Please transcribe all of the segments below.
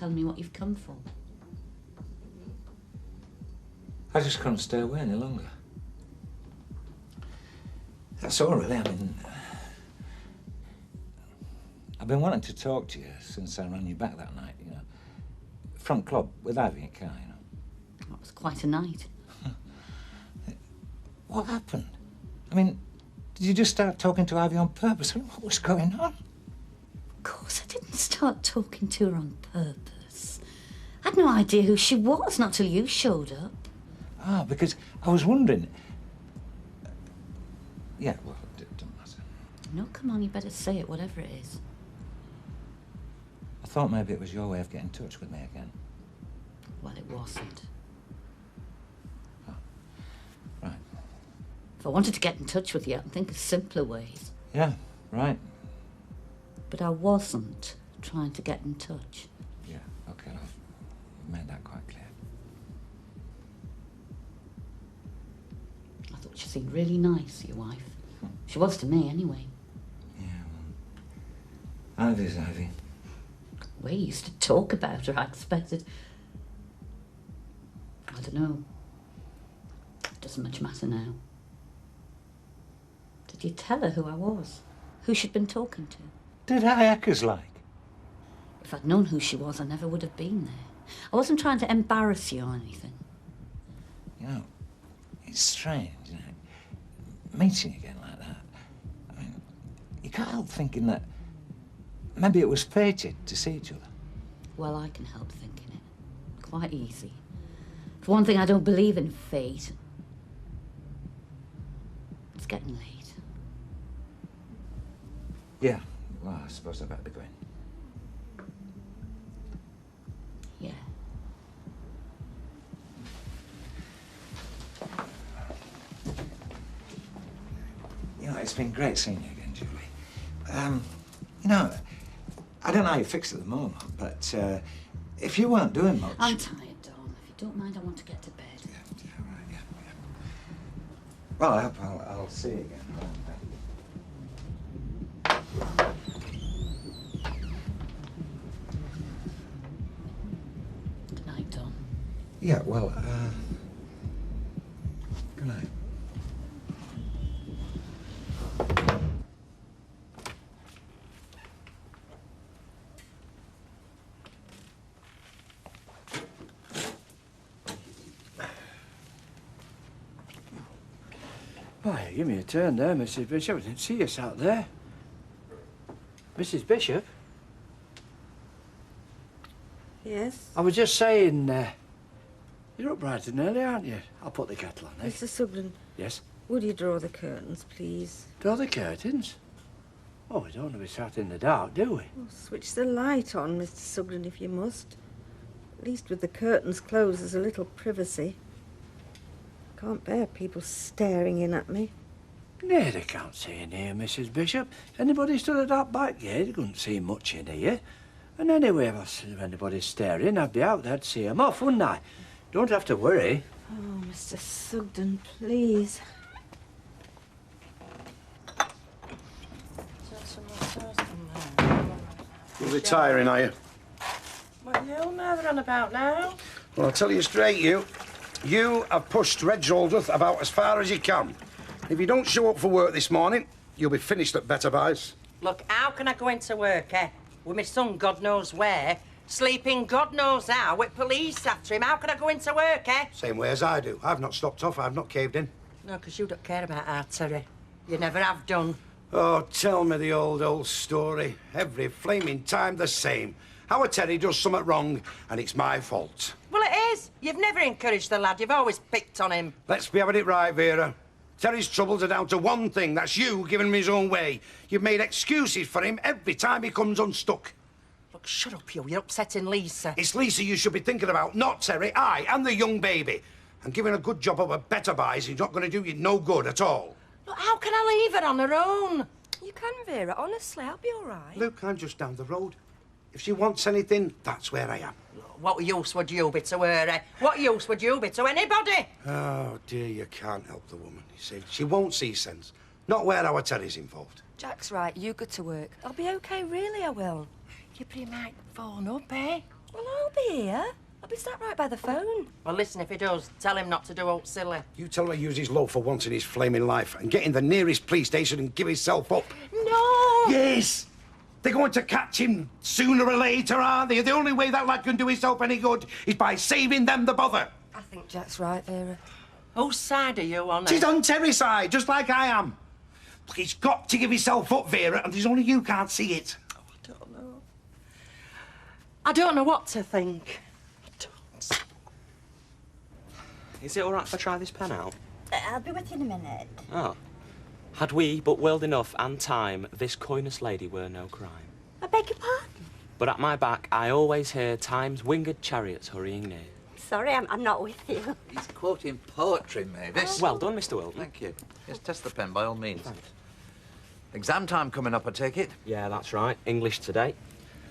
telling me what you've come for? I just couldn't stay away any longer. That's all, really. I mean, I've been wanting to talk to you since I ran you back that night, you know. Front club with Ivy and Kai, you know. That was quite a night. What happened? I mean, did you just start talking to Ivy on purpose? I mean, what was going on? Of course, I didn't start talking to her on purpose. I had no idea who she was, not till you showed up. Ah, because I was wondering... Yeah, well, it doesn't matter. No, come on, you better say it, whatever it is. I thought maybe it was your way of getting in touch with me again. Well, it wasn't. Oh, right. If I wanted to get in touch with you, I'd think of simpler ways. Yeah, right. But I wasn't trying to get in touch. Yeah, OK, I've made that quite clear. I thought she seemed really nice, your wife. She was to me, anyway. Yeah, well, Ivy's Ivy. The way you used to talk about her, I expected... I don't know. It doesn't much matter now. Did you tell her who I was? Who she'd been talking to? Did I act as like? If I'd known who she was, I never would have been there. I wasn't trying to embarrass you or anything. You know, it's strange, you know, meeting again like that. I mean, you can't help thinking that maybe it was fated to see each other. Well, I can help thinking it. Quite easy. For one thing, I don't believe in fate. It's getting late. Yeah, well, I suppose I better be going. Yeah. You know, it's been great seeing you again, Julie. You know, I don't know how you fix it at the moment, but if you weren't doing much... I'm tired, Dom. If you don't mind, I want to get to bed. Yeah, right, yeah. Well, I hope I'll see you again. Good night, Dom. Yeah, well, good night. Why, give me a turn there, Mrs. Bishop. I didn't see you sat there. Mrs. Bishop? Yes? I was just saying, you're up bright and early, aren't you? I'll put the kettle on, eh? Mr. Sugden, Yes? would you draw the curtains, please? Draw the curtains? Oh, we don't want to be sat in the dark, do we? Oh, switch the light on, Mr. Sugden, if you must. At least with the curtains closed, there's a little privacy. Can't bear people staring in at me. Nay, they can't see in here, Mrs. Bishop. If anybody stood at that back gate, they couldn't see much in here. And anyway, if anybody's staring, I'd be out there to see 'em off, wouldn't I? Don't have to worry. Oh, Mr. Sugden, please. You're retiring, are you? What are you mother on about now? Well, I'll tell you straight, you have pushed Reg Aldworth about as far as you can. If you don't show up for work this morning, you'll be finished at Better Buys. Look, how can I go into work, eh? With my son God knows where, sleeping God knows how, with police after him. How can I go into work, eh? Same way as I do. I've not stopped off, I've not caved in. No, 'cause you don't care about our Terry. You never have done. Oh, tell me the old story. Every flaming time the same. How a Terry does something wrong, and it's my fault. Well, it is. You've never encouraged the lad. You've always picked on him. Let's be having it right, Vera. Terry's troubles are down to one thing. That's you giving him his own way. You've made excuses for him every time he comes unstuck. Look, shut up, you. You're upsetting Lisa. It's Lisa you should be thinking about, not Terry. I and the young baby. And giving a good job of a Better Buys is not going to do you no good at all. Look, how can I leave her on her own? You can, Vera. Honestly, I'll be all right. Luke, I'm just down the road. If she wants anything, that's where I am. What use would you be to her, eh? What use would you be to anybody? Oh, dear, you can't help the woman, you see. She won't see sense. Not where our Terry's involved. Jack's right. You go to work. I'll be okay, really, I will. You pretty might phone up, eh? Well, I'll be here. I'll be sat right by the phone. Well, listen, if he does, tell him not to do out silly. You tell him to use his love for once in his flaming life and get in the nearest police station and give himself up. No! Yes! They're going to catch him sooner or later, aren't they? The only way that lad can do himself any good is by saving them the bother. I think Jack's right, Vera. Whose side are you on? She's on Terry's side, just like I am. Look, he's got to give himself up, Vera, and there's only you can't see it. Oh, I don't know. I don't know what to think. I don't. Is it all right if I try this pen out? I'll be with you in a minute. Oh. Had we but willed enough and time, this coyness lady were no crime. I beg your pardon? But at my back, I always hear time's winged chariots hurrying near. Sorry, I'm not with you. He's quoting poetry, Mavis. Well done, Mr. Wilton. Thank you. Yes, test the pen by all means. Thanks. Exam time coming up, I take it? Yeah, that's right. English today.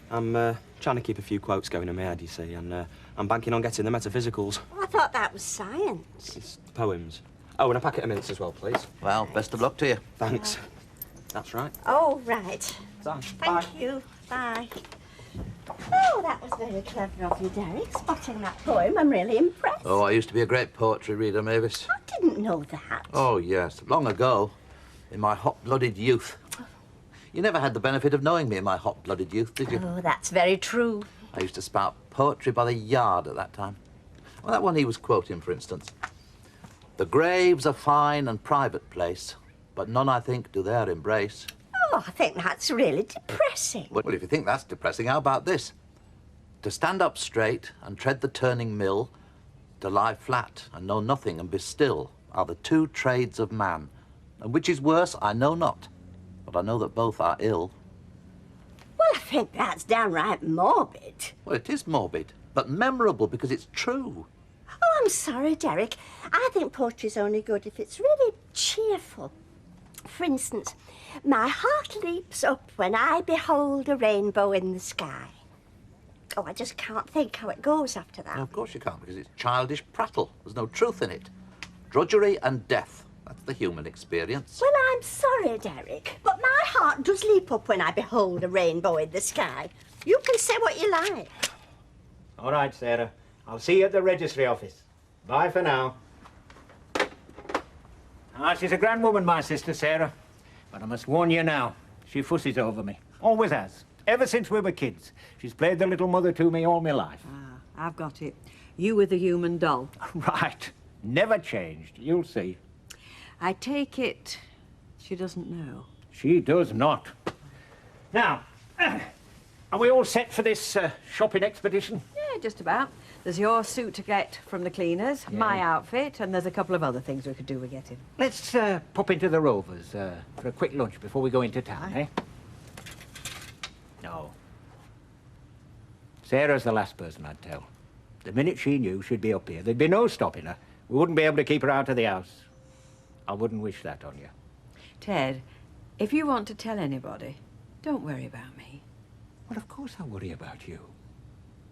I'm trying to keep a few quotes going in my head, you see, and I'm banking on getting the metaphysicals. Oh, I thought that was science. It's poems. Oh, and a packet of mints as well, please. Well, best of luck to you. Thanks. That's right. Oh, right. Bye. Thank you. Bye. Oh, that was very clever of you, Derek, spotting that poem. I'm really impressed. Oh, I used to be a great poetry reader, Mavis. I didn't know that. Oh, yes. Long ago, in my hot-blooded youth. You never had the benefit of knowing me in my hot-blooded youth, did you? Oh, that's very true. I used to spout poetry by the yard at that time. Well, that one he was quoting, for instance. The grave's a fine and private place, but none, I think, do there embrace. Oh, I think that's really depressing. Well, if you think that's depressing, how about this? To stand up straight and tread the turning mill, to lie flat and know nothing and be still, are the two trades of man. And which is worse, I know not, but I know that both are ill. Well, I think that's downright morbid. Well, it is morbid, but memorable because it's true. Oh, I'm sorry, Derek. I think poetry's only good if it's really cheerful. For instance, my heart leaps up when I behold a rainbow in the sky. Oh, I just can't think how it goes after that. Well, of course you can't, because it's childish prattle. There's no truth in it. Drudgery and death. That's the human experience. Well, I'm sorry, Derek, but my heart does leap up when I behold a rainbow in the sky. You can say what you like. All right, Sarah. I'll see you at the registry office. Bye for now. Ah, she's a grand woman, my sister, Sarah. But I must warn you now, she fusses over me. Always has. Ever since we were kids. She's played the little mother to me all my life. Ah, I've got it. You with a human doll. Right. Never changed. You'll see. I take it she doesn't know. She does not. Now, are we all set for this shopping expedition? Yeah, just about. There's your suit to get from the cleaners, my outfit, and there's a couple of other things we could do with getting. Let's pop into the Rovers for a quick lunch before we go into town, eh? No. Sarah's the last person I'd tell. The minute she knew she'd be up here, there'd be no stopping her. We wouldn't be able to keep her out of the house. I wouldn't wish that on you. Ted, if you want to tell anybody, don't worry about me. Well, of course I'll worry about you.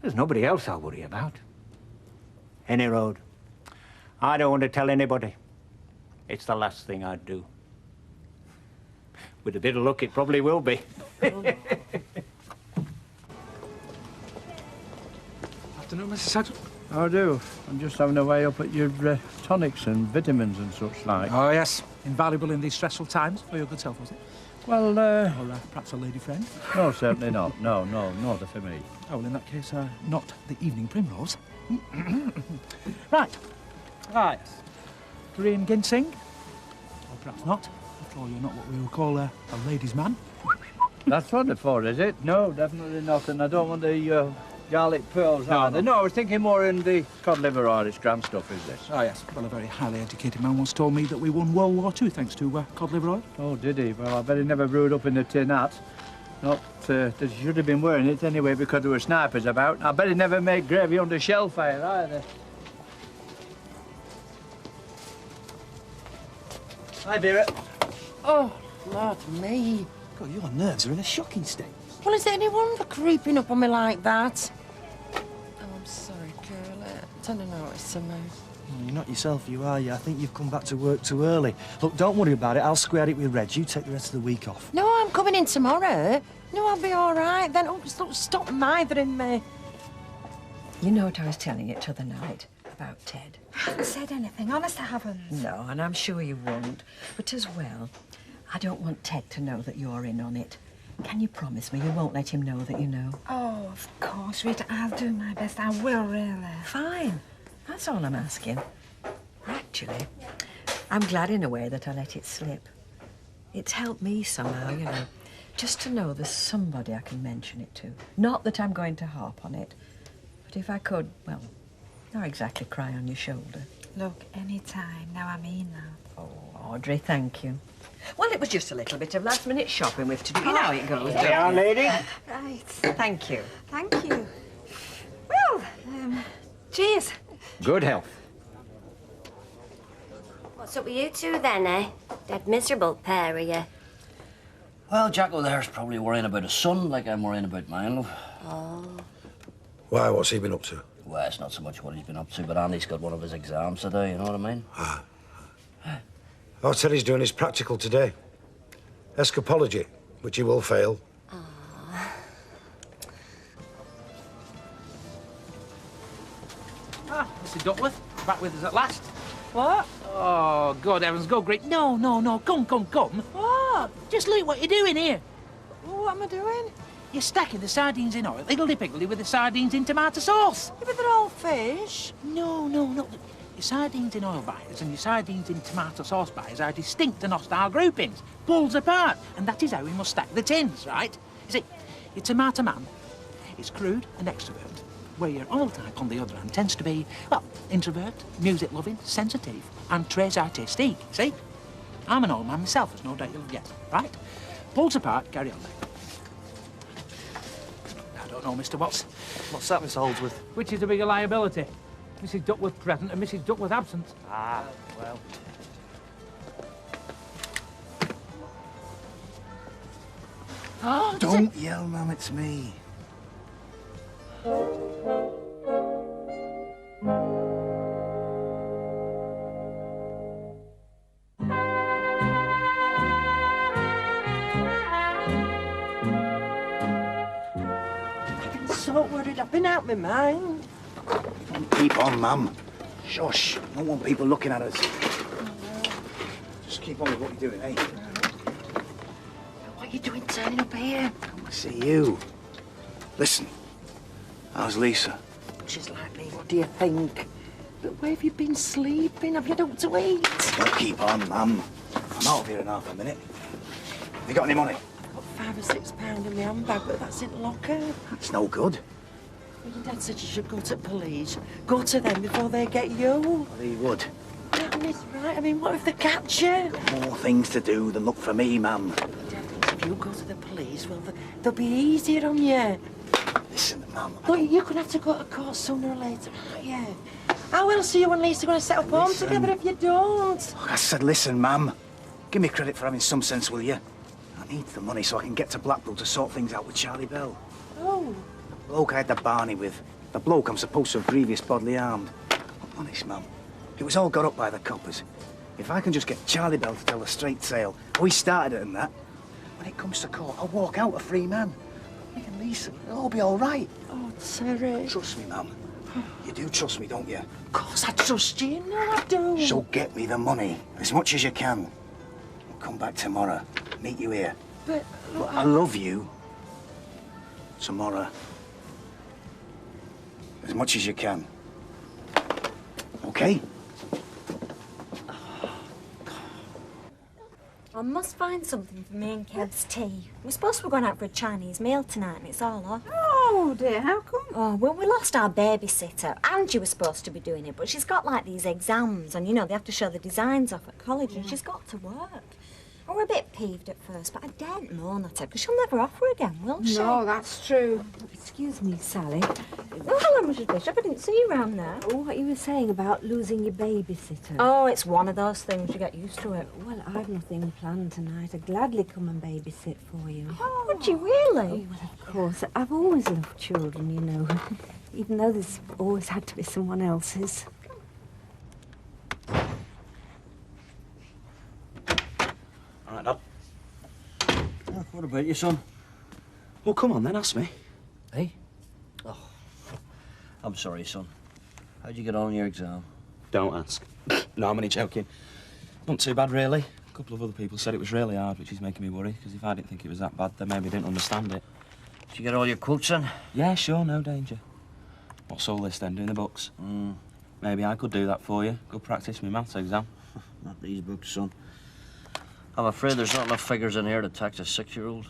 There's nobody else I'll worry about. Any road. I don't want to tell anybody. It's the last thing I'd do. With a bit of luck, it probably will be. Afternoon, Mrs. Saxon. How do? I'm just having a way up at your tonics and vitamins and such like. Oh, yes. Invaluable in these stressful times for your good self, was it? Well, Or perhaps a lady friend? no, certainly not. No, they're for me. Oh, well, in that case, not the evening primrose. Right. Ah, yes. Korean ginseng? Or perhaps not. After all, you're not what we would call a ladies' man. That's what they're for, is it? No, definitely not. And I don't want the garlic pearls either. No, I was thinking more in the cod liver Irish grand stuff, is this? Oh, yes. Well, a very highly educated man once told me that we won World War II thanks to cod liver oil. Oh, did he? Well, I bet he never brewed up in the tin hat. Not that he should have been wearing it anyway because there were snipers about. I bet he never made gravy under shell fire either. Hi, Vera. Oh, Lord me. God, your nerves are in a shocking state. Well, is it any wonder creeping up on me like that? Oh, I'm sorry, girl. Don't notice me. Well, you're not yourself, you are you? I think you've come back to work too early. Look, don't worry about it. I'll square it with Reg. You take the rest of the week off. No, I'm coming in tomorrow. No, I'll be all right then. Oh, stop mithering me. You know what I was telling you t'other night about Ted? I haven't said anything, honest I haven't. No, and I'm sure you won't. But as well, I don't want Ted to know that you're in on it. Can you promise me you won't let him know that you know? Oh, of course, Rita. I'll do my best. I will, really. Fine. That's all I'm asking. Actually, I'm glad in a way that I let it slip. It's helped me somehow, you know, just to know there's somebody I can mention it to. Not that I'm going to harp on it, but if I could, well, not exactly cry on your shoulder. Look, any time. Now I mean that. Oh, Audrey, thank you. Well, it was just a little bit of last-minute shopping we've to do. You know how it goes, There you don't are, you? lady. Right. Thank you. Thank you. Well, cheers. Good health. What's up with you two then, eh? Dead miserable pair of you. Well, Jacko there's probably worrying about his son like I'm worrying about mine, love. Oh. Why, what's he been up to? Well, it's not so much what he's been up to, but Andy's got one of his exams today, you know what I mean? Oh, Teddy's doing his practical today. Escapology, which he will fail. Ah, Mrs. Duckworth, back with us at last. What? Oh, good heavens, go great. No, come. What? Just look what you're doing here. What am I doing? You're stacking the sardines in oil, higgledy-piggledy with the sardines in tomato sauce. Yeah, but they're all fish. No. Your sardines in oil buyers and your sardines in tomato sauce buyers are distinct and hostile groupings, poles apart, and that is how we must stack the tins, right? You see, your tomato man is crude and extrovert, where your oil type, on the other hand, tends to be, well, introvert, music-loving, sensitive, and très artistique, see? I'm an oil man myself, as no doubt you'll get, right? Poles apart, carry on then. I don't know, Mr. Watts. What's that, Miss Holdsworth? Which is the bigger liability? Mrs. Duckworth present and Mrs. Duckworth absent. Ah, well. Oh, Don't yell, Mum, it's me. So worried, I've been out my mind. Keep on, Mum. Shush. Don't want people looking at us. Just keep on with what you're doing, eh? What are you doing turning up here? I see you. Listen, how's Lisa? She's like me, what do you think? But where have you been sleeping? Have you done to eat? Don't keep on, Mum. I'm out of here in half a minute. Have you got any money? I've got £5 or £6 in my handbag, but that's in the locker. It's no good. Well, your dad said you should go to police. Go to them before they get you. Well, he would. Yeah, and it's right. I mean, what if they catch you? More things to do than look for me, Mum. Dad thinks if you go to the police, well, they'll be easier on you. Listen, Mum. Look, you're going to have to go to court sooner or later, aren't you? How else are you and Lisa going to set up home together if you don't? I said, listen, Mum. Give me credit for having some sense, will you? I need the money so I can get to Blackpool to sort things out with Charlie Bell. Oh. The bloke I had the Barney with. The bloke I'm supposed to have grievous bodily harmed. Honest, Mum. It was all got up by the coppers. If I can just get Charlie Bell to tell a straight tale, we started it and that, when it comes to court, I'll walk out a free man. Me and Lisa, it'll all be all right. Oh, Terry. Trust me, Mum. You do trust me, don't you? Of course I trust you. No, I do. So get me the money, as much as you can. I'll come back tomorrow, meet you here. But, look, I love you. Tomorrow. As much as you can. Okay? I must find something for me and Kev's tea. We're supposed to be going out for a Chinese meal tonight and it's all off. Oh, dear, how come? Oh, well, we lost our babysitter. Angie was supposed to be doing it, but she's got, like, these exams and, you know, they have to show the designs off at college and she's got to work. I were a bit peeved at first, but I daren't moan at her because she'll never offer again, will she? No, that's true. Excuse me, Sally. Oh, hello, Mrs. Bishop. I didn't see you round there. What you were saying about losing your babysitter. Oh, it's one of those things. You get used to it. Well, I've nothing planned tonight. I'd gladly come and babysit for you. Oh, would you really? Well, of course. I've always loved children, you know. Even though there's always had to be someone else's. All right, Dad. Oh, what about you, son? Well, come on then, ask me. Hey? Oh. I'm sorry, son. How'd you get on in your exam? Don't ask. No, I'm only joking. Not too bad, really. A couple of other people said it was really hard, which is making me worry, because if I didn't think it was that bad, then maybe I didn't understand it. Did you get all your quotes in? Yeah, sure, no danger. What's all this then, doing the books? Maybe I could do that for you. Good practice my maths exam. Not these books, son. I'm afraid there's not enough figures in here to tax a 6-year-old.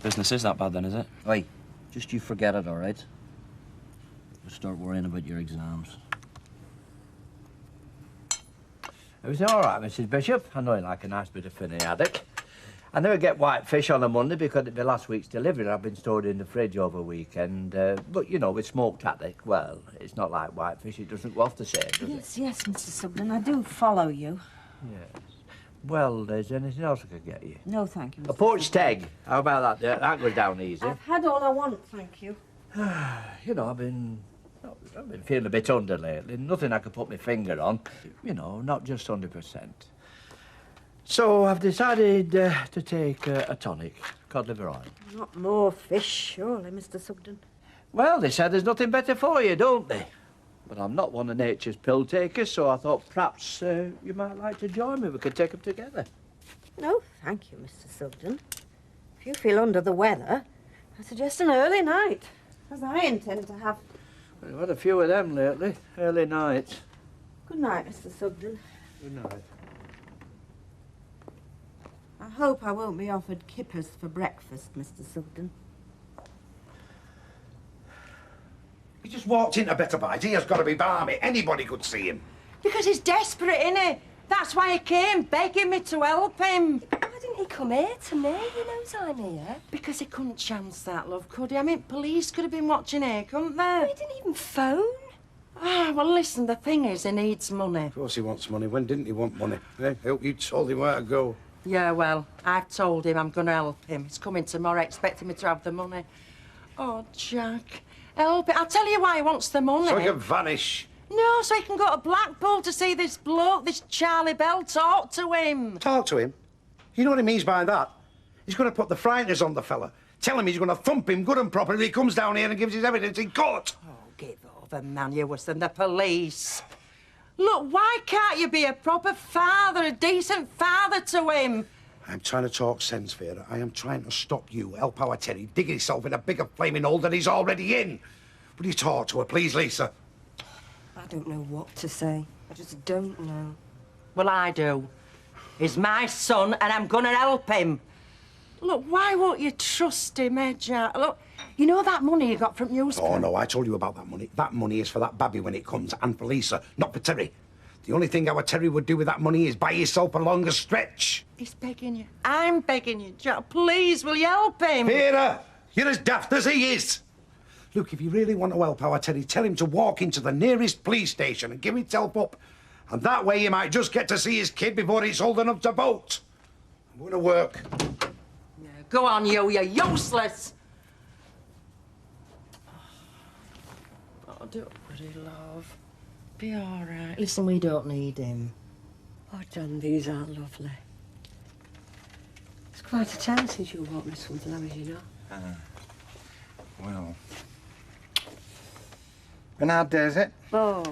Business is that bad then, is it? Oi, just you forget it, all right? We'll start worrying about your exams. Everything all right, Mrs. Bishop? I know you like a nice bit of finny haddock. I never get white fish on a Monday because it'd be last week's delivery. I've been stored in the fridge over the weekend. But, you know, with smoked haddock, well, it's not like white fish. It doesn't go off the same, does Yes, yes, Mr. Sugden, I do follow you. it? Yes. Well, is there anything else I could get you? No, thank you, Mr. A poached egg. How about that? That goes down easy. I've had all I want, thank you. You know, I've been feeling a bit under lately. Nothing I could put my finger on. You know, not just 100%. So I've decided to take a tonic, cod liver oil. Not more fish, surely, Mr. Sugden. Well, they said there's nothing better for you, don't they? But I'm not one of nature's pill takers, so I thought perhaps you might like to join me. We could take them together. No, thank you, Mr. Sugden. If you feel under the weather, I suggest an early night, as I intend to have. We've had a few of them lately, early nights. Good night, Mr. Sugden. Good night. I hope I won't be offered kippers for breakfast, Mr. Sugden. He just walked into Better Bite. He has got to be balmy. Anybody could see him. Because he's desperate, innit? That's why he came, begging me to help him. Why didn't he come here to me? He knows I'm here. Because he couldn't chance that, love, could he? I mean, police could have been watching here, couldn't they? He didn't even phone. Ah, well, listen, the thing is, he needs money. Of course he wants money. When didn't he want money? Eh? I hope you told him where to go. Yeah, well, I've told him I'm going to help him. He's coming tomorrow, expecting me to have the money. Oh, Jack, help it. I'll tell you why he wants the money. So he can vanish. No, so he can go to Blackpool to see this bloke, this Charlie Bell, talk to him. Talk to him? You know what he means by that? He's going to put the frighteners on the fella. Tell him he's going to thump him good and proper if he comes down here and gives his evidence in court. Oh, give over, man. You're worse than the police. Look, why can't you be a proper father, a decent father to him? I'm trying to talk sense, Vera. I am trying to stop you, help our Terry, digging himself in a bigger flaming hole than he's already in. Will you talk to her, please, Lisa? I don't know what to say. I just don't know. Well, I do. He's my son, and I'm going to help him. Look, why won't you trust him, eh, Jack? Look, you know that money you got from newspaper? Oh, no, I told you about that money. That money is for that babby when it comes, and for Lisa, not for Terry. The only thing our Terry would do with that money is buy himself a longer stretch. He's begging you. I'm begging you, Jack. Please, will you help him? Vera, you're as daft as he is. Look, if you really want to help our Terry, tell him to walk into the nearest police station and give himself up. And that way he might just get to see his kid before he's old enough to vote. I'm going to work. Yeah, go on, you're useless. Oh, don't worry, love. Be all right. Listen, we don't need him. Oh, John, these are lovely. It's quite a time since you bought me something, haven't you, know? Well... Been hard day, is it? Oh,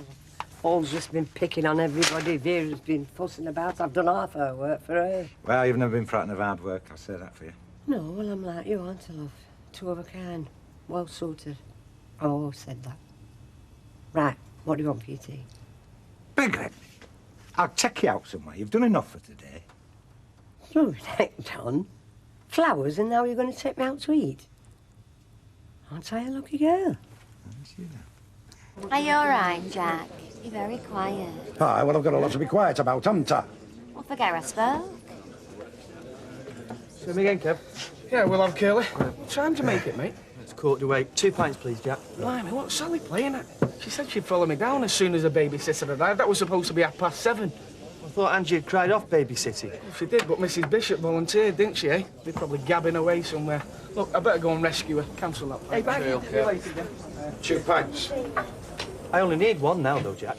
Paul's just been picking on everybody. Vera's been fussing about. I've done half her work for her. Well, you've never been frightened of hard work, I'll say that for you. No, well, I'm like you, aren't I, love? Two of a kind. Well sorted. I always said that. Right, what do you want for your tea? Biglet, I'll take you out somewhere. You've done enough for today. You're heck done. Flowers, and now you're going to take me out to eat? Aren't I a lucky girl? Are you all right, Jack? You're very quiet. Aye, well, I've got a lot to be quiet about, haven't I? Well, forget I spoke. See me again, Kev. Yeah, we'll have curly. What time to make it, mate? It's 8:15. 2 pints, please, Jack. Blimey, what's Sally playing at? She said she'd follow me down as soon as the babysitter arrived. That was supposed to be 7:30. I thought Angie had cried off babysitting. Well, she did, but Mrs. Bishop volunteered, didn't she, eh? They're probably gabbing away somewhere. Look, I better go and rescue her. Cancel that. Hey, bye. See you later, then. 2 pints. I only need one now, though, Jack.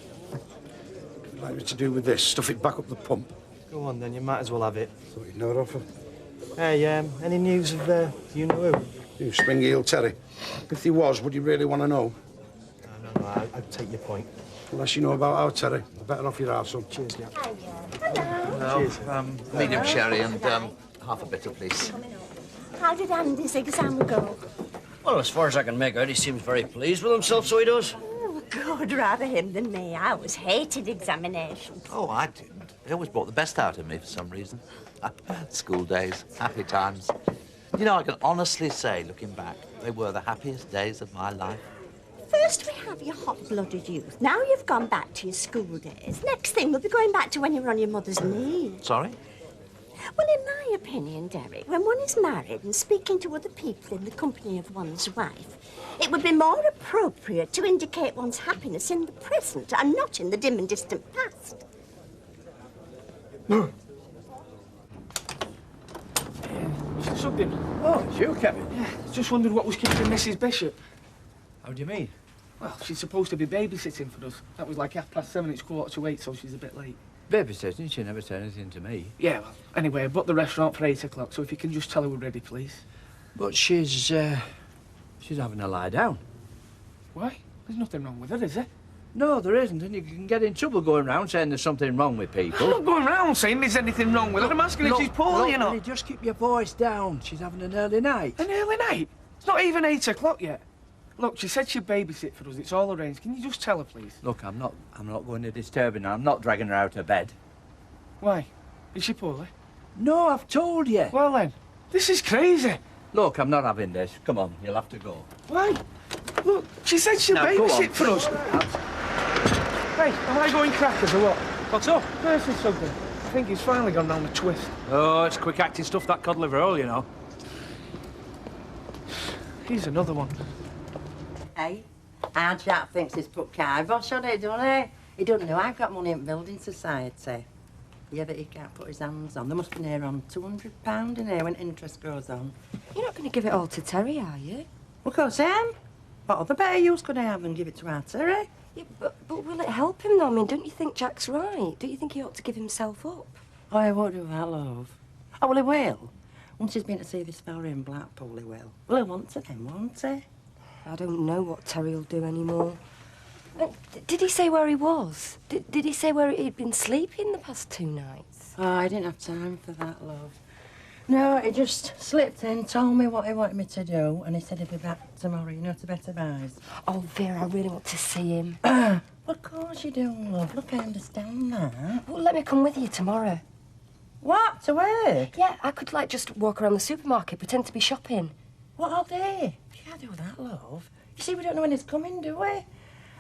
Like me to do with this? Stuff it back up the pump. Go on, then. You might as well have it. Thought you'd know it offer. Hey, any news of, you know who? You, Spring-Heel Terry. If he was, would you really want to know? I take your point. Unless you know about our Terry, the better off you are, son. Cheers, Jack. Hello. Medium sherry and half a bitter, please. How did Andy's exam go? Well, as far as I can make out, he seems very pleased with himself, so he does. Oh, God, rather him than me. I always hated examinations. Oh, I didn't. They always brought the best out of me for some reason. School days, happy times. You know, I can honestly say, looking back, they were the happiest days of my life. First we have your hot-blooded youth. Now you've gone back to your school days. Next thing, we'll be going back to when you were on your mother's knee. Sorry? Well, in my opinion, Derek, when one is married and speaking to other people in the company of one's wife, it would be more appropriate to indicate one's happiness in the present and not in the dim and distant past. Mr. Sugden. Oh, it's you, Kevin. Yeah, just wondered what was keeping Mrs. Bishop. How do you mean? Well, she's supposed to be babysitting for us. That was like 7:30, it's 7:45, so she's a bit late. Babysitting? She never said anything to me. Yeah, well, anyway, I booked the restaurant for 8 o'clock, so if you can just tell her we're ready, please. But she's having a lie down. Why? There's nothing wrong with her, is there? No, there isn't, and you can get in trouble going round saying there's something wrong with people. I'm not going round saying there's anything wrong with her. I'm asking if she's poorly, you know. Willie, just keep your voice down. She's having an early night. An early night? It's not even 8 o'clock yet. Look, she said she'd babysit for us. It's all arranged. Can you just tell her, please? Look, I'm not going to disturb her. I'm not dragging her out of bed. Why? Is she poorly? No, I've told you. Well then, this is crazy. Look, I'm not having this. Come on, you'll have to go. Why? Look, she said she'll babysit for us. Hey, am I going crackers or what? What's up? Mr. Sugden. I think he's finally gone round the twist. Oh, it's quick acting stuff, that cod liver oil, you know. Here's another one. Hey, our Jack thinks he's put kibosh on it, doesn't he? He doesn't know I've got money in building society. Yeah, that he can't put his hands on. There must be near on £200 in here when interest goes on. You're not going to give it all to Terry, are you? Well, of course I am. What other better use could I have than give it to our Terry? Yeah, but will it help him, though? I mean, don't you think Jack's right? Don't you think he ought to give himself up? Oh, he won't do that, love. Oh, well, he will. Once he's been to see this fella in Blackpool, he will. Well, he'll want to then, won't he? I don't know what Terry will do anymore. Did he say where he was? Did he say where he'd been sleeping the past 2 nights? Oh, I didn't have time for that, love. No, he just slipped in, told me what he wanted me to do, and he said he'd be back tomorrow, you know, to better buys. Oh, Vera, I really want to see him. Well, of course you do, love. Look, I understand that. Well, let me come with you tomorrow. What? To work? Yeah, I could, like, just walk around the supermarket, pretend to be shopping. What, all day? You can't do that, love. You see, we don't know when he's coming, do we?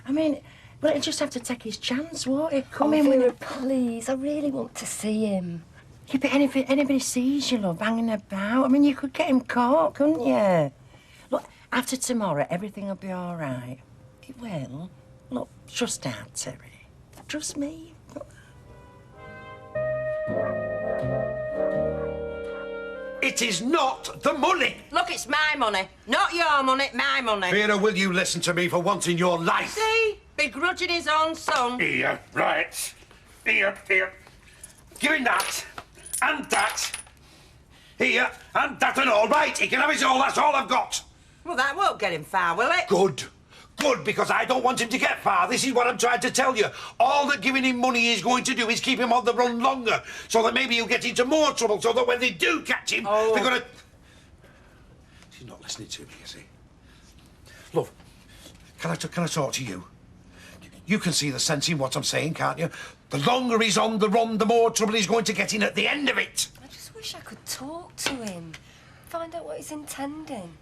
I mean, well, he'll just have to take his chance, won't he? Come in Vera, with please, I really want to see him. Yeah, but anybody sees you, love, hanging about. I mean, you could get him caught, couldn't you? Look, after tomorrow, everything will be all right. It will. Look, trust our Terry. Trust me. It is not the money. Look, it's my money. Not your money, my money. Vera, will you listen to me for once in your life? See? Begrudging his own son. Here, right. Here. Give him that. And that. Here, and that and all. Right, he can have his all. That's all I've got. Well, that won't get him far, will it? Good, because I don't want him to get far. This is what I'm trying to tell you. All that giving him money is going to do is keep him on the run longer, so that maybe he'll get into more trouble, so that when they do catch him, they're gonna... She's not listening to me, you see. Love, can I talk to you? You can see the sense in what I'm saying, can't you? The longer he's on the run, the more trouble he's going to get in at the end of it. I just wish I could talk to him, find out what he's intending.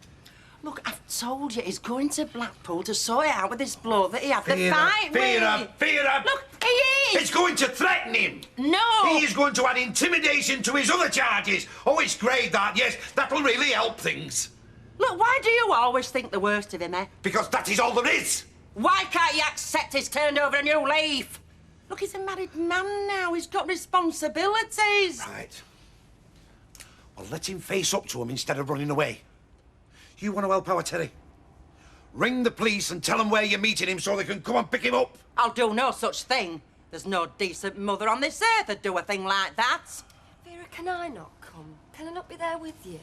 Look, I've told you, he's going to Blackpool to sort it out with this bloke that he had the fight with. Vera! Look, he is! It's going to threaten him! No! He is going to add intimidation to his other charges. Oh, it's great, that, yes. That'll really help things. Look, why do you always think the worst of him, eh? Because that is all there is. Why can't you accept he's turned over a new leaf? Look, he's a married man now. He's got responsibilities. Right. Well, let him face up to him instead of running away. You want to help our Terry? Ring the police and tell them where you're meeting him so they can come and pick him up. I'll do no such thing. There's no decent mother on this earth that'd do a thing like that. Vera, can I not come? Can I not be there with you?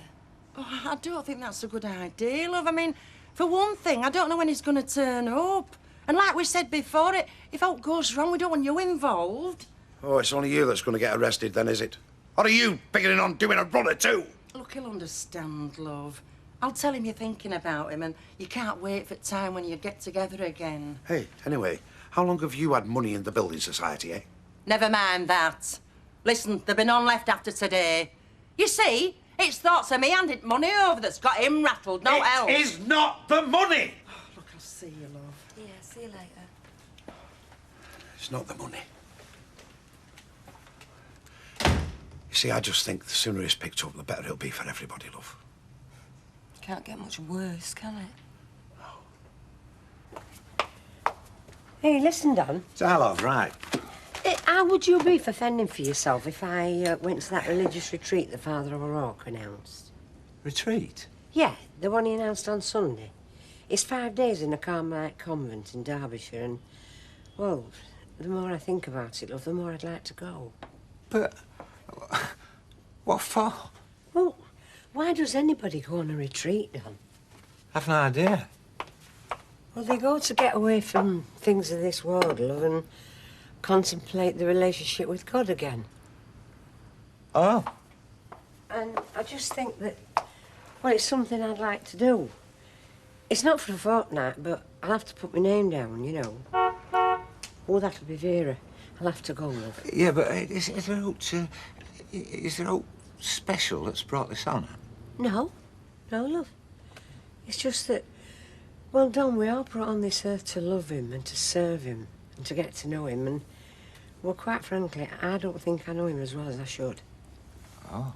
Oh, I don't think that's a good idea, love. I mean, for one thing, I don't know when he's going to turn up. And like we said before, if aught goes wrong, we don't want you involved. Oh, it's only you that's going to get arrested then, is it? Or are you beginning on doing a runner too? Look, he'll understand, love. I'll tell him you're thinking about him and you can't wait for time when you get together again. Hey, anyway, how long have you had money in the building society, eh? Never mind that. Listen, there'll be none left after today. You see, it's thoughts of me handing money over that's got him rattled, no else. It is not the money! Look, I'll see you, love. Yeah, see you later. It's not the money. You see, I just think the sooner it's picked up, the better it'll be for everybody, love. Can't get much worse, can it? Hey, listen, Don. So, hello, right. How would you be for fending for yourself if I went to that religious retreat the Father O'Rourke announced? Retreat? Yeah, the one he announced on Sunday. It's 5 days in a Carmelite convent in Derbyshire, and, well, the more I think about it, love, the more I'd like to go. But what for? Well, why does anybody go on a retreat, Don? I've no idea. Well, they go to get away from things of this world, love, and contemplate the relationship with God again. Oh. And I just think that, well, it's something I'd like to do. It's not for a fortnight, but I'll have to put my name down, you know. Oh, that'll be Vera. I'll have to go, love. Yeah, but is there out special that's brought this on? No. No, love. It's just that, well, Don, we are brought on this earth to love him and to serve him and to get to know him, and, well, quite frankly, I don't think I know him as well as I should. Oh.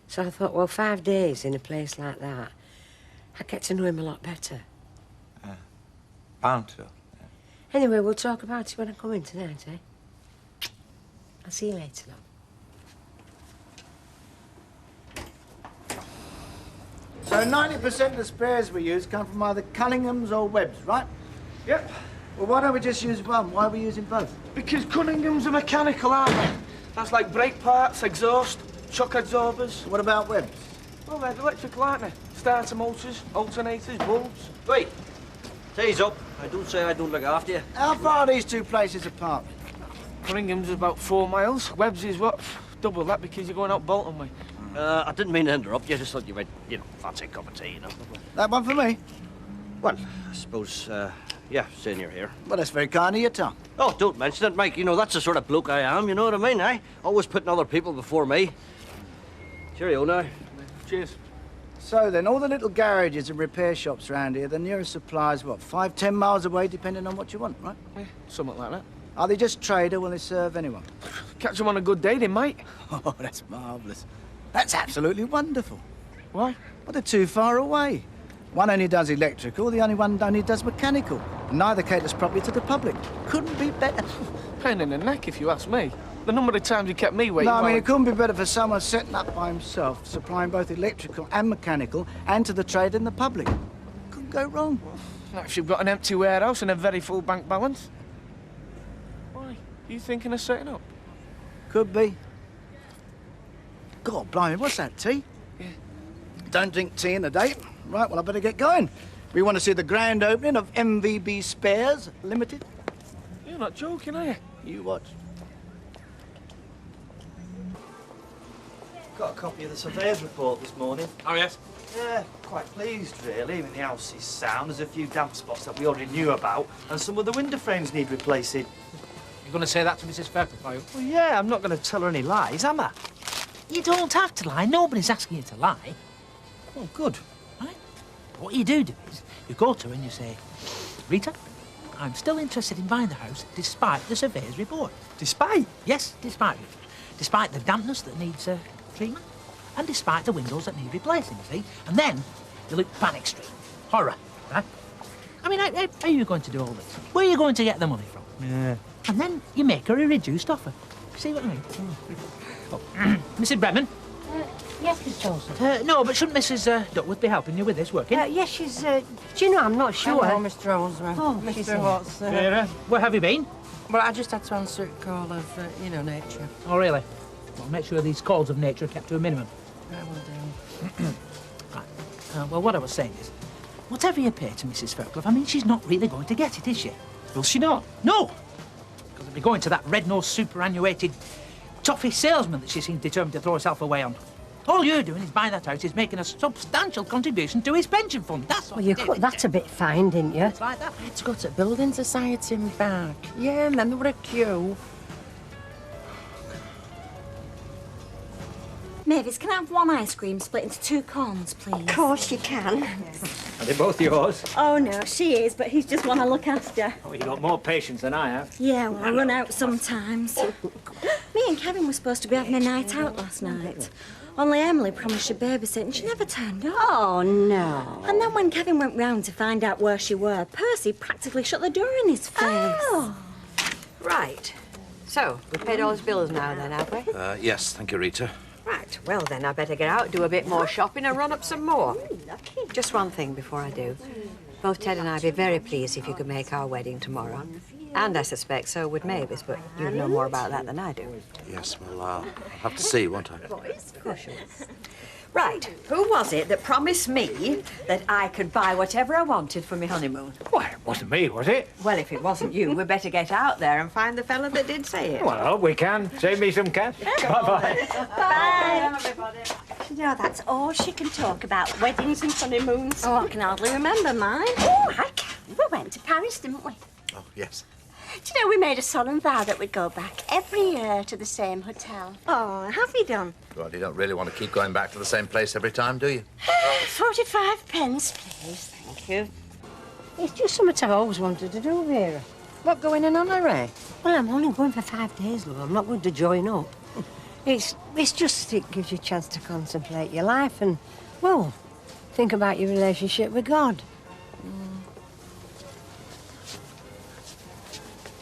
So I thought, well, 5 days in a place like that, I'd get to know him a lot better. Bound to. Anyway, we'll talk about it when I come in tonight, eh? I'll see you later, love. So 90% of the spares we use come from either Cunningham's or Webb's, right? Yep. Well, why don't we just use one? Why are we using both? Because Cunningham's are mechanical, aren't they? That's like brake parts, exhaust, shock absorbers. What about Webb's? Well, they're electrical, aren't they? Starter motors, alternators, bulbs. Wait. Tease up. I don't say I don't look after you. How far are these two places apart? Cunningham's is about 4 miles. Webb's is what? Double that because you're going out Bolton way. I didn't mean to interrupt you. I just thought you might, fancy a cup of tea, That one for me? Well, I suppose, yeah, seeing you're here. Well, that's very kind of you, Tom. Oh, don't mention it, Mike. You know, that's the sort of bloke I am, you know what I mean, eh? Always putting other people before me. Cheerio now. Cheers. So then, all the little garages and repair shops around here, the nearest supplier's what, 5, 10 miles away, depending on what you want, right? Yeah, something like that. Are they just trade, or will they serve anyone? Catch them on a good day, they might. Oh, that's marvellous. That's absolutely wonderful. Why? Well, they're too far away. One only does electrical, the only one only does mechanical. And neither caters properly to the public. Couldn't be better. Pain in the neck, if you ask me. The number of times you kept me waiting. No, I mean, while it couldn't be better for someone setting up by himself, supplying both electrical and mechanical, and to the trade and the public. Couldn't go wrong. Not if you've got an empty warehouse and a very full bank balance. Why? You thinking of setting up? Could be. God, blimey, what's that, tea? Yeah. Don't drink tea in the day. Right, well, I better get going. We want to see the grand opening of MVB Spares Limited. You're not joking, are you? You watch. Got a copy of the surveyor's report this morning. Oh, yes? Yeah, quite pleased, really. I mean, the house is sound. There's a few damp spots that we already knew about, and some of the window frames need replacing. You're going to say that to Mrs. Fairclough, are you? Well, yeah, I'm not going to tell her any lies, am I? You don't have to lie. Nobody's asking you to lie. Oh, good. Right? What you do is you go to her and you say, Rita, I'm still interested in buying the house despite the surveyor's report. Despite? Yes, despite it. Despite the dampness that needs treatment and despite the windows that need replacing, see? And then you look panic stricken. Horror, right? I mean, how are you going to do all this? Where are you going to get the money from? Yeah. And then you make her a reduced offer. See what I mean? Oh. Mrs. Bremen? Yes, Miss Jolson. No, but shouldn't Mrs. Duckworth be helping you with this working? Yes, she's, do you know, I'm not sure. Hello, Mr. Oldsworth. Oh, she's Mr. Watts. Vera, where have you been? Well, I just had to answer a call of, nature. Oh, really? Well, make sure these calls of nature are kept to a minimum. I will do. Right. Well, what I was saying is, whatever you pay to Mrs. Fairclough, I mean, she's not really going to get it, is she? Will she not? No! Because I'll be going to that red-nosed, superannuated toffee salesman that she seems determined to throw herself away on. All you're doing is buying that house is making a substantial contribution to his pension fund. That's what Well, you cut that a bit fine, didn't you? It's like that. I had to go to the building society and back. Yeah, and then there were a queue. Mavis, can I have one ice cream split into 2 cones, please? Of course you can. Are they both yours? Oh, no, she is, but he's just one I look after. Oh, you got more patience than I have. Yeah, well, I run out sometimes. Me and Kevin were supposed to be having a night out last night. Only Emily promised she'd babysit and she never turned up. Oh, no. And then when Kevin went round to find out where she were, Percy practically shut the door in his face. Oh. Right. So, we've paid all his bills now then, have we? Yes, thank you, Rita. Right. Well, then I better get out, do a bit more shopping and run up some more. Just one thing before I do. Both Ted and I'd be very pleased if you could make our wedding tomorrow. And I suspect so would Mavis, but you'd know more about that than I do. Yes, well, I'll have to see, won't I? Of course you will. Right, who was it that promised me that I could buy whatever I wanted for my honeymoon? Why, it wasn't me, was it? Well, if it wasn't you, we'd better get out there and find the fella that did say it. Well, we can. Save me some cash. Bye-bye. Bye. You know, that's all she can talk about, weddings and honeymoons. Oh, I can hardly remember mine. Oh, I can. We went to Paris, didn't we? Oh, yes. Do you know, we made a solemn vow that we'd go back every year to the same hotel. Oh, have we done? Well, you don't really want to keep going back to the same place every time, do you? 45 pence, please. Thank you. It's just something I've always wanted to do, Vera. What, going in on a ray? Well, I'm only going for 5 days, love. I'm not going to join up. It's just it gives you a chance to contemplate your life and, well, think about your relationship with God.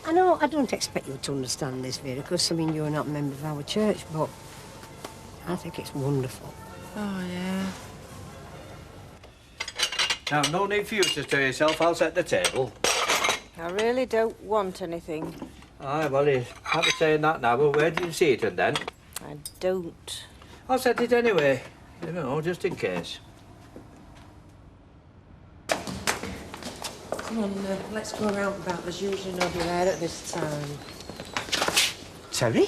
I know I don't expect you to understand this, Vera, because, I mean, you're not a member of our church, but I think it's wonderful. Oh, yeah. Now, no need for you to stir yourself. I'll set the table. I really don't want anything. Aye, well, you have to saying that now, but where did you see it and then? I don't. I'll set it anyway. You know, just in case. Come on, let's go around about. There's usually nobody there at this time. Terry?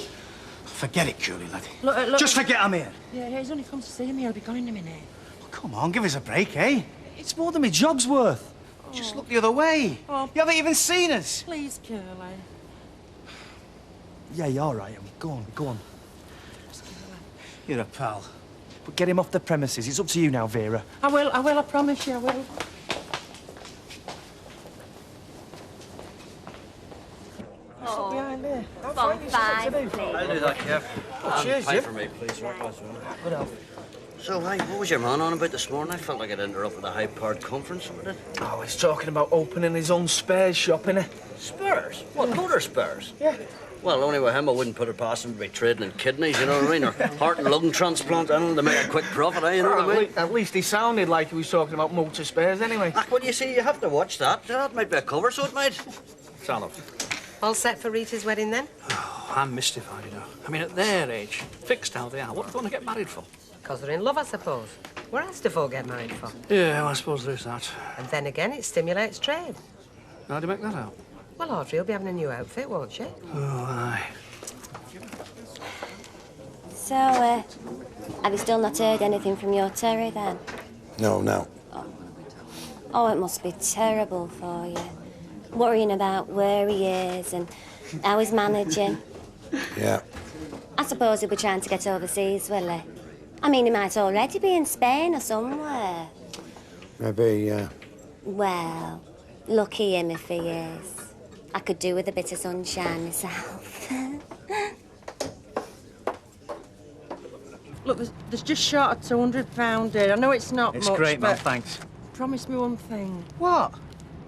Forget it, Curly, laddie. Look. Just forget I'm here. Yeah, he's only come to see me. He'll be gone in a minute. Come on, give us a break, eh? It's more than my job's worth. Just look the other way. Oh. You haven't even seen us. Please, Curly. Yeah, you're all right. Go on. You're a pal. But get him off the premises. It's up to you now, Vera. I will, I promise you, I will. Oh, behind there. Bon five, please. I'll do that, Kev. cheers, pie Jim. for me, please. Right, that's all. Good help. So, hey, what was your man on about this morning? I felt like I'd interrupted a high-powered conference over it. Oh, he's talking about opening his own spares shop, innit? Spares? What, motor spares? Yeah. Well, only with him, I wouldn't put it past him to be trading in kidneys, you know what I mean? Or heart and lung transplant, I don't know, to make a quick profit, you know what I mean? At least he sounded like he was talking about motor spares, anyway. Well, you see, you have to watch that. That might be a cover, so it might. Salve. All set for Rita's wedding, then? Oh, I'm mystified, you know. I mean, at their age, fixed how they are, what do they want to get married for? Because they're in love, I suppose. What else do folk get married for? Yeah, well, I suppose there is that. And then again, it stimulates trade. How do you make that out? Well, Audrey will be having a new outfit, won't she? Oh, aye. So, have you still not heard anything from your Terry, then? No. Oh, it must be terrible for you. Worrying about where he is and how he's managing. Yeah. I suppose he'll be trying to get overseas, will he? I mean, he might already be in Spain or somewhere. Maybe, Well, lucky him if he is. I could do with a bit of sunshine myself. Look, there's just short of £200 here. I know it's not It's much, great, man, but thanks. promise me one thing. What?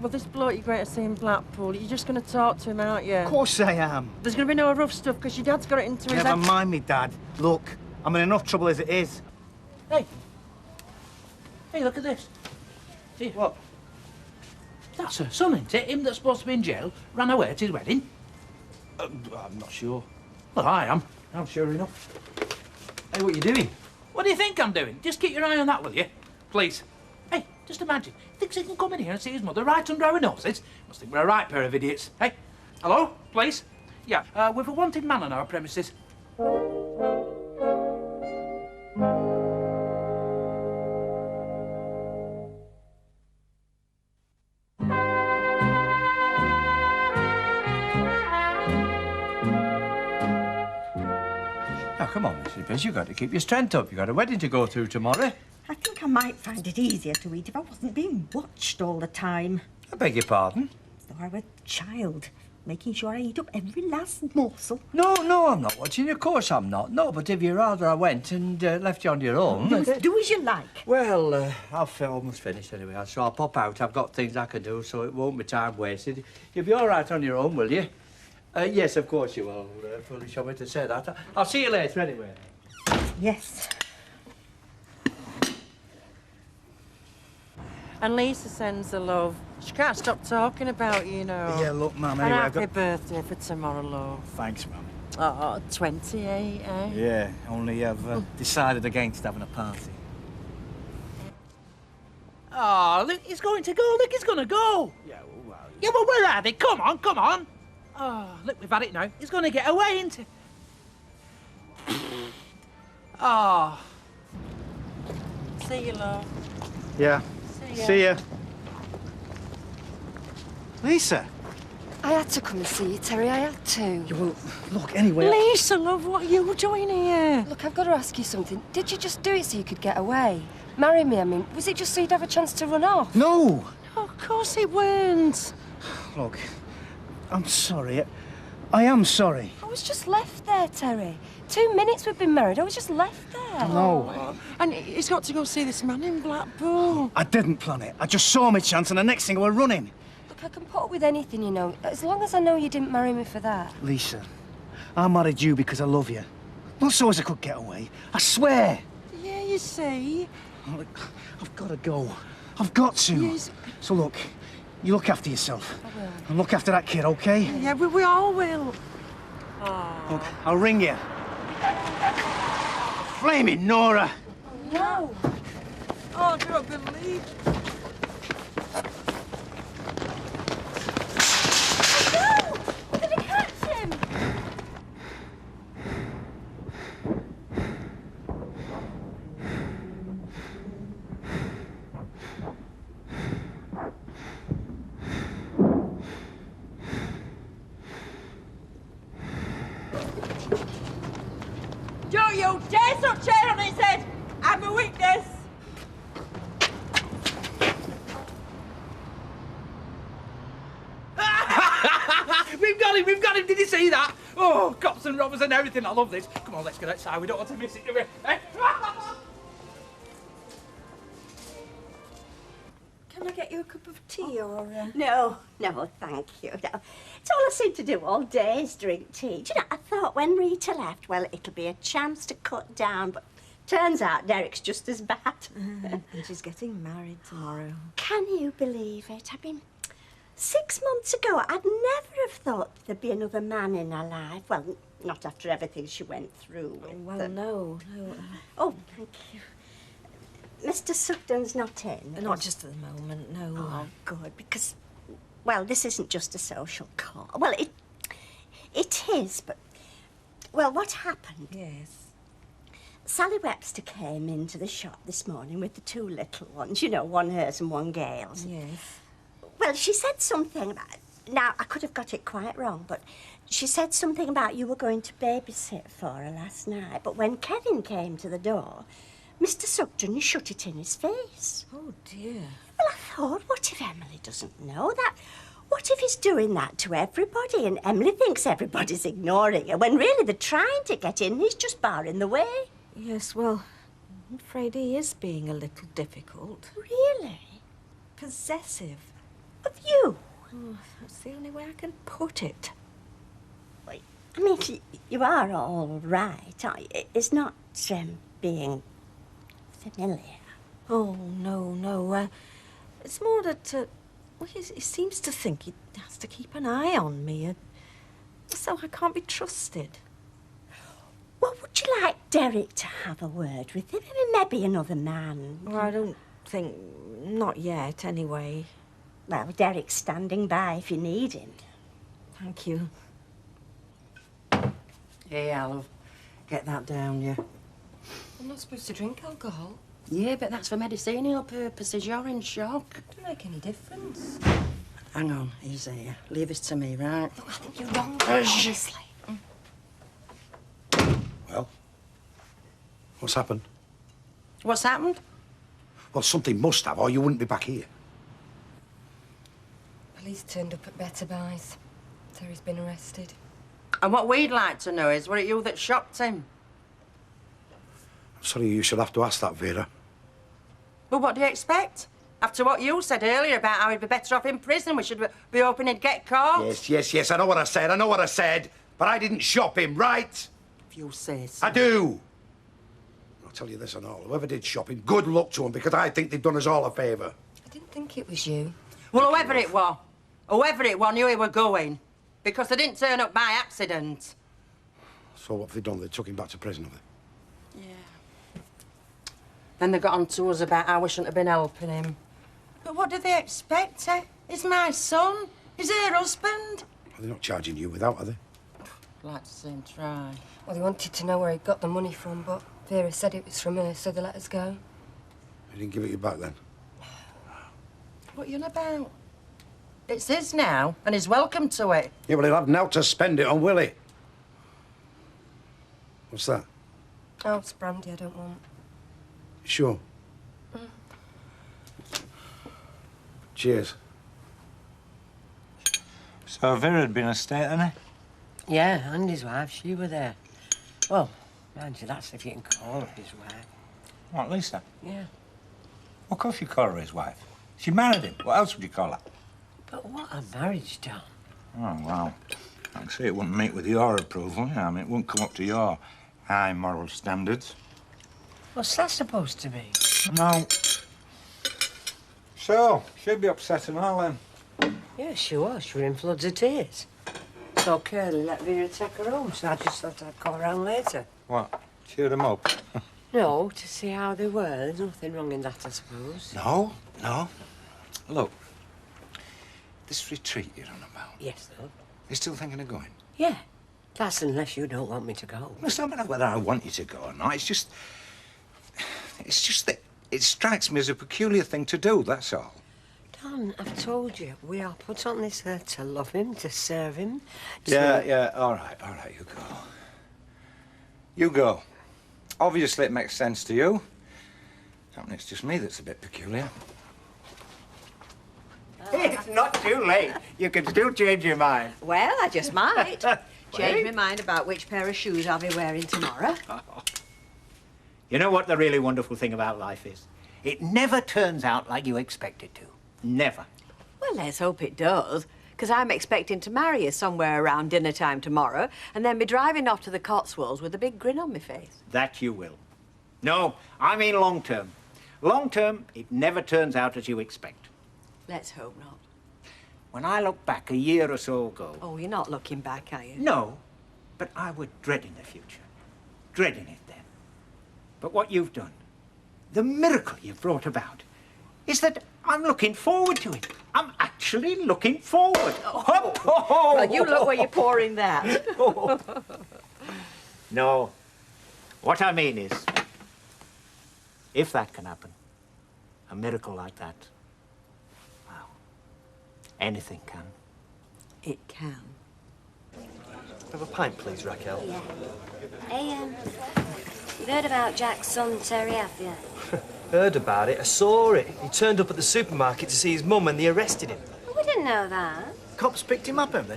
Well, this bloke you're going to see in Blackpool, you're just going to talk to him, aren't you? Of course I am. There's going to be no rough stuff, because your dad's got it into his Never head. mind me, Dad. Look, I'm in enough trouble as it is. Hey, look at this. See? What? That's her son, isn't it? Him that's supposed to be in jail ran away at his wedding. I'm not sure. Well, I am. I'm sure enough. Hey, what are you doing? What do you think I'm doing? Just keep your eye on that, will you? Please. Hey, Just imagine. Thinks he can come in here and see his mother right under our noses. Must think we're a right pair of idiots. Hey, hello, please? Yeah, we've a wanted man on our premises. Now, come on, Mrs. Biz, you've got to keep your strength up. You've got a wedding to go to tomorrow. I think I might find it easier to eat if I wasn't being watched all the time. I beg your pardon? As though I were a child, making sure I eat up every last morsel. No, I'm not watching you. Of course I'm not. No, but if you'd rather I went and left you on your own... Do as you like. Well, I've almost finished anyway, so I'll pop out. I've got things I can do, so it won't be time wasted. You'll be all right on your own, will you? Yes, of course you will. Foolish of me to say that. I'll see you later anyway. Yes. And Lisa sends the love. She can't stop talking about you, you know. Yeah, look, Mum, And anyway, happy birthday for tomorrow, love. Thanks, Mum. Oh, 28, eh? Yeah, only I've decided against having a party. Oh, look, he's going to go. Look, he's going to go. Yeah, well, where are they? Come on, come on. Oh, look, we've had it now. He's going to get away, isn't he? Oh. See you, love. Yeah. See ya. Lisa. I had to come and see you, Terry. I had to. Well, look, anyway... Lisa, love, what are you doing here? Look, I've got to ask you something. Did you just do it so you could get away? Marry me, I mean. Was it just so you'd have a chance to run off? No! Oh, of course it weren't. Look, I'm sorry. I am sorry. I was just left there, Terry. 2 minutes we've been married. I was just left there. No. And he's got to go see this man in Blackpool. I didn't plan it. I just saw my chance and the next thing I were running. Look, I can put up with anything, you know, as long as I know you didn't marry me for that. Lisa, I married you because I love you. Not so as I could get away. I swear. Yeah, you see. Look, I've got to go. I've got to. Yes. So look, you look after yourself. I will. And look after that kid, OK? Yeah, we all will. Oh. Look, I'll ring you. Flaming Nora! No. Oh, do I believe? No! We're going to catch him! Don't you dare stop chair on his head! I'm a witness! We've got him, did you see that? Oh, cops and robbers and everything, I love this. Come on, let's get outside, we don't want to miss it, do we? Eh? Can I get you a cup of tea or... No, thank you. No. It's all I seem to do all day is drink tea. Do you know, I thought when Rita left, well, it'll be a chance to cut down, but turns out Derek's just as bad. And she's getting married tomorrow. Can you believe it? I mean, 6 months ago, I'd never have thought there'd be another man in her life. Well, not after everything she went through with. Well, no. Oh, thank you. Mr. Sugden's not in? Not just at the moment, no. Oh, good, because, well, this isn't just a social call. Well, it is, but, well, what happened? Yes. Sally Webster came into the shop this morning with the 2 little ones, you know, one hers and one Gail's. Yes. Well, she said something about... Now, I could have got it quite wrong, but she said something about you were going to babysit for her last night. But when Kevin came to the door, Mr. Sugden shut it in his face. Oh, dear. Well, I thought, what if Emily doesn't know that? What if he's doing that to everybody and Emily thinks everybody's ignoring her when really they're trying to get in, he's just barring the way? Yes, well, I'm afraid he is being a little difficult. Really? Possessive. Of you? Oh, that's the only way I can put it. I mean, you are all right, aren't you? It's not being familiar. Oh, no. It's more that, well, he seems to think he has to keep an eye on me, so I can't be trusted. Well, would you like Derek to have a word with him? I mean, maybe another man. Well, I don't think... not yet, anyway. Well, Derek's standing by if you need him. Thank you. Yeah, love. Get that down, yeah. I'm not supposed to drink alcohol. Yeah, but that's for medicinal purposes. You're in shock. Doesn't make any difference. Hang on, he's here. Leave this to me, right? Look, I think you're wrong, honestly. Well, what's happened? What's happened? Well, something must have, or you wouldn't be back here. Police turned up at Better Buys. Terry's been arrested. And what we'd like to know is, were it you that shot him? I'm sorry you should have to ask that, Vera. Well, what do you expect? After what you said earlier about how he'd be better off in prison, we should be hoping he'd get caught. Yes, I know what I said, but I didn't shop him, right? If you say so. I do. I'll tell you this and all, whoever did shop him, good luck to him, because I think they've done us all a favour. I didn't think it was you. Well, whoever it was knew he were going, because they didn't turn up by accident. So what have they done? They took him back to prison, have they? Then they got on to us about how we shouldn't have been helping him. But what do they expect, eh? He's my son. He's her husband. Well, they're not charging you without, are they? I'd like to see him try. Well, they wanted to know where he got the money from, but Vera said it was from her, so they let us go. They didn't give it you back then? What are you on about? It's his now, and he's welcome to it. Yeah, well, he'll have now to spend it on, will he? What's that? Oh, it's brandy I don't want. Sure. Cheers. So Vera had been a state, hadn't he? Yeah, and his wife, she were there. Well, mind you, that's if you can call her his wife. What, Lisa? Yeah. Well, of course you call her his wife. She married him. What else would you call her? But what a marriage, John. Oh, well, I can see it wouldn't meet with your approval. You know, I mean, it wouldn't come up to your high moral standards. What's that supposed to be? No. So, she'd be upset and all then. Yeah, she was. She were in floods of tears. So Curly let Vera take her home, so I just thought I'd call round later. What? Cheer them up? No, to see how they were. There's nothing wrong in that, I suppose. No. Look, this retreat you're on about. Yes, though. You're still thinking of going? Yeah. That's unless you don't want me to go. Well, it's not about whether I want you to go or not. It's just that it strikes me as a peculiar thing to do, that's all. Don, I've told you, we are put on this earth to love him, to serve him. Yeah, all right, you go. You go. Obviously, it makes sense to you. I mean, it's just me that's a bit peculiar. It's not too late. You can still change your mind. Well, I just might. Change my mind about which pair of shoes I'll be wearing tomorrow. You know what the really wonderful thing about life is? It never turns out like you expect it to. Never. Well, let's hope it does, because I'm expecting to marry you somewhere around dinner time tomorrow and then be driving off to the Cotswolds with a big grin on my face. That you will. No, I mean long term. Long term, it never turns out as you expect. Let's hope not. When I look back a year or so ago... Oh, you're not looking back, are you? No, but I would dreading the future. Dreading it then. But what you've done, the miracle you've brought about, is that I'm looking forward to it. I'm actually looking forward. Oh. Well, you look where you're pouring that. No. What I mean is, if that can happen, a miracle like that, well, anything can. It can. Have a pint, please, Raquel. Yeah. Hey, you've heard about Jack's son, Terry, have you? Heard about it. I saw it. He turned up at the supermarket to see his mum and they arrested him. Oh, we didn't know that. Cops picked him up, have they?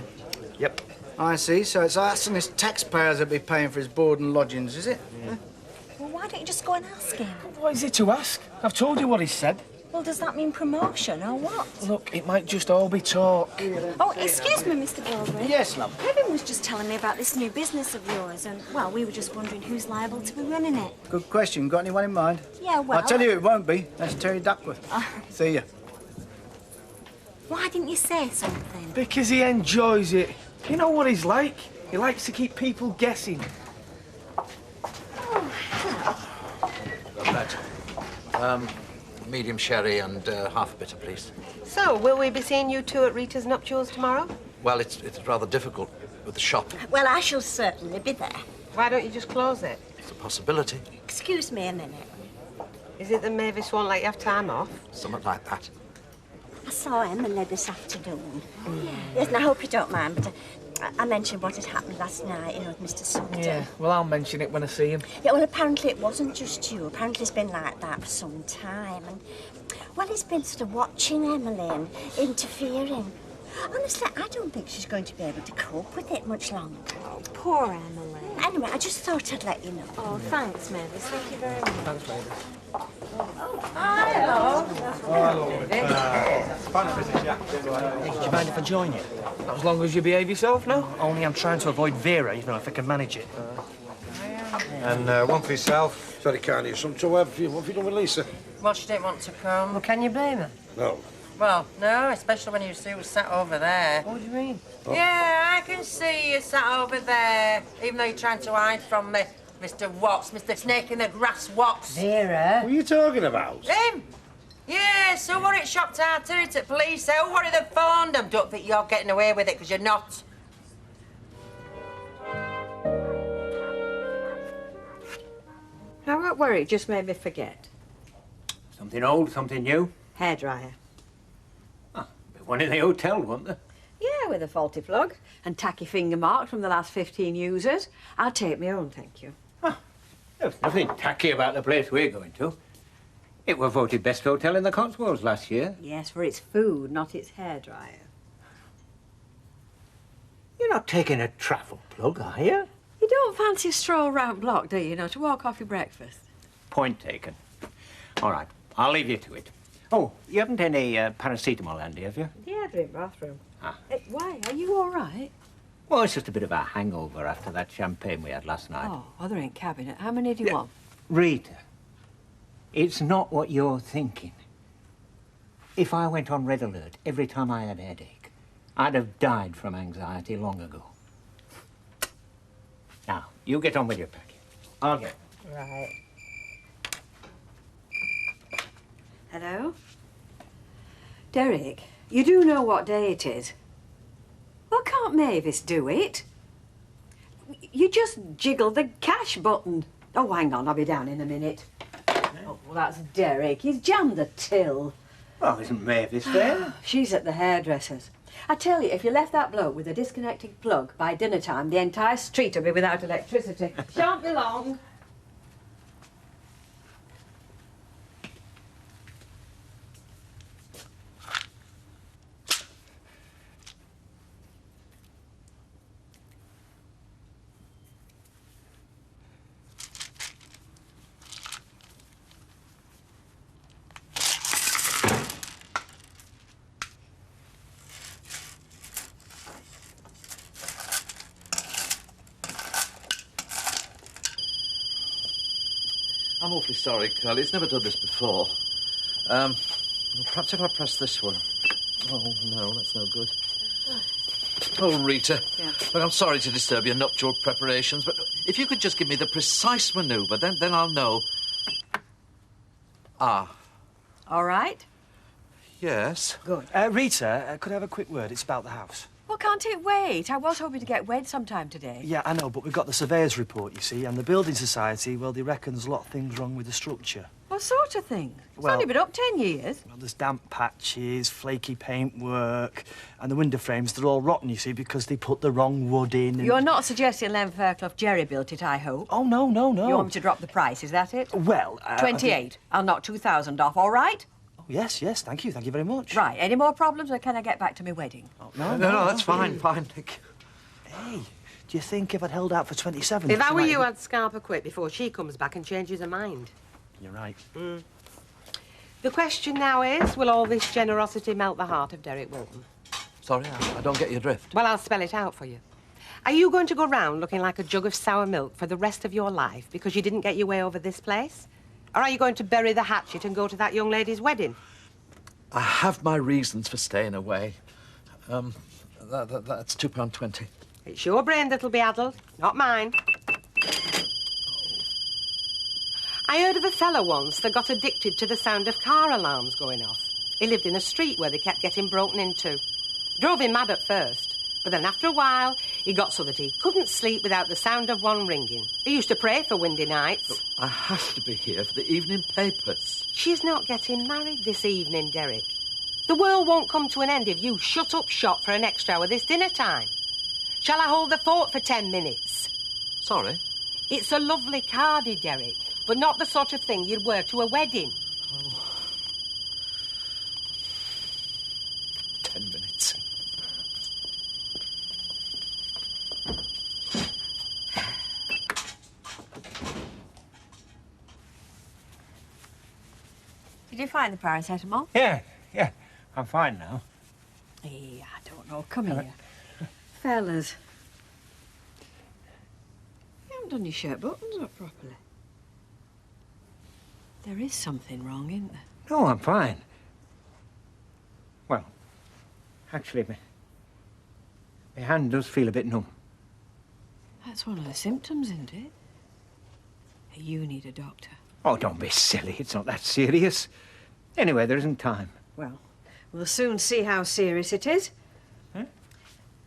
Yep. I see. So it's us and his taxpayers that be paying for his board and lodgings, is it? Well, why don't you just go and ask him? What is it to ask? I've told you what he said. Well, does that mean promotion or what? Look, it might just all be talk. Oh, excuse me, Mr. Baldwin. Yes, love. Kevin was just telling me about this new business of yours, and, well, we were just wondering who's liable to be running it. Good question. Got anyone in mind? Yeah, well... I'll tell you it won't be. That's Terry Duckworth. See ya. Why didn't you say something? Because he enjoys it. You know what he's like? He likes to keep people guessing. Got that. medium sherry and half a bitter, please. So, will we be seeing you two at Rita's nuptials tomorrow? Well, it's rather difficult with the shop. Well, I shall certainly be there. Why don't you just close it? It's a possibility. Excuse me a minute. Is it that Mavis won't let you have time off? Something like that. I saw Emily this afternoon. Yes, and I hope you don't mind, but I mentioned what had happened last night, with Mr. Sumter. Yeah, well, I'll mention it when I see him. Yeah, well, apparently it wasn't just you. Apparently it's been like that for some time. And, well, he's been sort of watching Emily and interfering. Honestly, I don't think she's going to be able to cope with it much longer. Oh, poor Emily. Anyway, I just thought I'd let you know. Oh, thanks, Mavis. Thank you very much. Thanks, Mavis. Hello. Do you mind if I join you? Not as long as you behave yourself, no? Only I'm trying to avoid Vera, if I can manage it. And one for yourself. Very kind of you, son. So what have you done with Lisa? Well, she didn't want to come. Well, can you blame her? No. Well, no, especially when you see who's sat over there. What do you mean? Oh. Yeah, I can see you sat over there, even though you're trying to hide from me. Mr. Watts, Mr. Snake in the Grass Watts. Vera? What are you talking about? Him? Yeah, so what it shopped out to it at police. So what are they phoned them? Don't think you're getting away with it, because you're not. Now, what worry just made me forget. Something old, something new. Hairdryer. One in the hotel, wasn't there? Yeah, with a faulty plug and tacky finger marks from the last 15 users. I'll take my own, thank you. There's nothing tacky about the place we're going to. It was voted best hotel in the Cotswolds last year. Yes, for its food, not its hairdryer. You're not taking a travel plug, are you? You don't fancy a stroll round block, do you, to walk off your breakfast? Point taken. All right, I'll leave you to it. Oh, you haven't any paracetamol handy, have you? Yeah, in bathroom. Ah. Why? Are you all right? Well, it's just a bit of a hangover after that champagne we had last night. Oh, there ain't cabinet. How many do you want? Rita, it's not what you're thinking. If I went on red alert every time I had a headache, I'd have died from anxiety long ago. Now, you get on with your packing. I'll get. Right. Hello? Derek, you do know what day it is. Well, can't Mavis do it? You just jiggle the cash button. Oh, hang on, I'll be down in a minute. Oh, well, that's Derek. He's jammed the till. Oh, isn't Mavis there? She's at the hairdresser's. I tell you, if you left that bloke with a disconnected plug by dinner time, the entire street will be without electricity. Shan't be long. I'm awfully sorry, Curly. It's never done this before. Perhaps if I press this one. Oh, no, that's no good. Oh, Rita. Yeah. Look, I'm sorry to disturb your nuptial preparations, but if you could just give me the precise manoeuvre, then I'll know. Ah, All right? yes. Good. Rita, could I have a quick word? It's about the house. Well, can't it wait? I was hoping to get wed sometime today. Yeah, I know, but we've got the surveyor's report, you see, and the building society, well, they reckon there's a lot of things wrong with the structure. What sort of thing? It's Well- only been up 10 years. Well, there's damp patches, flaky paintwork, and the window frames, they're all rotten, you see, because they put the wrong wood in. And... You're not suggesting Len Fairclough Jerry built it, I hope? Oh, no, no, no. You want me to drop the price, is that it? Well, 28. I'll knock 2,000 off, all right? Oh, yes, thank you very much. Right, any more problems, or can I get back to my wedding? Oh, No, that's fine, thank you. Hey, do you think if I'd held out for 27... If I she were might you, have- I'd scalp her quick before she comes back and changes her mind. You're right. The question now is, will all this generosity melt the heart of Derek Walton? Sorry, I don't get your drift. Well, I'll spell it out for you. Are you going to go round looking like a jug of sour milk for the rest of your life because you didn't get your way over this place? Or are you going to bury the hatchet and go to that young lady's wedding? I have my reasons for staying away. That's £2.20. It's your brain that'll be addled, not mine. I heard of a fella once that got addicted to the sound of car alarms going off. He lived in a street where they kept getting broken into. Drove him mad at first, but then after a while, he got so that he couldn't sleep without the sound of one ringing. He used to pray for windy nights. Look, I have to be here for the evening papers. She's not getting married this evening, Derek. The world won't come to an end if you shut up shop for an extra hour this dinner time. Shall I hold the fort for 10 minutes? Sorry? It's a lovely cardie, Derek, but not the sort of thing you'd wear to a wedding. 10 minutes. Did you find the paracetamol? Yeah. I'm fine now. I don't know. Come here. Fellas. You haven't done your shirt buttons up properly. There is something wrong, isn't there? No, I'm fine. Well, actually, my hand does feel a bit numb. That's one of the symptoms, isn't it? You need a doctor. Oh, don't be silly. It's not that serious. Anyway, there isn't time. Well, we'll soon see how serious it is. Huh?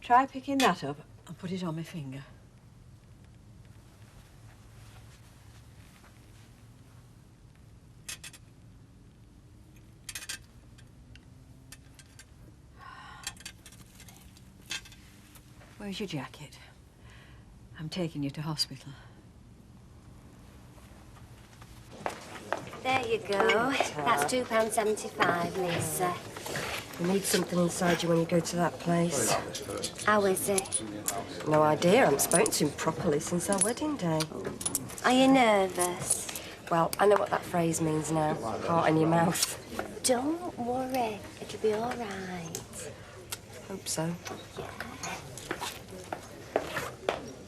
Try picking that up and put it on my finger. Where's your jacket? I'm taking you to hospital. There you go. That's £2.75, Lisa. You need something inside you when you go to that place. How is it? No idea. I haven't spoken to him properly since our wedding day. Are you nervous? Well, I know what that phrase means now. Heart in your mouth. Don't worry. It'll be all right. Hope so.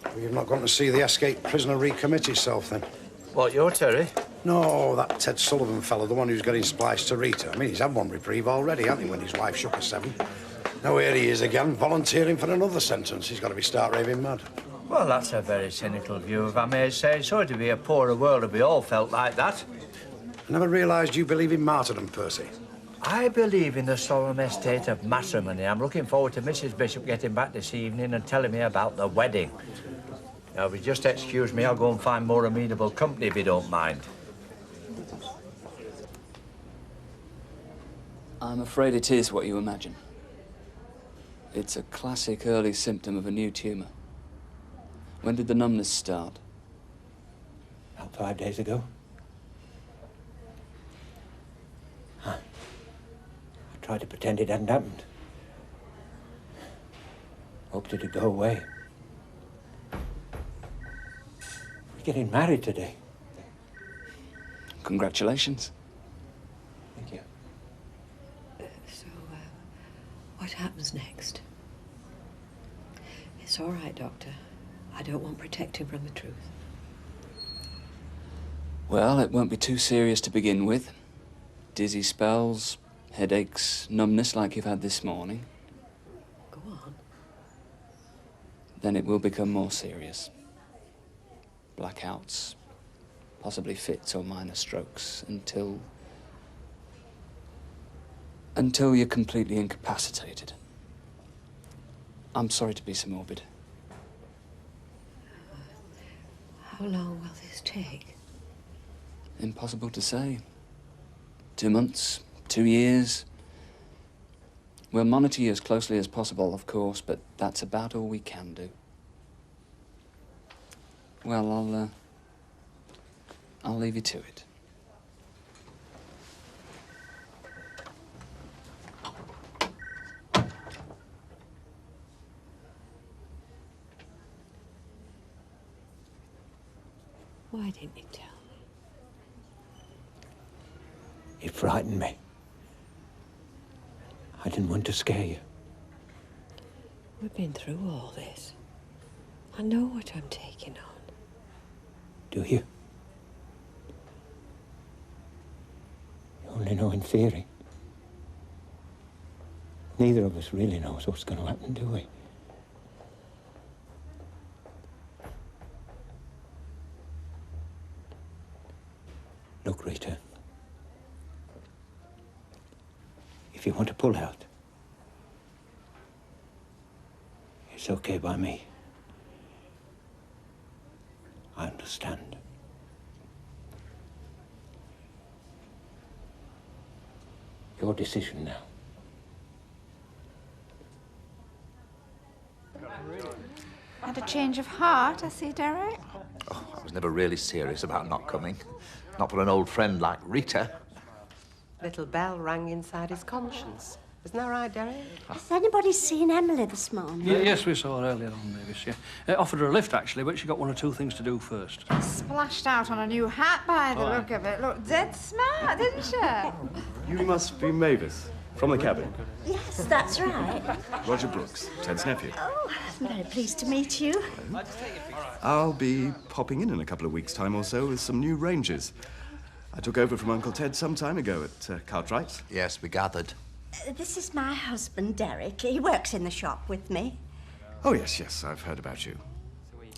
Well, you've not gone to see the escaped prisoner recommit himself, then? What, you're Terry? No, that Ted Sullivan fella, the one who's getting spliced to Rita. I mean, he's had one reprieve already, hasn't he, when his wife shook a 7? Now here he is again, volunteering for another sentence. He's got to be stark raving mad. Well, that's a very cynical view, if I may say so. To be a poorer world if we all felt like that. I never realised you believe in martyrdom, Percy. I believe in the solemn estate of matrimony. I'm looking forward to Mrs. Bishop getting back this evening and telling me about the wedding. Now, if you just excuse me, I'll go and find more amenable company, if you don't mind. I'm afraid it is what you imagine. It's a classic early symptom of a new tumour. When did the numbness start? About 5 days ago. I tried to pretend it hadn't happened. Hoped it'd go away. We're getting married today. Congratulations. Thank you. So, what happens next? It's all right, Doctor. I don't want protecting from the truth. Well, it won't be too serious to begin with. Dizzy spells, headaches, numbness like you've had this morning. Go on. Then it will become more serious. Blackouts, possibly fits or minor strokes, until you're completely incapacitated. I'm sorry to be so morbid. How long will this take? Impossible to say. 2 months, 2 years. We'll monitor you as closely as possible, of course, but that's about all we can do. Well, I'll leave you to it. Why didn't you tell me? It frightened me. I didn't want to scare you. We've been through all this. I know what I'm taking on. Do you? You only know in theory. Neither of us really knows what's going to happen, do we? Look, Rita. If you want to pull out, it's okay by me. I understand. Your decision now. Had a change of heart, I see, Derek. Oh, I was never really serious about not coming. Not for an old friend like Rita. Little bell rang inside his conscience. Isn't that right, Derek? Has anybody seen Emily this morning? Yes, we saw her earlier on, Mavis, yeah. Offered her a lift, actually, but she got one or two things to do first. Splashed out on a new hat by the look of it. Look, dead smart, didn't she? You must be Mavis, from the cabin. Yes, that's right. Roger Brooks, Ted's nephew. Oh, I'm very pleased to meet you. I'll be popping in a couple of weeks' time or so with some new ranges. I took over from Uncle Ted some time ago at Cartwright's. Yes, we gathered. This is my husband, Derek. He works in the shop with me. Oh, yes, I've heard about you.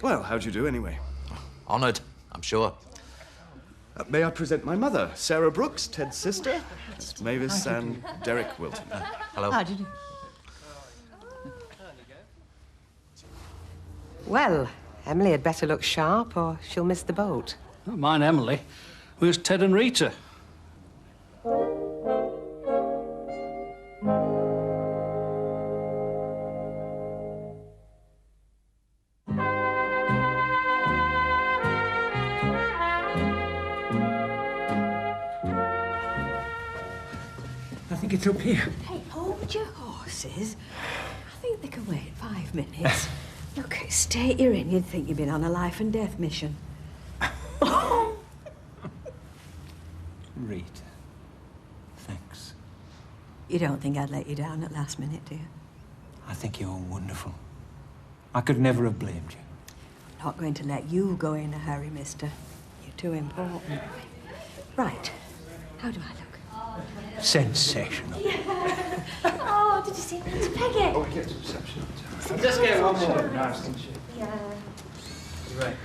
Well, how'd you do anyway? Honoured, I'm sure. May I present my mother, Sarah Brooks, Ted's sister? It's Mavis and Derek Wilton. Hello. How did you? Well, Emily had better look sharp or she'll miss the boat. Not mine, Emily. Where's Ted and Rita? I think it's up here. Hey, hold your horses. I think they can wait 5 minutes. Look, state you're in, you'd think you'd been on a life and death mission. Rita, thanks. You don't think I'd let you down at last minute, do you? I think you're wonderful. I could never have blamed you. Not going to let you go in a hurry, mister. You're too important. Right. How do I look? Sensational. Oh, did you see Miss Peggy? Oh, we get to reception. Just get one more. Nice, didn't she? Yeah. You're right.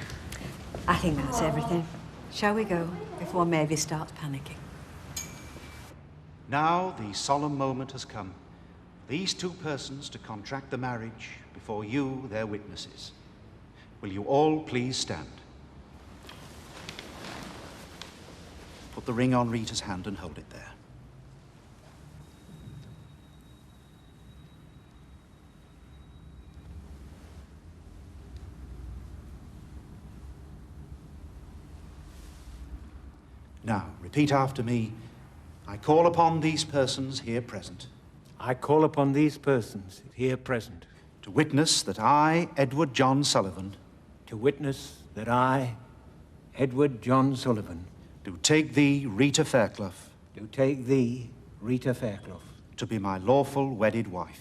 I think that's everything. Shall we go before Mavis starts panicking? Now the solemn moment has come. These two persons to contract the marriage before you, their witnesses. Will you all please stand? Put the ring on Rita's hand and hold it there. Now, repeat after me. I call upon these persons here present. I call upon these persons here present. To witness that I, Edward John Sullivan. To witness that I, Edward John Sullivan. Do take thee, Rita Fairclough. Do take thee, Rita Fairclough. To be my lawful wedded wife.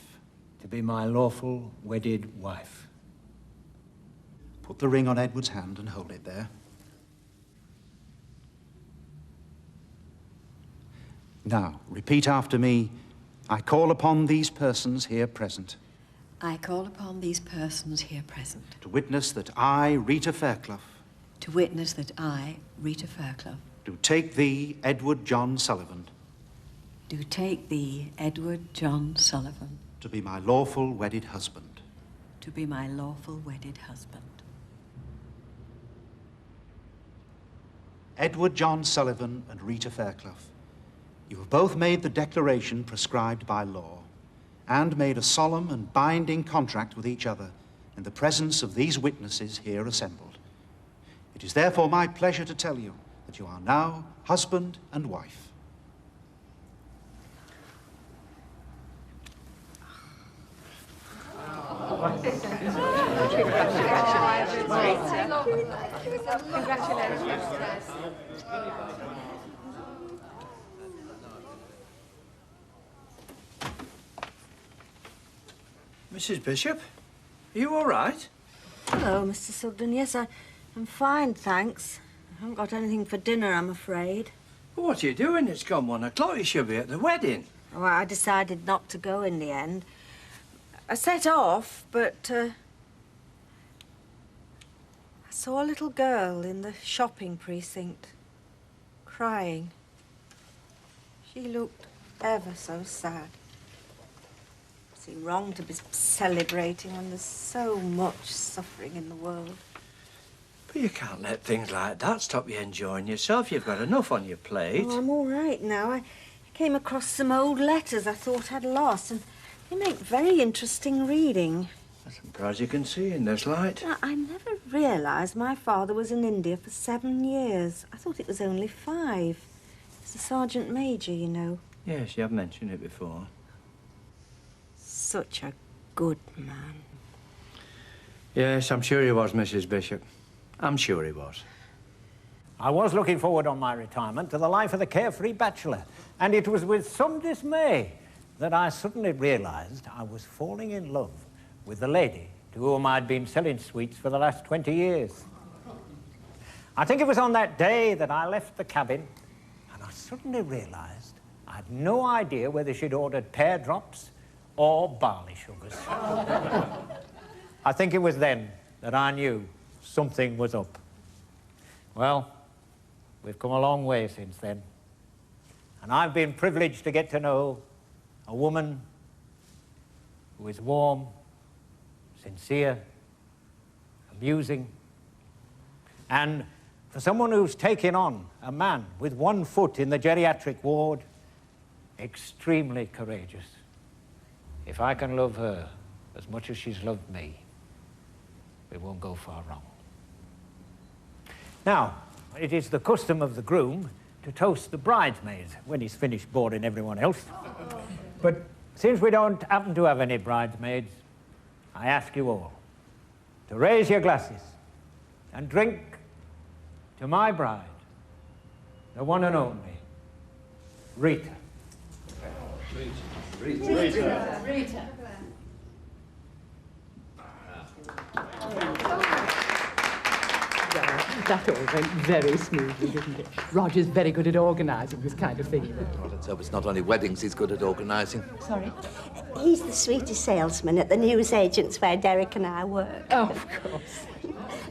To be my lawful wedded wife. Put the ring on Edward's hand and hold it there. Now, repeat after me. I call upon these persons here present. I call upon these persons here present. To witness that I, Rita Fairclough. To witness that I, Rita Fairclough. Do take thee, Edward John Sullivan. Do take thee, Edward John Sullivan. To be my lawful wedded husband. To be my lawful wedded husband. Edward John Sullivan and Rita Fairclough. You have both made the declaration prescribed by law and made a solemn and binding contract with each other in the presence of these witnesses here assembled. It is therefore my pleasure to tell you that you are now husband and wife. Mrs. Bishop, are you all right? Hello, Mr. Sugden. Yes, I'm fine, thanks. I haven't got anything for dinner, I'm afraid. What are you doing? It's gone 1 o'clock. You should be at the wedding. Well, I decided not to go in the end. I set off, but I saw a little girl in the shopping precinct, crying. She looked ever so sad. Is it wrong to be celebrating when there's so much suffering in the world? But you can't let things like that stop you enjoying yourself. You've got enough on your plate. Oh, I'm all right now. I came across some old letters I thought I'd lost, and they make very interesting reading. I'm surprised you can see in this light. Now, I never realised my father was in India for 7 years. I thought it was only 5. He's a sergeant major, you know. Yes, you have mentioned it before. Such a good man. Yes, I'm sure he was, Mrs. Bishop. I'm sure he was. I was looking forward on my retirement to the life of the carefree bachelor, and it was with some dismay that I suddenly realised I was falling in love with the lady to whom I'd been selling sweets for the last 20 years. I think it was on that day that I left the cabin, and I suddenly realised I had no idea whether she'd ordered pear drops or barley sugars. I think it was then that I knew something was up. Well, we've come a long way since then, and I've been privileged to get to know a woman who is warm, sincere, amusing, and for someone who's taken on a man with 1 foot in the geriatric ward, extremely courageous. If I can love her as much as she's loved me, we won't go far wrong. Now, it is the custom of the groom to toast the bridesmaids when he's finished boring everyone else. But since we don't happen to have any bridesmaids, I ask you all to raise your glasses and drink to my bride, the one and only, Rita. Rita. That all went very smoothly, didn't it? Roger's very good at organising this kind of thing. Well, let's hope it's not only weddings he's good at organising. Sorry? He's the sweetest salesman at the newsagents where Derek and I work. Oh, of course.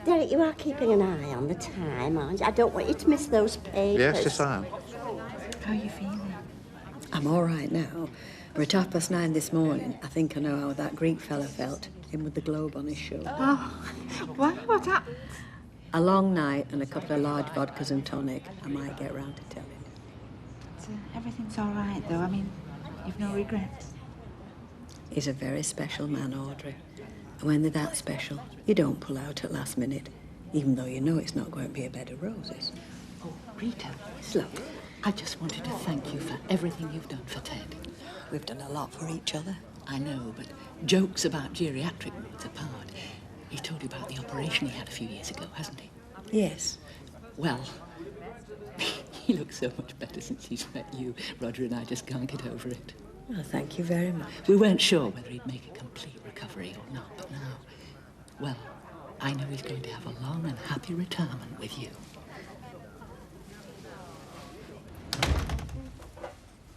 Derek, you are keeping an eye on the time, aren't you? I don't want you to miss those papers. Yes, I am. How are you feeling? I'm all right now. But at 9:30 this morning, I think I know how that Greek fella felt, him with the globe on his shoulder. Oh, why? What happened? A long night and a couple of large vodkas and tonic. I might get round to tell him. So everything's all right, though. I mean, you've no regrets. He's a very special man, Audrey. And when they're that special, you don't pull out at last minute, even though you know it's not going to be a bed of roses. Oh, Rita. Look, I just wanted to thank you for everything you've done for Ted. we've done a lot for each other. I know, but jokes about geriatric wards apart. He told you about the operation he had a few years ago, hasn't he? Yes. Well, he looks so much better since he's met you. Roger and I just can't get over it. Well, thank you very much. We weren't sure whether he'd make a complete recovery or not, but now, well, I know he's going to have a long and happy retirement with you.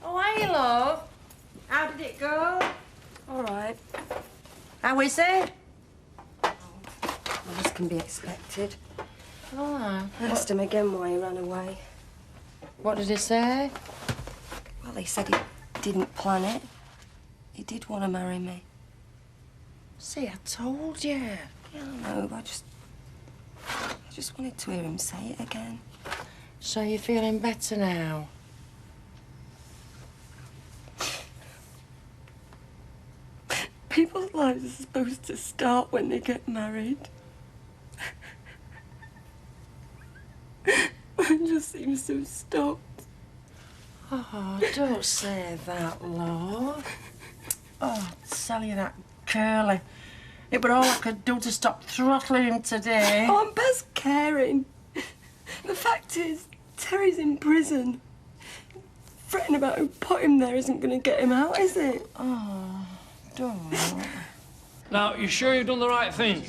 Oh, hey, love. How did it go? All right. How is it? Well, this can be expected. Oh, I asked him again why he ran away. What did he say? Well, he said he didn't plan it. He did want to marry me. See, I told you. Yeah, I know, but I just wanted to hear him say it again. So you're feeling better now? People's lives are supposed to start when they get married. Mine just seems to have stopped. Oh, don't say that, love. Oh, I tell you that, Curly. It were all I could do to stop throttling him today. Oh, I'm past caring. The fact is, Terry's in prison. Fretting about who put him there isn't going to get him out, is it? Oh, don't. Now, you sure you've done the right thing?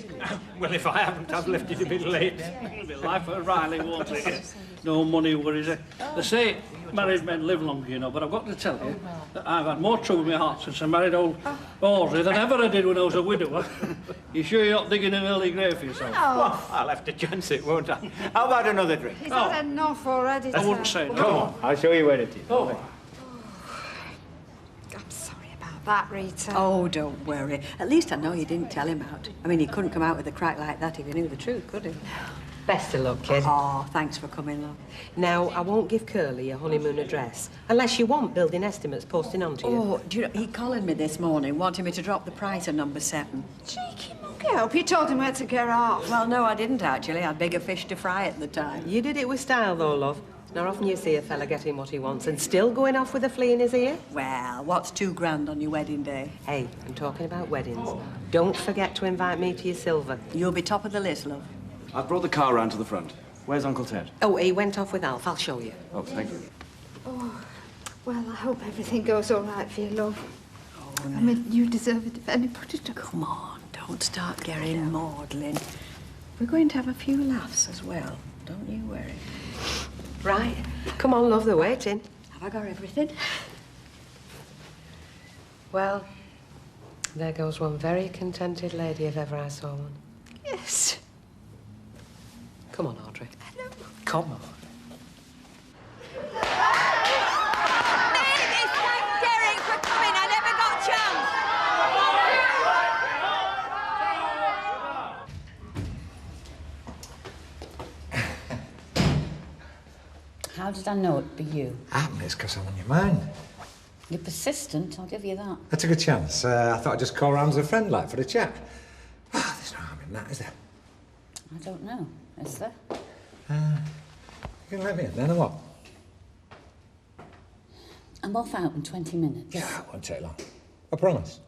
Well, if I haven't, I've left it a bit late. It'll be life for Riley, won't it? No money worries her. They say married men live longer, you know, but I've got to tell you that I've had more trouble with my heart since I married old Horsley than ever I did when I was a widower. You sure you're not digging an early grave for yourself? Well, I'll have to chance it, won't I? How about another drink? He's had enough already, I wouldn't say no. Come on, I'll show you where it is. Oh. I'm sorry about that, Rita. Oh, don't worry. At least I know you didn't tell him out. I mean, he couldn't come out with a crack like that if he knew the truth, could he? Best of luck, kid. Oh, thanks for coming, love. Now, I won't give Curly your honeymoon address, unless you want building estimates posting on to you. Oh, do you know, he called me this morning, wanting me to drop the price of number 7. Cheeky monkey. I hope you told him where to get off. Well, no, I didn't, actually. I had bigger fish to fry at the time. You did it with style, though, love. Not often you see a fella getting what he wants and still going off with a flea in his ear. Well, what's £2 on your wedding day? Hey, I'm talking about weddings. Don't forget to invite me to your silver. You'll be top of the list, love. I've brought the car round to the front. Where's Uncle Ted? Oh, he went off with Alf. I'll show you. Oh, thank you. Oh, well, I hope everything goes all right for you, love. I mean, you deserve it if anybody does. Come on, don't start getting maudlin. We're going to have a few laughs as well. Don't you worry. Right. Come on, love, they're waiting. Have I got everything? Well, there goes one very contented lady if ever I saw one. Yes. Come on, Audrey. Come on. Maybe thank Derek for coming. I never got a chance. How did I know it'd be you? It's because I'm on your mind. You're persistent, I'll give you that. I took a chance. I thought I'd just call round as a friend, like, for a chat. Oh, there's no harm in that, is there? I don't know, is there? You can let me in then, or what? I'm off out in 20 minutes. Yeah, it won't take long. I promise.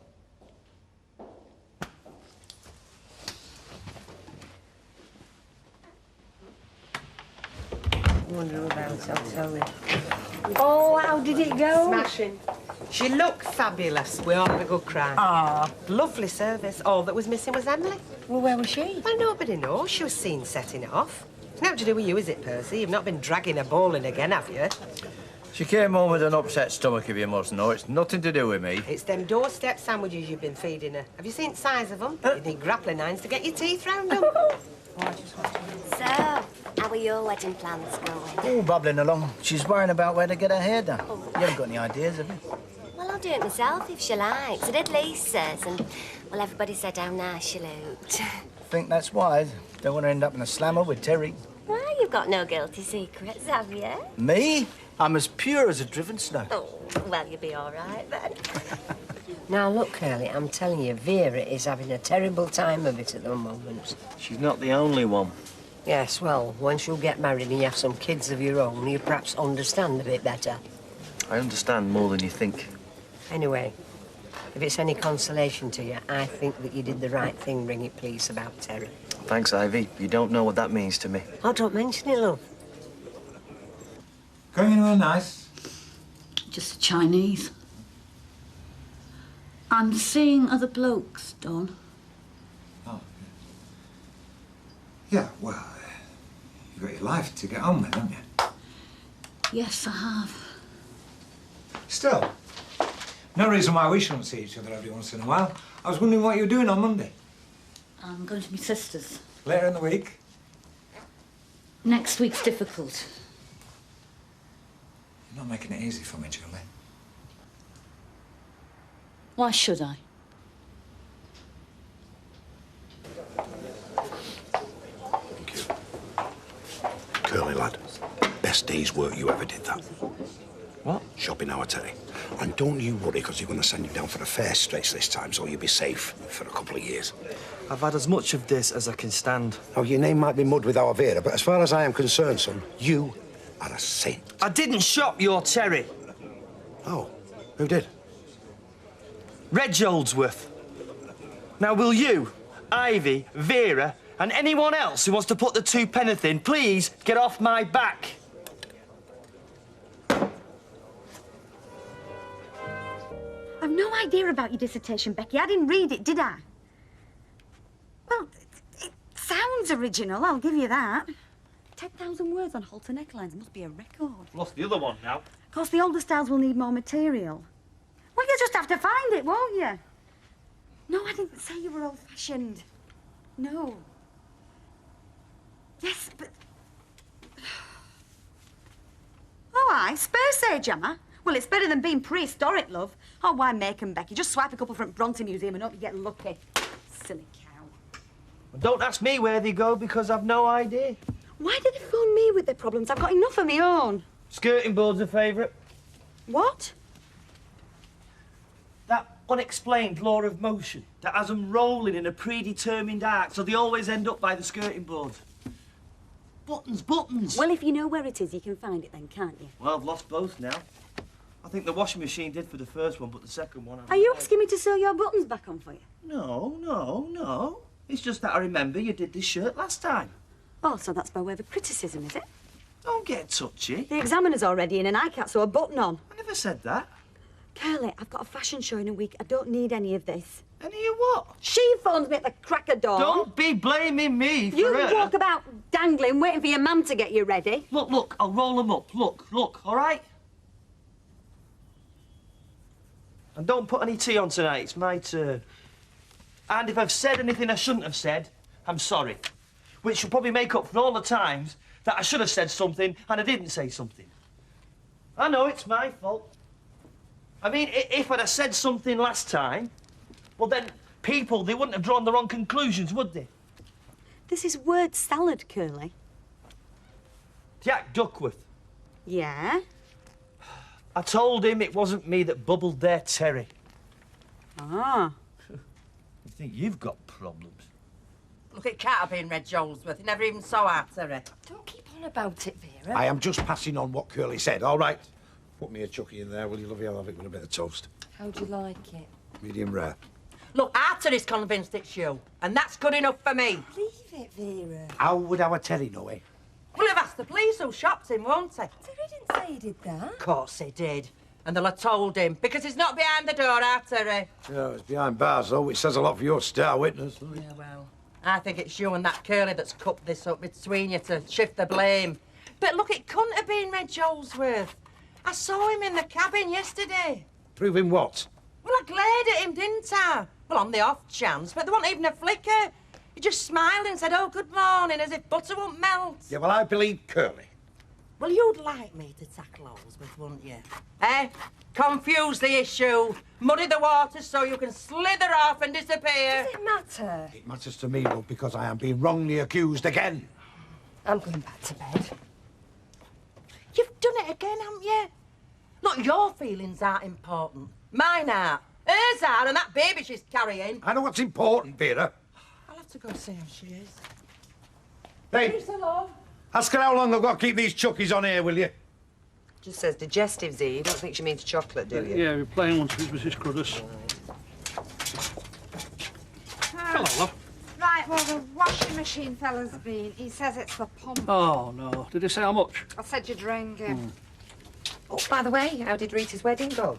I wonder who else I'll tell you. Oh, how did it go? Smashing. She looked fabulous. We all had a good cry. Ah. Lovely service. All that was missing was Emily. Well, where was she? Well, nobody knows. She was seen setting it off. It's nothing to do with you, is it, Percy? You've not been dragging her bowling again, have you? She came home with an upset stomach, if you must know. It's nothing to do with me. It's them doorstep sandwiches you've been feeding her. Have you seen the size of them? You'd need grappling irons to get your teeth round them. So, how are your wedding plans going? Oh, bubbling along. She's worrying about where to get her hair done. You haven't got any ideas, have you? Well, I'll do it myself if she likes. I did Lisa's, and, well, everybody said how nice she looked. Think that's wise. Don't want to end up in a slammer with Terry. Well, you've got no guilty secrets, have you? Me? I'm as pure as a driven snow. Oh, well, you'll be all right then. Now, look, Curly, I'm telling you, Vera is having a terrible time of it at the moment. She's not the only one. Yes, well, once you get married and you have some kids of your own, you perhaps understand a bit better. I understand more than you think. Anyway, if it's any consolation to you, I think that you did the right thing bringing police about Terry. Thanks, Ivy. You don't know what that means to me. Oh, don't mention it, love. Going anywhere nice? Just Chinese. I'm seeing other blokes, Don. Oh. Yeah, well, you've got your life to get on with, haven't you? Yes, I have. Still, no reason why we shouldn't see each other every once in a while. I was wondering what you were doing on Monday. I'm going to my sister's. Later in the week? Next week's difficult. You're not making it easy for me, Julie. Why should I? Curly lad, best day's work you ever did, that. What? Shopping hour, Terry. And don't you worry, because you're going to send him down for the fair stretch this time, so you'll be safe for a couple of years. I've had as much of this as I can stand. Oh, your name might be mud with our Vera, but as far as I am concerned, son, you are a saint. I didn't shop your Terry. Oh, who did? Reg Oldsworth. Now, will you, Ivy, Vera, and anyone else who wants to put the two penneth in, please get off my back? I've no idea about your dissertation, Becky. I didn't read it, did I? Well, it sounds original, I'll give you that. 10,000 words on halter necklines. It must be a record. Lost the other one now. Of course, the older styles will need more material. Well, you'll just have to find it, won't you? No, I didn't say you were old-fashioned. No. Yes, but... Oh, aye, Space Age, am I? Well, it's better than being prehistoric, love. Oh, why make 'em, Becky? Just swipe a couple from Bronte Museum and hope you get lucky. Silly cow. Well, don't ask me where they go because I've no idea. Why did they phone me with their problems? I've got enough of my own. Skirting board's a favourite. What? That unexplained law of motion that has them rolling in a predetermined arc, so they always end up by the skirting board. Buttons, buttons. Well, if you know where it is, you can find it then, can't you? Well, I've lost both now. I think the washing machine did for the first one, but the second one... Are you asking me to sew your buttons back on for you? No. It's just that I remember you did this shirt last time. Oh, so that's by way of a criticism, is it? Don't get touchy. The examiner's already in and I can't sew a button on. I never said that. Curly, I've got a fashion show in a week. I don't need any of this. Any of what? She phones me at the crack of dawn. Don't be blaming me for You her. walk about dangling, waiting for your mum to get you ready. Look, I'll roll them up. Look, all right? And don't put any tea on tonight. It's my turn. And if I've said anything I shouldn't have said, I'm sorry. Which will probably make up for all the times that I should have said something and I didn't say something. I know it's my fault. I mean, if I'd have said something last time, well, then people, they wouldn't have drawn the wrong conclusions, would they? This is word salad, Curly. Jack Duckworth. Yeah? I told him it wasn't me that bubbled their Terry. Ah. You think you've got problems? Look, it can't have been Red Jolesworth. He never even saw her, Terry. Don't keep on about it, Vera. I am just passing on what Curly said, all right? Put me a chucky in there, will you, lovey? I'll have it with a bit of toast. How'd you like it? Medium rare. Look, Arthur is convinced it's you, and that's good enough for me. Leave it, Vera. How would our Terry know, eh? We'll have asked the police who shopped him, won't he? Terry didn't say he did that. Of course he did. And they'll have told him, because he's not behind the door, Terry. Yeah, it's behind bars, though, which says a lot for your star witness. Yeah, well, I think it's you and that Curly that's cooked this up between you to shift the blame. But look, it couldn't have been Red Jolesworth. I saw him in the cabin yesterday. Proving what? Well, I glared at him, didn't I? Well, on the off chance, but there wasn't even a flicker. He just smiled and said, "Oh, good morning," as if butter won't melt. Yeah, well, I believe Curly. Well, you'd like me to tackle Holsworth, wouldn't you? Eh? Confuse the issue, muddy the waters so you can slither off and disappear. Does it matter? It matters to me, love, because I am being wrongly accused again. I'm going back to bed. You've done it again, haven't you? Look, your feelings aren't important. Mine are. Hers are, and that baby she's carrying. I know what's important, Vera. I'll have to go see how she is. Hey, ask her how long I've got to keep these chuckies on here, will you? Just says digestives here. You don't think she means chocolate, do you? Yeah, we're playing one to Mrs. Crudders. Hello, love. Right, well, the washing machine fella's been. He says it's the pump. Oh, no. Did he say how much? I said you'd ring him. Oh, by the way, how did Rita's wedding go?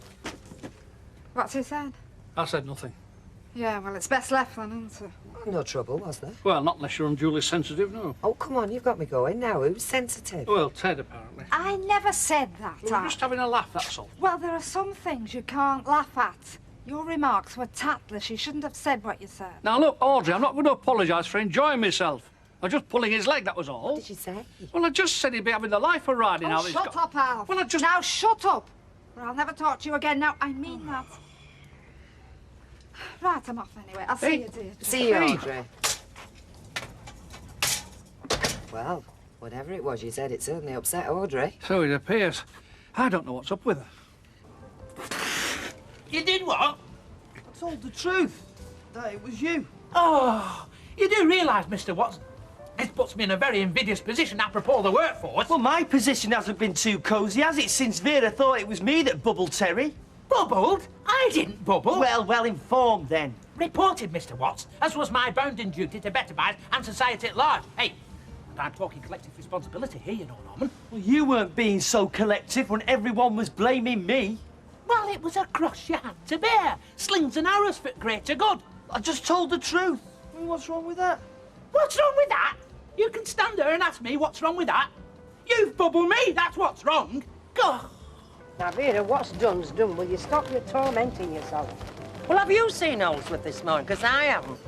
What's he said? I said nothing. Yeah, well, it's best left then, isn't it? No trouble, was there? Well, not unless you're unduly sensitive, no. Oh, come on, you've got me going now. Who's sensitive? Well, Ted, apparently. I never said that. We were just having a laugh, that's all. Well, there are some things you can't laugh at. Your remarks were tactless. You shouldn't have said what you said. Now, look, Audrey, I'm not going to apologise for enjoying myself. I was just pulling his leg, that was all. What did you say? Well, I just said he'd be having the life of riding Oh, out. He's shut got... up, Alf. Well, I just... Now, shut up, or I'll never talk to you again. Now, I mean that. Right, I'm off anyway. I'll see you, dear. See you, Audrey. Well, whatever it was you said, it certainly upset Audrey. So it appears. I don't know what's up with her. You did what? I told the truth. That it was you. Oh, you do realise, Mr. Watson, this puts me in a very invidious position apropos the workforce. Well, my position hasn't been too cosy, has it, since Vera thought it was me that bubbled Terry? Bubbled? I didn't bubble. Well informed then. Reported, Mr. Watts, as was my bounden duty to better minds and society at large. Hey, and I'm talking collective responsibility here, you know, Norman. Well, you weren't being so collective when everyone was blaming me. Well, it was a cross you had to bear. Slings and arrows for greater good. I just told the truth. What's wrong with that? What's wrong with that? You can stand there and ask me what's wrong with that. You've bubbled me, that's what's wrong. God. Now, Vera, what's done's done. Will you stop your tormenting yourself? Well, have you seen Holdsworth this morning? Because I haven't.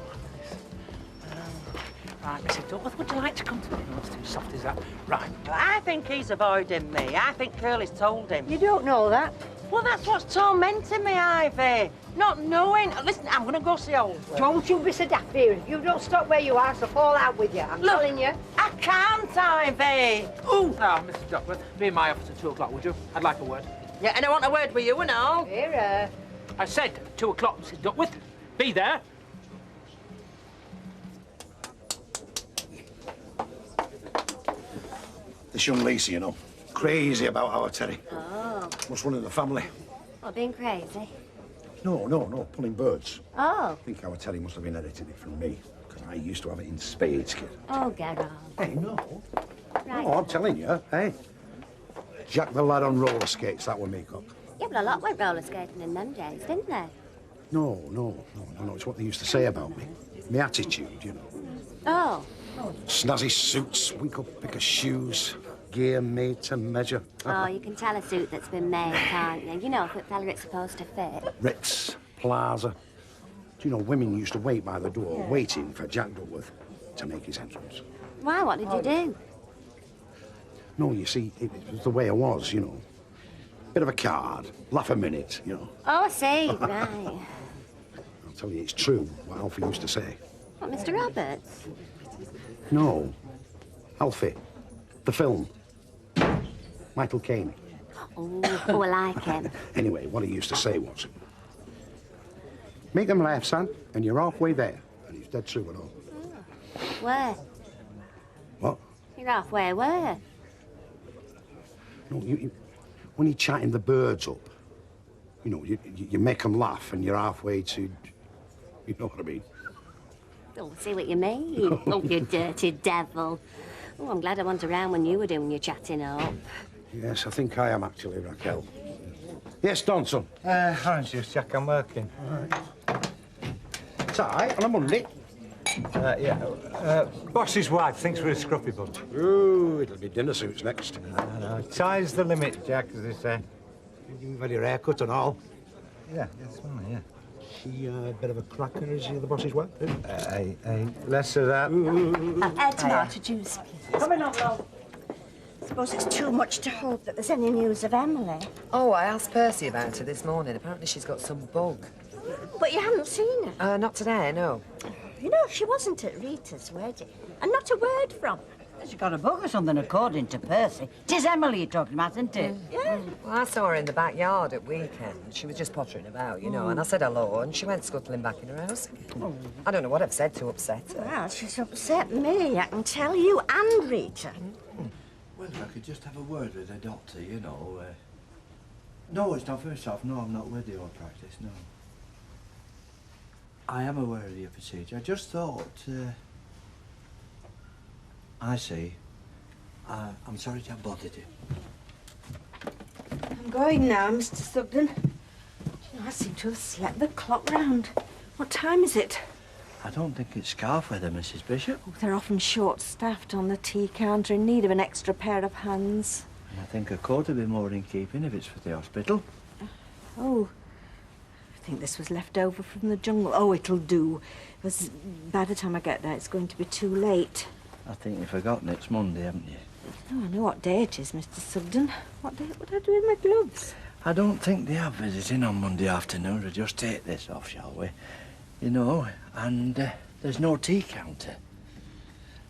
Right, Mrs. Duckworth, would you like to come to me? No, it's too soft, is that? Right. I think he's avoiding me. I think Curly's told him. You don't know that? Well, that's what's tormenting me, Ivy. Not knowing. Listen, I'm going to go see Holdsworth. Don't you be so daft, Vera. If you don't stop where you are, so fall out with you. I'm telling you. I can't, Ivy. Ooh! Ah, Mrs. Duckworth, be in my office at 2 o'clock, would you? I'd like a word. Yeah, and I want a word with you and all. Vera. I said 2 o'clock, Mrs. Duckworth. Be there. This young Lacey, you know, crazy about our Terry. Oh. Must run in the family. What, being crazy? No, pulling birds. Oh. I think our Terry must have inherited it from me, because I used to have it in spades, kid. Oh, get on. Hey, no. Right. No, I'm telling you, hey. Jack the lad on roller skates, that were me, Cook. Yeah, but a lot went roller skating in them days, didn't they? No, it's what they used to say about me. My attitude, you know. Oh. Snazzy suits, winkle picker shoes, gear made to measure. Oh, you can tell a suit that's been made, can't you? You know if it fella it's supposed to fit. Ritz, Plaza. Do you know, women used to wait by the door, waiting for Jack Duckworth to make his entrance. Why, what did you do? No, you see, it was the way I was, you know. Bit of a card, laugh a minute, you know. Oh, I see, right. I'll tell you, it's true what Alfie used to say. What, Mr. Roberts? No, Alfie, the film. Michael Caine. Oh, I like him. Anyway, what he used to say was, make them laugh, son, and you're halfway there. And he's dead true and all. Where? What? You're halfway where? No, when you're chatting the birds up, you know, you make them laugh and you're halfway to, you know what I mean? Oh, I see what you mean. Oh, you dirty devil. Oh, I'm glad I wasn't around when you were doing your chatting up. Yes, I think I am actually, Raquel. Yes, Don, son. Orange juice, Jack, I'm working. All right. It's all right, on a Monday. Boss's wife thinks we're a scruffy bunch. Ooh, it'll be dinner suits next. No, sky's the limit, Jack, as they say. You've had your haircut and all. Yeah, that's fine, yeah. She a bit of a cracker, is she, the boss's wife? Less of that. Tomato juice, please. Coming up, love. I suppose it's too much to hope that there's any news of Emily. Oh, I asked Percy about her this morning. Apparently she's got some bug. But you haven't seen her? Not today, no. You know, she wasn't at Rita's wedding, and not a word from her. She got a book or something, according to Percy. 'Tis Emily you're talking about, isn't it? Yeah. Well, I saw her in the backyard at weekend. She was just pottering about, you know, and I said hello, and she went scuttling back in her house. I don't know what I've said to upset her. Well, she's upset me, I can tell you, and Rita. Well, I could just have a word with the doctor, you know. No, it's not first off. No, I'm not with your practice, no. I am aware of your procedure. I just thought... I see. I'm sorry to have bothered you. I'm going now, Mr. Sugden. You know, I seem to have slept the clock round. What time is it? I don't think it's scarf weather, Mrs. Bishop. Oh, they're often short-staffed on the tea counter, in need of an extra pair of hands. And I think a coat would be more in keeping if it's for the hospital. Oh, I think this was left over from the jungle. Oh, it'll do. Because by the time I get there, it's going to be too late. I think you've forgotten it's Monday, haven't you? Oh, I know what day it is, Mr. Sugden. What day would I do with my gloves? I don't think they have visiting on Monday afternoon. We'll just take this off, shall we? You know, and there's no tea counter.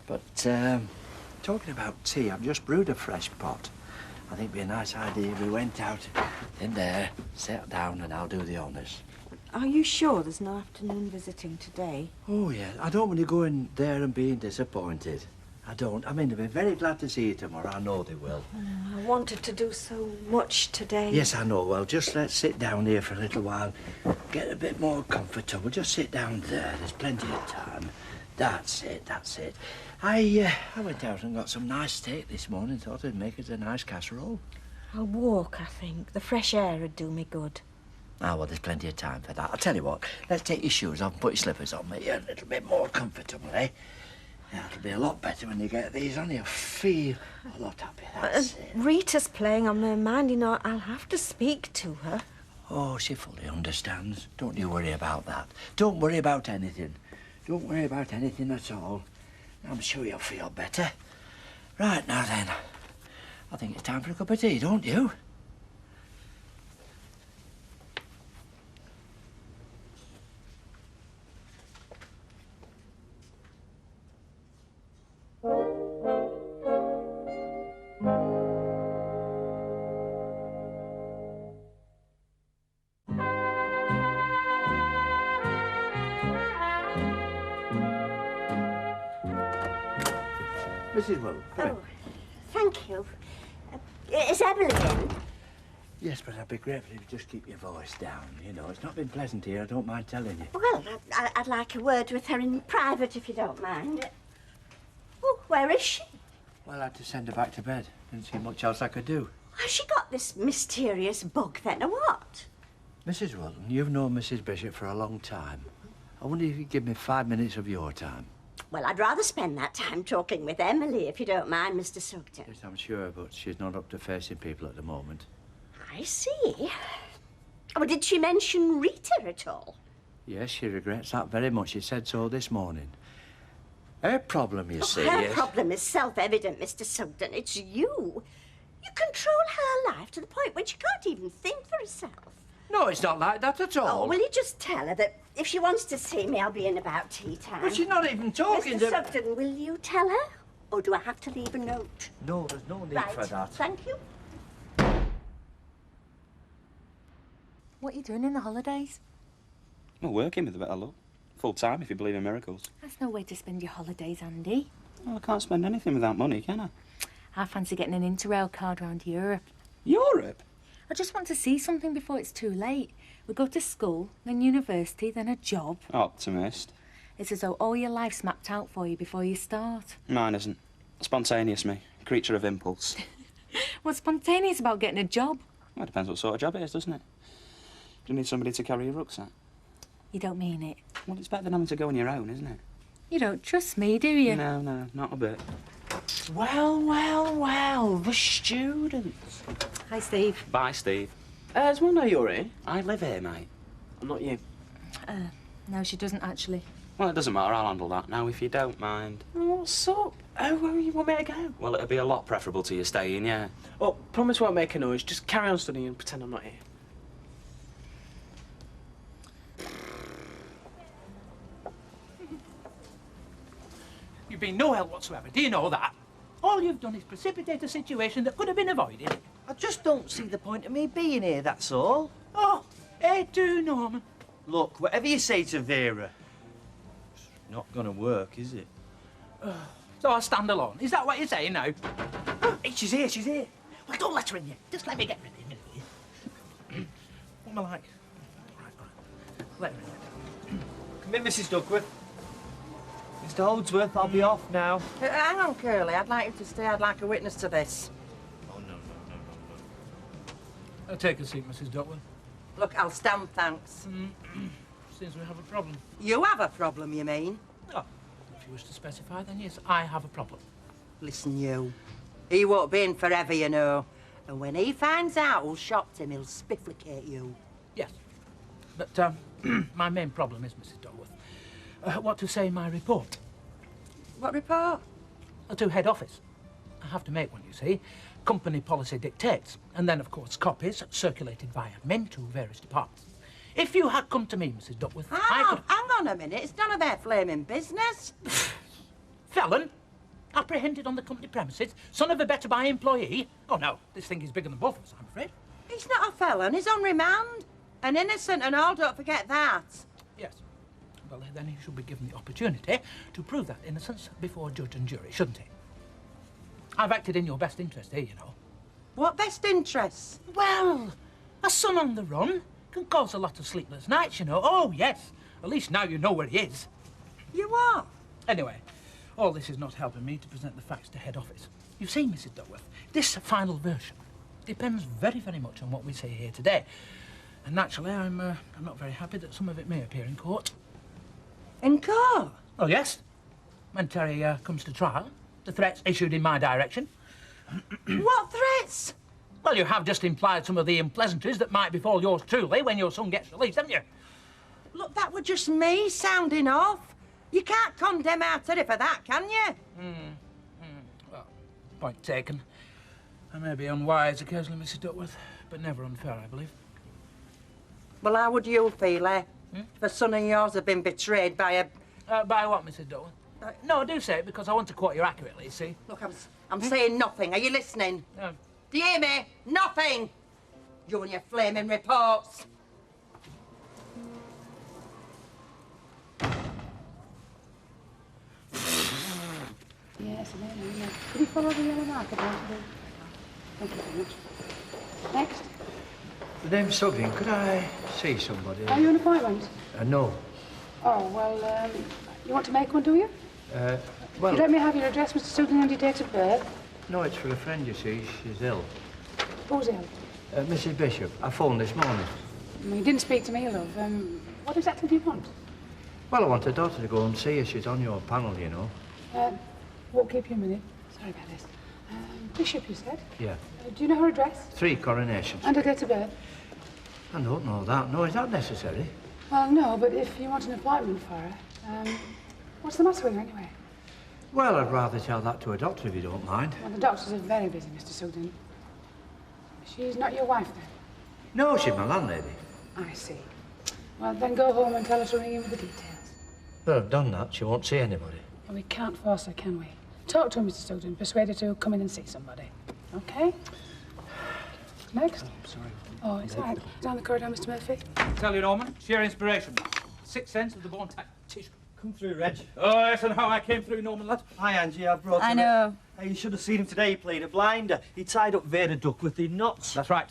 But, talking about tea, I've just brewed a fresh pot. I think it'd be a nice idea if we went out in there, sat down, and I'll do the honours. Are you sure there's no afternoon visiting today? Oh, yeah. I don't want to go in there and being disappointed. I don't. I mean, they'll be very glad to see you tomorrow. I know they will. Oh, I wanted to do so much today. Yes, I know. Well, just let's sit down here for a little while. Get a bit more comfortable. Just sit down there. There's plenty of time. That's it, that's it. I went out and got some nice steak this morning. Thought I'd make it a nice casserole. I'll walk, I think. The fresh air would do me good. Ah, well, there's plenty of time for that. I'll tell you what. Let's take your shoes off and put your slippers on. Make you a little bit more comfortable, eh? It'll be a lot better when you get these on. You'll feel a lot happy. That's it. Rita's playing on my mind, you know. I'll have to speak to her. Oh, she fully understands. Don't you worry about that. Don't worry about anything. Don't worry about anything at all. I'm sure you'll feel better. Right, now then. I think it's time for a cup of tea, don't you? Mrs. Will, come in. Thank you. Is Emily in? Yes, but I'd be grateful if you just keep your voice down. You know, it's not been pleasant here. I don't mind telling you. Well, I'd like a word with her in private, if you don't mind. Oh, where is she? Well, I had to send her back to bed. Didn't see much else I could do. Has she got this mysterious bug then, or what? Mrs. Wilton, you've known Mrs. Bishop for a long time. I wonder if you'd give me 5 minutes of your time. Well, I'd rather spend that time talking with Emily, if you don't mind, Mr. Sugden. Yes, I'm sure, but she's not up to facing people at the moment. I see. Oh, did she mention Rita at all? Yes, she regrets that very much. She said so this morning. Her problem, you see, Her is... problem is self-evident, Mr. Sugden. It's you. You control her life to the point where she can't even think for herself. No, it's not like that at all. Oh, will you just tell her that if she wants to see me, I'll be in about tea time? But she's not even talking Mr. to... Sugden, will you tell her? Or do I have to leave a note? No, there's no need Right. for that. Thank you. What are you doing in the holidays? Well, working with a bit of luck. Full time, if you believe in miracles. That's no way to spend your holidays, Andy. Well, I can't spend anything without money, can I? I fancy getting an Interrail card round Europe. Europe? I just want to see something before it's too late. We go to school, then university, then a job. Optimist. It's as though all your life's mapped out for you before you start. Mine isn't. Spontaneous me. Creature of impulse. What's spontaneous about getting a job? Well, it depends what sort of job it is, doesn't it? Do you need somebody to carry your rucksack? You don't mean it. Well, it's better than having to go on your own, isn't it? You don't trust me, do you? No, not a bit. Well, the students. Hi, Steve. Bye, Steve. Does one know you're here? I live here, mate. Not you. No, she doesn't actually. Well, it doesn't matter. I'll handle that now, if you don't mind. What's up? Oh, where you want me to go? Well, it'd be a lot preferable to you staying, yeah. Oh, promise won't make a noise. Just carry on studying and pretend I'm not here. You've been no help whatsoever. Do you know that? All you've done is precipitate a situation that could have been avoided. I just don't see the point of me being here, that's all. Oh, do, Norman. Look, whatever you say to Vera, it's not gonna work, is it? So I'll stand alone. Is that what you're saying now? Hey, she's here. Well, don't let her in yet. Just let me get rid of him. What am I like? Right. Let her in. Come in, Mrs. Duckworth. Mr. Holdsworth, I'll be off now. Hang on, Curly. I'd like you to stay. I'd like a witness to this. Oh, no. Take a seat, Mrs. Duckworth. Look, I'll stand, thanks. Seems we have a problem. You have a problem, you mean? Oh, if you wish to specify, then yes, I have a problem. Listen, you. He won't be in forever, you know. And when he finds out who shopped him, he'll spifflicate you. Yes. But my main problem is, Mrs. Duckworth, what to say in my report. What report? To head office. I have to make one, you see. Company policy dictates. And then, of course, copies circulated via men to various departments. If you had come to me, Mrs. Duckworth, I could... Hang on a minute. It's none of their flaming business. Felon, apprehended on the company premises, son of a better-by employee. Oh, no, this thing is bigger than both of us, I'm afraid. He's not a felon. He's on remand. And innocent and all, don't forget that. Yes. Well, then he should be given the opportunity to prove that innocence before judge and jury, shouldn't he? I've acted in your best interest here, you know. What best interests? Well, a son on the run can cause a lot of sleepless nights, you know. Oh, yes. At least now you know where he is. You are? Anyway, all this is not helping me to present the facts to head office. You see, Mrs. Duckworth, this final version depends very, very much on what we say here today. And naturally, I'm not very happy that some of it may appear in court. In court? Oh, yes. when Terry comes to trial. The threats issued in my direction. What threats? Well, you have just implied some of the unpleasantries that might befall yours truly when your son gets released, haven't you? Look, that was just me sounding off. You can't condemn our Terry for that, can you? Well, point taken. I may be unwise occasionally, Mrs. Duckworth, but never unfair, I believe. Well, how would you feel, eh? If a son of yours had been betrayed by a... By what, Mrs. Duckworth? No, do say it, because I want to quote you accurately, you see. Look, I'm saying nothing. Are you listening? No. Do you hear me? Nothing! You and your flaming reports. Yes, yeah. Could you follow the yellow marker down to the... Thank you very much. Next. The name's Sugden. Could I see somebody? Are you an appointment? No. Oh, well, you want to make one, do you? Well... Could you let me have your address, Mr. Sugden, and your date of birth? No, it's for a friend, you see. She's ill. Who's ill? Mrs. Bishop. I phoned this morning. You didn't speak to me, love. What exactly do you want? Well, I want her daughter to go and see her. She's on your panel, you know. Won't keep you a minute. Sorry about this. Bishop, you said? Yeah. Do you know her address? 3 Coronation. And her date of birth? I don't know that. No, is that necessary? Well, no, but if you want an appointment for her, what's the matter with her, anyway? Well, I'd rather tell that to a doctor if you don't mind. Well, the doctors are very busy, Mr. Sugden. She's not your wife, then? No, she's my landlady. I see. Well, then go home and tell her to ring in with the details. Well, I've done that. She won't see anybody. Well, we can't force her, can we? Talk to her, Mr. Sugden. Persuade her to come in and see somebody. Okay? Next. I'm sorry. Oh, it's all right. Down the corridor, Mr. Murphy. Tell you, Norman, sheer inspiration. 6th sense of the born tactician. Come through, Reg. Oh, yes, and how I came through, Norman, lad. Hi, Angie. I brought I know. Hey, you should have seen him today. He played a blinder. He tied up Vera Duckworth in knots. That's right.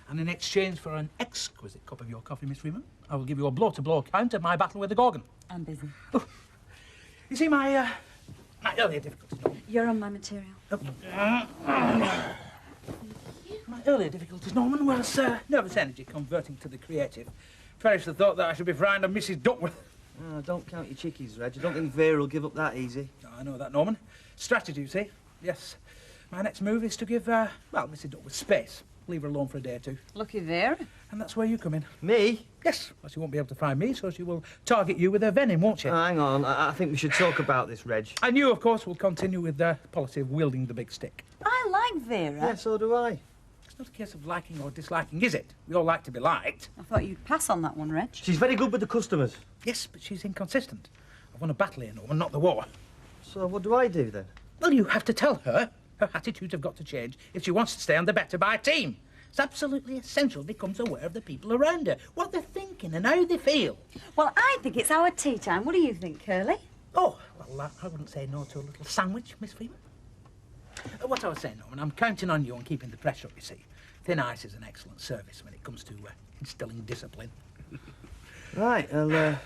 And in exchange for an exquisite cup of your coffee, Miss Freeman, I will give you a blow-to-blow account of my battle with the Gorgon. I'm busy. Oh. You see, my earlier difficulties... You're on my material. My earlier difficulties, Norman, was nervous energy converting to the creative. Perish the thought that I should be frying on Mrs. Duckworth. Oh, don't count your chickies, Reg. I don't think Vera will give up that easy. Oh, I know that, Norman. Strategy, you see. Yes. My next move is to give, well, Mrs. Duckworth space. Leave her alone for a day or two. Lucky Vera. And that's where you come in. Me? Yes. Well, she won't be able to find me, so she will target you with her venom, won't she? Hang on. I think we should talk about this, Reg. And you, of course, will continue with the policy of wielding the big stick. I like Vera. Yeah, so do I. It's not a case of liking or disliking, is it? We all like to be liked. I thought you'd pass on that one, Reg. She's very good with the customers. Yes, but she's inconsistent. I've won a battle here, Norman, not the war. So what do I do, then? Well, you have to tell her her attitudes have got to change if she wants to stay on the better by team. It's absolutely essential becomes aware of the people around her, what they're thinking and how they feel. Well, I think it's our tea time. What do you think, Curly? Oh, well, I wouldn't say no to a little sandwich, Miss Freeman. What I was saying, Norman, I'm counting on you on keeping the pressure up, you see. Thin ice is an excellent service when it comes to instilling discipline. Right, I'll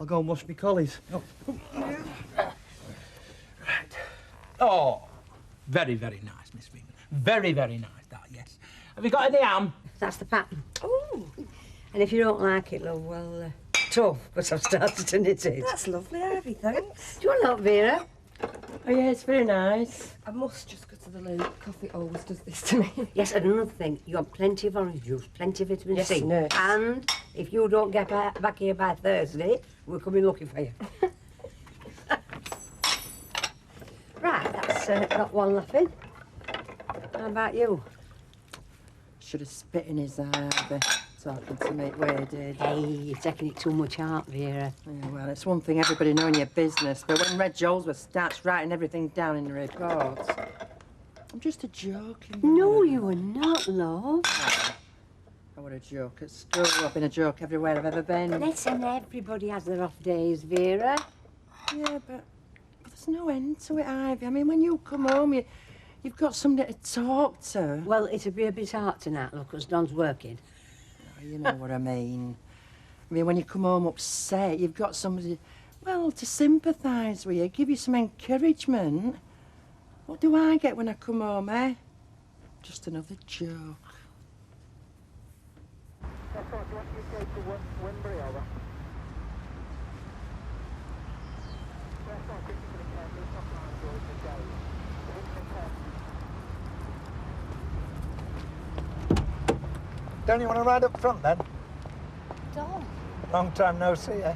go and wash my collies. Oh. Right. Oh, very, very nice, Miss Freeman. Very, very nice, that, yes. Have you got any ham? That's the pattern. Oh. And if you don't like it, love, well, tough, but I've started to knit it. That's lovely, Harvey, thanks. Do you want a lot, Vera? Oh, yeah, it's very nice. I must just go to the loo. Coffee always does this to me. Yes, and another thing, you have plenty of orange juice, plenty of vitamin Yes, C. nurse. And if you don't get back here by Thursday, we're coming looking for you. Right, that's got one laughing. How about you? Should have spit in his eye, talking to me the way he did. Hey, you're taking it too much out, Vera. Yeah, well, it's one thing everybody knowing your business, but when Red Jolesworth starts writing everything down in the reports... I'm just a joking. No, you were not, love. I were a joke at school. I've been a joke everywhere I've ever been. Listen, everybody has their off days, Vera. Yeah, but there's no end to it, Ivy. I mean, when you come home, you've got somebody to talk to. Well, it'll be a bit hard tonight, look, because Don's working. Oh, you know what I mean. I mean, when you come home upset, you've got somebody, well, to sympathise with you, give you some encouragement. What do I get when I come home, eh? Just another joke. Don't you want to ride up front, then? Dom, Long time no see, eh?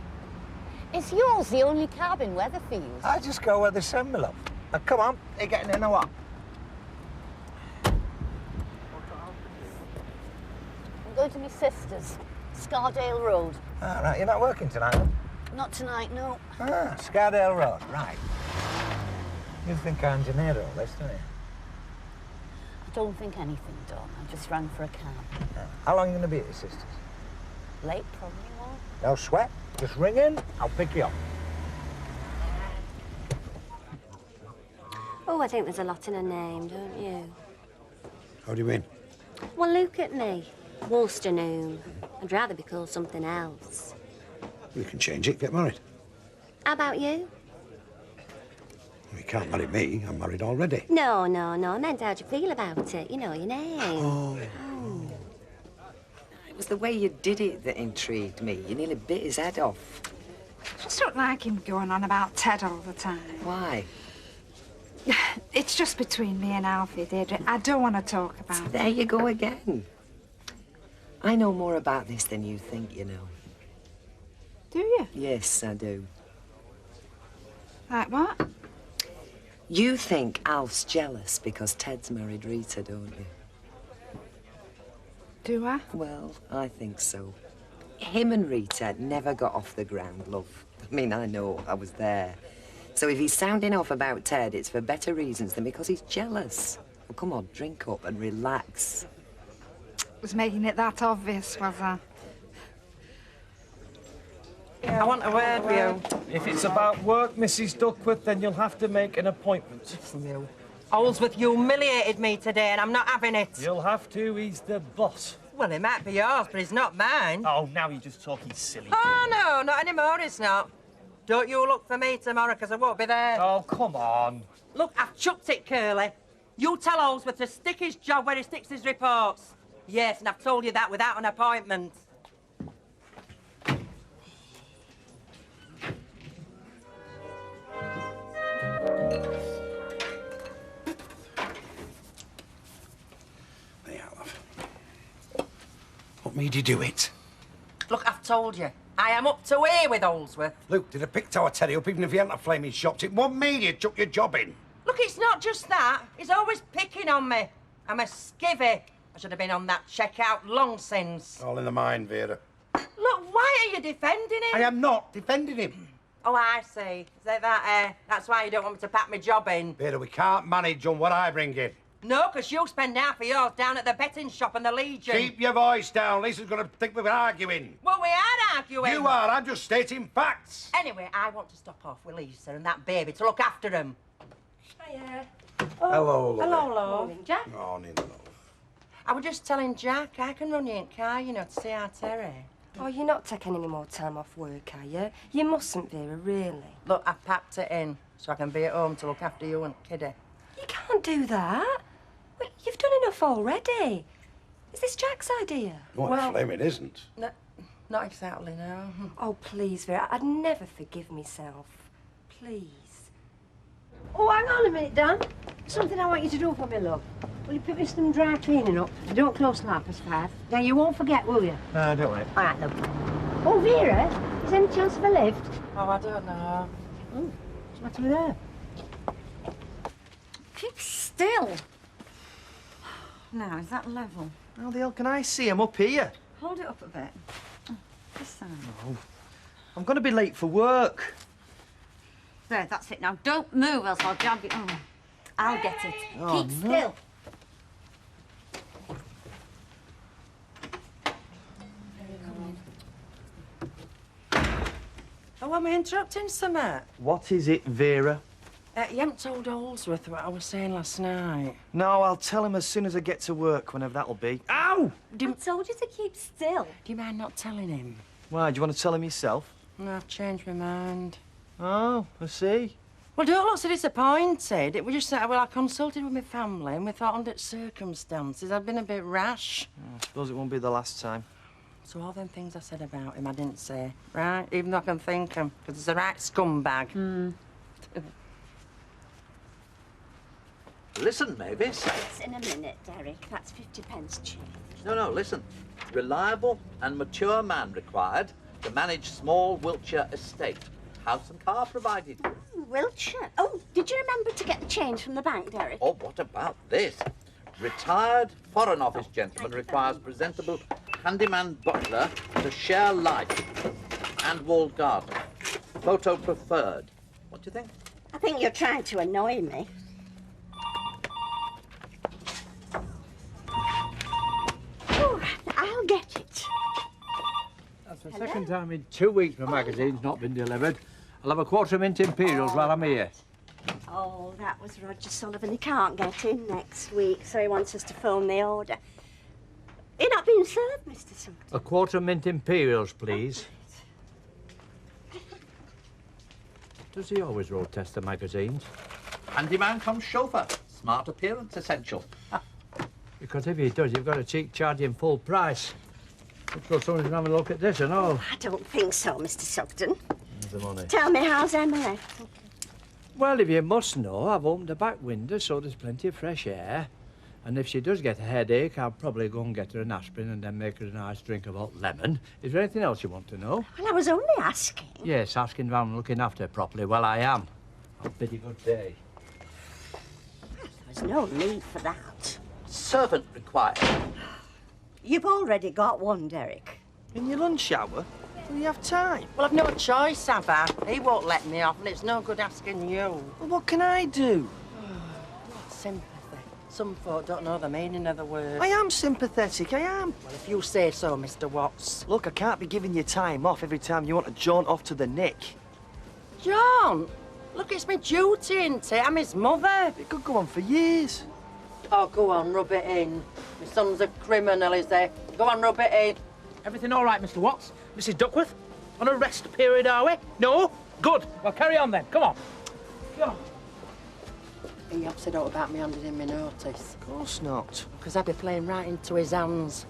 is yours the only cab in Weatherfield? I just go where they send me, love. Now, come on. Are you getting in or what? I'm going to my sister's, Scardale Road. Ah, right. You're not working tonight, then? Not tonight, no. Ah, Scardale Road. Right. You think I engineered all this, don't you? I don't think anything, Dom. I just rang for a cab. Ah. How long are you going to be at your sister's? Late, probably more. No sweat. Just ring in. I'll pick you up. Oh, I think there's a lot in her name, don't you? How do you mean? Well, look at me. Wolsternoon. I'd rather be called something else. We can change it, get married. How about you? You can't marry me. I'm married already. No, no, no. I meant how'd you feel about it? You know, your name. Oh. It was the way you did it that intrigued me. You nearly bit his head off. Just don't like him going on about Ted all the time. Why? It's just between me and Alfie, Deirdre. I don't want to talk about it. There you go again. I know more about this than you think, you know. Do you? Yes, I do. Like what? You think Alf's jealous because Ted's married Rita, don't you? Do I? Well, I think so. Him and Rita never got off the ground, love. I mean, I know, I was there. So if he's sounding off about Ted, it's for better reasons than because he's jealous. Well, come on, drink up and relax. Was making it that obvious, was I? I want a word with you. If it's about work, Mrs. Duckworth, then you'll have to make an appointment. From you. Holsworth humiliated me today, and I'm not having it. You'll have to. He's the boss. Well, it might be yours, but it's not mine. Oh, now you're just talking silly. Oh, no, not anymore, it's not. Don't you look for me tomorrow, because I won't be there. Oh, come on. Look, I've chucked it, Curly. You tell Holsworth to stick his job where he sticks his reports. Yes, and I've told you that without an appointment. What made you do it? Look, I've told you. I am up to here with Holsworth. Luke, did a pick tower tear you up even if you hadn't a flaming shops? It what made you took your job in? Look, it's not just that. He's always picking on me. I'm a skivvy. I should have been on that checkout long since. All in the mind, Vera. Look, why are you defending him? I am not defending him. Oh, I see. Is that that's why you don't want me to pack my job in? Vera, we can't manage on what I bring in. No, because you'll spend half of yours down at the betting shop and the Legion. Keep your voice down. Lisa's going to think we're arguing. Well, we are arguing. You are. I'm just stating facts. Anyway, I want to stop off with Lisa and that baby to look after them. Hiya. Hello, love. Hello, love. Morning, Jack. Morning, love. I was just telling Jack I can run you in car, you know, to see our Terry. Oh, you're not taking any more time off work, are you? You mustn't, Vera, really. Look, I've packed it in so I can be at home to look after you and Kiddy. You can't do that. Well, you've done enough already. Is this Jack's idea? Well, flaming isn't. No, not exactly, no. Oh, please, Vera, I'd never forgive myself. Please. Oh, hang on a minute, Dan. Something I want you to do for me, love. Will you pick me some dry cleaning up? Don't close till 5:30. Now, you won't forget, will you? No, don't worry. All right, love. Oh, Vera, is there any chance of a lift? Oh, I don't know. Oh, what's the matter with her? Keep still. Now, is that level? How the hell can I see him up here? Hold it up a bit. This side. Oh, I'm going to be late for work. There, that's it. Now, don't move, else I'll jab you. Oh, I'll get it. Oh, Keep no. still. Oh, am I interrupting, Summer? What is it, Vera? You haven't told Holsworth what I was saying last night. No, I'll tell him as soon as I get to work, whenever that'll be. Ow! I told you to keep still. Do you mind not telling him? Why, do you want to tell him yourself? No, I've changed my mind. Oh, I see. Well, don't look so disappointed. It was just that, well, I consulted with my family and we thought under circumstances I'd been a bit rash. I suppose it won't be the last time. So all them things I said about him I didn't say, right? Even though I can think him, because he's a right scumbag. Listen, Mavis. It's in a minute, Derek. That's 50 pence change. No, listen. reliable and mature man required to manage small Wiltshire estate. House and car provided. Wiltshire? Oh, did you remember to get the change from the bank, Derek? Oh, what about this? Retired Foreign Office gentleman requires presentable handyman butler to share life and walled garden. Photo preferred. What do you think? I think you're trying to annoy me. Oh, I'll get it. That's the second time in 2 weeks my magazine's not been delivered. I'll have a quarter mint Imperials while I'm here. Oh, that was Roger Sullivan. He can't get in next week, so he wants us to phone the order. You're not being served, Mr. Sutton. A quarter mint Imperials, please. Does he always road test the magazines? Handyman come chauffeur. Smart appearance essential. Because if he does, you've got to charge him full price. Let's go someone can have a look at this and all. I don't think so, Mr. Sugden. The money. Tell me, how's Emily? Well, if you must know, I've opened the back window so there's plenty of fresh air. And if she does get a headache, I'll probably go and get her an aspirin and then make her a nice drink of hot lemon. Is there anything else you want to know? Well, I was only asking. Yes, asking if I'm looking after her properly. Well, I am. I'll bid you good day. There's no need for that. Servant required. You've already got one, Derek. In your lunch hour? Do you have time? Well, I've no choice, have I? He won't let me off, and it's no good asking you. Well, what can I do? Sympathy. Some folk don't know the meaning of the word. I am sympathetic, I am. Well, if you say so, Mr. Watts. Look, I can't be giving you time off every time you want to jaunt off to the Nick. John! Look, it's my duty, ain't it? I'm his mother. It could go on for years. Oh, go on, rub it in. My son's a criminal, is he? Go on, rub it in. Everything all right, Mr. Watts? Mrs. Duckworth? On a rest period, are we? No? Good. Well, carry on then. Come on. Come on. He upset out about me handing him my notice. Of course not. Because I'd be playing right into his hands.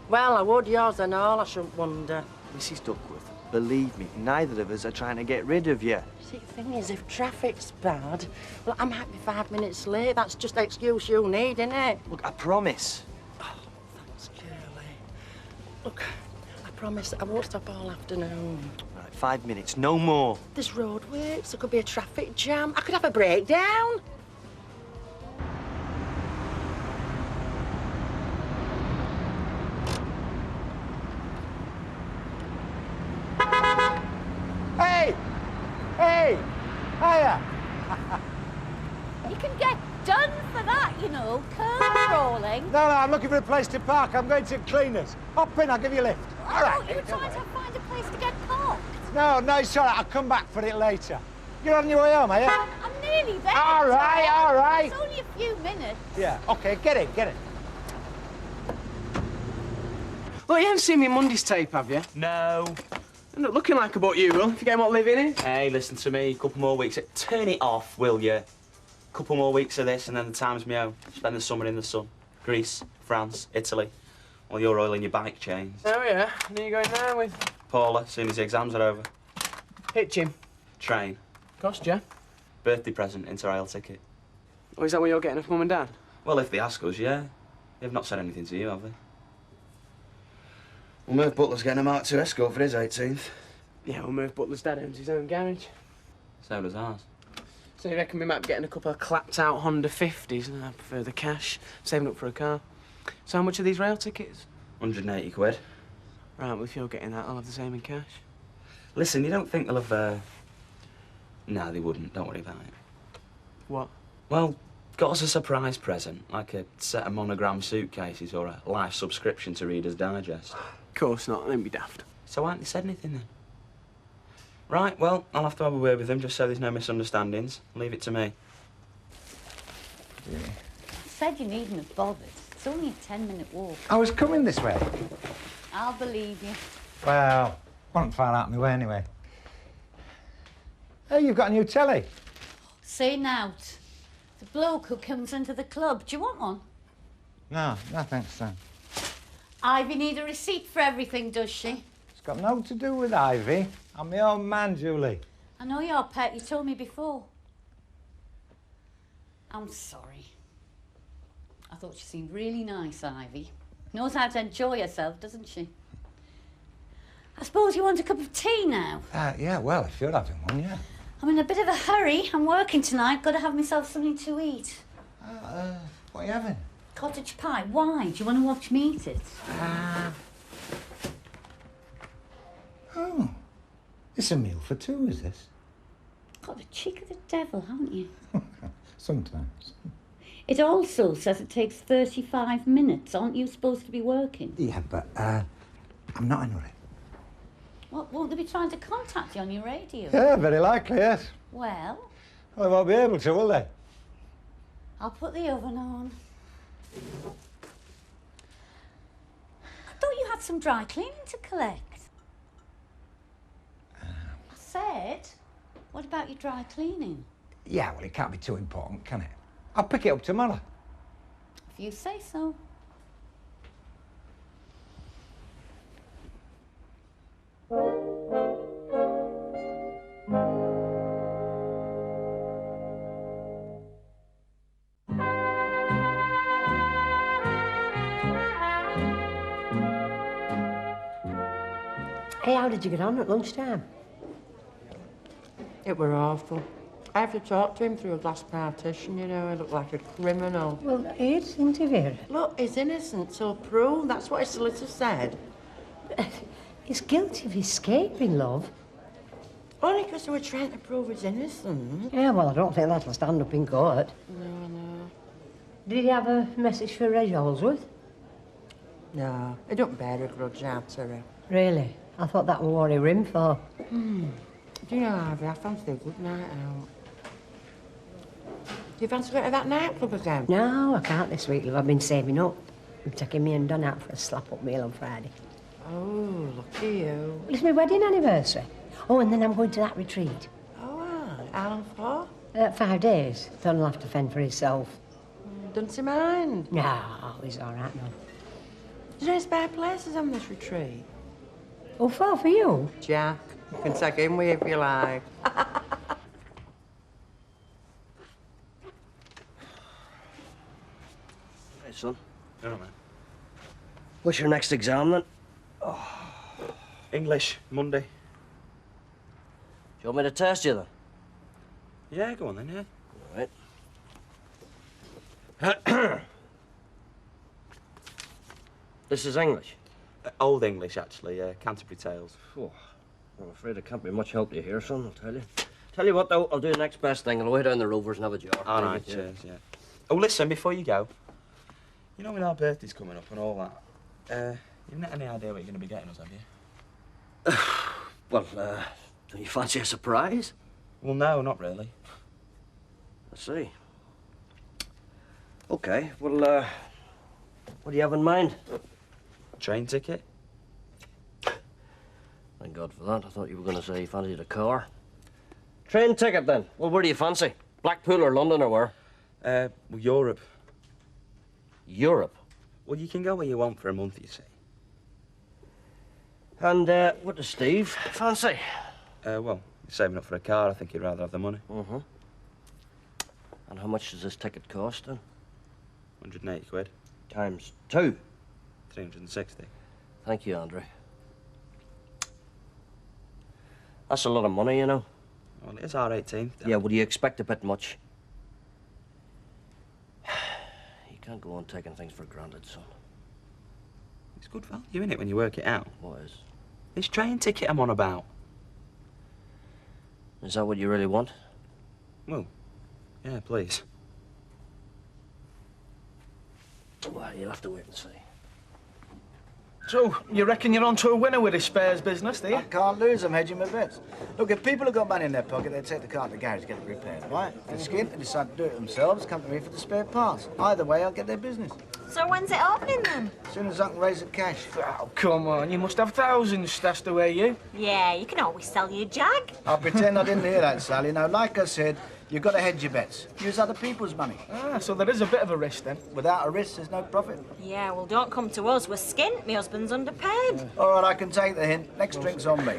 Well, I would, yours and all, I shouldn't wonder. Mrs. Duckworth, believe me, neither of us are trying to get rid of you. See, the thing is, if traffic's bad, well, I might be 5 minutes late. That's just the excuse you need, innit? Look, I promise. Oh, thanks, Curly. Look, I promise I won't stop all afternoon. Right, 5 minutes, no more. This road works. There could be a traffic jam. I could have a breakdown. Hey! Hey! Hiya! You can get done for that, you know, curb crawling. No, I'm looking for a place to park. I'm going to Cleaners. Hop in, I'll give you a lift. I thought you were trying to find a place to get parked. No, it's all right. I'll come back for it later. You're on your way home, are you? I'm nearly there. All right, Tom. all right. It's only a few minutes. Yeah, OK, get in. Well, you haven't seen me Monday's tape, have you? No. I'm not looking like about you, Will, if you get what living in. Hey, listen to me. Couple more weeks. Turn it off, will you? Couple more weeks of this, and then the time's me own. Spend the summer in the sun. Greece, France, Italy. While you're oiling your bike chains. Oh, yeah? And who are you going there with? Paula, soon as the exams are over. Hitch him. Train. Cost you? Birthday present, Interrail ticket. Or is that what you're getting off Mum and Dad? Well, if they ask us, yeah. They've not said anything to you, have they? Well, Merv Butler's getting a Mark II Escort for his 18th. Yeah, well, Merv Butler's dad owns his own garage. So does ours. So you reckon we might be getting a couple of clapped-out Honda 50s? And I prefer the cash, saving up for a car. So how much are these rail tickets? 180 quid. Right, well, if you're getting that, I'll have the same in cash. Listen, you don't think they'll have, No, they wouldn't. Don't worry about it. What? Well, got us a surprise present, like a set of monogram suitcases or a life subscription to Reader's Digest. Of course not. Don't be daft. So why haven't they said anything then? Right, well, I'll have to have a word with them just so there's no misunderstandings. Leave it to me. I said you needn't have bothered. It's only a 10-minute walk. I was coming this way. I'll believe you. Well, wasn't far out of my way anyway. Hey, you've got a new telly. Say nout. The bloke who comes into the club. Do you want one? No thanks, Sam. Ivy need a receipt for everything, does she? It's got nothing to do with Ivy. I'm my own man, Julie. I know you're pet. You told me before. I'm sorry. I thought she seemed really nice, Ivy. Knows how to enjoy herself, doesn't she? I suppose you want a cup of tea now? Yeah, well, if you're having one, yeah. I'm in a bit of a hurry. I'm working tonight. Got to have myself something to eat. What are you having? Cottage pie. Why? Do you want to watch me eat it? Oh. It's a meal for two, is this? Got the cheek of the devil, haven't you? Sometimes. It also says it takes 35 minutes. Aren't you supposed to be working? Yeah, but I'm not in a hurry. What, won't they be trying to contact you on your radio? Yeah, very likely, yes. Well, Well, they won't be able to, will they? I'll put the oven on. I thought you had some dry cleaning to collect. I said, what about your dry cleaning? Yeah, well, it can't be too important, can it? I'll pick it up tomorrow. If you say so. Hey, how did you get on at lunchtime? It were awful. I have to talk to him through a glass partition, you know. I look like a criminal. Well, he'd interview. Look, he's innocent till proved. That's what his solicitor said. He's guilty of escaping, love. Only because they were trying to prove his innocent. Yeah, well, I don't think that'll stand up in court. No. Did he have a message for Reg Holsworth? No, he don't bear a grudge out to her. Really? I thought that was what he were in for. Do you know, Ivy, I fancy a good night out. Do you fancy going to that nightclub again? No, I can't this week, love. I've been saving up. I'm taking me and Don out for a slap-up meal on Friday. Oh, lucky you. Well, it's my wedding anniversary. Oh, and then I'm going to that retreat. Oh, right. How long for? 5 days. Don will have to fend for himself. Doesn't he mind? No, he's all right now. Is there any spare places on this retreat? Oh, far for you? Jack, you can take him with you if you like. Hey, son. All right, man. What's your next exam, then? English, Monday. Do you want me to test you, then? Yeah, go on then, yeah. All right. This is English? Old English, actually, yeah. Canterbury Tales. Oh, I'm afraid I can't be much help to you here, son, I'll tell you. Tell you what, though, I'll do the next best thing. I'll away down the Rovers and have a jar. All right, cheers, yeah. Oh, listen, before you go, you know when our birthday's coming up and all that, you've not any idea what you're going to be getting us, have you? Well, do you fancy a surprise? Well, no, not really. I see. OK, well, what do you have in mind? Train ticket. Thank God for that. I thought you were going to say you fancied a car. Train ticket, then. Well, where do you fancy? Blackpool or London or where? Well, Europe. Europe? Well, you can go where you want for a month, you see. And, what does Steve fancy? Well, he's saving up for a car. I think he'd rather have the money. Mm-hmm. And how much does this ticket cost, then? 180 quid. Times 2? 360. Thank you, Andre. That's a lot of money, you know. Well, it is our 18th. Yeah, well, do you expect a bit much? You can't go on taking things for granted, son. It's good value, isn't it, when you work it out? What is? This train ticket I'm on about. Is that what you really want? Well, yeah, please. Well, you'll have to wait and see. So, you reckon you're on to a winner with this spares business, do you? I can't lose, I'm hedging my bets. Look, if people have got money in their pocket, they take the car to the garage to get it repaired, right? If they're skint, they decide to do it themselves, come to me for the spare parts. Either way, I'll get their business. So when's it opening then? As soon as I can raise the cash. Oh, come on, you must have thousands stashed away, you. Yeah, you can always sell your Jag. I'll pretend I didn't hear that, Sally. Now, like I said, you've got to hedge your bets. Use other people's money. Ah, so there is a bit of a risk, then. Without a risk, there's no profit. Yeah, well, don't come to us. We're skint. My husband's underpaid. All right, I can take the hint. Next drink's on me.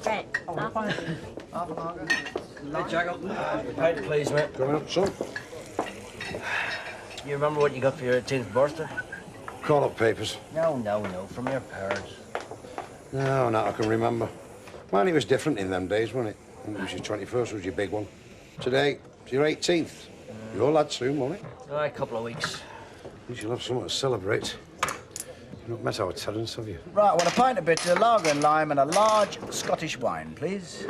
Right. Half a lager. Hey, Jagger. Pint, please, mate. Coming up, son. You remember what you got for your 18th birthday? call-up papers? No, from your parents. No, not I can remember. Well, it was different in them days, wasn't it? I think it was your 21st was your big one. Today, it's your 18th. Your lad soon, won't it? Aye, a couple of weeks. You shall have something to celebrate. You've not met our Terence, have you? Right, well, a pint of bitter, lager and lime, and a large Scottish wine, please.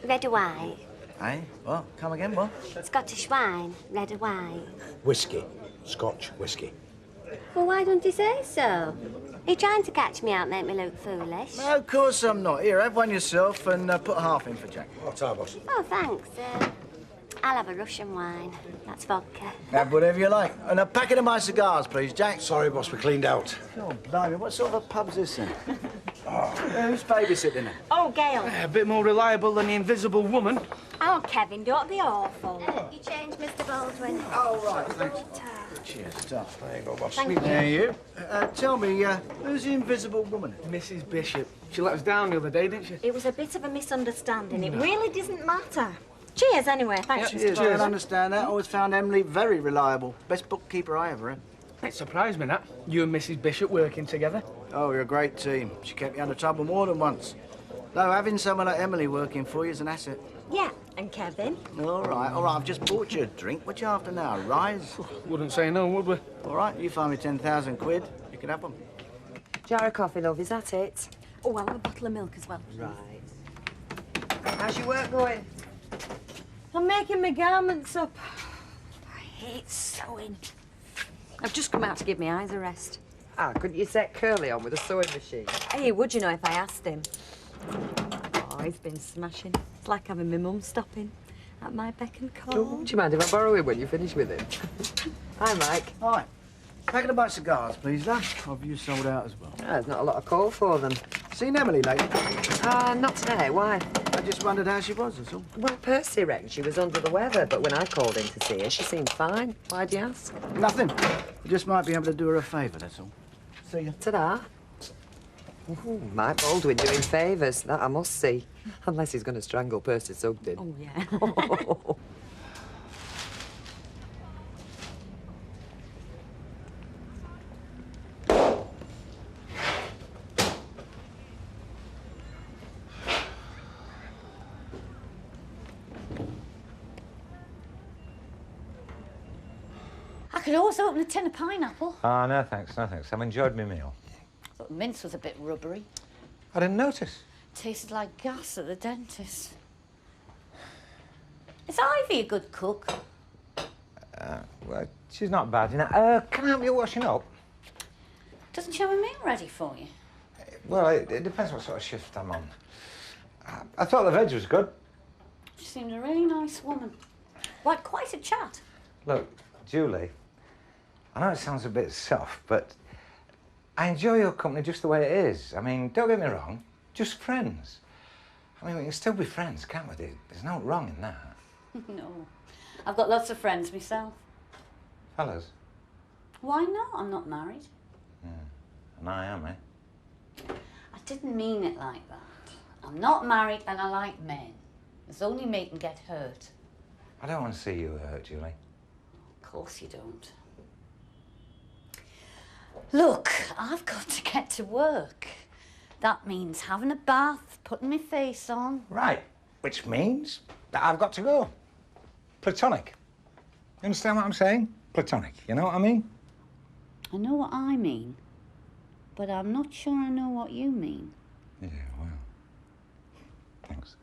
Red or white? Hey, what? Come again, what? Scottish wine, red or white? Whiskey. Scotch whiskey. Well, why don't you say so? Are you trying to catch me out, make me look foolish? No, of course I'm not. Here, have one yourself and put half in for Jack. What's our boss? Oh, thanks. I'll have a Russian wine. That's vodka. Have whatever you like. And a packet of my cigars, please, Jack. Sorry, boss, we cleaned out. Oh, blimey, what sort of a pub's this then? Who's babysitting it? Oh, Gail. A bit more reliable than the Invisible Woman. Oh, Kevin, don't be awful. You changed, Mr. Baldwin. Oh, right, thanks. Cheers, stuff. There you go, boss. Thank you. There you. Tell me, who's the Invisible Woman? Mrs. Bishop. She let us down the other day, didn't she? It was a bit of a misunderstanding. It really doesn't matter. Cheers, anyway. Thanks. Cheers. I don't understand that. Always found Emily very reliable. Best bookkeeper I ever had. It surprised me, that. You and Mrs. Bishop working together. Oh, you're a great team. She kept me under trouble more than once. Though having someone like Emily working for you is an asset. Yeah, and Kevin? All right. I've just bought you a drink. What you after now, a rise? Wouldn't say no, would we? All right, you find me 10,000 quid. You can have them. Jar of coffee, love, is that it? Oh, I'll have a bottle of milk as well. Right. How's your work going? I'm making my garments up. I hate sewing. I've just come out to give my eyes a rest. Ah, couldn't you set Curly on with a sewing machine? Hey, would you know if I asked him? Oh, he's been smashing. It's like having my mum stopping at my beck and call. Oh, do you mind if I borrow him when you finish with him? Hi, Mike. Hi. Packet of my cigars, please, lad. I've you sold out as well. There's not a lot of call for them. Seen Emily lately? Not today. Why? I just wondered how she was, that's all. Well, Percy reckoned she was under the weather, but when I called in to see her, she seemed fine. Why'd you ask? Nothing. I just might be able to do her a favour, that's all. See you. Ta-da. Ooh, Mike Baldwin doing favours. That I must see. Unless he's going to strangle Percy Sugden. Oh, yeah. I could also open a tin of pineapple. Ah, no thanks, no thanks. I've enjoyed my meal. Thought the mince was a bit rubbery. I didn't notice. Tasted like gas at the dentist. Is Ivy a good cook? Well, she's not bad, you know. Can I help you washing up? Doesn't she have a meal ready for you? Well, it depends what sort of shift I'm on. I thought the veg was good. She seemed a really nice woman. Like, quite a chat. Look, Julie, I know it sounds a bit soft, but I enjoy your company just the way it is. I mean, don't get me wrong, just friends. I mean, we can still be friends, can't we? There's no wrong in that. No. I've got lots of friends myself. Fellas? Why not? I'm not married. And I am, eh? I didn't mean it like that. I'm not married and I like men. There's only me can get hurt. I don't want to see you hurt, Julie. Of course you don't. Look, I've got to get to work. That means having a bath, putting my face on. Right, which means that I've got to go. Platonic. You understand what I'm saying? Platonic, you know what I mean? I know what I mean, but I'm not sure I know what you mean. Yeah, well, thanks.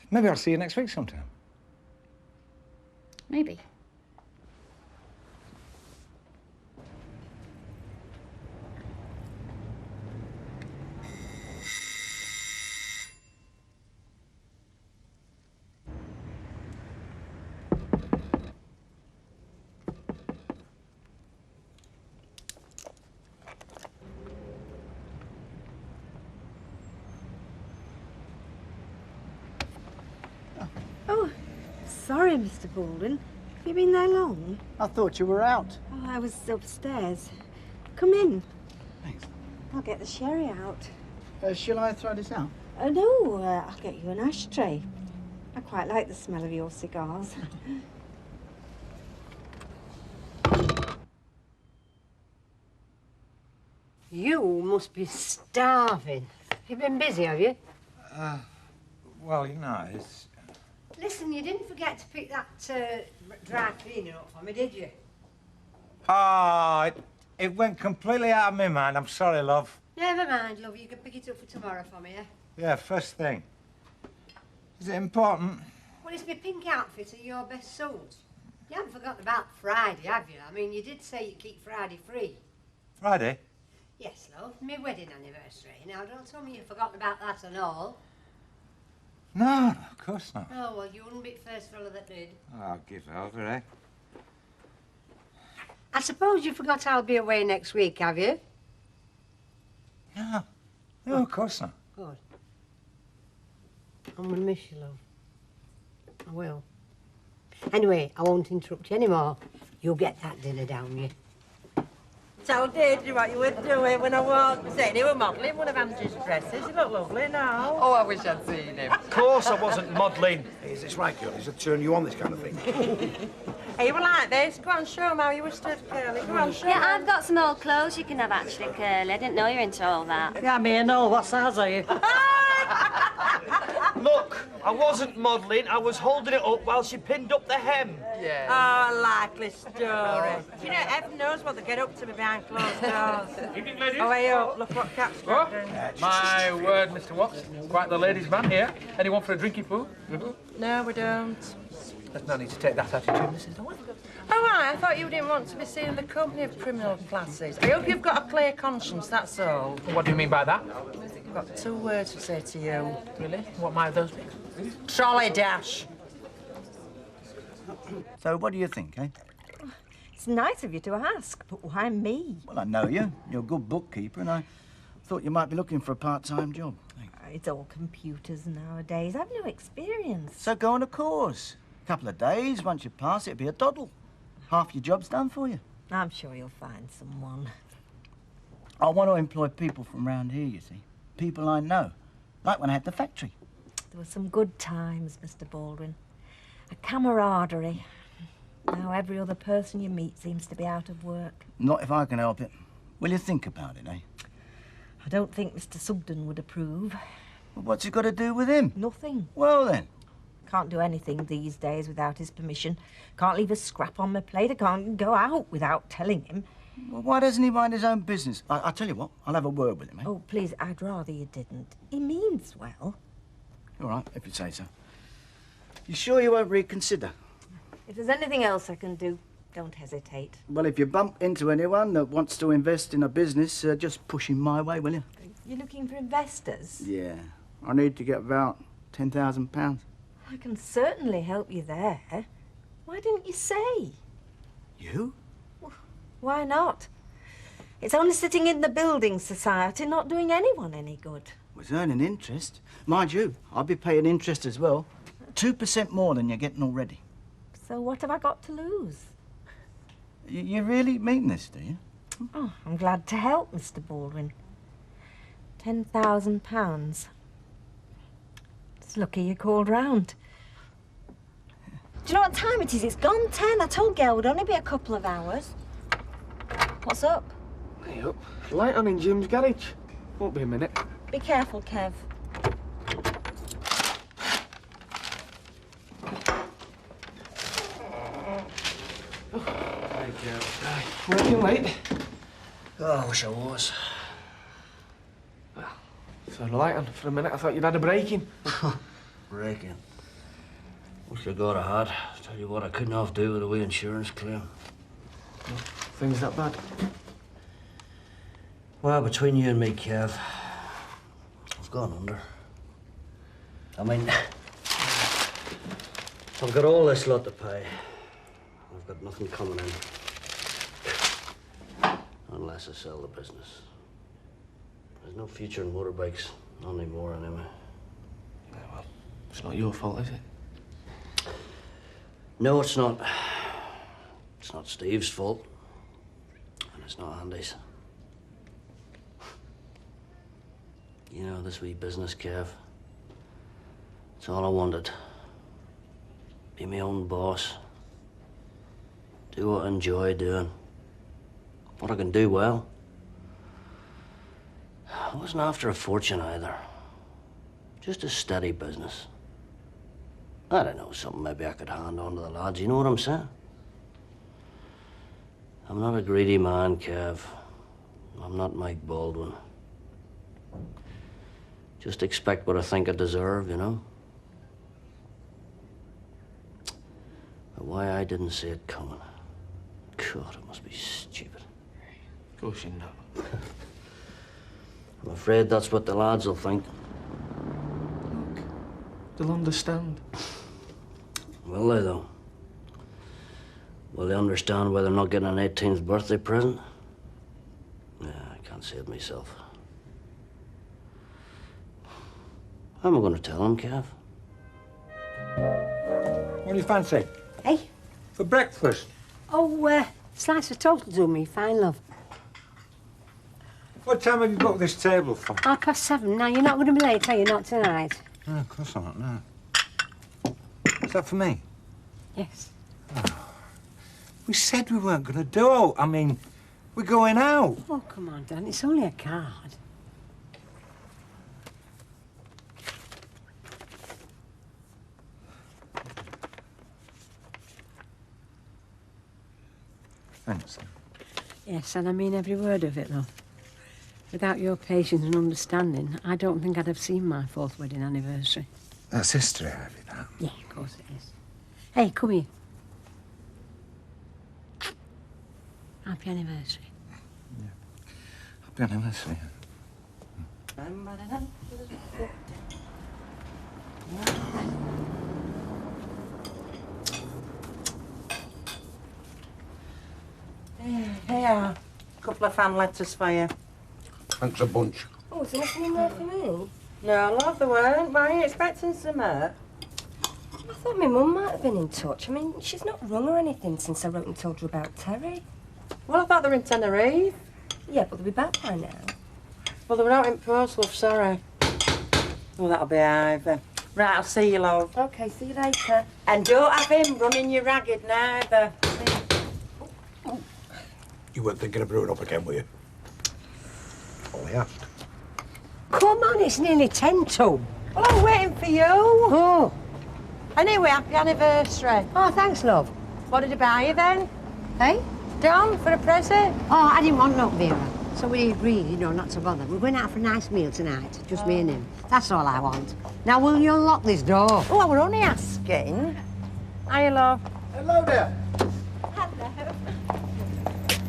Maybe I'll see you next week sometime. Maybe. Oh, sorry, Mr. Baldwin. Have you been there long? I thought you were out. Oh, I was upstairs. Come in. Thanks. I'll get the sherry out. Shall I throw this out? No, I'll get you an ashtray. I quite like the smell of your cigars. You must be starving. You've been busy, have you? Well, you know, it's... Listen, you didn't forget to pick that dry cleaner up for me, did you? Oh, it went completely out of my mind. I'm sorry, love. Never mind, love. You can pick it up for tomorrow for me, eh? Yeah, first thing. Is it important? Well, it's my pink outfit and your best suit. You haven't forgotten about Friday, have you? I mean, you did say you keep Friday free. Friday? Yes, love. My wedding anniversary. Now, don't tell me you've forgotten about that and all. No, of course not. Oh, well, you wouldn't be the first fella that did. I'll give over, eh? I suppose you forgot I'll be away next week, have you? No. No, of course not. Good. I'm gonna miss you, love. I will. Anyway, I won't interrupt you anymore. You'll get that dinner down, you. Told Deirdre what you were doing when I walked in. You were modelling one of Angie's dresses. You look lovely now. Oh, I wish I'd seen him. Of course I wasn't modelling. Is this right, girl? Is it turn you on this kind of thing? Hey, you were like this. Go on, show 'em how you were stood, Curly. Go on, show 'em. Yeah, I've got some old clothes you can have, actually, Curly. I didn't know you were into all that. Yeah, me and all. What size are you? Look, I wasn't modelling. I was holding it up while she pinned up the hem. Yeah. Oh, a likely story. You know, heaven knows what they get up to behind closed doors. Evening, ladies. Oh, hey, up. Look what Cat's got doing. My word, Mr. Watts. Quite the ladies' man here. Anyone for a drinky poo? No, we don't. There's no need to take that attitude, Mrs. Owen. Oh, right. I thought you didn't want to be seen in the company of criminal classes. I hope you've got a clear conscience, that's all. What do you mean by that? I've got 2 words to say to you. Really? What might those be? Trolley dash. So what do you think, eh? It's nice of you to ask, but why me? Well, I know you. You're a good bookkeeper, and I thought you might be looking for a part-time job. It's all computers nowadays. I've no experience. So go on a course. A couple of days, once you pass, it'll be a doddle. Half your job's done for you. I'm sure you'll find someone. I want to employ people from round here, you see. People I know. Like when I had the factory. There were some good times, Mr. Baldwin. A camaraderie. Now every other person you meet seems to be out of work. Not if I can help it. Will you think about it, eh? I don't think Mr. Sugden would approve. Well, what's it got to do with him? Nothing. Well, then. Can't do anything these days without his permission. Can't leave a scrap on my plate. I can't go out without telling him. Well, why doesn't he mind his own business? I'll tell you what, I'll have a word with him, eh? Oh, please, I'd rather you didn't. He means well. All right, if you say so. You sure you won't reconsider? If there's anything else I can do, don't hesitate. Well, if you bump into anyone that wants to invest in a business, just push him my way, will you? You're looking for investors? Yeah. I need to get about £10,000. I can certainly help you there. Why didn't you say? You? Why not? It's only sitting in the building society, not doing anyone any good. Was earning interest. Mind you, I'll be paying interest as well. 2% more than you're getting already. So what have I got to lose? You really mean this, do you? Oh, I'm glad to help, Mr. Baldwin. £10,000. It's lucky you called round. Do you know what time it is? It's gone 10. I told Gail it would only be a couple of hours. What's up? Hey up. Light on in Jim's garage. Won't be a minute. Be careful, Kev. Working late? Oh, I wish I was. Well, so the light on for a minute. I thought you'd had a break-in. Breaking. Wish I got a hat. Tell you what, I couldn't half do with a wee insurance claim. Things that bad? Well, between you and me, Kev, I've gone under. I mean, I've got all this lot to pay. I've got nothing coming in. Unless I sell the business. There's no future in motorbikes. Not anymore, anyway. Yeah, well, it's not your fault, is it? No, it's not. It's not Steve's fault. And it's not Andy's. You know, this wee business, Kev. It's all I wanted. Be my own boss. Do what I enjoy doing. What I can do well. I wasn't after a fortune either. Just a steady business. I don't know, something maybe I could hand on to the lads, you know what I'm saying? I'm not a greedy man, Kev. I'm not Mike Baldwin. Just expect what I think I deserve, you know? But why I didn't see it coming. God, it must be stupid. Of course you know. I'm afraid that's what the lads will think. They'll understand. Will they, though? Will they understand why they're not getting an 18th birthday present? Yeah, I can't say it myself. How am I going to tell them, Kev? What do you fancy? Hey? For breakfast? Oh, slice of toast will do me fine, love. What time have you booked this table for? 7:30. Now, you're not going to be late, are you? Not tonight. No, of course not, no. Is that for me? Yes. We said we weren't going to do it. I mean, we're going out. Oh, come on, Dan. It's only a card. Thanks. Yes, and I mean every word of it, love. Without your patience and understanding, I don't think I'd have seen my 4th wedding anniversary. That's history, Ivy, that. Yeah, of course it is. Hey, come here. Happy anniversary. Happy anniversary. Here, a couple of fan letters for you. Thanks a bunch. Oh, is there nothing in there for me? No, love, there weren't. Why are you expecting some? I thought my mum might have been in touch. I mean, she's not rung or anything since I wrote and told her about Terry. Well, I thought they were in Tenerife. Yeah, but they'll be back by now. Well, they were out in post, love, sorry. Oh, that'll be Ivy. Right, I'll see you, love. Okay, see you later. And don't have him running you ragged neither. You weren't thinking of brewing up again, were you? Only asked. Come on, it's nearly 10 to. Well, I'm waiting for you. Oh. Anyway, happy anniversary. Oh, thanks, love. What did I buy you then? Hey? Don, for a present? Oh, I didn't want no, Vera. So we agreed, you know, not to bother. We're going out for a nice meal tonight, just me and him. That's all I want. Now, will you unlock this door? Oh, I were only asking. Hiya, love. Hello there.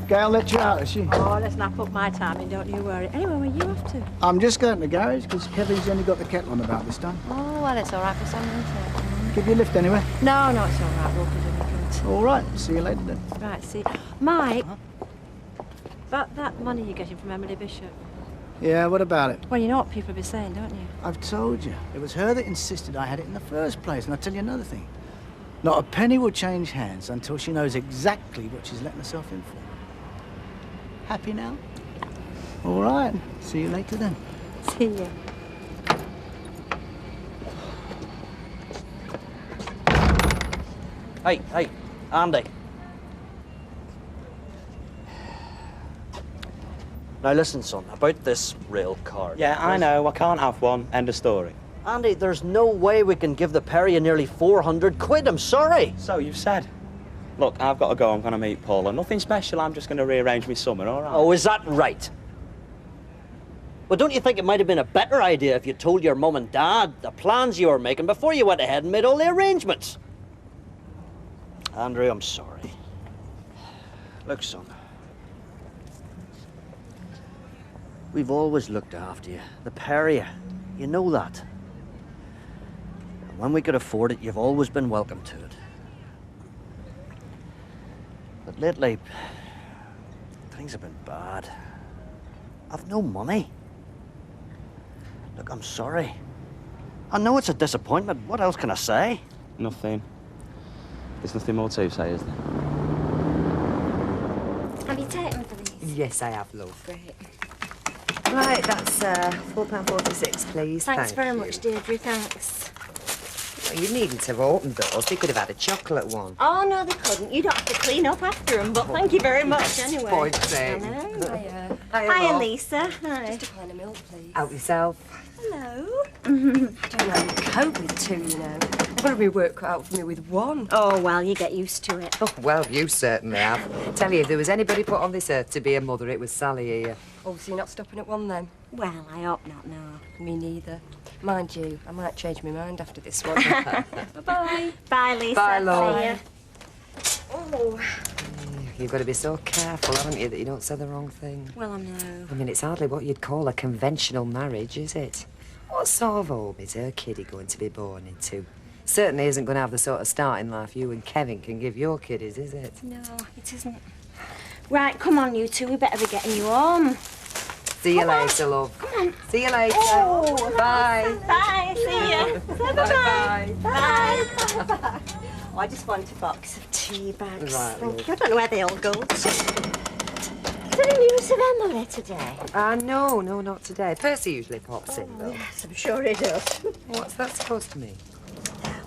Gail let you out, has she? Oh, let's not put my time in, don't you worry. Anyway, where you off to? I'm just going to the garage because Kevin's only got the kettle on about this time. Oh, well, it's all right for someone, isn't it? Give you a lift anyway. No, no, it's all right. Walk into the front. All right. See you later then. Right, see. Mike, about that money you're getting from Emily Bishop. Yeah, what about it? Well, you know what people will be saying, don't you? I've told you. It was her that insisted I had it in the first place. And I'll tell you another thing. Not a penny will change hands until she knows exactly what she's letting herself in for. Happy now? All right. See you later then. See you. Hey, Andy. Now listen, son, about this rail card. Yeah, I know. I can't have one. End of story. Andy, there's no way we can give the Perry nearly 400 quid. I'm sorry. So you've said. Look, I've got to go. I'm going to meet Paula. Nothing special. I'm just going to rearrange my summer, all right? Oh, is that right? Well, don't you think it might have been a better idea if you told your mum and dad the plans you were making before you went ahead and made all the arrangements? Andrew, I'm sorry. Look, son. We've always looked after you. The pair of you. You know that. And when we could afford it, you've always been welcome to it. But lately, things have been bad. I've no money. Look, I'm sorry. I know it's a disappointment. What else can I say? Nothing. There's nothing more to say, is there? Have you taken for these? Yes, I have, love. Great. Right, that's £4.46, please. Thanks Thank very you. much, Deirdre, thanks. Well, you needn't have opened those. They could have had a chocolate one. Oh, no, they couldn't. You'd have to clean up after them, but thank you very much anyway. Point taken. I know. Hi, love. Lisa. Hi. Just a pint of milk, please. Help yourself. Hello. I don't know how to cope with two, you know. I've got to be work cut out for me with one. Oh, well, you get used to it. Oh, well, you certainly have. Tell you, if there was anybody put on this earth to be a mother, it was Sally here. Oh, so you're not stopping at one then? Well, I hope not, no. Me neither. Mind you, I might change my mind after this one. Bye-bye. Bye, Lisa. Bye, love. See ya. Oh. You've got to be so careful, haven't you, that you don't say the wrong thing. Well, I know. I mean, it's hardly what you'd call a conventional marriage, is it? What sort of home is her kiddie going to be born into? Certainly isn't going to have the sort of starting life you and Kevin can give your kiddies, is it? No, it isn't. Right, come on, you two. We better be getting you home. See you later, love. Come on. See you later. Oh, bye. Bye. See ya. Bye. Bye. Bye. Oh, I just want a box of tea bags. Right, Thank you. I don't know where they all go to. Is there any news of Emily today? No, not today. Percy usually pops in, though. Yes, I'm sure he does. What's that supposed to mean?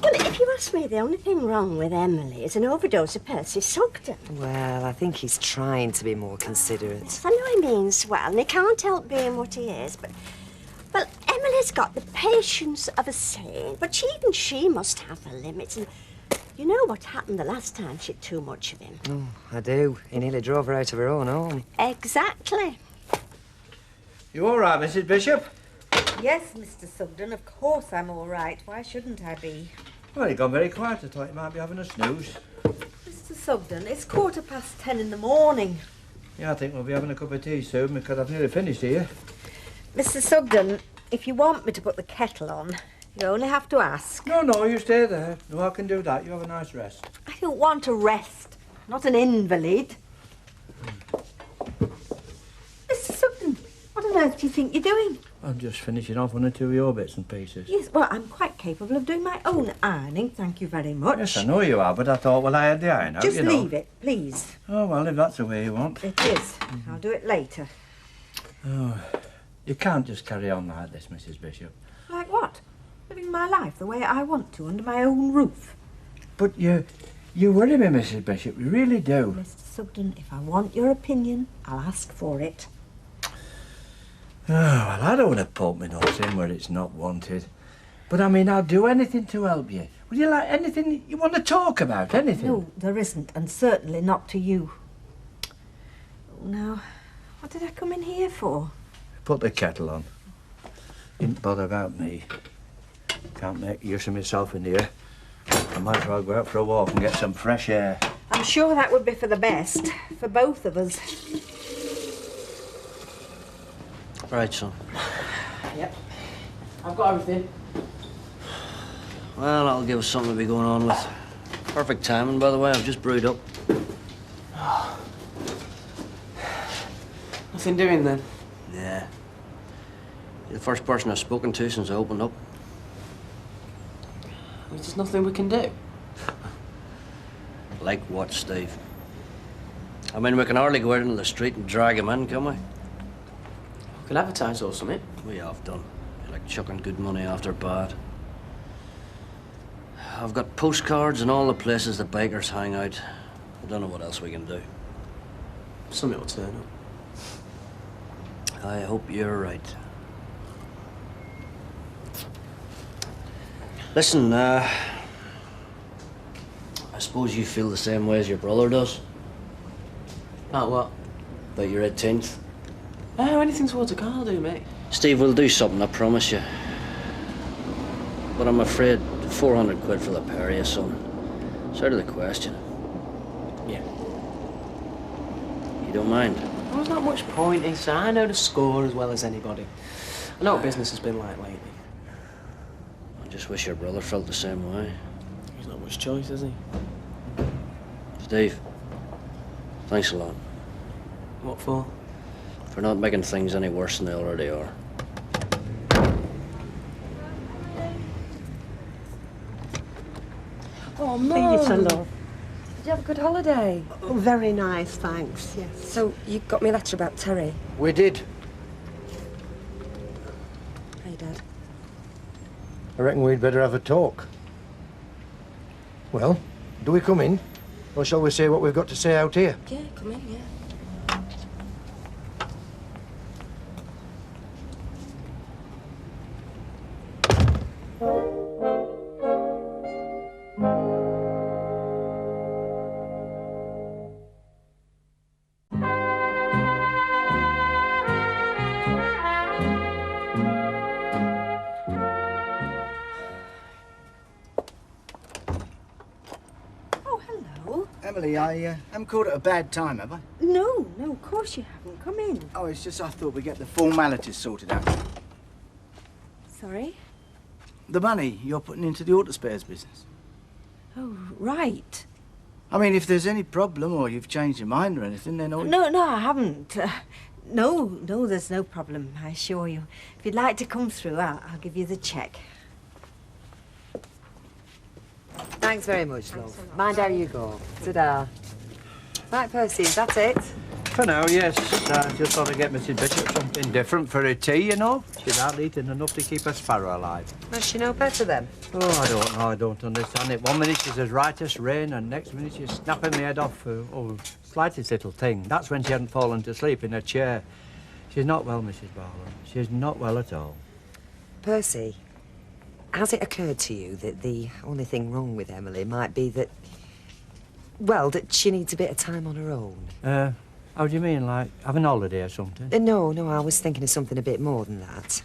Well, if you ask me, the only thing wrong with Emily is an overdose of Percy Sugden. Well, I think he's trying to be more considerate. I know he means well, and he can't help being what he is, but... Well, Emily's got the patience of a saint, but even she must have her limits, and you know what happened the last time she had too much of him. Oh, I do. He nearly drove her out of her own home. Exactly. You all right, Mrs. Bishop? Yes, Mr. Sugden, of course I'm all right. Why shouldn't I be? Well, you've gone very quiet. I thought you might be having a snooze. Mr. Sugden, it's 10:15 in the morning. Yeah, I think we'll be having a cup of tea soon because I've nearly finished here. Mr. Sugden, if you want me to put the kettle on, you only have to ask. No, you stay there. No, I can do that. You have a nice rest. I don't want to rest. Not an invalid. Mr. Sugden, what on earth do you think you're doing? I'm just finishing off one or two of your bits and pieces. Yes, well, I'm quite capable of doing my own ironing, thank you very much. Yes, I know you are, but I thought, well, I had the iron out, Just you know. leave it, please. Oh, well, if that's the way you want. It is. I'll do it later. Oh, you can't just carry on like this, Mrs. Bishop. Like what? Living my life the way I want to, under my own roof. But you worry me, Mrs. Bishop, you really do. Mr. Sugden, if I want your opinion, I'll ask for it. Oh, well, I don't want to poke my nose in where it's not wanted. But, I mean, I'll do anything to help you. Would you like anything you want to talk about, anything? No, there isn't, and certainly not to you. Now, what did I come in here for? Put the kettle on. Didn't bother about me. Can't make use of myself in here. I might as well go out for a walk and get some fresh air. I'm sure that would be for the best, for both of us. Right, son. Yep. I've got everything. Well, that'll give us something to be going on with. Perfect timing, by the way. I've just brewed up. Nothing doing then? Yeah. You're the first person I've spoken to since I opened up. There's just nothing we can do. Like what, Steve? I mean, we can hardly go out into the street and drag him in, can we? We could advertise or something. We have done. You're like chucking good money after bad. I've got postcards in all the places the bikers hang out. I don't know what else we can do. Something will turn up. I hope you're right. Listen, I suppose you feel the same way as your brother does? About what? About your 18th? Oh, anything towards a car will do, mate. Steve, we'll do something, I promise you. But I'm afraid 400 quid for the pair of you, son. It's out of the question. Yeah. You don't mind? Well, there's not much point, is there? I know the score as well as anybody. I know what business has been like lately. I just wish your brother felt the same way. There's not much choice, is he? Steve, thanks a lot. What for? For not making things any worse than they already are. Oh, See Mum. you, son, love. Did you have a good holiday? Oh, very nice, thanks, yes. So, you got me a letter about Terry? We did. Hey, Dad. I reckon we'd better have a talk. Well, do we come in? Or shall we say what we've got to say out here? Yeah, come in, yeah. Emily, I haven't called it a bad time, have I? No, of course you haven't. Come in. Oh, it's just I thought we'd get the formalities sorted out. Sorry? The money you're putting into the auto spares business. Oh, right. I mean, if there's any problem or you've changed your mind or anything, then all... No, I haven't. No, there's no problem, I assure you. If you'd like to come through, I'll give you the cheque. Thanks very much, love. Mind how you go. Ta-da. Right, Percy, that's it. For now, yes. I just thought I'd get Mrs. Bishop something different for her tea, you know. She's hardly eaten enough to keep a sparrow alive. Does she know better then? Oh, I don't know. I don't understand it. One minute she's as right as rain, and next minute she's snapping my head off for slightest little thing. That's when she hadn't fallen to sleep in her chair. She's not well, Mrs. Barlow. She's not well at all. Percy, has it occurred to you that the only thing wrong with Emily might be that, well, that she needs a bit of time on her own? How do you mean, like having a holiday or something? No, I was thinking of something a bit more than that.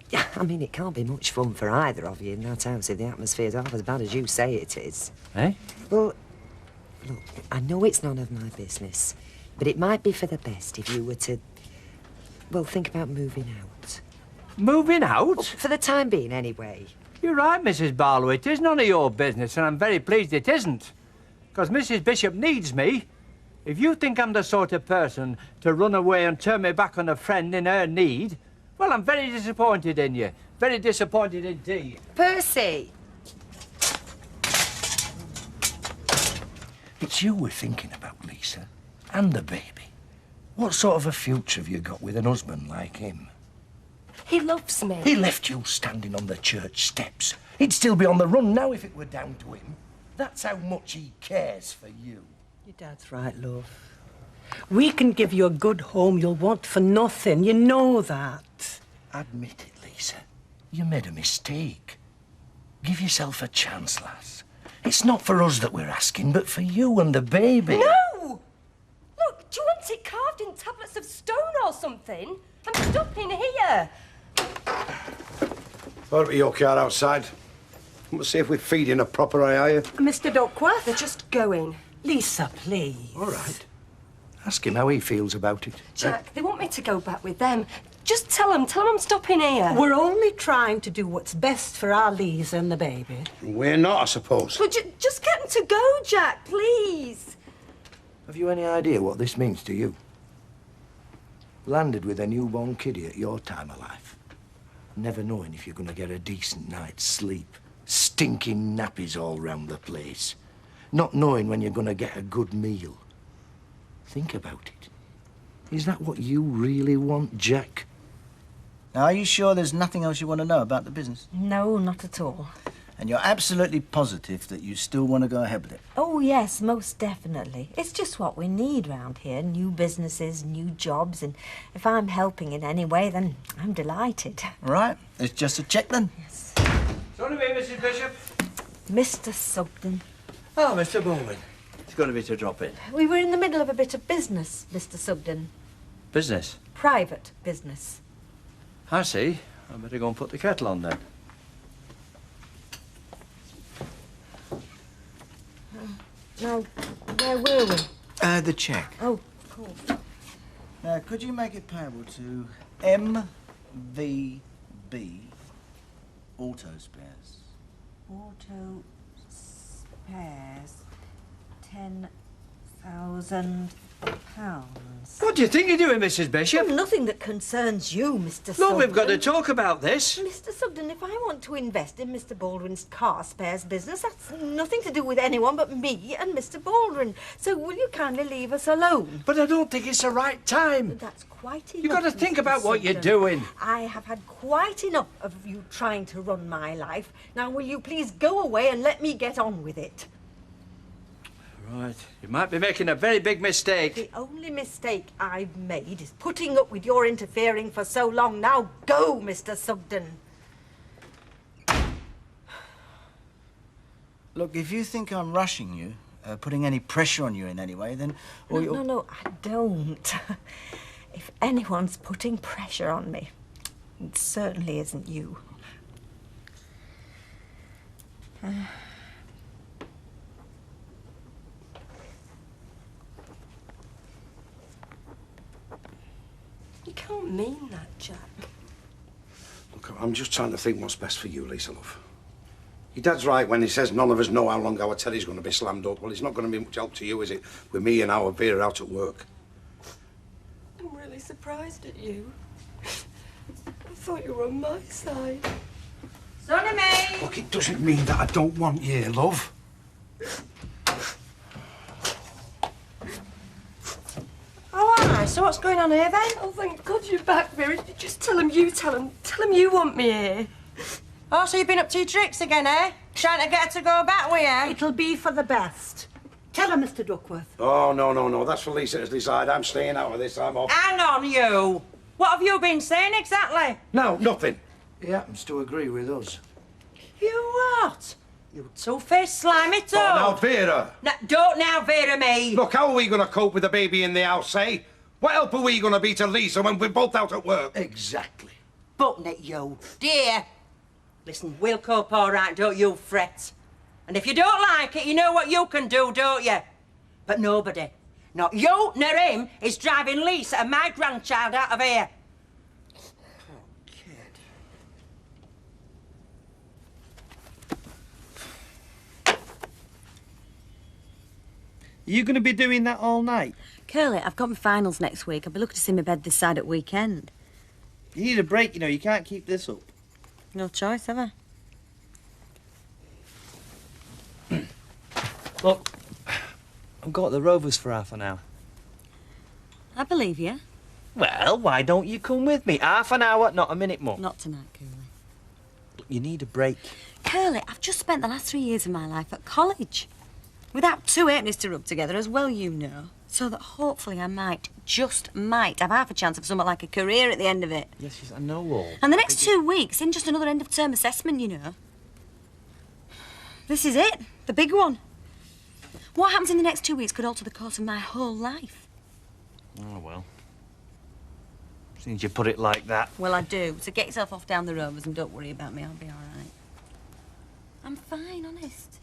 Yeah, I mean, it can't be much fun for either of you in that house if the atmosphere's half as bad as you say it is. Eh? Well, look, I know it's none of my business, but it might be for the best if you were to, well, think about moving out. Moving out? Well, for the time being, anyway. You're right, Mrs. Barlow. It is none of your business, and I'm very pleased it isn't. Because Mrs. Bishop needs me. If you think I'm the sort of person to run away and turn my back on a friend in her need, well, I'm very disappointed in you. Very disappointed indeed. Percy! It's you we're thinking about, Lisa. And the baby. What sort of a future have you got with an husband like him? He loves me. He left you standing on the church steps. He'd still be on the run now if it were down to him. That's how much he cares for you. Your dad's right, love. We can give you a good home you'll want for nothing. You know that. Admit it, Lisa. You made a mistake. Give yourself a chance, lass. It's not for us that we're asking, but for you and the baby. No! Look, do you want it carved in tablets of stone or something? I'm stuck in here. Ought to be your car outside. Let's see if we're feeding a proper eye. Mr. Duckworth? They're just going. Lisa, please. All right. Ask him how he feels about it. Jack, they want me to go back with them. Just tell them I'm stopping here. We're only trying to do what's best for our Lisa and the baby. We're not, I suppose. Well, just get them to go, Jack, please. Have you any idea what this means to you? Landed with a newborn kiddie at your time of life. Never knowing if you're going to get a decent night's sleep. Stinking nappies all round the place. Not knowing when you're going to get a good meal. Think about it. Is that what you really want, Jack? Now, are you sure there's nothing else you want to know about the business? No, not at all. And you're absolutely positive that you still want to go ahead with it? Oh, yes, most definitely. It's just what we need round here. New businesses, new jobs, and if I'm helping in any way, then I'm delighted. Right. It's just a check, then? Yes. Sorry, Mrs. Bishop. Mr. Sugden. Oh, Mr. Bowman. It's going to be to drop in. We were in the middle of a bit of business, Mr. Sugden. Business? Private business. I see. I better go and put the kettle on then. Now, where were we? The check. Oh, cool. Now, could you make it payable to MVB Auto Spares? Auto spares. £10,000. What do you think you're doing, Mrs. Bishop? Well, nothing that concerns you, Mr. Sugden. Look, we've got to talk about this. Mr. Sugden, if I want to invest in Mr. Baldwin's car spares business, that's nothing to do with anyone but me and Mr. Baldwin. So will you kindly leave us alone? But I don't think it's the right time. That's quite enough. You've got to think Mr. about what you're Sugden. doing. I have had quite enough of you trying to run my life. Now, will you please go away and let me get on with it? Right. You might be making a very big mistake. The only mistake I've made is putting up with your interfering for so long. Now go, Mr. Sugden. Look, if you think I'm rushing you, putting any pressure on you in any way, then... No, I don't. If anyone's putting pressure on me, it certainly isn't you. can't mean that, Jack. Look, I'm just trying to think what's best for you, Lisa, love. Your dad's right when he says none of us know how long our Teddy's going to be slammed up. Well, it's not going to be much help to you, is it? With me and our Vera out at work. I'm really surprised at you. I thought you were on my side. Sonny me! Look, it doesn't mean that I don't want you, love. Oh, aye. So what's going on here, then? Oh, thank God you're back, Vera. Just tell him you tell him. Tell him you want me here. Oh, so you've been up to your tricks again, eh? Trying to get her to go back with you? It'll be for the best. Tell her, Mr. Duckworth. Oh, no. That's for Lisa to decide. I'm staying out of this. I'm off. Hang on, you. What have you been saying exactly? No, nothing. He happens to agree with us. You what? You two-faced slimy toad. Oh, now, Vera. Don't now Vera me. Look, how are we going to cope with the baby in the house, eh? What help are we going to be to Lisa when we're both out at work? Exactly. Button it, you. Dear. Listen, we'll cope all right, don't you fret. And if you don't like it, you know what you can do, don't you? But nobody, not you nor him, is driving Lisa and my grandchild out of here. Are you going to be doing that all night? Curly, I've got my finals next week. I'll be looking to see my bed this side at weekend. You need a break, you know. You can't keep this up. No choice, have I? Look, I've got the Rovers for half an hour. I believe you. Well, why don't you come with me? Half an hour, not a minute more. Not tonight, Curly. Look, you need a break. Curly, I've just spent the last 3 years of my life at college. Without two halfpennies to rub together, as well you know. So that hopefully I might, just might, have half a chance of something like a career at the end of it. Yes, I know all. And the next 2 weeks, in just another end-of-term assessment, you know. This is it, the big one. What happens in the next 2 weeks could alter the course of my whole life. Oh, well. Since you put it like that. Well, I do. So get yourself off down the Rovers and don't worry about me. I'll be all right. I'm fine, honest.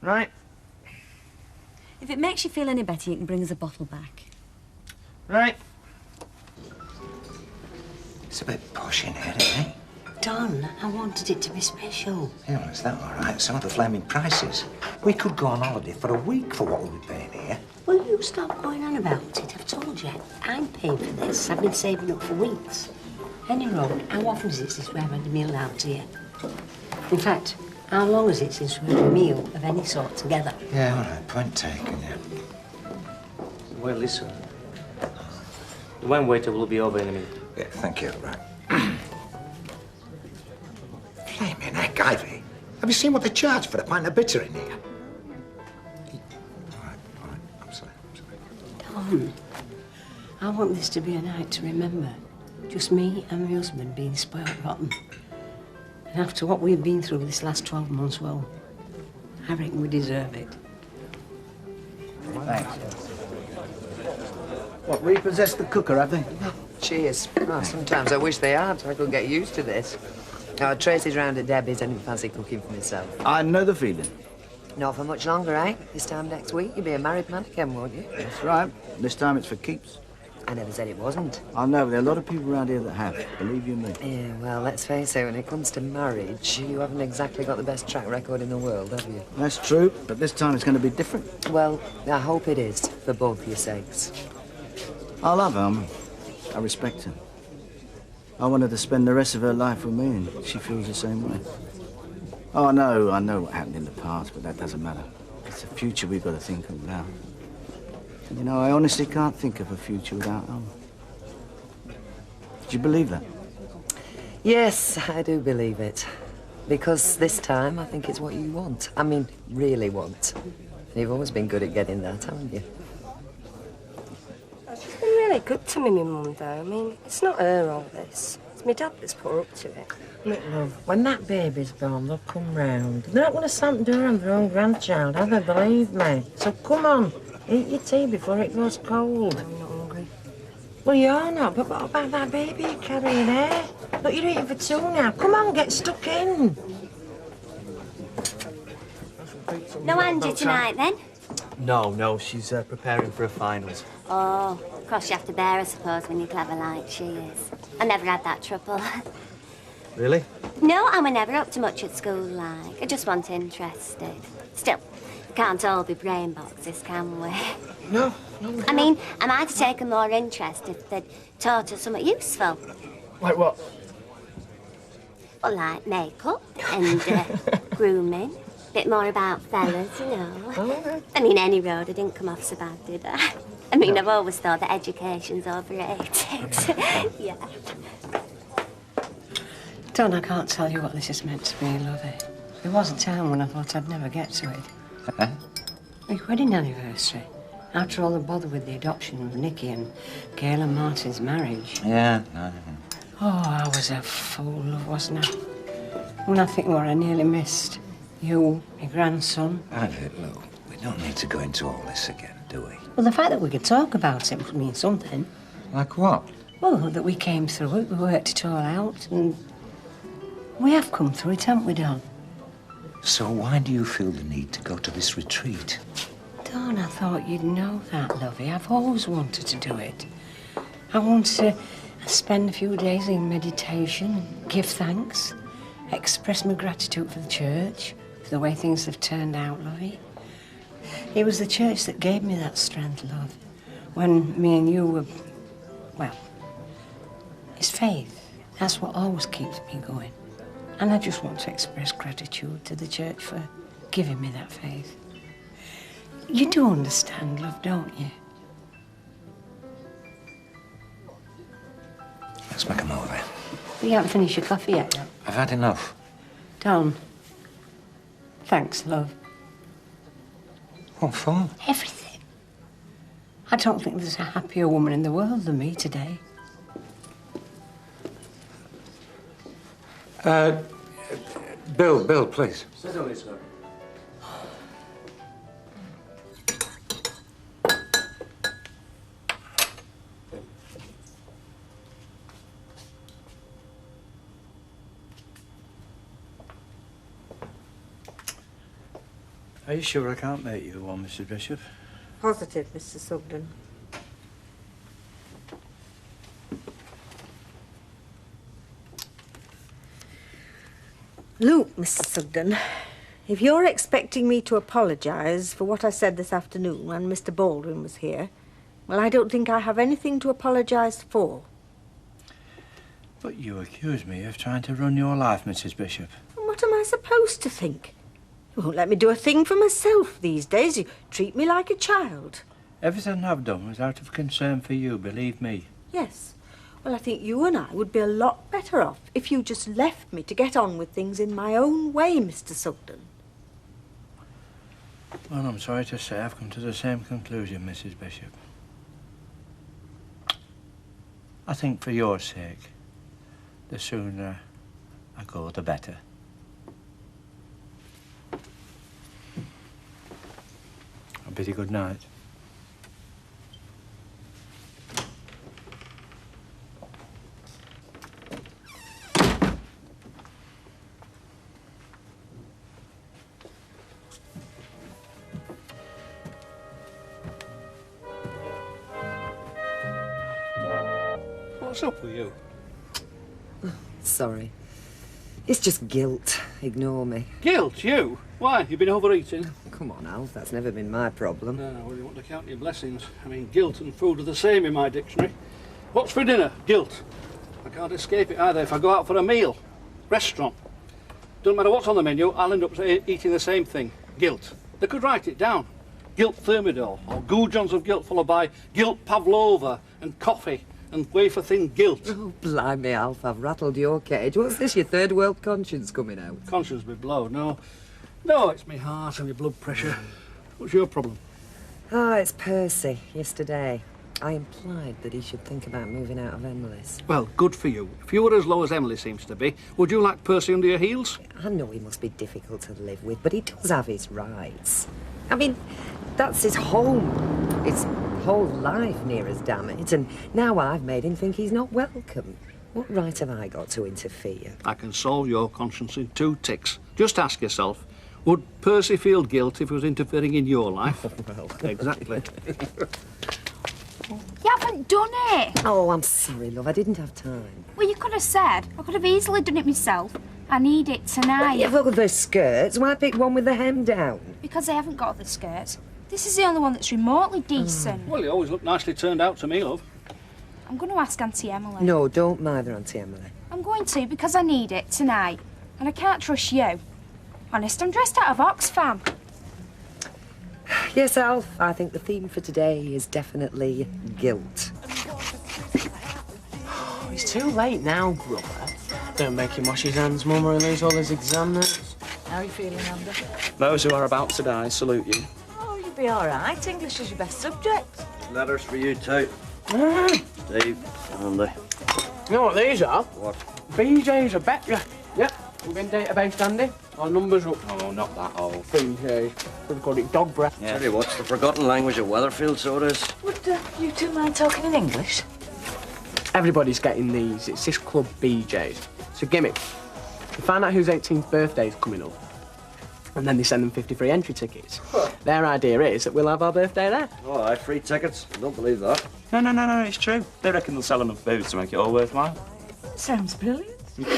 Right. If it makes you feel any better, you can bring us a bottle back. Right. It's a bit posh in here, isn't it? Don, I wanted it to be special. Yeah, well, is that all right? Some of the flaming prices. We could go on holiday for a week for what we're paying here. Will you stop going on about it? I've told you, I'm paying for this. I've been saving up for weeks. Any road, how often is it since we haven't had a meal out here? In fact, how long is it since we had a meal of any sort together? Yeah, all right. Point taken, yeah. Well, listen. The wine waiter will be over in a minute. Yeah, thank you. Right. Flaming heck, Ivy. Have you seen what they charge for a pint of bitter in here? All right. I'm sorry. Don, I want this to be a night to remember. Just me and my husband being spoilt rotten. And after what we've been through this last 12 months, well, I reckon we deserve it. Thanks. What, repossessed the cooker, have they? Cheers. Oh, sometimes I wish they had. I could get used to this. Tracy's round at Debbie's and fancy cooking for myself. I know the feeling. Not for much longer, eh? This time next week, you'll be a married man again, won't you? That's right. This time it's for keeps. I never said it wasn't. I know, but there are a lot of people around here that have, believe you me. Yeah, well, let's face it, when it comes to marriage, you haven't exactly got the best track record in the world, have you? That's true, but this time it's going to be different. Well, I hope it is, for both your sakes. I love Alma. I respect her. I want her to spend the rest of her life with me, and she feels the same way. Oh, I know what happened in the past, but that doesn't matter. It's the future we've got to think of now. And you know, I honestly can't think of a future without Alma. Do you believe that? Yes, I do believe it. Because this time, I think it's what you want. I mean, really want. You've always been good at getting that, haven't you? She's been really good to me, my mum, though. I mean, it's not her, all this. It's my dad that's put her up to it. Look, love, when that baby's born, they'll come round. They're not going to stamp door on their own grandchild, have they? Believe me. So come on, eat your tea before it goes cold. I'm not hungry. Well, you're not, but what about that baby you're carrying, eh? Look, you're eating for two now. Come on, get stuck in. No Angie tonight, then? No, she's preparing for her finals. Oh, Cross you have to bear, I suppose, when you're clever like she is. I never had that trouble. Really? No, I were never up to much at school, like. I just wasn't interested. Still, we can't all be brain boxes, can we? No, I mean, I might have taken more interest if they'd taught us something useful. Like what? Well, like makeup and grooming. Bit more about fellas, you know. I mean, any road, I didn't come off so bad, did I? I mean, I've always thought that education's overrated. Yeah. Don, I can't tell you what this has meant to me, lovey. There was a time when I thought I'd never get to it. Your wedding anniversary. After all the bother with the adoption of Nicky and Gail and Martin's marriage. Yeah, no. Oh, I was a fool, love, wasn't I? When I think what I nearly missed. You, your grandson. Look, we don't need to go into all this again, do we? Well, the fact that we could talk about it would mean something. Like what? Well, that we came through it, we worked it all out, and we have come through it, haven't we, Don? So why do you feel the need to go to this retreat? Don, I thought you'd know that, lovey. I've always wanted to do it. I want to spend a few days in meditation, give thanks, express my gratitude for the church, for the way things have turned out, lovey. It was the church that gave me that strength, love. When me and you were, well, it's faith. That's what always keeps me going. And I just want to express gratitude to the church for giving me that faith. You do understand, love, don't you? Let's make a move then. You haven't finished your coffee yet, Don? I've had enough. Don, thanks, love. What for? Everything. I don't think there's a happier woman in the world than me today. Bill, please. Sit on it, sir. Are you sure I can't make you one, Mrs. Bishop? Positive, Mr. Sugden. Look, Mr. Sugden, if you're expecting me to apologise for what I said this afternoon when Mr. Baldwin was here, well, I don't think I have anything to apologise for. But you accuse me of trying to run your life, Mrs. Bishop. And what am I supposed to think? You won't let me do a thing for myself these days. You treat me like a child. Everything I've done was out of concern for you, believe me. Yes. Well, I think you and I would be a lot better off if you just left me to get on with things in my own way, Mr. Sugden. Well, I'm sorry to say I've come to the same conclusion, Mrs. Bishop. I think for your sake, the sooner I go, the better. I bid you good night. What's up with you? Sorry. It's just guilt. Ignore me. Guilt, you? Why? You've been overeating? Come on, Alf. That's never been my problem. No, well, you want to count your blessings. I mean, guilt and food are the same in my dictionary. What's for dinner? Guilt. I can't escape it either if I go out for a meal. Restaurant. Doesn't matter what's on the menu, I'll end up eating the same thing. Guilt. They could write it down. Guilt thermidor, or goujons of guilt followed by guilt pavlova and coffee and wafer thin guilt. Oh, blimey, Alf, I've rattled your cage. What's this, your third world conscience coming out? Conscience be blowed, no. No, it's me heart and my blood pressure. What's your problem? Ah, it's Percy, yesterday. I implied that he should think about moving out of Emily's. Well, good for you. If you were as low as Emily seems to be, would you like Percy under your heels? I know he must be difficult to live with, but he does have his rights. I mean, that's his home. His whole life near as damn it. And now I've made him think he's not welcome. What right have I got to interfere? I can solve your conscience in 2 ticks. Just ask yourself, would Percy feel guilt if he was interfering in your life? Well, exactly. You have haven't done it. Oh, I'm sorry, love. I didn't have time. Well, you could have said. I could have easily done it myself. I need it tonight. Yeah, well, the skirts. Why pick one with the hem down? Because I haven't got the skirts. This is the only one that's remotely decent. Well, you always look nicely turned out to me, love. I'm going to ask Auntie Emily. No, don't mind her, Auntie Emily. I'm going to because I need it tonight. And I can't trust you. Honest, I'm dressed out of Oxfam. Yes, Alf, I think the theme for today is definitely guilt. It's too late now, brother. Don't make him wash his hands, Mum, or he'll lose all his exam notes. How are you feeling, Amber? Those who are about to die salute you. Oh, you'll be all right. English is your best subject. Letters for you too. Steve, Andy. You know what these are? What? BJ's, I bet you. Yep, we've been database, Andy. Our numbers up. Oh, not that old. BJ's. We've called it dog breath. Tell you what's the forgotten language of Weatherfield, so it is. Would you two mind talking in English? Everybody's getting these. It's this club BJ's. It's a gimmick. You find out whose 18th birthday's coming up, and then they send them 50 free entry tickets. Their idea is that we'll have our birthday there. Oh, aye, free tickets. I don't believe that. No, it's true. They reckon they'll sell enough booze to make it all worthwhile. Sounds brilliant.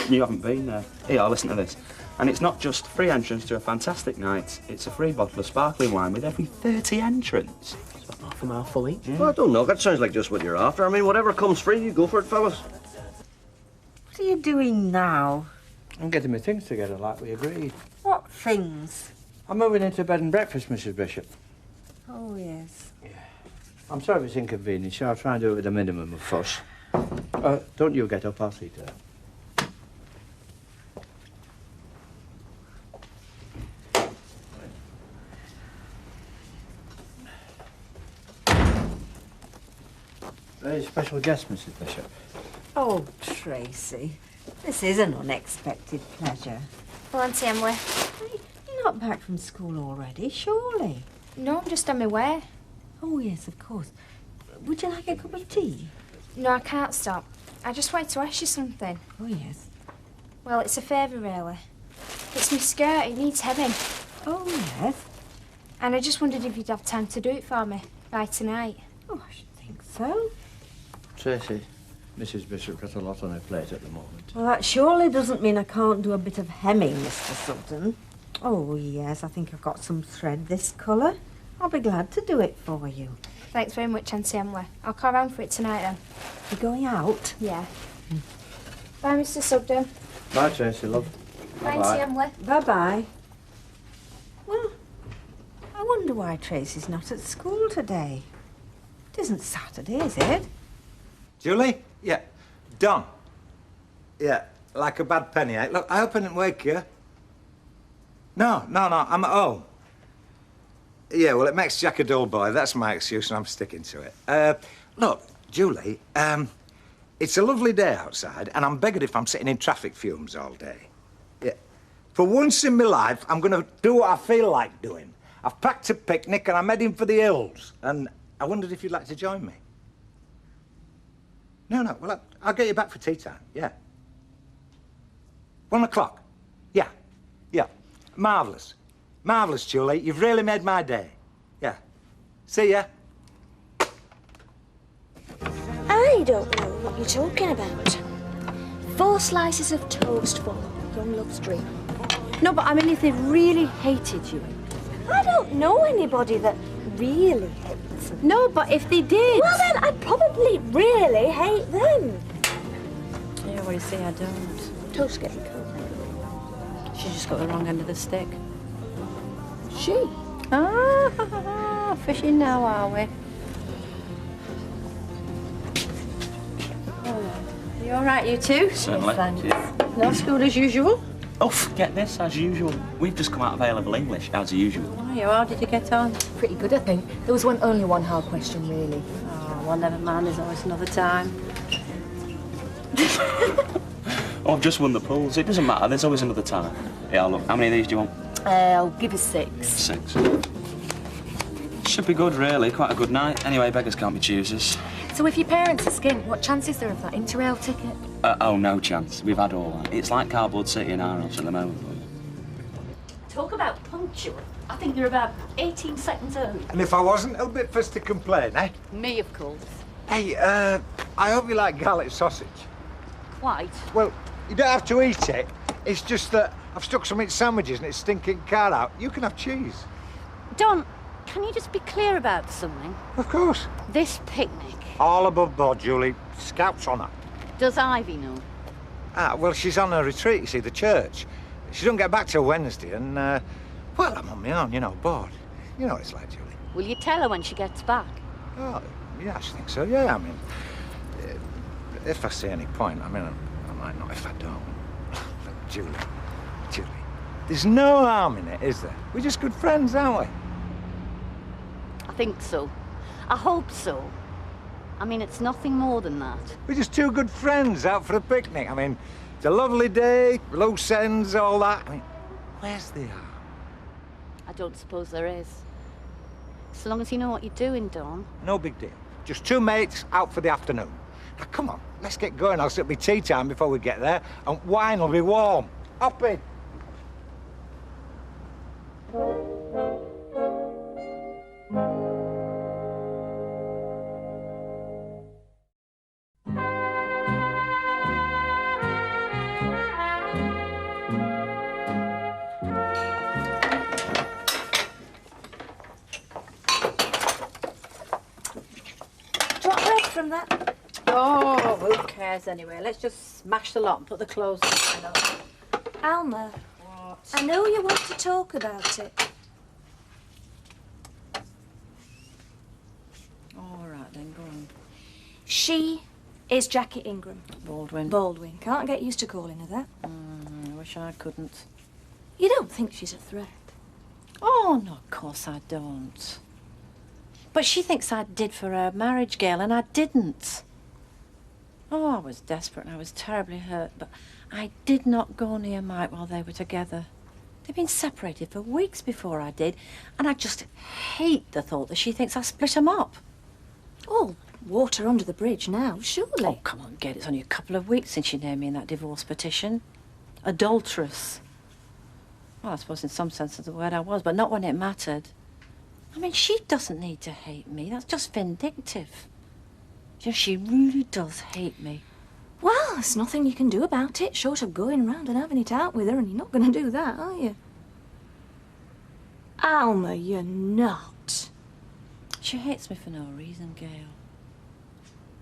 You haven't been there. Here, listen to this. And it's not just free entrance to a fantastic night, it's a free bottle of sparkling wine with every 30 entrants. So half a mouthful each. Well, I don't know. That sounds like just what you're after. I mean, whatever comes free, you go for it, fellas. What are you doing now? I'm getting my things together like we agreed. What things? I'm moving into bed and breakfast, Mrs. Bishop. Oh, yes. I'm sorry if it's inconvenient, so I'll try and do it with a minimum of fuss. Don't you get up, I'll see to it. Very special guest, Mrs. Bishop. Oh, Tracy, this is an unexpected pleasure. Well, Auntie Emily. You're not back from school already, surely? No, I'm just on my way. Oh, yes, of course. Would you like a cup of tea? No, I can't stop. I just wanted to ask you something. Oh, yes. Well, it's a favour, really. It's my skirt. It needs hemming. Oh, yes. And I just wondered if you'd have time to do it for me by tonight. Oh, I should think so. Tracy, Mrs. Bishop got a lot on her plate at the moment. Well, that surely doesn't mean I can't do a bit of hemming, Mr. Sutton. Oh, yes, I think I've got some thread this colour. I'll be glad to do it for you. Thanks very much, Auntie Emily. I'll come round for it tonight, then. You're going out? Yeah. Bye, Mr. Sugden. Bye, Tracy, love. Bye, Auntie Emily. Bye-bye. Well, I wonder why Tracy's not at school today. It isn't Saturday, is it? Julie? Yeah. Don? Yeah, like a bad penny, eh? Look, I hope I didn't wake you. No, I'm at home. Yeah, well, it makes Jack a dull boy. That's my excuse, and I'm sticking to it. Look, Julie, it's a lovely day outside, and I'm beggared if I'm sitting in traffic fumes all day. Yeah. For once in my life, I'm going to do what I feel like doing. I've packed a picnic, and I'm heading for the hills, and I wondered if you'd like to join me. No, well, I'll get you back for tea time, yeah. 1 o'clock? Yeah. Marvellous. Marvellous, Julie. You've really made my day. Yeah. See ya. I don't know what you're talking about. 4 slices of toast for young love's dream. No, but I mean, if they really hated you. I don't know anybody that really hates them. No, but if they did. Well, then I'd probably really hate them. Yeah, well, you see, I don't. Toast getting cold. She just got the wrong end of the stick. She? Fishing now, are we? Are you all right, you two? Certainly. No school as usual? Oh, forget this, as usual. We've just come out of A-level English, as usual. How did you get on? Pretty good, I think. There was only one hard question, really. Oh, well, never mind. There's always another time. Oh, I've just won the pools. It doesn't matter. There's always another time. Yeah, look. How many of these do you want? I'll give you 6. 6. Should be good, really. Quite a good night. Anyway, beggars can't be choosers. So if your parents are skint, what chance is there of that Interrail ticket? Oh, no chance. We've had all that. It's like Cardboard City in our house at the moment. Talk about punctual. I think you're about 18 seconds early. And if I wasn't, a bit first to complain, eh? Me, of course. Hey, I hope you like garlic sausage. Quite. Well, you don't have to eat it. It's just that I've stuck some in sandwiches and it's stinking car out. You can have cheese. Don, can you just be clear about something? Of course. This picnic, All above board, Julie. Scouts on her. does Ivy know? Ah, well, she's on a retreat, you see, the church. She don't get back till Wednesday and, well, I'm on my own, you know, bored. You know what it's like, Julie. Will you tell her when she gets back? Oh, yeah, I should think so, yeah. I mean, if I see any point, I mean, I might not if I don't. But Julie, there's no harm in it, is there? We're just good friends, aren't we? I think so. I hope so. I mean, it's nothing more than that. We're just two good friends out for a picnic. I mean, it's a lovely day, loose ends, all that. I mean, where's the harm? I don't suppose there is. So long as you know what you're doing, Dawn. No big deal. Just two mates out for the afternoon. Now, come on, let's get going. I'll set me tea time before we get there, and wine will be warm. Up in. Do you want bread from that? Oh, who cares anyway? Let's just smash the lot and put the clothes in. Alma, I know you want to talk about it. All right, then, go on. She is Jackie Ingram. Baldwin. Baldwin. Can't get used to calling her that. I wish I couldn't. You don't think she's a threat? Oh, no, of course I don't. But she thinks I did for her marriage, Gail, and I didn't. Oh, I was desperate and I was terribly hurt, but I did not go near Mike while they were together. They'd been separated for weeks before I did, and I just hate the thought that she thinks I split them up. Oh, water under the bridge now, surely. Oh, come on, Gail, it's only a couple of weeks since she named me in that divorce petition. Adulteress. Well, I suppose in some sense of the word I was, but not when it mattered. I mean, she doesn't need to hate me. That's just vindictive. Just, she really does hate me. Well, there's nothing you can do about it, short of going round and having it out with her, and you're not going to do that, are you? Alma, you're not. She hates me for no reason, Gail.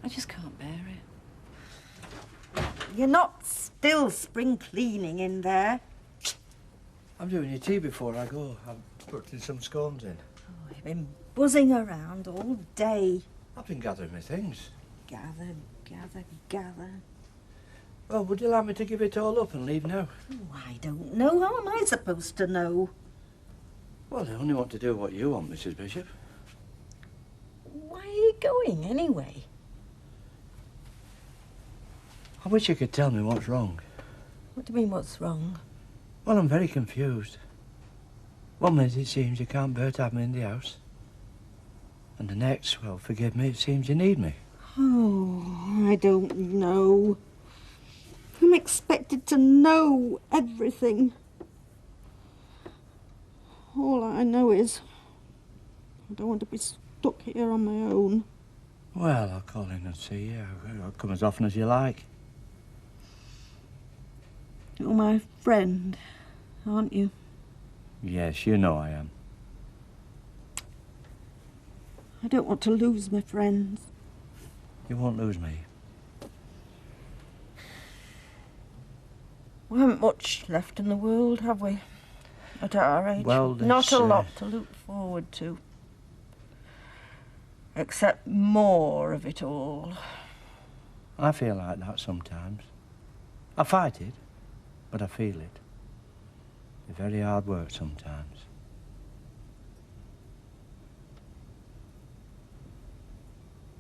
I just can't bear it. You're not still spring cleaning in there. I'm doing your tea before I go. I've put some scones in. Oh, you've been buzzing around all day. I've been gathering my things. Gather, gather, gather. Well, would you like me to give it all up and leave now? Oh, I don't know. How am I supposed to know? Well, I only want to do what you want, Mrs. Bishop. Why are you going anyway? I wish you could tell me what's wrong. What do you mean, what's wrong? Well, I'm very confused. One minute it seems you can't bear to have me in the house. And the next, well, forgive me, it seems you need me. Oh, I don't know. I'm expected to know everything. All I know is I don't want to be stuck here on my own. Well, I'll call in and see you. I'll come as often as you like. You're my friend, aren't you? Yes, you know I am. I don't want to lose my friends. You won't lose me. We haven't much left in the world, have we? At our age. Well, not a lot to look forward to. Except more of it all. I feel like that sometimes. I fight it, but I feel it. It's very hard work sometimes.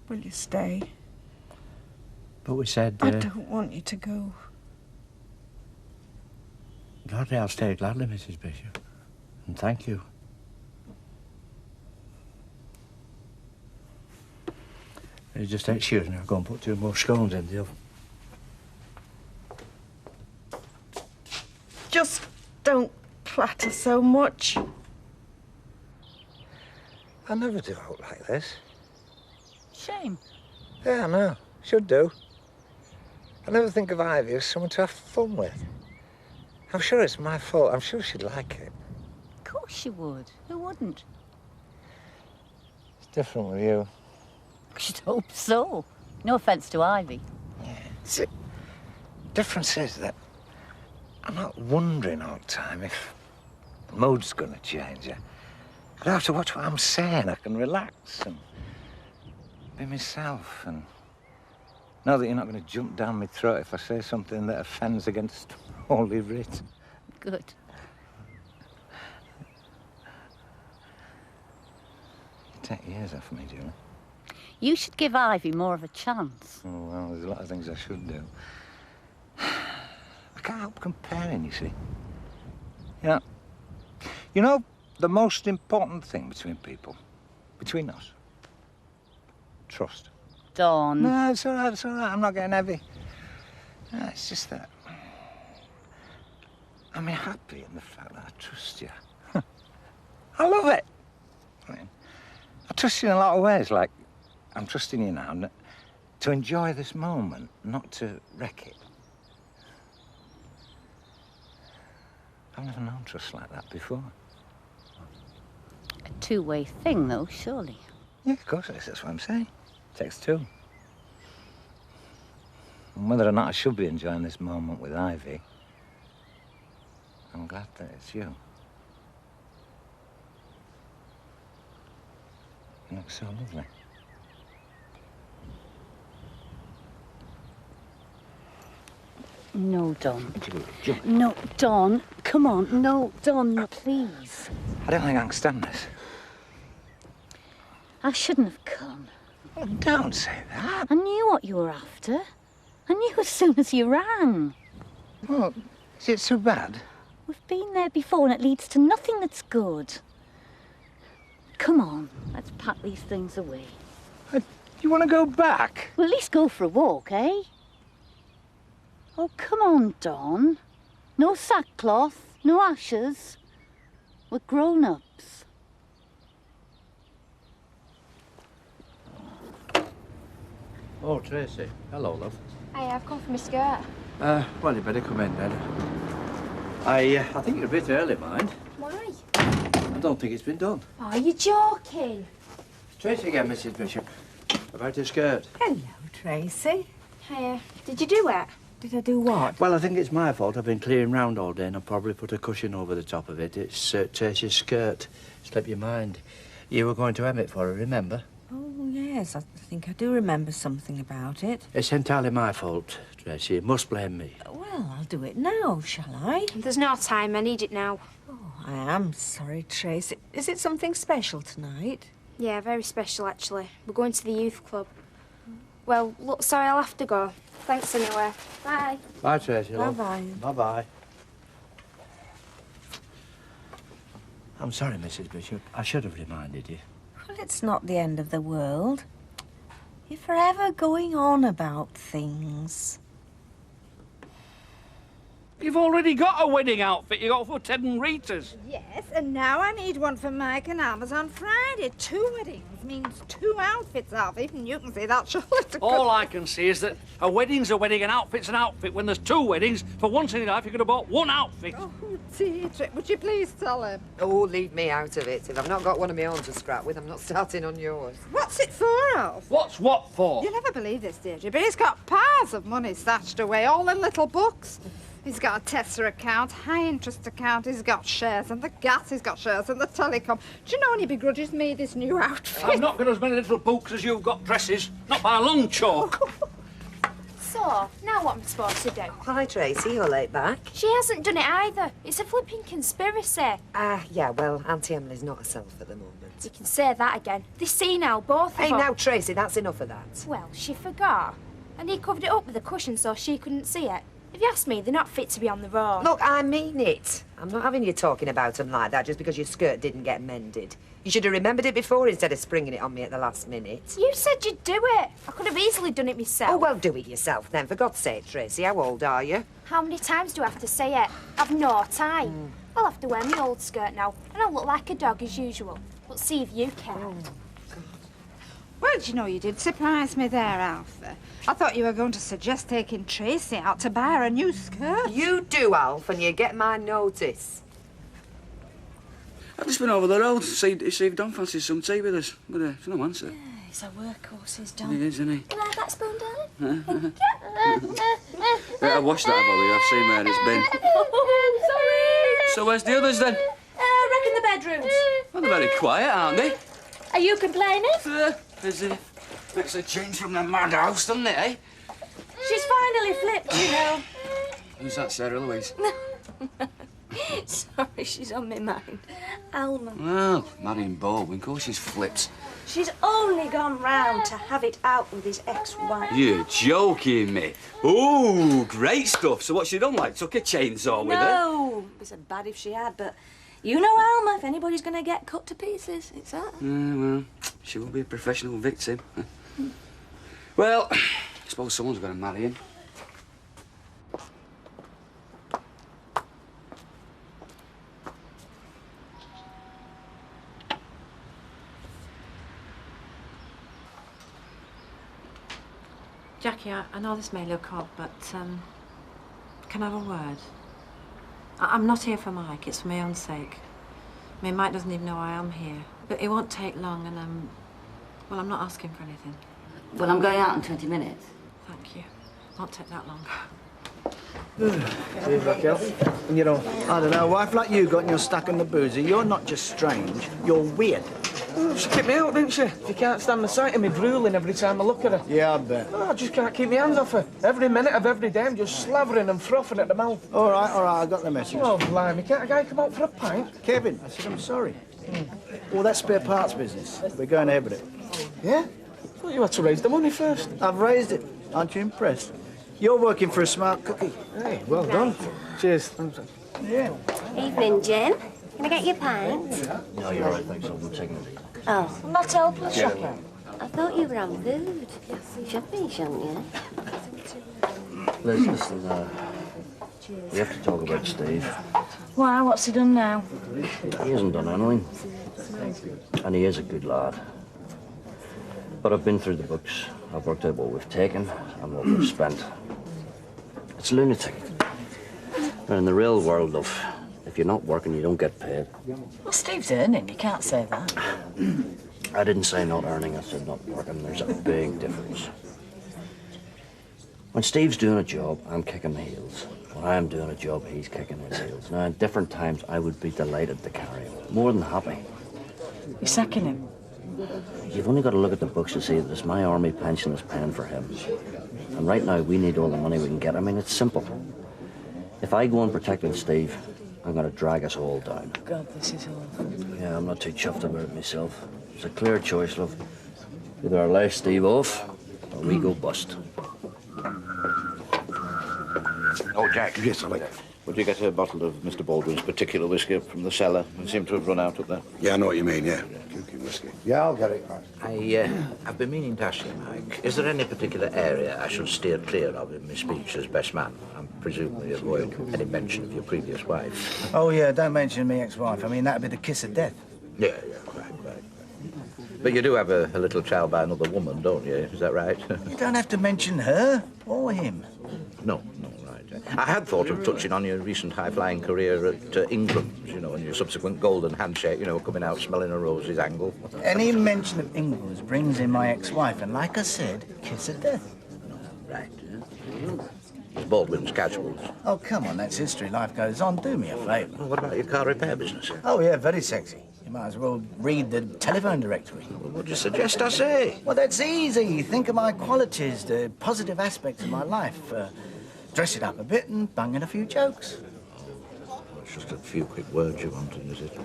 Will you stay? But we said... I don't want you to go. Gladly, I'll stay gladly, Mrs. Bishop. And thank you. You just excuse me, I'll go and put 2 more scones in the oven. Just don't clatter so much. I never do out like this. Shame. Yeah, I know. Should do. I never think of Ivy as someone to have fun with. I'm sure it's my fault. I'm sure she'd like it. Of course she would. Who wouldn't? It's different with you. I should hope so. No offence to Ivy. See, difference is that I'm not wondering all the time if the mood's going to change. I don't have to watch what I'm saying. I can relax and be myself and know that you're not going to jump down my throat if I say something that offends against Holy Writ. Good. You take your ears off me, Julie. You should give Ivy more of a chance. Oh, well, there's a lot of things I should do. I can't help comparing, you see. You know, the most important thing between people, between us, trust. Don. No, it's all right, it's all right. I'm not getting heavy. No, it's just that I'm happy in the fact that I trust you. I love it. I mean, I trust you in a lot of ways, like I'm trusting you now to enjoy this moment, not to wreck it. I've never known trust like that before. A two-way thing, though, surely. Yeah, of course it is. That's what I'm saying. It takes two. And whether or not I should be enjoying this moment with Ivy, I'm glad that it's you. You look so lovely. No, Don. No, Don. Come on. No, Don, please. I don't think I can stand this. I shouldn't have come. Oh, don't say that. I knew what you were after. I knew as soon as you rang. Well, is it so bad? We've been there before and it leads to nothing that's good. Come on, let's pack these things away. You want to go back? Well, at least go for a walk, eh? Oh, come on, Don. No sackcloth, no ashes. We're grown-ups. Oh, Tracy. Hello, love. Hey, I've come for my skirt. Well, you better come in then. I think you're a bit early, mind. Why? I don't think it's been done. Oh, you're joking. Tracy again, Mrs. Bishop. About your skirt. Hello, Tracy. Hey, did you do it? Did I do what? Well, I think it's my fault. I've been clearing round all day and I've probably put a cushion over the top of it. It's Tracy's skirt. Slip your mind. You were going to hem it for her, remember? Oh, yes, I think I do remember something about it. It's entirely my fault, Tracy. You must blame me. Well, I'll do it now, shall I? There's no time. I need it now. Oh, I am sorry, Tracy. Is it something special tonight? Yeah, very special, actually. We're going to the youth club. Well, look, sorry, I'll have to go. Thanks anyway. Bye. Bye, Tracy. love. Bye-bye. Bye-bye. I'm sorry, Mrs. Bishop. I should have reminded you. Well, it's not the end of the world. You're forever going on about things. You've already got a wedding outfit you got for Ted and Rita's. Yes, and now I need one for Mike and Alma's on Friday. 2 weddings means 2 outfits, Alfie, and you can see that surely. All I can see is that a wedding's a wedding, an outfit's an outfit. When there's 2 weddings, for once in your life, you could have bought 1 outfit. Oh, Deirdre, would you please tell him? Oh, leave me out of it. If I've not got one of my own to scrap with, I'm not starting on yours. What's it for, Alf? What's what for? You'll never believe this, Deirdre, but he's got piles of money stashed away, all in little books. He's got a Tesla account, high-interest account, he's got shares in the gas, he's got shares in the telecom. Do you know when he begrudges me this new outfit? I've not got as many little books as you've got dresses. Not by a long chalk. So, now what am I supposed to do? Hi, Tracy. You're late back. She hasn't done it either. It's a flipping conspiracy. Yeah, well, Auntie Emily's not herself at the moment. You can say that again. They see now, both of Hey, them. now, Tracy, that's enough of that. Well, she forgot. And he covered it up with a cushion so she couldn't see it. If you ask me, they're not fit to be on the road. Look, I mean it. I'm not having you talking about them like that just because your skirt didn't get mended. You should have remembered it before instead of springing it on me at the last minute. You said you'd do it. I could have easily done it myself. Oh, well, do it yourself then, for God's sake, Tracy. How old are you? How many times do I have to say it? I've no time. I'll have to wear my old skirt now, and I'll look like a dog as usual. But see if you care. Well, do you know, you did surprise me there, Alfie. I thought you were going to suggest taking Tracy out to buy her a new skirt. You do, Alf, and you get my notice. I've just been over the road to see if Don fancies some tea with us, but there's no answer. He's a workhorse, is Don. He is, isn't he? Can I have that spoon, darling? Yeah, I washed that about I've seen where it's been. Sorry. So where's the others then? Reckon the bedrooms. Well, they're very quiet, aren't they? Are you complaining? As if. Makes a change from the madhouse, doesn't it, eh? She's finally flipped, you know. Who's that, Sarah Louise? Sorry, she's on my mind. Alma. Well, Marion Baldwin, of course she's flipped. She's only gone round to have it out with his ex-wife. You're joking me. Ooh, great stuff. So what's she done, like? Took a chainsaw with her? No, it'd be so bad if she had, but you know Alma, if anybody's going to get cut to pieces, it's her. Yeah, well, she will be a professional victim. Well, I suppose someone's going to marry him. Jackie, I know this may look odd, but can I have a word? I'm not here for Mike, it's for my own sake. I mean, Mike doesn't even know I am here. But it won't take long and, well, I'm not asking for anything. Well, I'm going out in 20 minutes. Thank you. Won't take that long. Cheers, Raquel. And you know, I don't know, a wife like you got your stuck in the boozer, you're not just strange, you're weird. She kicked me out, didn't she? You can't stand the sight of me drooling every time I look at her. Yeah, I bet. Oh, I just can't keep my hands off her. Every minute of every day, I'm just slavering and frothing at the mouth. All right, I got the message. Oh, blimey, can't a guy come out for a pint? Kevin, I said I'm sorry. All that spare parts business, we're going ahead with it. Yeah? I thought you had to raise the money first. I've raised it. Aren't you impressed? You're working for a smart cookie. Hey, well done. Cheers. Yeah. Evening, Jim. Can I get your pint? No, you're all right, thanks. I'm taking it. Oh. I'm not helpless, Yeah. Jackie. I thought you were on food. You should be, shouldn't you? Liz, listen, we have to talk about Steve. Why, what's he done now? He hasn't done anything. And he is a good lad. But I've been through the books. I've worked out what we've taken and what we've spent. It's lunatic. But in the real world, love, if you're not working, you don't get paid. Well, Steve's earning, you can't say that. I didn't say not earning, I said not working. There's a big difference. When Steve's doing a job, I'm kicking the heels. When I'm doing a job, he's kicking his heels. Now, at different times, I would be delighted to carry him. More than happy. You're sacking him. You've only got to look at the books to see that it's my army pension that's paying for him. And right now, we need all the money we can get. I mean, it's simple. If I go on protecting Steve, I'm going to drag us all down. God, this is awful. Yeah, I'm not too chuffed about it myself. It's a clear choice, love. Either I lay Steve off, or we go bust. Oh, Jack. Yes, Ollie. Would you get a bottle of Mr. Baldwin's particular whiskey up from the cellar? We seem to have run out up there. Yeah, I know what you mean, yeah. Drinking whiskey. Yeah, I'll get it. I've been meaning to ask you, Mike, is there any particular area I should steer clear of in my speech as best man? And presumably avoid any mention of your previous wife. Oh, yeah, don't mention me ex-wife. I mean, that'd be the kiss of death. Yeah, right. But you do have a little child by another woman, don't you? Is that right? You don't have to mention her or him. No, right. I had thought of touching on your recent high-flying career at England, you know, and your subsequent golden handshake, you know, coming out smelling a rose's angle. Any mention of Ingles brings in my ex-wife, and like I said, kiss of death. Right, yeah. Baldwin's casuals. Oh, come on, that's history. Life goes on. Do me a favour. Well, what about your car repair business? Oh, yeah, very sexy. You might as well read the telephone directory. Well, what do you suggest I say? Well, that's easy. Think of my qualities, the positive aspects of my life. Dress it up a bit and bung in a few jokes. It's just a few quick words you wanted, is it?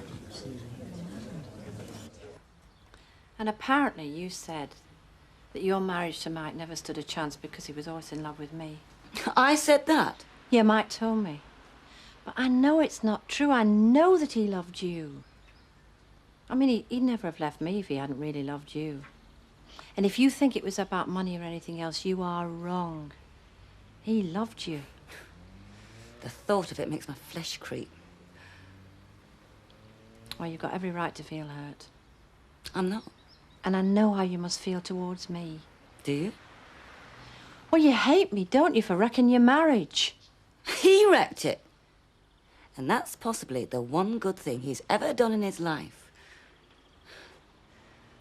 And apparently you said that your marriage to Mike never stood a chance because he was always in love with me. I said that? Yeah, Mike told me. But I know it's not true. I know that he loved you. I mean, he'd never have left me if he hadn't really loved you. And if you think it was about money or anything else, you are wrong. He loved you. The thought of it makes my flesh creep. Well, you've got every right to feel hurt. I'm not. And I know how you must feel towards me. Do you? Well, you hate me, don't you, for wrecking your marriage? He wrecked it. And that's possibly the one good thing he's ever done in his life.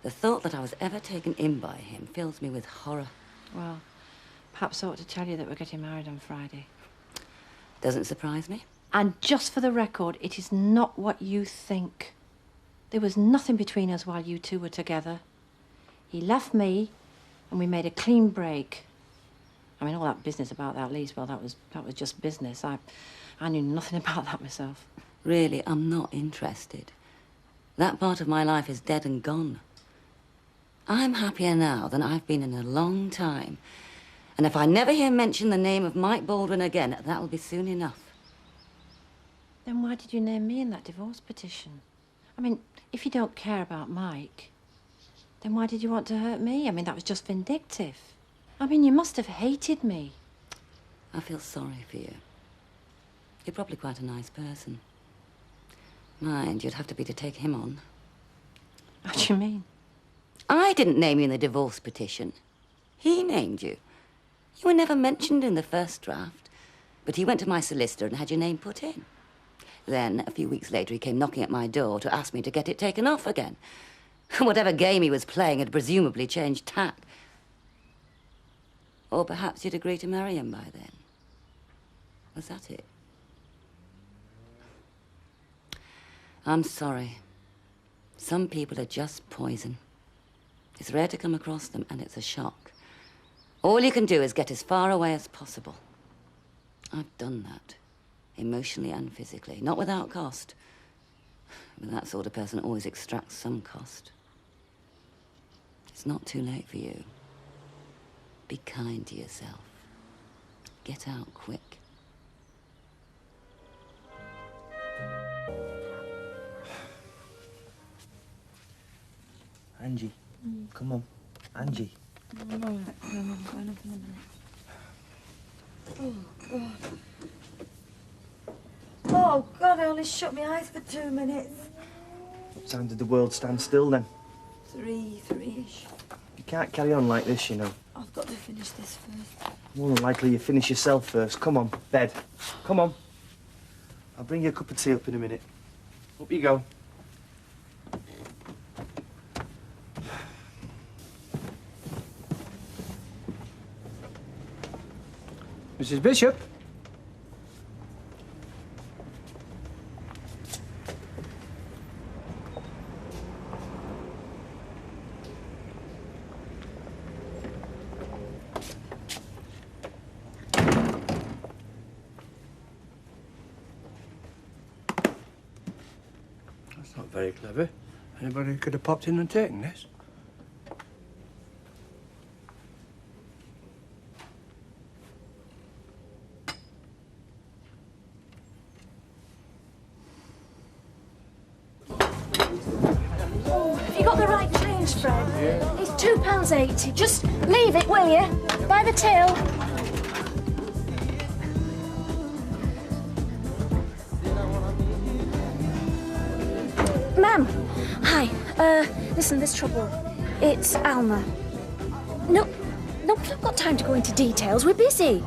The thought that I was ever taken in by him fills me with horror. Well, perhaps I ought to tell you that we're getting married on Friday. Doesn't surprise me. And just for the record, it is not what you think. There was nothing between us while you two were together. He left me, and we made a clean break. I mean, all that business about that lease, well, that was just business. I knew nothing about that myself. Really, I'm not interested. That part of my life is dead and gone. I'm happier now than I've been in a long time. And if I never hear mention the name of Mike Baldwin again, that'll be soon enough. Then why did you name me in that divorce petition? I mean, if you don't care about Mike, then why did you want to hurt me? I mean, that was just vindictive. I mean, you must have hated me. I feel sorry for you. You're probably quite a nice person. Mind, you'd have to be to take him on. What do you mean? I didn't name you in the divorce petition. He named you. You were never mentioned in the first draft, but he went to my solicitor and had your name put in. Then, a few weeks later, he came knocking at my door to ask me to get it taken off again. Whatever game he was playing had presumably changed tack. Or perhaps you'd agree to marry him by then. Was that it? I'm sorry. Some people are just poison. It's rare to come across them, and it's a shock. All you can do is get as far away as possible. I've done that, emotionally and physically, not without cost. But that sort of person always extracts some cost. It's not too late for you. Be kind to yourself. Get out quick. Angie, come on. Angie. I'm all right. I'm going up in a minute. Oh, God. Oh, God, I only shut my eyes for 2 minutes. What time did the world stand still then? Three-ish. You can't carry on like this, you know. I've got to finish this first. More than likely you finish yourself first. Come on, bed. Come on. I'll bring you a cup of tea up in a minute. Up you go. Mrs. Bishop? That's not very clever. Anybody could have popped in and taken this. Have you got the right change, Fred? Yeah. It's £2.80. Just leave it, will you? By the till. Ma'am, hi. Listen, there's trouble. It's Alma. No, we've not got time to go into details. We're busy.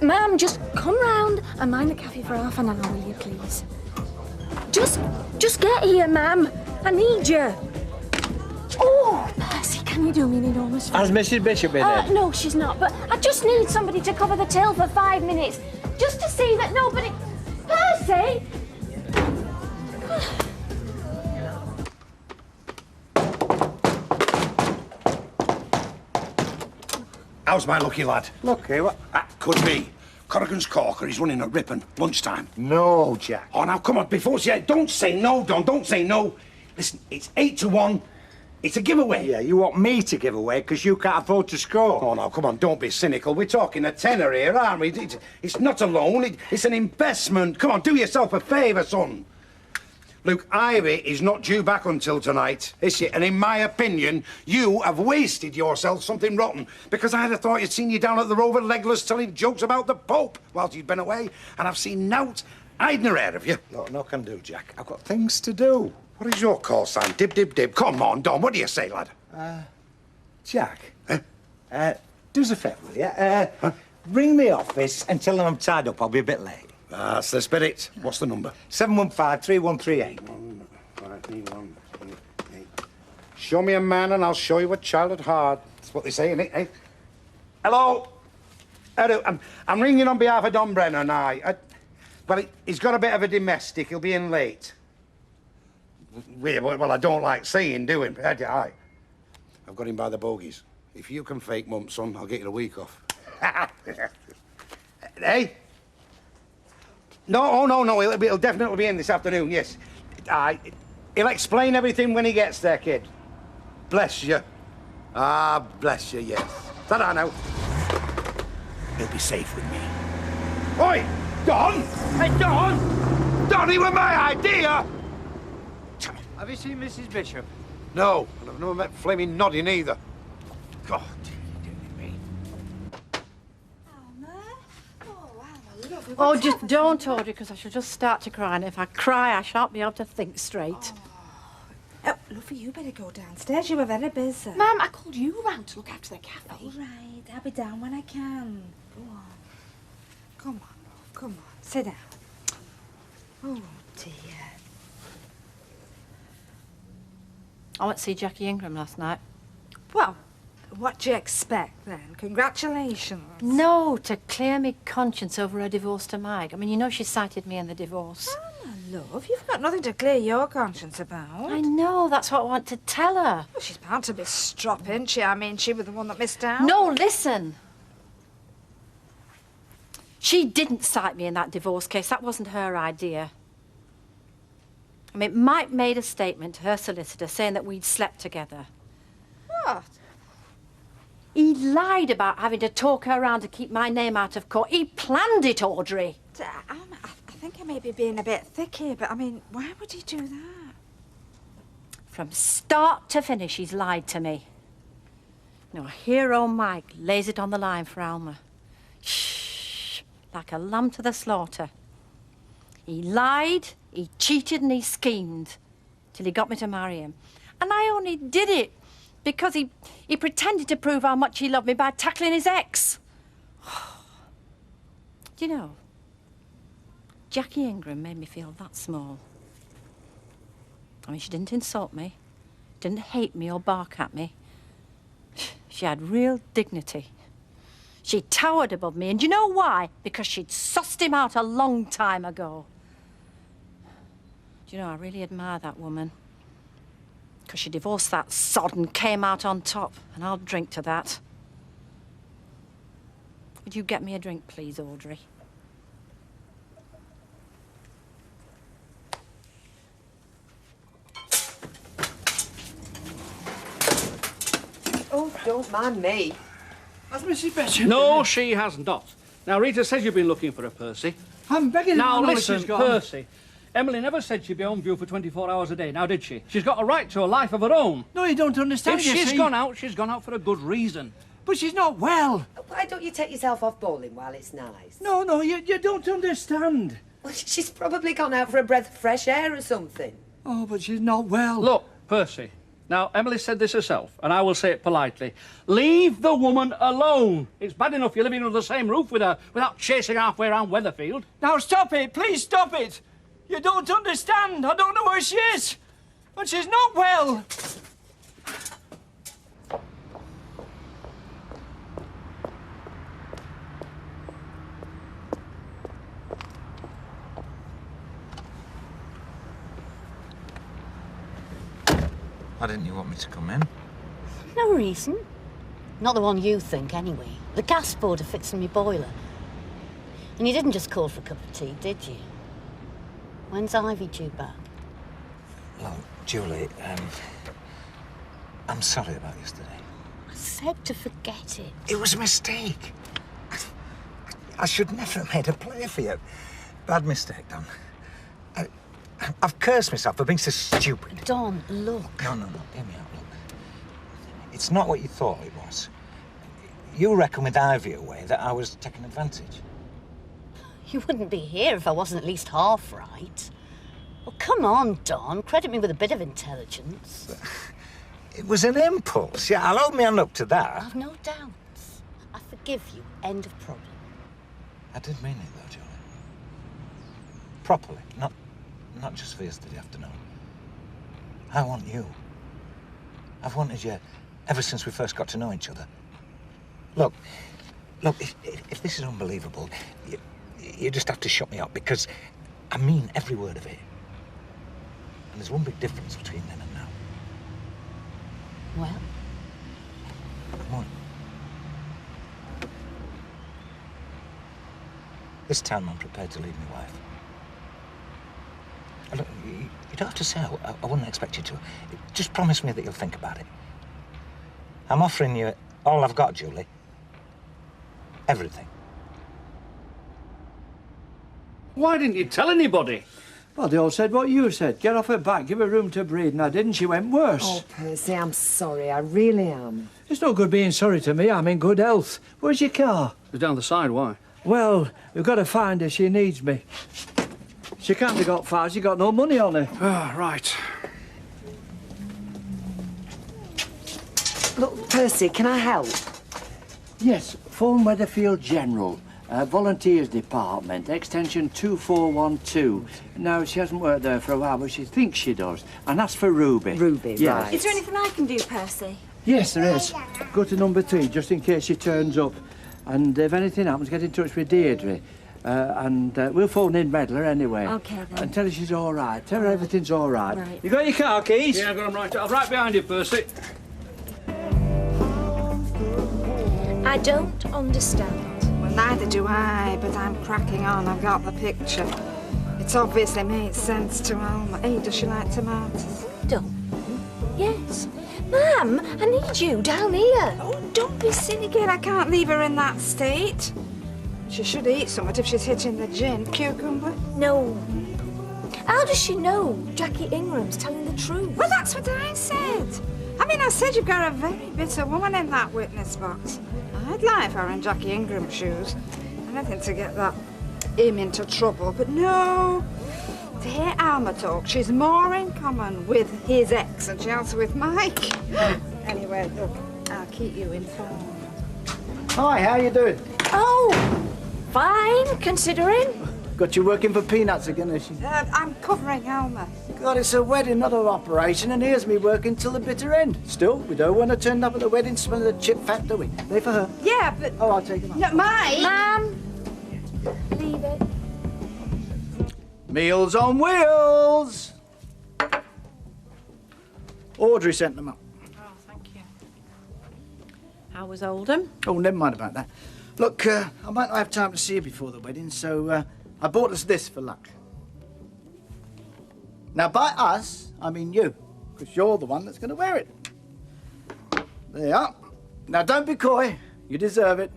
Ma'am, just come round and mind the cafe for half an hour, will you, please? Just get here, ma'am. I need you. Oh, Percy, can you do me an enormous favour? Has Mrs. Bishop been in? No, she's not, but I just need somebody to cover the till for 5 minutes. Just to see that nobody... Percy! How's my lucky lad? Lucky? What? Could be. Corrigan's Corker, he's running at Ripon, lunchtime. No, Jack. Oh, now, come on, before you... Don't say no, Don, don't say no. Listen, it's 8 to 1. It's a giveaway. Yeah, you want me to give away because you can't afford to score. Oh, now, come on, don't be cynical. We're talking a tenner here, aren't we? It's not a loan, it's an investment. Come on, do yourself a favour, son. Luke, Ivy is not due back until tonight, is she? And in my opinion, you have wasted yourself something rotten, because I'd have thought you'd seen you down at the Rover Legless telling jokes about the Pope whilst you'd been away, and I've seen nowt hiding her hair of you. No can do, Jack. I've got things to do. What is your call sign? Dib, dib, dib. Come on, Don, what do you say, lad? Jack, do us a favour, will you? Ring the office and tell them I'm tied up. I'll be a bit late. That's the spirit. What's the number? 715-3138. 3138. Show me a man and I'll show you a child at heart. That's what they say, innit, eh? Hello? Hello, I'm ringing on behalf of Don Brennan, well, he's got a bit of a domestic. He'll be in late. Well, I don't like saying, do him. Aye. I've got him by the bogies. If you can fake mum, son, I'll get you a week off. Hey? No. He'll definitely be in this afternoon, yes. He'll explain everything when he gets there, kid. Bless you. Bless you, yes. Ta-da now. He'll be safe with me. Oi! Don! Hey, Don! Don, he was my idea! Have you seen Mrs. Bishop? No, and I've never met flaming nodding either. God, Oh, just don't, Audrey, because I shall just start to cry, and if I cry, I shan't be able to think straight. Oh, Luffy, you better go downstairs. You were very busy. Mum, I called you round to look after the cafe. All right, I'll be down when I can. Go on. Come on, love. Come on. Sit down. Oh, dear. I went to see Jackie Ingram last night. Well, what do you expect, then? Congratulations. No, to clear me conscience over her divorce to Mike. I mean, you know she cited me in the divorce. Oh, my love, you've got nothing to clear your conscience about. I know, that's what I want to tell her. Well, she's bound to be strop, isn't she? I mean, she was the one that missed out. No, listen. She didn't cite me in that divorce case. That wasn't her idea. I mean, Mike made a statement to her solicitor saying that we'd slept together. What? He lied about having to talk her around to keep my name out of court. He planned it, Audrey. I think I may be being a bit thick here, but I mean, why would he do that? From start to finish, he's lied to me. Now, here old Mike lays it on the line for Alma. Shh, like a lamb to the slaughter. He lied, he cheated and he schemed till he got me to marry him. And I only did it because he pretended to prove how much he loved me by tackling his ex. Do you know, Jackie Ingram made me feel that small. I mean, she didn't insult me, didn't hate me or bark at me. She had real dignity. She towered above me, and do you know why? Because she'd sussed him out a long time ago. Do you know, I really admire that woman. Because she divorced that sod and came out on top, and I'll drink to that. Would you get me a drink, please, Audrey? Oh, don't mind me. Has Mrs. Bishop? No, she has not. Now, Rita says you've been looking for her, Percy. I'm begging Now, you. listen, Percy. Emily never said she'd be home for 24 hours a day, now did she? She's got a right to a life of her own. No, you don't understand, If you she's see. gone out, she's gone out for a good reason. But she's not well. Why don't you take yourself off bowling while it's nice? No, you don't understand. Well, she's probably gone out for a breath of fresh air or something. Oh, but she's not well. Look, Percy. Now, Emily said this herself, and I will say it politely. Leave the woman alone. It's bad enough you're living under the same roof with her without chasing halfway around Weatherfield. Now stop it, please stop it. You don't understand. I don't know where she is. And she's not well. Why didn't you want me to come in? No reason. Not the one you think, anyway. The gas board are fixing me boiler. And you didn't just call for a cup of tea, did you? When's Ivy due back? Look, Julie, I'm sorry about yesterday. I said to forget it. It was a mistake. I should never have made a play for you. Bad mistake, Don. I've cursed myself for being so stupid. Don, look. No, hear me out, look. It's not what you thought it was. You reckon with Ivy away that I was taking advantage. You wouldn't be here if I wasn't at least half right. Well, come on, Don. Credit me with a bit of intelligence. It was an impulse. Yeah, I'll hold my hand up to that. I've no doubts. I forgive you. End of problem. I did mean it, though, Julie. Properly. Not just for yesterday afternoon. I want you. I've wanted you ever since we first got to know each other. Look, if this is unbelievable, you just have to shut me up, because I mean every word of it. And there's one big difference between then and now. Well? One. This time I'm prepared to leave my wife. Look, you don't have to say I wouldn't expect you to. Just promise me that you'll think about it. I'm offering you all I've got, Julie. Everything. Why didn't you tell anybody? Well, they all said what you said. Get off her back, give her room to breathe, and I didn't. She went worse. Oh, Percy, I'm sorry. I really am. It's no good being sorry to me. I'm in good health. Where's your car? It's down the side. Why? Well, we've got to find her. She needs me. She can't have got far. She got no money on her. Ah, right. Look, Percy, can I help? Yes, phone Weatherfield General. Volunteers Department, extension 2412. Now, she hasn't worked there for a while, but she thinks she does. And that's for Ruby. Ruby, yes. right. Is there anything I can do, Percy? Yes, there is. Go to number 3, just in case she turns up. And if anything happens, get in touch with Deirdre. And we'll phone in Redler anyway. OK, then. And tell her she's all right. Tell her everything's all right. Right. You got your car keys? Yeah, I've got them right. I'm right behind you, Percy. I don't understand. Well, neither do I, but I'm cracking on. I've got the picture. It's obviously made sense to Alma. Hey, does she like tomatoes? Don't. Yes. Ma'am, I need you down here. Oh, don't be silly, kid. I can't leave her in that state. She should eat something if she's hitting the gin. Cucumber? No. How does she know Jackie Ingram's telling the truth? Well, that's what I said. I mean, I said you've got a very bitter woman in that witness box. I'd lie if I were in Jackie Ingram's shoes. Anything to get him into trouble, but no. To hear Alma talk, she's more in common with his ex than she has with Mike. Anyway, look, I'll keep you informed. Hi, how you doing? Oh, fine, considering. Got you working for peanuts again, is she? I'm covering Alma. God, it's a wedding, not an operation, and here's me working till the bitter end. Still, we don't want to turn up at the wedding smell of the chip fat, do we? They for her. Yeah, but... Oh, I'll take them up. No, Mike! Ma'am, leave it. Meals on wheels! Audrey sent them up. Oh, thank you. How was Oldham? Oh, never mind about that. Look, I might not have time to see you before the wedding, so I bought us this for luck. Now, by us, I mean you, because you're the one that's going to wear it. There you are. Now, don't be coy. You deserve it.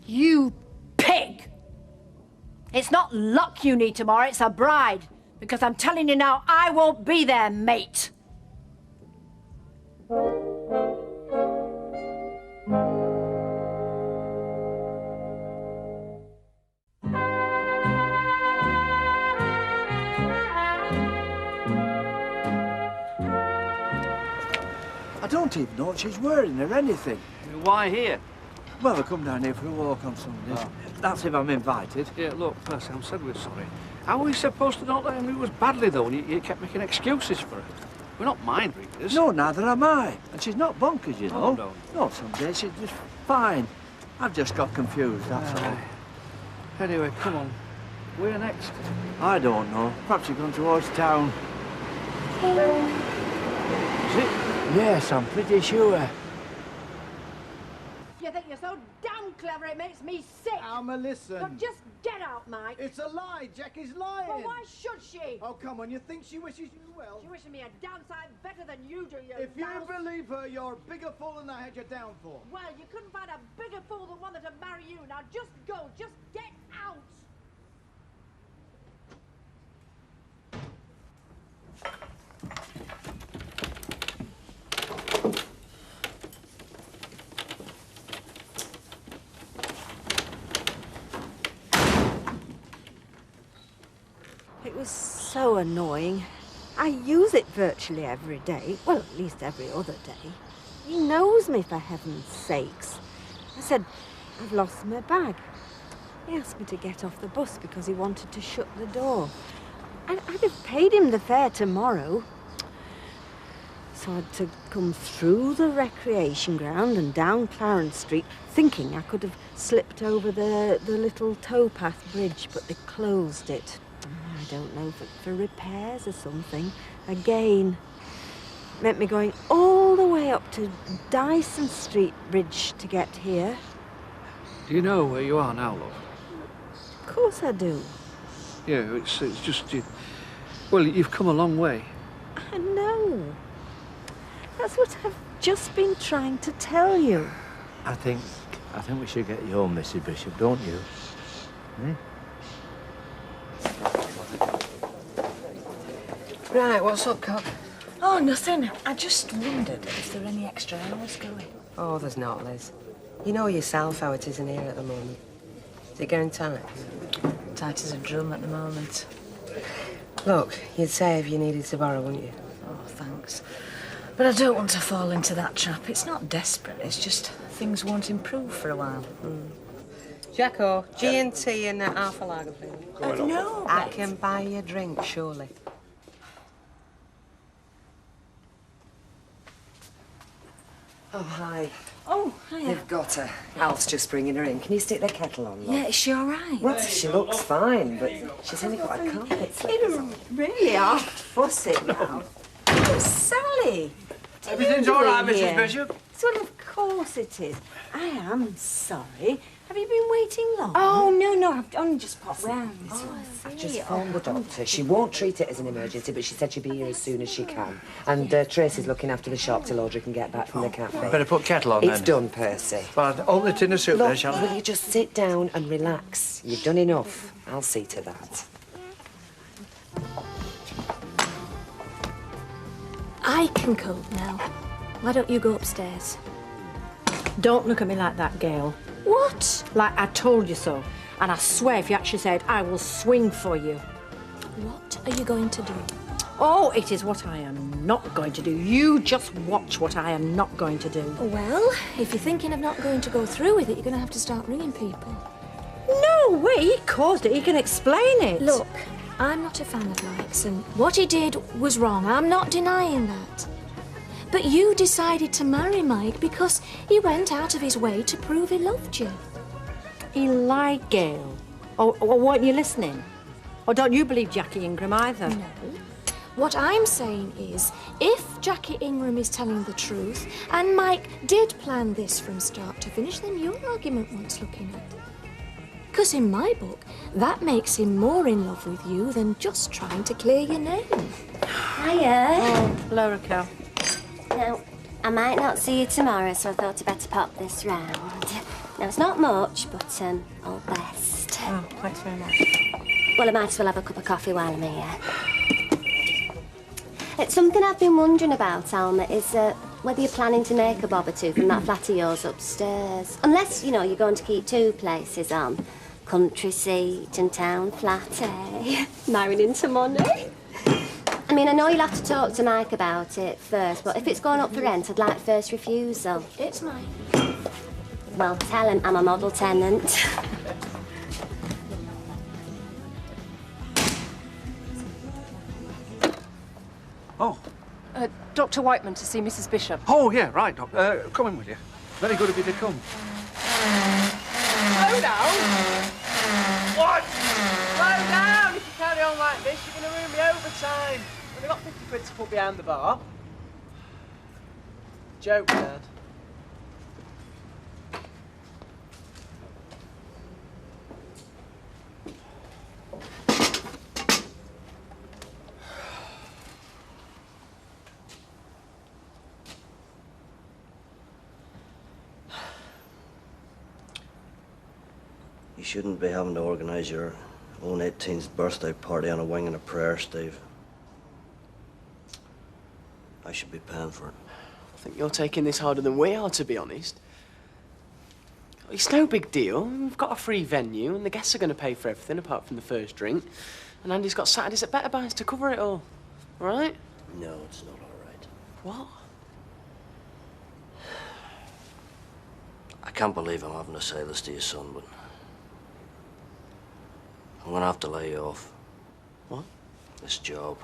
You pig! It's not luck you need tomorrow, it's a bride. Because I'm telling you now, I won't be there, mate. I don't even know what she's wearing or anything. Why here? Well, I come down here for a walk on Sunday. Oh. That's if I'm invited. Yeah, look, Percy, I'm said we're sorry. How are we supposed to not let him? It was badly, though, and you kept making excuses for it. We're not mind readers. No, neither am I. And she's not bonkers, you know. Oh, no. No, some days she's just fine. I've just got confused, that's all. Anyway, come on. Where next? I don't know. Perhaps you've gone towards town. Is it? Yes, I'm pretty sure. You think you're so damn clever it makes me sick. Alma, listen. But just get out, Mike. It's a lie. Jackie's lying. Well, why should she? Oh, come on. You think she wishes you well? She wishes me a damn sight better than you do, you If you louse. believe her, you're a bigger fool than I had you down for. Well, you couldn't find a bigger fool than one that'd marry you. Now just go. Just get out. It was so annoying. I use it virtually every day. Well, at least every other day. He knows me, for heaven's sakes. I said, I've lost my bag. He asked me to get off the bus because he wanted to shut the door. I'd have paid him the fare tomorrow. So I had to come through the recreation ground and down Clarence Street, thinking I could have slipped over the little towpath bridge, but they closed it. I don't know, for repairs or something. Again. Meant me going all the way up to Dyson Street Bridge to get here. Do you know where you are now, love? Of course I do. Yeah, it's just... Well, you've come a long way. I know. That's what I've just been trying to tell you. I think we should get you home, Mrs. Bishop, don't you? Right, what's up, Cock? Oh, nothing. I just wondered if there are any extra hours going. Oh, there's not, Liz. You know yourself how it is in here at the moment. Is it going tight? Tight as a drum at the moment. Look, you'd say if you needed to borrow, wouldn't you? Oh, thanks. But I don't want to fall into that trap. It's not desperate, it's just things won't improve for a while. Jacko, G&T and half a lager, please. No, I can buy you a drink, surely. Oh, hi. Oh, hiya. They've got her. Al's just bringing her in. Can you stick the kettle on, love? Yeah, is she all right? Well, she looks fine, but she's only got a carpet slipper You on. really are fussing now. Oh, Sally! what are you Everything's all right, doing Mrs. here? Bishop. Well, of course it is. I am sorry. Have you been waiting long? Oh, no, I've only just popped round. I've just phoned the doctor. She won't treat it as an emergency, but she said she'll be here as soon as she can. And Tracy's looking after the shop till Audrey can get back from the cafe. Better put kettle on, It's then. done, Percy. Well, open the tin of soup Look, there, shall I? will you just sit down and relax? You've done enough. I'll see to that. I can cope now. Why don't you go upstairs? Don't look at me like that, Gail. What? Like I told you so. And I swear if you actually said, I will swing for you. What are you going to do? Oh, it is what I am not going to do. You just watch what I am not going to do. Well, if you're thinking of not going to go through with it, you're going to have to start ringing people. No way, he caused it. He can explain it. Look, I'm not a fan of Mike's, and what he did was wrong. I'm not denying that. But you decided to marry Mike because he went out of his way to prove he loved you. He lied, Gail. Or weren't you listening? Or don't you believe Jackie Ingram either? No. What I'm saying is, if Jackie Ingram is telling the truth, and Mike did plan this from start to finish, then your argument wants looking at. Because in my book, that makes him more in love with you than just trying to clear your name. Hiya. Oh, hello, Raquel. Now, I might not see you tomorrow, so I thought I'd better pop this round. Now, it's not much, but all best. Oh, thanks very much. Well, I might as well have a cup of coffee while I'm here. It's something I've been wondering about, Alma, is whether you're planning to make a bob or two from that flat of yours upstairs. Unless, you know, you're going to keep two places on. Country seat and town flat, eh? Marrying into money. I mean, I know you'll have to talk to Mike about it first, but if it's going up for rent, I'd like first refusal. It's mine. Well, tell him I'm a model tenant. Oh. Dr. Whiteman to see Mrs. Bishop. Oh, yeah, right, Doc. Come in with you. Very good of you to come. Slow down! What? Slow down! If you carry on like this, you're going to ruin me overtime. We've got 50 quid to put behind the bar. Joke, Dad. You shouldn't be having to organise your own 18th birthday party on a wing and a prayer, Steve. I should be paying for it. I think you're taking this harder than we are, to be honest. It's no big deal. We've got a free venue, and the guests are going to pay for everything apart from the first drink. And Andy's got Saturdays at Better Buys to cover it all. All right? No, it's not all right. What? I can't believe I'm having to say this to your son, but I'm gonna have to lay you off. What? This job.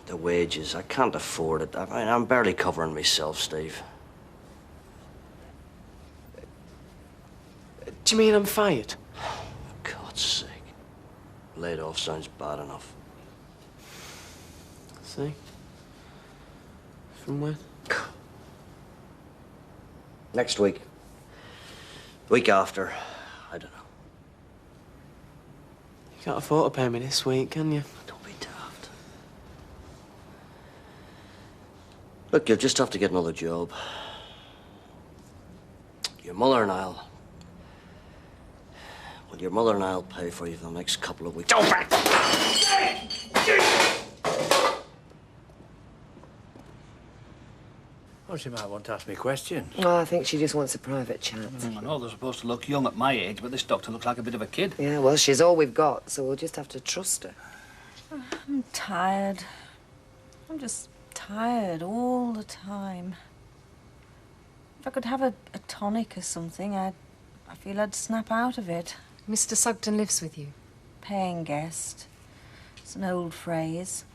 The wages, I can't afford it. I mean, I'm barely covering myself, Steve. Do you mean I'm fired? For God's sake. Laid off sounds bad enough. See? From when? Next week. The week after. I don't know. You can't afford to pay me this week, can you? Don't be daft. Look, you'll just have to get another job. Your mother and I'll... Well, your mother and I'll pay for you for the next couple of weeks. Oh, she might want to ask me questions. Oh, I think she just wants a private chat. I know they're supposed to look young at my age, but this doctor looks like a bit of a kid. Yeah, well, she's all we've got, so we'll just have to trust her. I'm tired. I'm just tired all the time. If I could have a tonic or something, I feel I'd snap out of it. Mr. Sugden lives with you? Paying guest. It's an old phrase.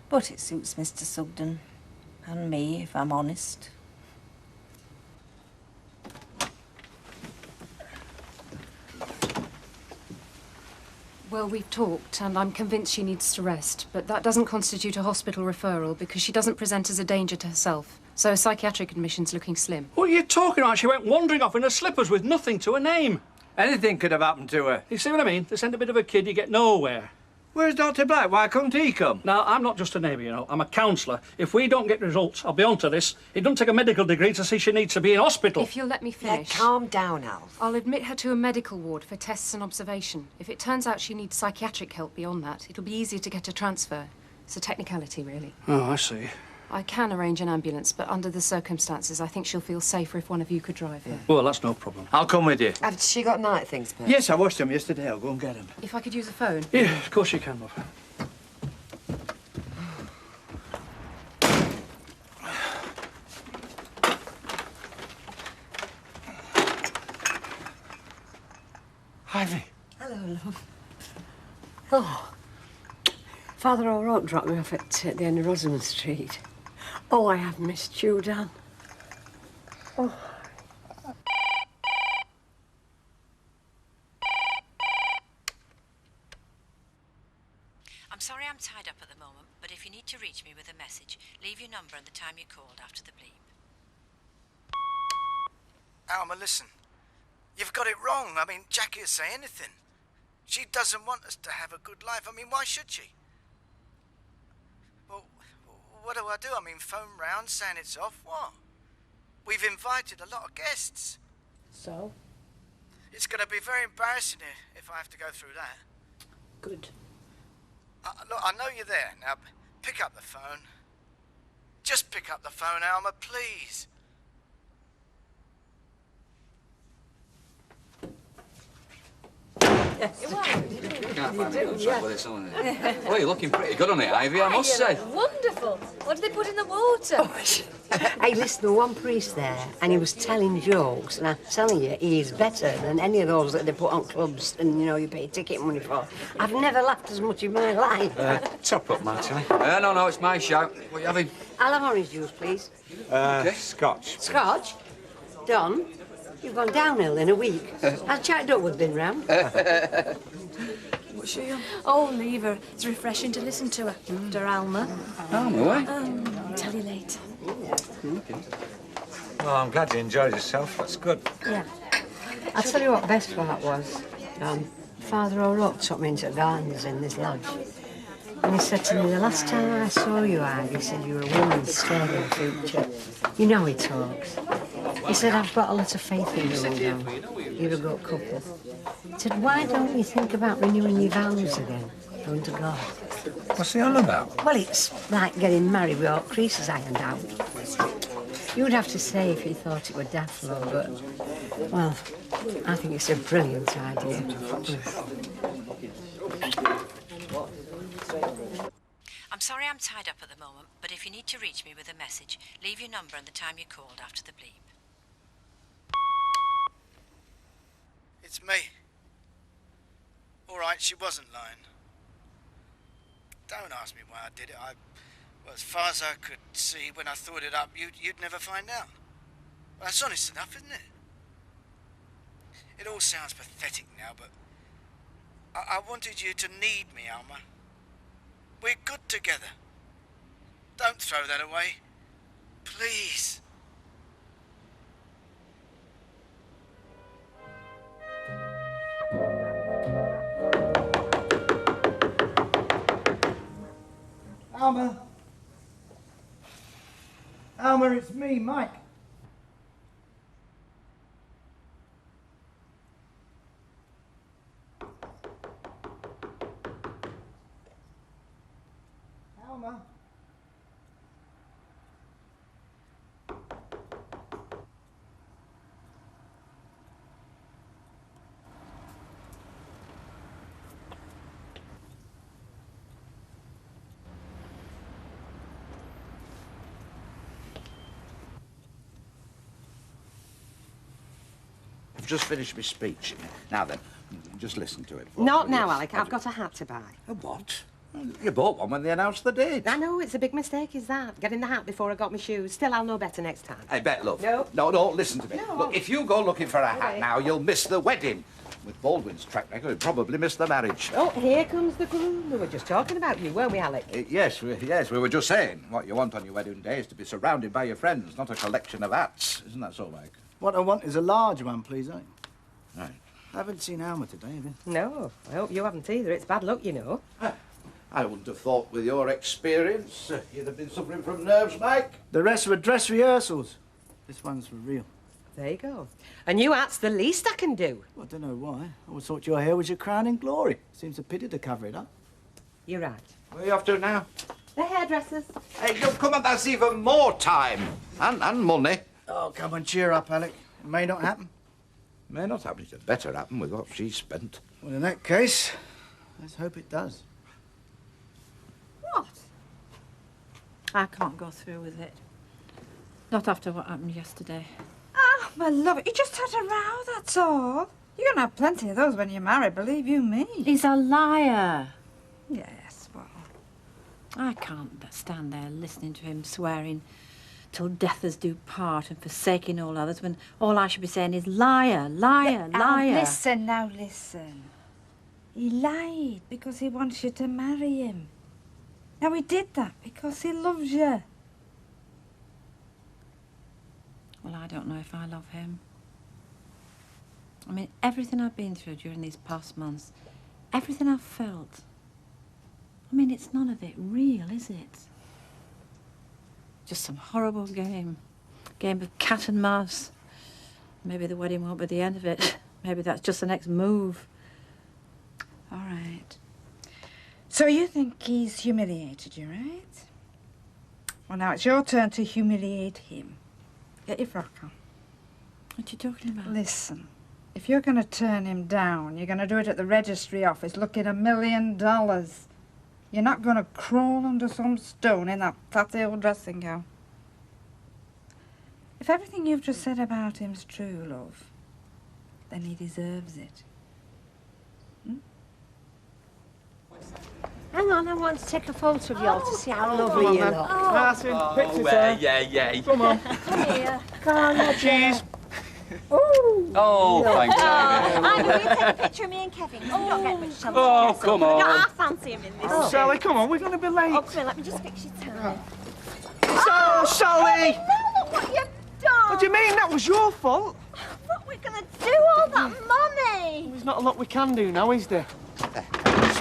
But it suits Mr. Sugden. And me, if I'm honest. Well, we've talked, and I'm convinced she needs to rest. But that doesn't constitute a hospital referral because she doesn't present as a danger to herself. So a psychiatric admission's looking slim. What are you talking about? She went wandering off in her slippers with nothing to her name. Anything could have happened to her. You see what I mean? They send a bit of a kid, you get nowhere. Where's Dr. Black? Why couldn't he come? Now, I'm not just a neighbour, you know. I'm a counsellor. If we don't get results, I'll be on to this. It doesn't take a medical degree to see she needs to be in hospital. If you'll let me finish. Calm down, Alf. I'll admit her to a medical ward for tests and observation. If it turns out she needs psychiatric help beyond that, it'll be easier to get a transfer. It's a technicality, really. Oh, I see. I can arrange an ambulance, but under the circumstances, I think she'll feel safer if one of you could drive her. Well, that's no problem. I'll come with you. Have she got night things, Bert? Yes, I washed them yesterday. I'll go and get them. If I could use a phone? Yeah, of course you can, love. Ivy. Hello, love. Oh, Father O'Rourke dropped me off at the end of Rosamond Street. Oh, I have missed you, Dan. Oh. I'm sorry I'm tied up at the moment, but if you need to reach me with a message, leave your number and the time you called after the bleep. Alma, listen. You've got it wrong. I mean, Jackie will say anything. She doesn't want us to have a good life. I mean, why should she? Well, what do I do? I mean, phone round saying it's off? What? We've invited a lot of guests. So? It's going to be very embarrassing if I have to go through that. Good. Look, I know you're there. Now, pick up the phone. Just pick up the phone, Alma, please. Well, you're looking pretty good on it, Ivy, I must say. Wonderful. What did they put in the water? Hey, listen, there was one priest there, and he was telling jokes, and I'm telling you, he is better than any of those that they put on clubs and, you know, you pay ticket money for. I've never laughed as much in my life. Top up, Martin. No, it's my shout. What are you having? I'll have orange juice, please. Scotch. Scotch? Don, you've gone downhill in a week. Has Jack Duckwood been round? What's she on? Oh, leave her. It's refreshing to listen to her. After Alma. Alma, why? I'll tell you later. Okay. Well, I'm glad you enjoyed yourself. That's good. Yeah. I'll tell you what best part was. Father O'Rourke took me into the gardens in this lodge. And he said to me, the last time I saw you, Ivy, he said you were a woman scared of the future. You know he talks. He said, I've got a lot of faith in you now. You're a good couple. He said, why don't you think about renewing your vows again, going to God? What's he on about? Well, it's like getting married with all creases ironed out. You'd have to say if you thought it were daft, love, but, well, I think it's a brilliant idea. I'm sorry I'm tied up at the moment, but if you need to reach me with a message, leave your number and the time you called after the bleep. It's me. All right, she wasn't lying. Don't ask me why I did it. Well, as far as I could see when I thought it up, you'd never find out. Well, that's honest enough, isn't it? It all sounds pathetic now, but I wanted you to need me, Alma. We're good together. Don't throw that away. Please. Alma. Alma, it's me, Mike. Alma. I've just finished my speech. Now then, just listen to it. Not now, Alec. I've got a hat to buy. A what? You bought one when they announced the date. I know, it's a big mistake, is that? Getting the hat before I got my shoes. Still, I'll know better next time. I bet, love. No. No, listen to me. No. Look, if you go looking for a hat Wait. now, you'll miss the wedding. With Baldwin's track record, you'll probably miss the marriage. Oh, here comes the groom. We were just talking about you, weren't we, Alec? Yes, we were just saying. What you want on your wedding day is to be surrounded by your friends, not a collection of hats. Isn't that so, Mike? What I want is a large one, please, eh? Right. I haven't seen Alma today, have you? No, I hope you haven't either. It's bad luck, you know. I wouldn't have thought with your experience you'd have been suffering from nerves, Mike. The rest were dress rehearsals. This one's for real. There you go. A new hat's the least I can do. Well, I don't know why. I always thought your hair was your crowning glory. Seems a pity to cover it up. You're right. Where are you off to now? The hairdressers. Hey, you'll come on, that's even more time. And money. Oh, come on, cheer up, Alec. It may not happen. May not happen. It better happen with what she's spent. Well, in that case, let's hope it does. What? I can't go through with it. Not after what happened yesterday. Ah, my love, you just had a row, that's all. You're going to have plenty of those when you're married, believe you me. He's a liar. Yes, well... I can't stand there listening to him swearing till death us do part and forsaking all others when all I should be saying is liar, liar, liar. Listen now, listen. He lied because he wants you to marry him. Now, he did that because he loves you. Well, I don't know if I love him. I mean, everything I've been through during these past months, everything I've felt, I mean, it's none of it real, is it? Just some horrible game of cat and mouse. Maybe the wedding won't be the end of it. Maybe that's just the next move. All right. So you think he's humiliated you, right? Well, now it's your turn to humiliate him. Get your frock on. What are you talking about? Listen, if you're going to turn him down, you're going to do it at the registry office looking $1 million. You're not going to crawl under some stone in that tatty old dressing gown. If everything you've just said about him's true, love, then he deserves it. Hang on, I want to take a photo of you all to see how lovely you look. Martin, pictures yeah. Come on. Come here. Come on, let's Cheese. Oh, thanks, David. Ivy, will you take a picture of me and Kevin? We don't get much chance Oh, to come dress up. on. I fancy him in this. Oh, Sally, come on, we're going to be late. Oh, come here, let me just fix your tie. Oh, Sally! No, look what you've done. What do you mean? That was your fault. What we're going to do, all that money. There's not a lot we can do now, is there?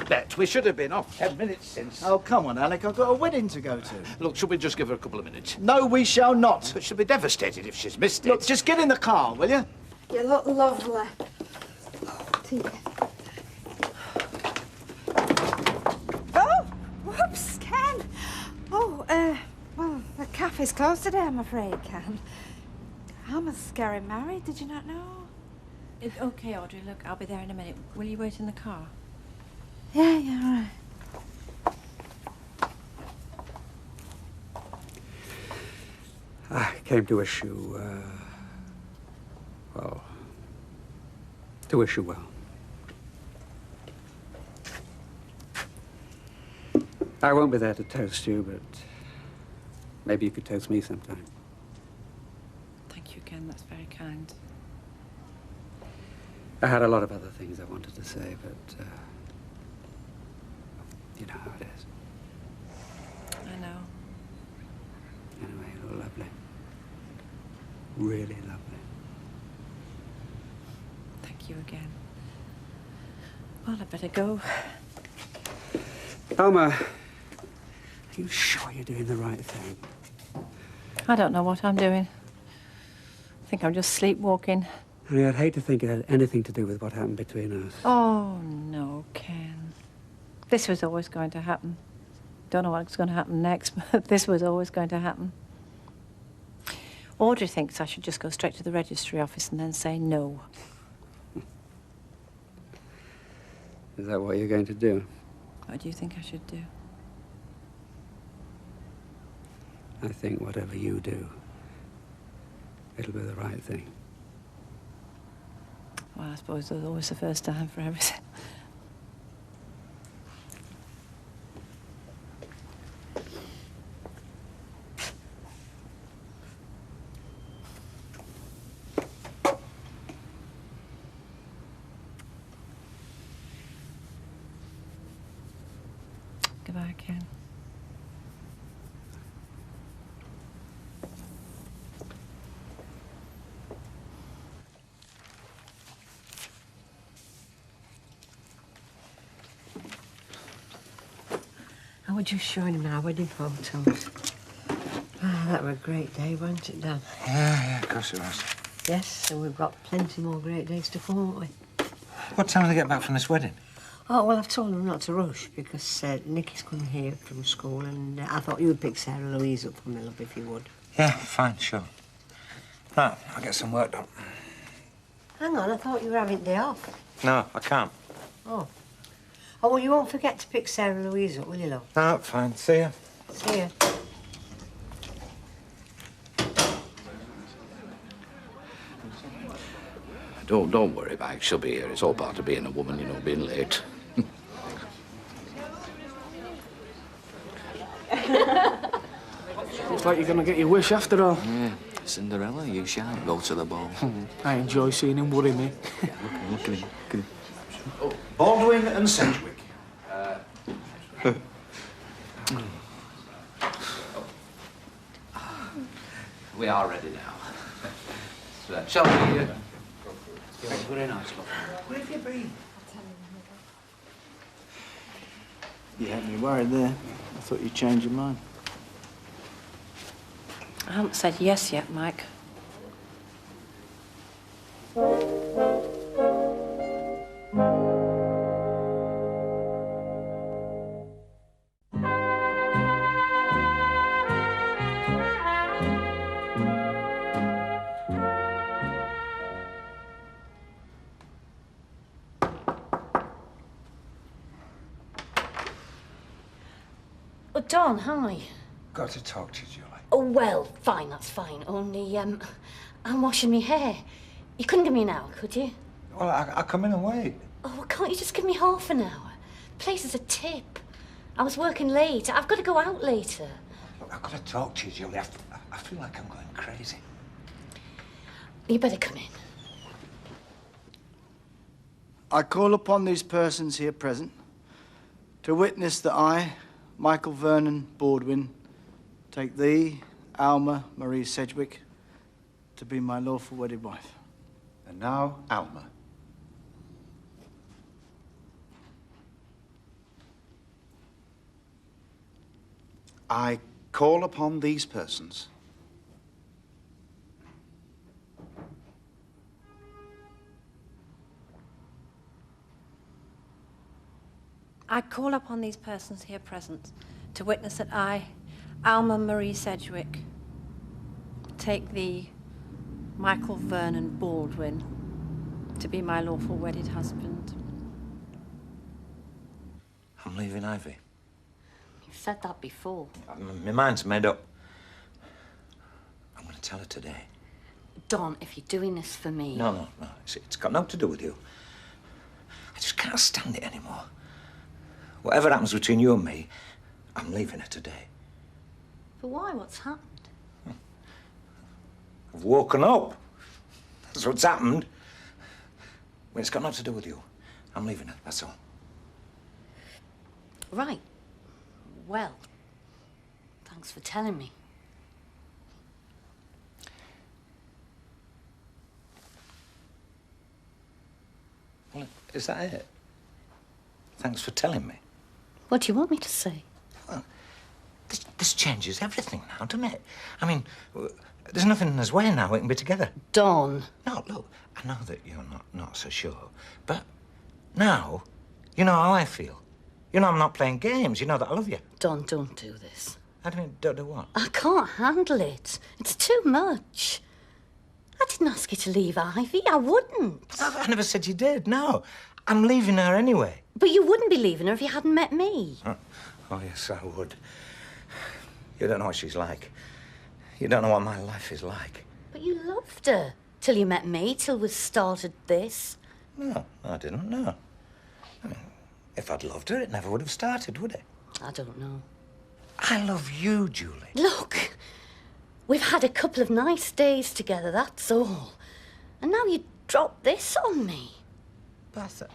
Bet we should have been off 10 minutes since. Oh, come on, Alec. I've got a wedding to go to. Look, should we just give her a couple of minutes? No, we shall not. But she'll be devastated if she's missed it. Look, just get in the car, will you? You look lovely. Dear. Oh, whoops, Ken. Oh, well, the cafe's closed today, I'm afraid, Ken. Alma's getting married, did you not know? OK, Audrey, look, I'll be there in a minute. Will you wait in the car? Yeah, right. I came to wish you, well, to wish you well. I won't be there to toast you, but maybe you could toast me sometime. Thank you again, that's very kind. I had a lot of other things I wanted to say, but you know how it is. I know. Anyway, you're lovely. Really lovely. Thank you again. Well, I better go. Alma, are you sure you're doing the right thing? I don't know what I'm doing. I think I'm just sleepwalking. I mean, I'd hate to think it had anything to do with what happened between us. Oh, no, Ken. This was always going to happen. Don't know what's going to happen next, but this was always going to happen. Audrey thinks I should just go straight to the registry office and then say no. Is that what you're going to do? What do you think I should do? I think whatever you do, it'll be the right thing. Well, I suppose there's always the first time for everything. Goodbye, Ken. I was just showing him our wedding photos. Ah, that were a great day, wasn't it, Dan? Yeah, of course it was. Yes, and we've got plenty more great days to come, haven't we? What time do they get back from this wedding? Oh, well, I've told them not to rush because Nicky's coming here from school and I thought you would pick Sarah Louise up for me, love, if you would. Yeah, fine, sure. Right, I'll get some work done. Hang on, I thought you were having day off. No, I can't. Oh. Oh, well, you won't forget to pick Sarah Louise up, will you, love? No, fine. See ya. See ya. Don't worry, Mike. She'll be here. It's all part of being a woman, you know, being late. Looks like you're going to get your wish after all. Yeah. Cinderella, you shan't go to the ball. I enjoy seeing him worry me. Look at him. Baldwin and Sedgwick. We are ready now. So, shall we? Very nice, love. Where have you been? You had me worried there. I thought you'd change your mind. I haven't said yes yet, Mike. Oh, Don, hi. Got to talk to you, Julie. Oh, well, fine, that's fine. Only, I'm washing my hair. You couldn't give me an hour, could you? Well, I'll come in and wait. Oh, well, can't you just give me half an hour? Place is a tip. I was working late. I've got to go out later. Look, I've got to talk to you, Julie. I feel like I'm going crazy. You better come in. I call upon these persons here present to witness that I, Michael Vernon Baldwin, take thee, Alma Marie Sedgwick, to be my lawful wedded wife. And now, Alma. I call upon these persons I call upon these persons here present to witness that I, Alma Marie Sedgwick, take thee, Michael Vernon Baldwin, to be my lawful wedded husband. I'm leaving Ivy. You've said that before. My mind's made up. I'm going to tell her today. Don, if you're doing this for me... No. It's got nothing to do with you. I just can't stand it anymore. Whatever happens between you and me, I'm leaving her today. But why? What's happened? I've woken up. That's what's happened. Well, it's got nothing to do with you. I'm leaving her, that's all. Right. Well, thanks for telling me. Well, is that it? Thanks for telling me. What do you want me to say? Well, this changes everything now, doesn't it? I mean, there's nothing in us way now we can be together. Don. No, look, I know that you're not so sure, but now, you know how I feel. You know I'm not playing games. You know that I love you. Don, don't do this. I mean, don't do what? I can't handle it. It's too much. I didn't ask you to leave Ivy. I wouldn't. I never said you did, no. I'm leaving her anyway. But you wouldn't be leaving her if you hadn't met me. Oh, yes, I would. You don't know what she's like. You don't know what my life is like. But you loved her. Till you met me, till we started this. No, I didn't, no. I mean, if I'd loved her, it never would have started, would it? I don't know. I love you, Julie. Look, we've had a couple of nice days together, that's all. And now you drop this on me. Bertha,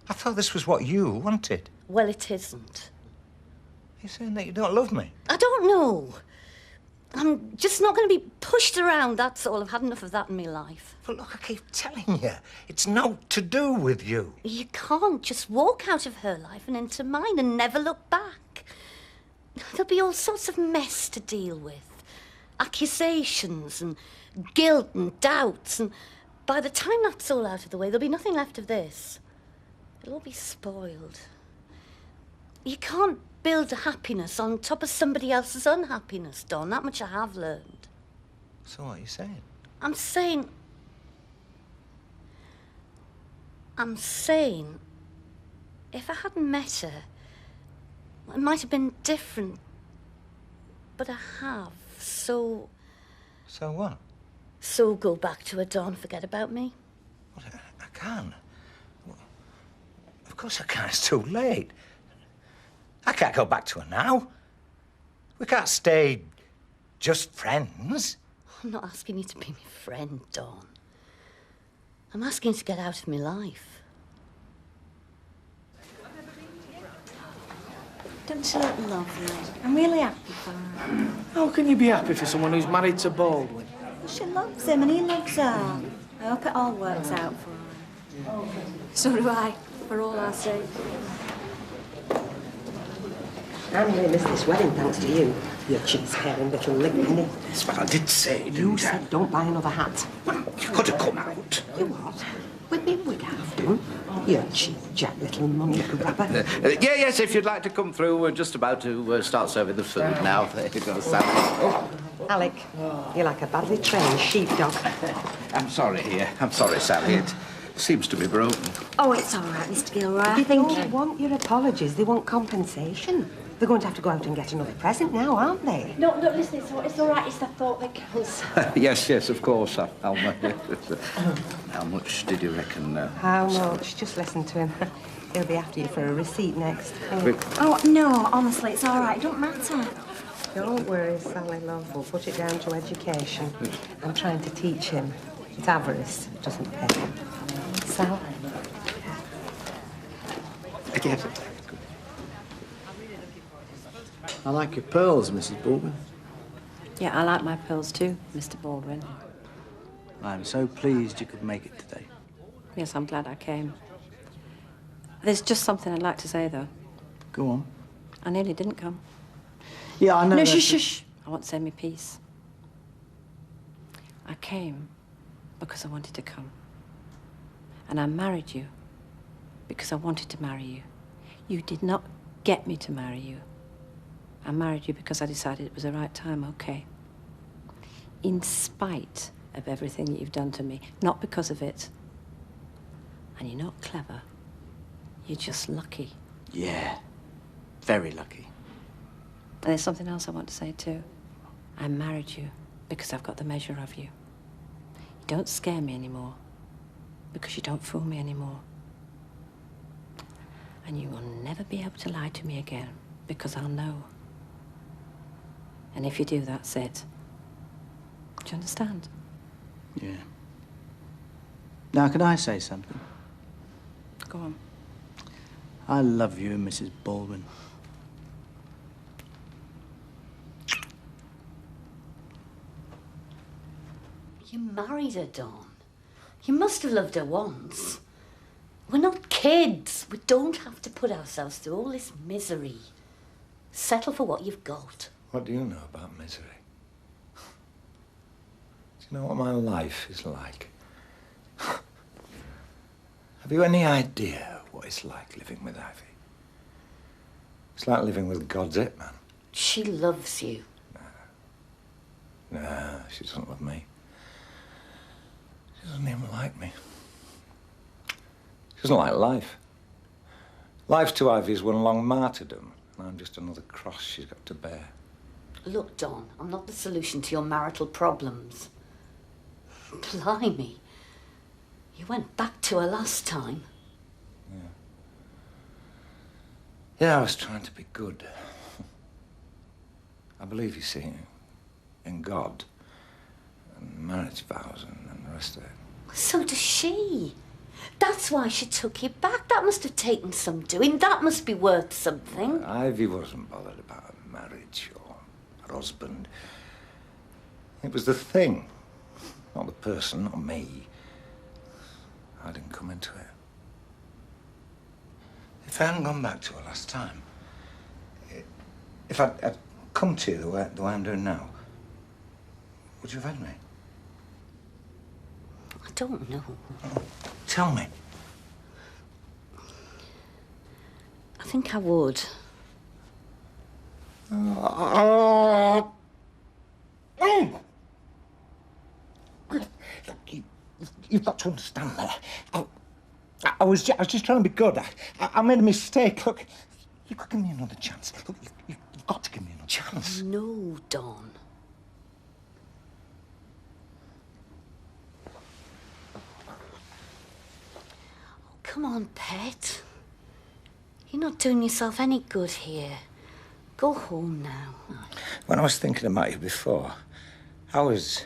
I thought this was what you wanted. Well, it isn't. You're saying that you don't love me? I don't know. I'm just not going to be pushed around, that's all. I've had enough of that in my life. But look, I keep telling you, it's not to do with you. You can't just walk out of her life and into mine and never look back. There'll be all sorts of mess to deal with. Accusations and guilt and doubts, and by the time that's all out of the way, there'll be nothing left of this. It'll all be spoiled. You can't build happiness on top of somebody else's unhappiness, Don. That much I have learned. So what are you saying? I'm saying, if I hadn't met her, it might have been different. But I have, so... So what? So go back to her, Don. Forget about me. Well, I can't. Well, of course I can't. It's too late. I can't go back to her now. We can't stay just friends. I'm not asking you to be my friend, Don. I'm asking you to get out of my life. Don't you look lovely? I'm really happy for her. How can you be happy for someone who's married to Baldwin? She loves him and he loves her. I hope it all works out for her. So do I, for all our sake. I'm going to miss this wedding thanks to you. You cheese-caring little lickpenny. That's what I did say, didn't You said don't buy another hat. You could have come out. You what? With me wig half done? You cheap jack little money grabber. Yes, if you'd like to come through, we're just about to start serving the food now. There you go, Sally. Oh. Alec, you're like a badly trained sheepdog. I'm sorry, Sally. It seems to be broken. Oh, it's all right, Mr. Gilroy. They don't want your apologies. They want compensation. They're going to have to go out and get another present now, aren't they? No, listen, it's all right. It's the thought that counts. Yes, of course. How much did you reckon? How much? Just listen to him. He'll be after you for a receipt next. Oh, no, honestly, it's all right. It don't matter. Don't worry, Sally, love. We'll put it down to education. I'm trying to teach him. It's avarice. It doesn't pay him. Sal? Again. I like your pearls, Mrs. Baldwin. Yeah, I like my pearls too, Mr. Baldwin. I'm so pleased you could make it today. Yes, I'm glad I came. There's just something I'd like to say, though. Go on. I nearly didn't come. Yeah, I know. No, shush. I want to say me piece. I came because I wanted to come. And I married you because I wanted to marry you. You did not get me to marry you. I married you because I decided it was the right time, okay? In spite of everything that you've done to me, not because of it. And you're not clever. You're just lucky. Yeah, very lucky. And there's something else I want to say too. I married you because I've got the measure of you. You don't scare me anymore because you don't fool me anymore. And you will never be able to lie to me again because I'll know. And if you do, that's it. Do you understand? Yeah. Now, can I say something? Go on. I love you, Mrs. Baldwin. You married her, Dawn. You must have loved her once. We're not kids. We don't have to put ourselves through all this misery. Settle for what you've got. What do you know about misery? Do you know what my life is like? Have you any idea what it's like living with Ivy? It's like living with God's it, man. She loves you. No, she doesn't love me. She doesn't even like me. She doesn't like life. Life to Ivy is one long martyrdom, and I'm just another cross she's got to bear. Look, Dawn, I'm not the solution to your marital problems. Blimey. You went back to her last time. Yeah, I was trying to be good. I believe, you see, in God, and marriage vows and the rest of it. So does she. That's why she took you back. That must have taken some doing. That must be worth something. Ivy wasn't bothered about her marriage or her husband. It was the thing, not the person, not me. I didn't come into it. If I hadn't gone back to her last time, if I'd come to you the way I'm doing now, would you have had me? I don't know. Tell me. I think I would. You've got to understand that. I was just trying to be good. I made a mistake. Look, you've got to give me another chance. Look, you've got to give me another chance. No, Dawn. Come on, pet. You're not doing yourself any good here. Go home now. When I was thinking about you before, I was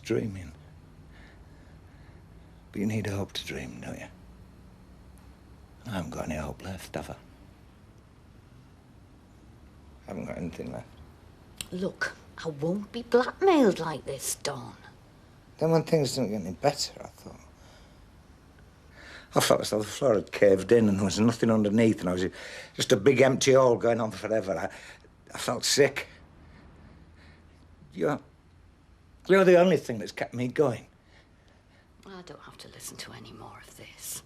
dreaming. But you need hope to dream, don't you? I haven't got any hope left, have I? I haven't got anything left. Look, I won't be blackmailed like this, Dawn. Then when things didn't get any better, I felt as though the floor had caved in and there was nothing underneath and I was just a big empty hole going on forever. I felt sick. You're the only thing that's kept me going. I don't have to listen to any more of this.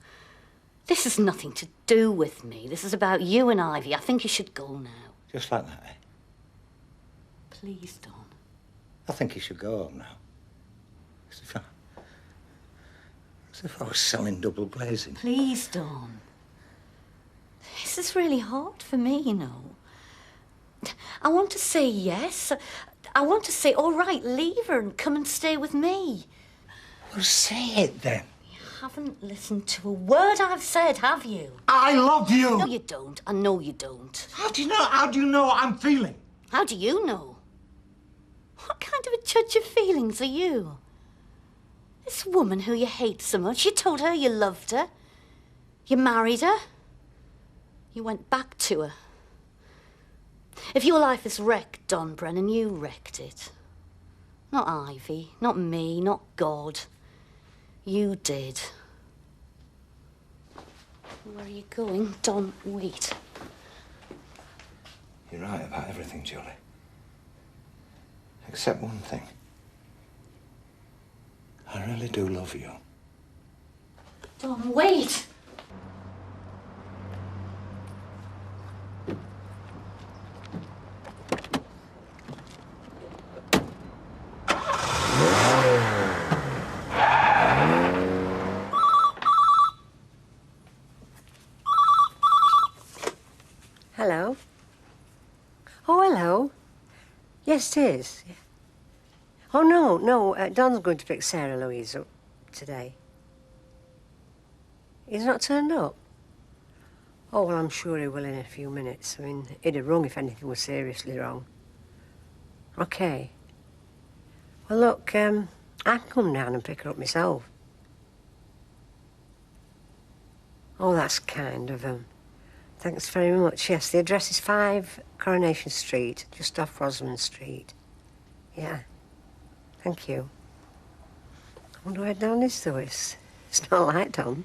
This has nothing to do with me. This is about you and Ivy. I think you should go now. Just like that, eh? Please, Dawn. I think you should go home now. As if I was selling double glazing. Please, Dawn. This is really hard for me, you know. I want to say yes. I want to say, all right, leave her and come and stay with me. Well, say it then. You haven't listened to a word I've said, have you? I love you. No, you don't. I know you don't. How do you know? How do you know what I'm feeling? How do you know? What kind of a judge of feelings are you? This woman who you hate so much, you told her you loved her. You married her. You went back to her. If your life is wrecked, Don Brennan, you wrecked it. Not Ivy, not me, not God. You did. Where are you going? Don, wait. You're right about everything, Julie. Except one thing. I really do love you. Don, wait! Yes, it is. Yeah. Oh, no, Don's going to pick Sarah Louise up today. He's not turned up? Oh, well, I'm sure he will in a few minutes. I mean, he'd have rung if anything was seriously wrong. OK. Well, look, I can come down and pick her up myself. Oh, that's kind of him. Thanks very much. Yes, the address is 5 Coronation Street, just off Rosamond Street. Yeah. Thank you. I wonder where Don is, though. It's not like Don.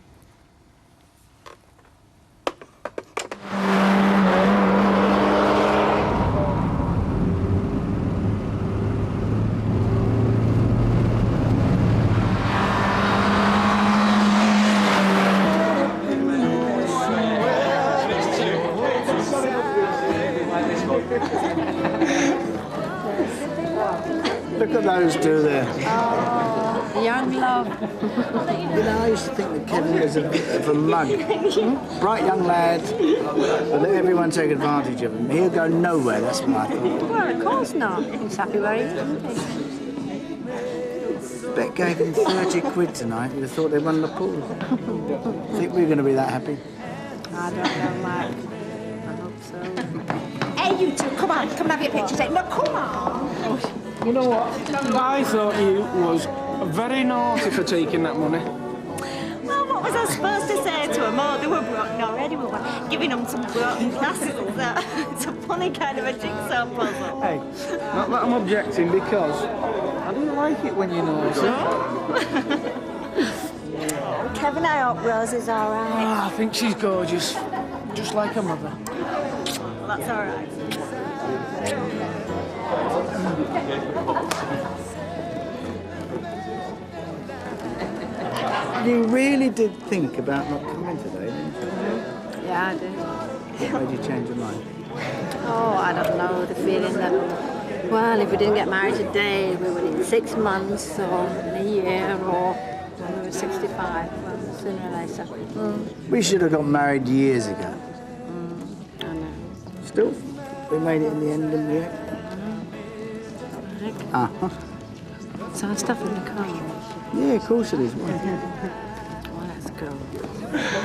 Look at those two there. Oh, young love. You know, I used to think that Kevin was a mug. Bright young lad, but let everyone take advantage of him. He'll go nowhere, that's what I thought. Well, of course not. He's happy where he is, isn't he? Bet gave him 30 quid tonight. You'd have thought they'd won the pool. Think we're going to be that happy? I don't know, Mike. I hope so. Hey, you two, come on, come and have your picture taken. No, come on. You know what? I thought you was very naughty for taking that money. Well, what was I supposed to say to them? Oh, they were broken already. We were giving them some broken glasses. It's a funny kind of a jigsaw puzzle. Hey, not that I'm objecting, because I don't like it when you're naughty. Kevin, I hope Rose is all right. Oh, I think she's gorgeous, just like her mother. Well, that's all right. You really did think about not coming today, didn't you? Yeah, I did. What made you change your mind? Oh, I don't know, the feeling that, well, if we didn't get married today, we would in 6 months or in a year or when we were 65, well, sooner or later. We should have got married years ago. I know. Still, we made it in the end, didn't we? Uh-huh. So our stuff in the car. Yeah, of course it is. Well, let's go.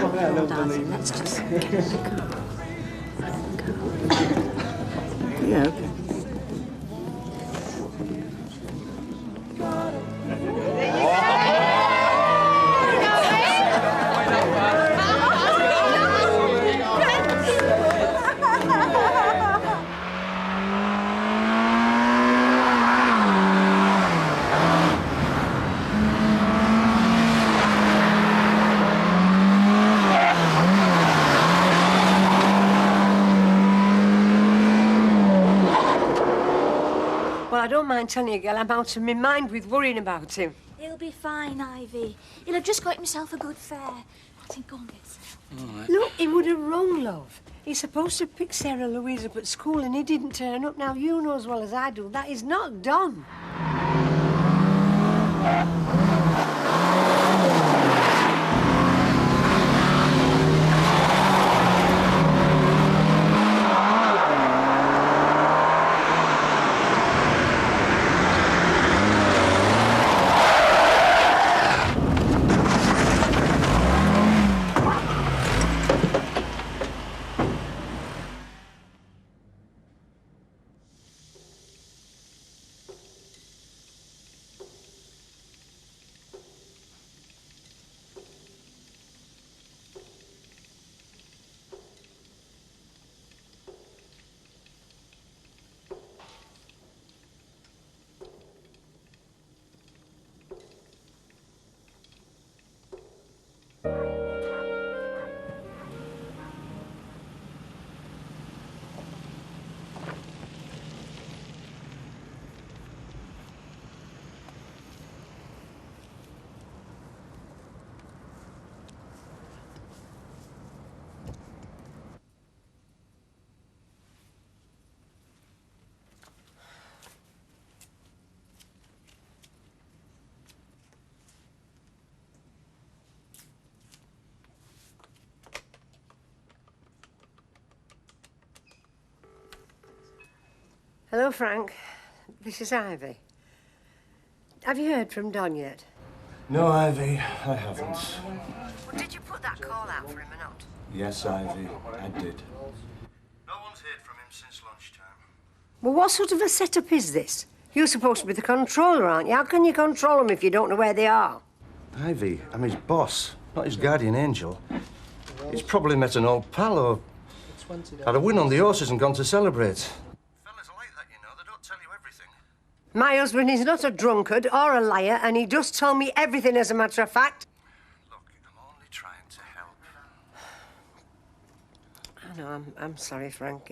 Well, darling, let's just get in the car. Yeah, okay. Well, I don't mind telling you, girl, I'm out of my mind with worrying about him. He'll be fine, Ivy. He'll have just got himself a good fare. Martin, go and get some. Look, he would have rung, love. He's supposed to pick Sarah Louise up at school and he didn't turn up. Now, you know as well as I do, that is not done. Hello, Frank. This is Ivy. Have you heard from Don yet? No, Ivy, I haven't. Well, did you put that call out for him or not? Yes, Ivy, I did. No one's heard from him since lunchtime. Well, what sort of a setup is this? You're supposed to be the controller, aren't you? How can you control them if you don't know where they are? Ivy, I'm his boss, not his guardian angel. He's probably met an old pal or had a win on the horses and gone to celebrate. My husband is not a drunkard or a liar, and he does tell me everything as a matter of fact. Look, I'm only trying to help. I know, I'm sorry, Frank.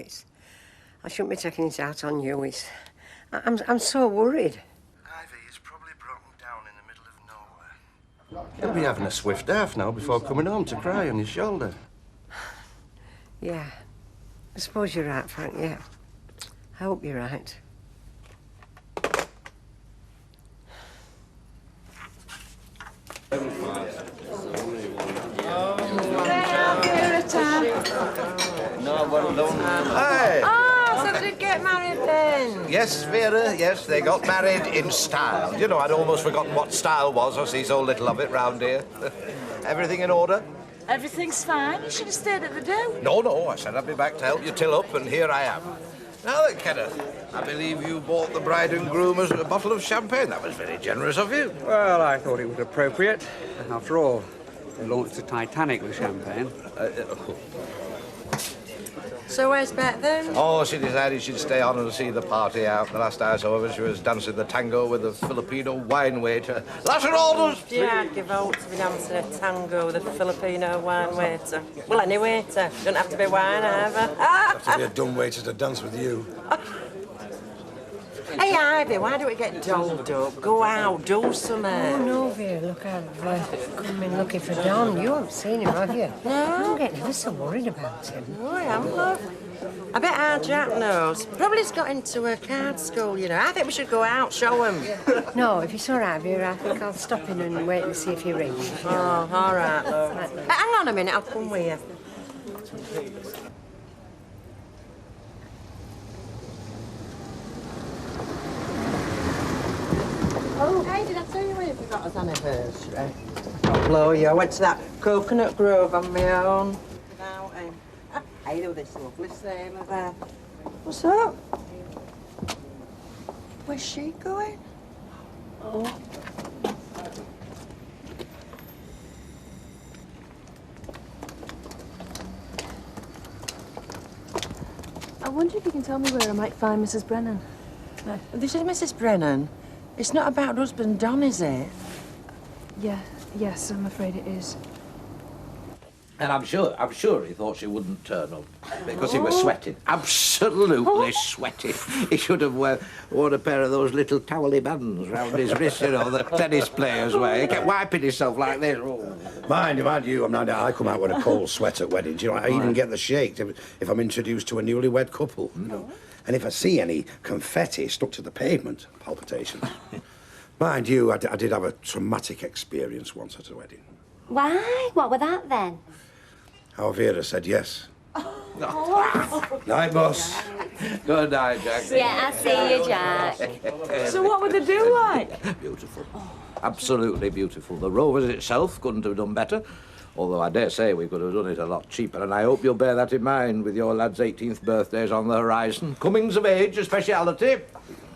I shouldn't be taking it out on you. I'm so worried. Ivy is probably broken down in the middle of nowhere. He'll be having a swift half now before coming home to cry on his shoulder. Yeah, I suppose you're right, Frank, yeah. I hope you're right. Hi. Oh, so they did get married then? Yes, Vera, yes, they got married in style. You know, I'd almost forgotten what style was. I see so little of it round here. Everything in order? Everything's fine. You should have stayed at the do. No, I said I'd be back to help you till up, and here I am. Now then, Kenneth, I believe you bought the bride and groom a bottle of champagne. That was very generous of you. Well, I thought it was appropriate. After all, they launched the Titanic with champagne. So where's Bet then? Oh, she decided she'd stay on and see the party out. The last I saw of her, she was dancing the tango with a Filipino wine waiter. Last orders! Yeah, I'd give out to be dancing a tango with a Filipino wine waiter. Well, any waiter. Don't have to be wine either. Have to be a dumb waiter to dance with you. Hey, Ivy, why do we get dolled up? Go out, do something. Oh, no, Vera, look, I've come in looking for Don. You haven't seen him, have you? No. I'm getting ever so worried about him. Oh, I am, love. I bet our Jack knows. Probably's got into a card school, you know. I think we should go out, show him. No, if it's all right, Vera, I think I'll stop in and wait and see if he rings. Oh, all right, love. Hang on a minute, I'll come with you. Oh, hey, did I tell you when you forgot us anniversary? I'll blow you. I went to that coconut grove on my own without him. Hey, there was this lovely sailor there. What's up? Where's she going? Oh. I wonder if you can tell me where I might find Mrs. Brennan. No. This is Mrs. Brennan. It's not about husband Don, is it? Yes, I'm afraid it is. And I'm sure he thought she wouldn't turn up because he was sweating. Absolutely sweating. He should have worn a pair of those little towely bands round his wrist, you know, the tennis players wear. He kept wiping himself like this. Oh. Mind you, I come out with a cold sweat at weddings. You know, I even get the shakes if I'm introduced to a newlywed couple. You know? And if I see any confetti stuck to the pavement, palpitations. Mind you, I did have a traumatic experience once at a wedding. Why? What were that then? How Vera said yes. Night, boss. Good night, Jack. Yeah, I see you, Jack. So what would they do like? Beautiful. Absolutely beautiful. The Rovers itself couldn't have done better. Although I dare say we could have done it a lot cheaper, and I hope you'll bear that in mind with your lad's 18th birthdays on the horizon. Comings of age, a speciality.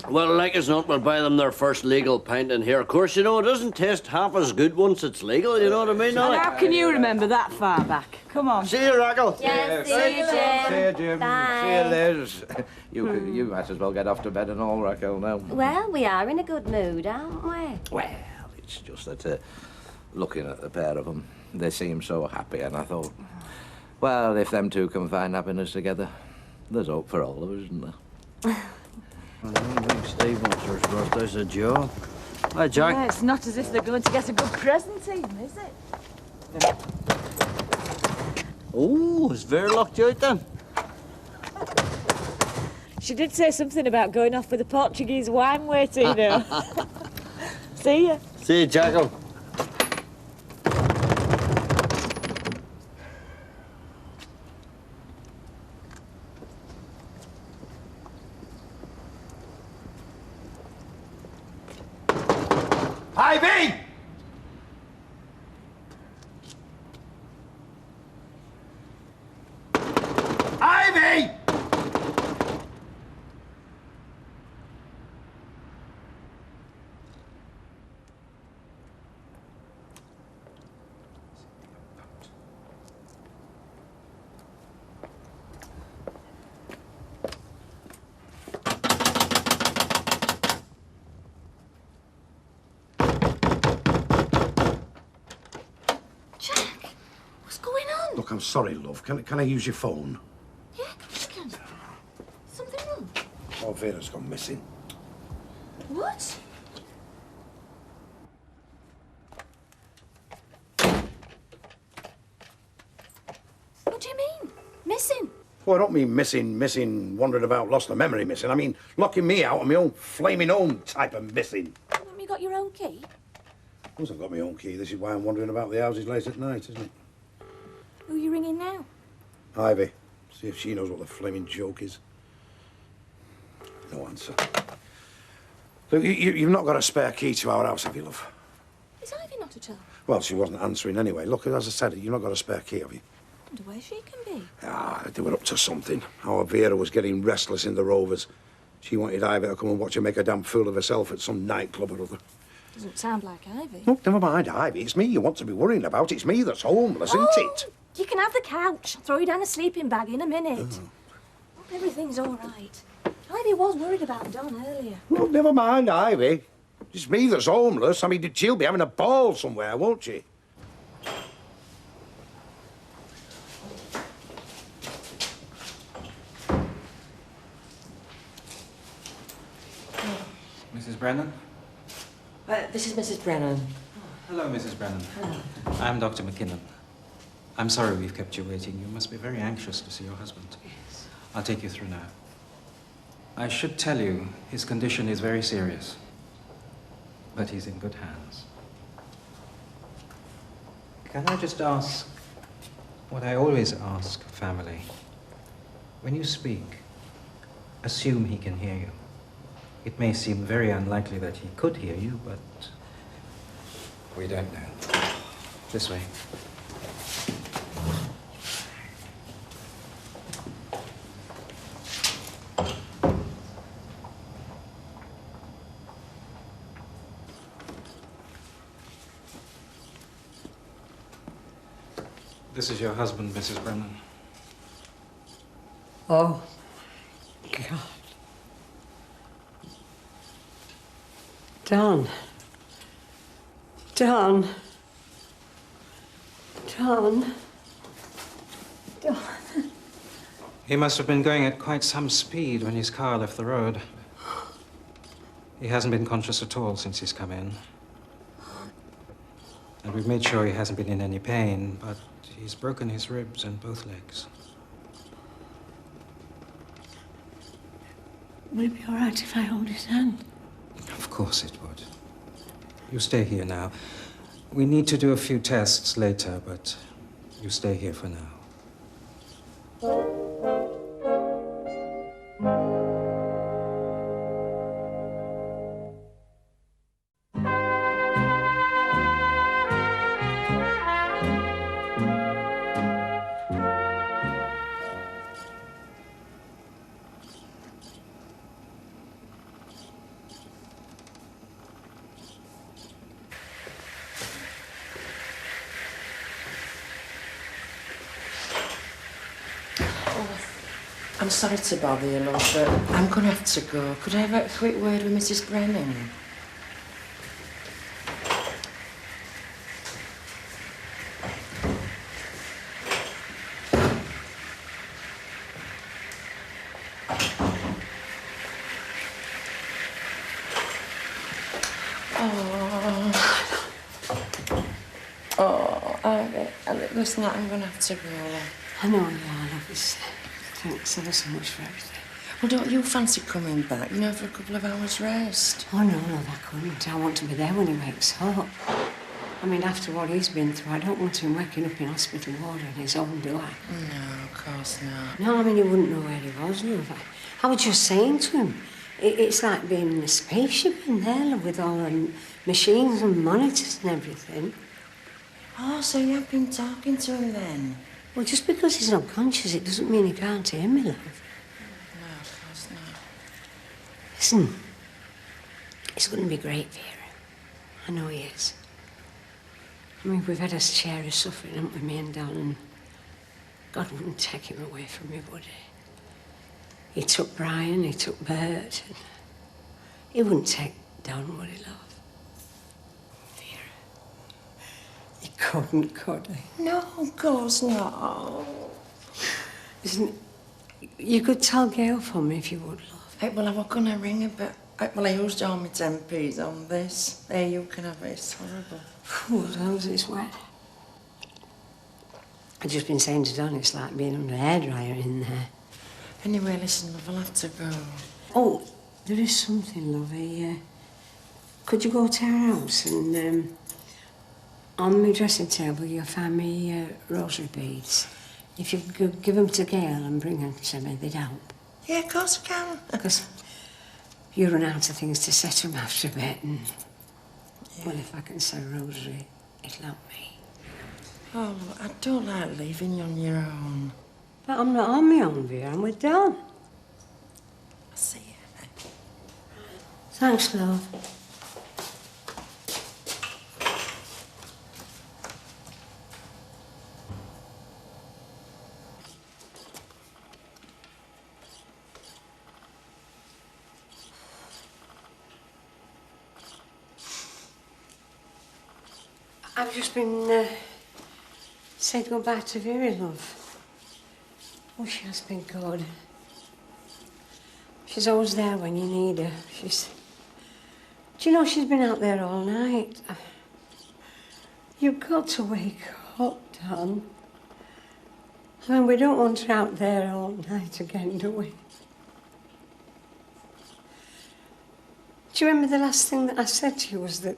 Well, like as not, we'll buy them their first legal pint in here. Of course, you know, it doesn't taste half as good once it's legal, you know what I mean? And how can you remember that far back? Come on. See you, Rackle. Yeah, see you, Jim. See you, Jim. Bye. See you, Liz. You might as well get off to bed and all, Raquel, now. Well, we are in a good mood, aren't we? Well, it's just that looking at the pair of them, they seem so happy, and I thought, well, if them two can find happiness together, there's hope for all of us, isn't there? I don't think Steve wants his birthday's a joke. Hi, Jack. Yeah, it's not as if they're going to get a good present even, is it? Oh, is Vera locked you out then? She did say something about going off with a Portuguese wine waiter, you know. See ya. See you, Jackal. Ivy! Ivy! What's going on? Look, I'm sorry, love. Can I use your phone? Yeah, you can. Something wrong? Oh, Vera's gone missing. What? What do you mean? Missing? Well, I don't mean missing, wandering about, lost the memory missing. I mean locking me out of my own flaming own type of missing. Haven't you got your own key? Of course I've got my own key. This is why I'm wandering about the houses late at night, isn't it? Who are you ringing now? Ivy. See if she knows what the flaming joke is. No answer. Look, you've not got a spare key to our house, have you, love? Is Ivy not at home? Well, she wasn't answering anyway. Look, as I said, you've not got a spare key, have you? I wonder where she can be. Ah, they were up to something. Our Vera was getting restless in the Rovers. She wanted Ivy to come and watch her make a damn fool of herself at some nightclub or other. Doesn't sound like Ivy. Look, never mind Ivy. It's me you want to be worrying about. It's me that's homeless, isn't it? You can have the couch. I'll throw you down a sleeping bag in a minute. Hope everything's all right. Ivy was worried about Don earlier. Look, never mind Ivy. It's me that's homeless. I mean, she'll be having a ball somewhere, won't she? Mrs. Brennan? This is Mrs. Brennan. Hello, Mrs. Brennan. I'm Dr. McKinnon. I'm sorry we've kept you waiting. You must be very anxious to see your husband. Yes. I'll take you through now. I should tell you, his condition is very serious. But he's in good hands. Can I just ask what I always ask family? When you speak, assume he can hear you. It may seem very unlikely that he could hear you, but we don't know. This way. This is your husband, Mrs. Brennan. Oh, God. Don. Don. Don. Don. He must have been going at quite some speed when his car left the road. He hasn't been conscious at all since he's come in. And we've made sure he hasn't been in any pain, but he's broken his ribs and both legs. Would it be all right if I hold his hand? Of course it would. You stay here now. We need to do a few tests later, but you stay here for now. I'm sorry to bother you, love, but I'm going to have to go. Could I have a quick word with Mrs. Brennan? Listen, I'm going to have to go. I know you are, obviously. Thanks ever so much for everything. Well, don't you fancy coming back, you know, for a couple of hours' rest? Oh, no, I couldn't. I want to be there when he wakes up. I mean, after what he's been through, I don't want him waking up in hospital ward on his own, do I? No, of course not. No, I mean, he wouldn't know where he was, love. I was just saying to him, It's like being in a spaceship in there with all the machines and monitors and everything. Oh, so you have been talking to him then? Well, just because he's not conscious, it doesn't mean he can't hear me, love. No, of course not. Listen, it's going to be great, Vera. I know he is. I mean, we've had a share of suffering, haven't we, me and Don, and God wouldn't take him away from me, would he? He took Brian, he took Bert, and he wouldn't take Don, would he, love? Vera, he couldn't, could he? No, of course not. Listen, you could tell Gail for me if you would, love. Hey, well, I was going to ring her, but well, I used all my 10p's on this. There, you can have it. It's horrible. As long as it's wet. I've just been saying to Don, it's like being under a hairdryer in there. Anyway, listen, love, I'll have to go. Oh, there is something, lovey. Could you go to our house and on my dressing table you'll find me rosary beads. If you could give them to Gail and bring them to me, they'd help. Yeah, of course I can. Because you run out of things to set them after a bit, and well, if I can say rosary, it'll help me. Oh, look, I don't like leaving you on your own. But I'm not on my own, Vera. I'm with Don. I'll see you. Thanks, love. I've just been saying goodbye to Vera, love. Oh, she has been good. She's always there when you need her. Do you know she's been out there all night? You've got to wake up, Don. I mean, we don't want her out there all night again, do we? Do you remember the last thing that I said to you was that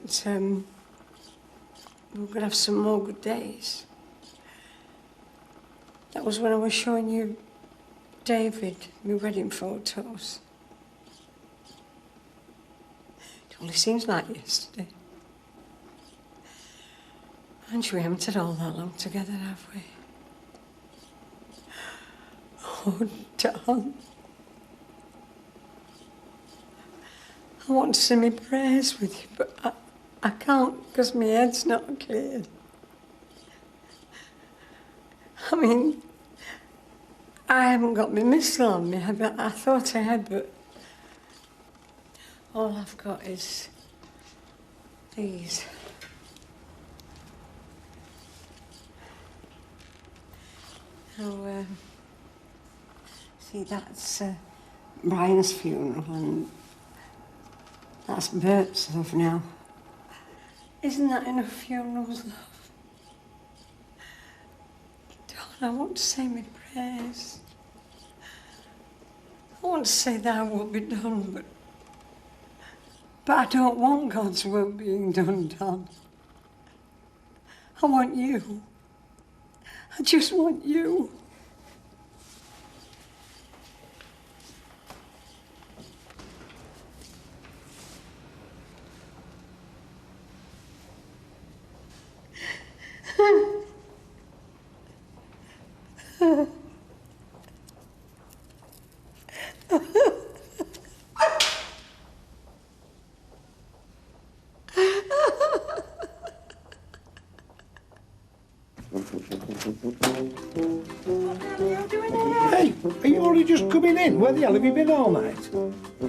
we were going to have some more good days? That was when I was showing you David, my wedding photos. It only seems like yesterday. And we haven't had all that long together, have we? Oh, Don. I want to say my prayers with you, but I can't because my head's not cleared. I mean, I haven't got my missile on me. I thought I had, but all I've got is these. Now, see, that's Brian's funeral, and that's Bert's, love, now. Isn't that enough funerals, love? I want to say my prayers. I want to say thy will be done, but I don't want God's will being done, Don. I want you. I just want you. Hey, are you only just coming in? Where the hell have you been all night?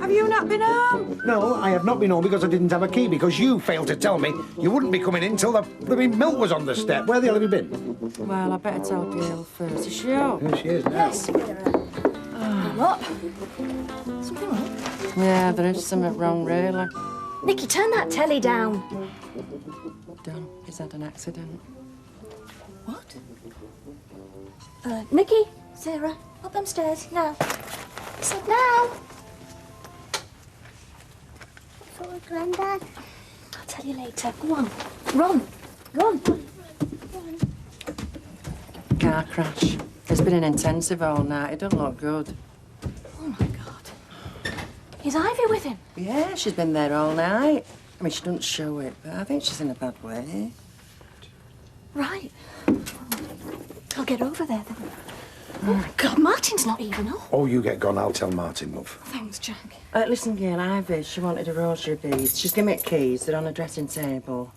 Have you not been home? No, I have not been home because I didn't have a key, because you failed to tell me you wouldn't be coming in till the blooming milk was on the step. Where the hell have you been? Well, I better tell Gail first. Is she up? Here she is now. Yes, What? Something wrong? Yeah, there is something wrong, really. Nicky, turn that telly down. Don, he's had an accident. What? Nicky, Sarah, up them stairs, now. I said now. What's up, Grandad? I'll tell you later. Go on. Run. Run. Car crash. There's been an intensive all night. It doesn't look good. Oh, my God. Is Ivy with him? Yeah, she's been there all night. I mean, she doesn't show it, but I think she's in a bad way. Right. I'll get over there then. Oh, God, Martin's not even up. Oh, you get gone, I'll tell Martin, love. Thanks, Jack. Listen, Gail, Ivy, she wanted a rosary beads. She's given me keys. They're on a dressing table.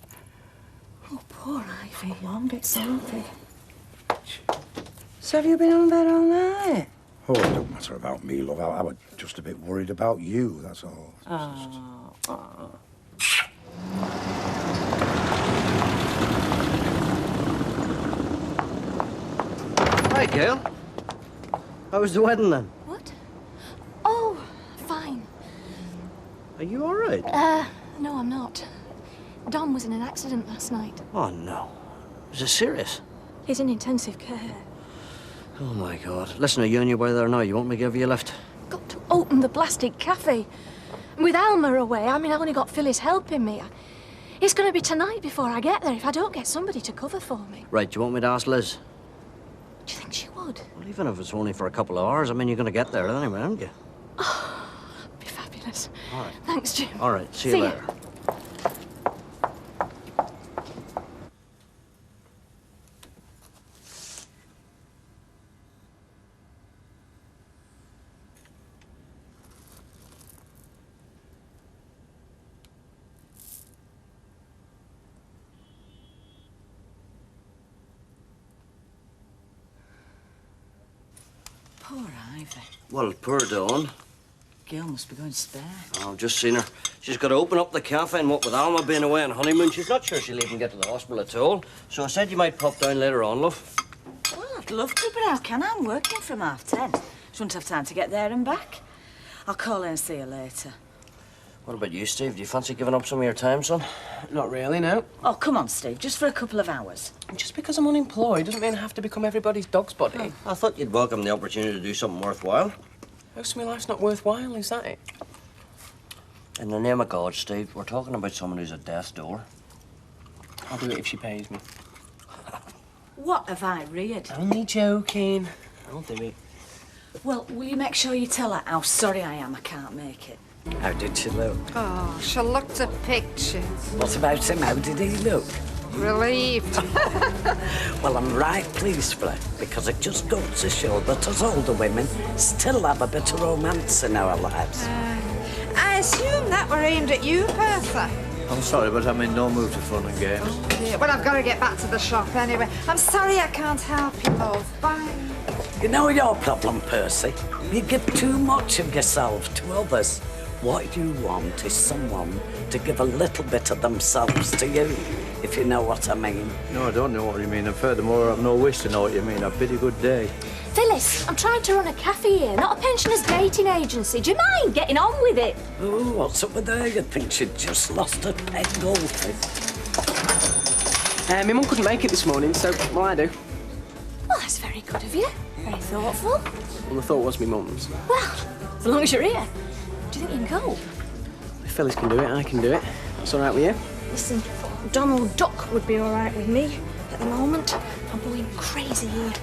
Oh, poor Ivy. Go on, get something. So have you been on there all night? Oh, it don't matter about me, love. I was just a bit worried about you, that's all. Oh. Hi, Gail. How was the wedding then? What? Oh, fine. Are you all right? No, I'm not. Dom was in an accident last night. Oh, no. Was it serious? He's in intensive care. Oh, my God. Listen, are you on your way there now? You want me to give you a lift? Got to open the blasted cafe. And with Alma away, I mean, I've only got Phyllis helping me. It's going to be tonight before I get there if I don't get somebody to cover for me. Right, do you want me to ask Liz? Do you think she would? Well, even if it's only for a couple of hours, I mean, you're going to get there anyway, aren't you? Oh, it'd be fabulous. All right. Thanks, Jim. All right, see you later. Poor Ivy. Well, poor Dawn. Gail must be going spare. Oh, I've just seen her. She's got to open up the cafe, and what with Alma being away on honeymoon, she's not sure she'll even get to the hospital at all. So I said you might pop down later on, love. Well, I'd love to, but how can I? I'm working from 10:30. She wouldn't have time to get there and back. I'll call her and see her later. What about you, Steve? Do you fancy giving up some of your time, son? Not really, no. Oh, come on, Steve, just for a couple of hours. Just because I'm unemployed doesn't mean I have to become everybody's dog's body. I thought you'd welcome the opportunity to do something worthwhile. Most of my life's not worthwhile, is that it? In the name of God, Steve, we're talking about someone who's at death's door. I'll do it if she pays me. What have I reared? Only joking. I'll do it. Well, will you make sure you tell her how sorry I am I can't make it? How did she look? Oh, she looked at pictures. What about him? How did he look? Relieved. Well, I'm right pleased for her, because it just goes to show that us older women still have a bit of romance in our lives. I assume that were aimed at you, Percy. I'm sorry, but I'm in no mood for fun and games. Yeah, well, I've got to get back to the shop anyway. I'm sorry I can't help you, love. Bye. You know your problem, Percy? You give too much of yourself to others. What you want is someone to give a little bit of themselves to you, if you know what I mean. No, I don't know what you mean, and furthermore, I've no wish to know what you mean. I've bid you good day. Phyllis, I'm trying to run a cafe here, not a pensioners dating agency. Do you mind getting on with it? Oh, what's up with her? You think she'd just lost her pet goldfish? My mum couldn't make it this morning, so well, I do. Well, that's very good of you. Very thoughtful. Well, the thought was my mum's. Well, as long as you're here. Do you think you can go? If Phyllis can do it, I can do it. That's all right with you? Listen, Donald Duck would be all right with me. At the moment, I'm going crazy here.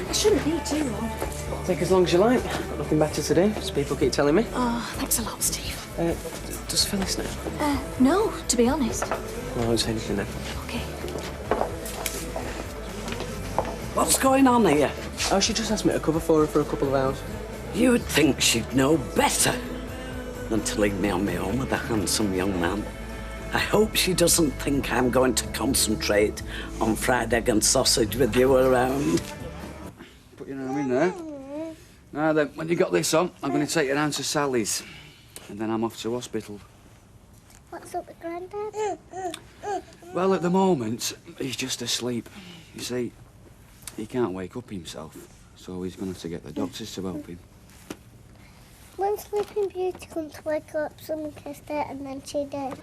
I shouldn't be too long. Take as long as you like. Got nothing better to do, as people keep telling me. Oh, thanks a lot, Steve. Does Phyllis know? No, to be honest. Well, I won't say anything then. Okay. What's going on here? Oh, she just asked me to cover for her for a couple of hours. You'd think she'd know better than to leave me on my own with a handsome young man. I hope she doesn't think I'm going to concentrate on fried egg and sausage with you around. Put your arm in there. Now then, when you got this on, I'm going to take you down to Sally's. And then I'm off to hospital. What's up with Grandad? Well, at the moment, he's just asleep. You see, he can't wake up himself, so he's going to have to get the doctors to help him. When Sleeping Beauty come to wake her up, someone kissed her and then she did.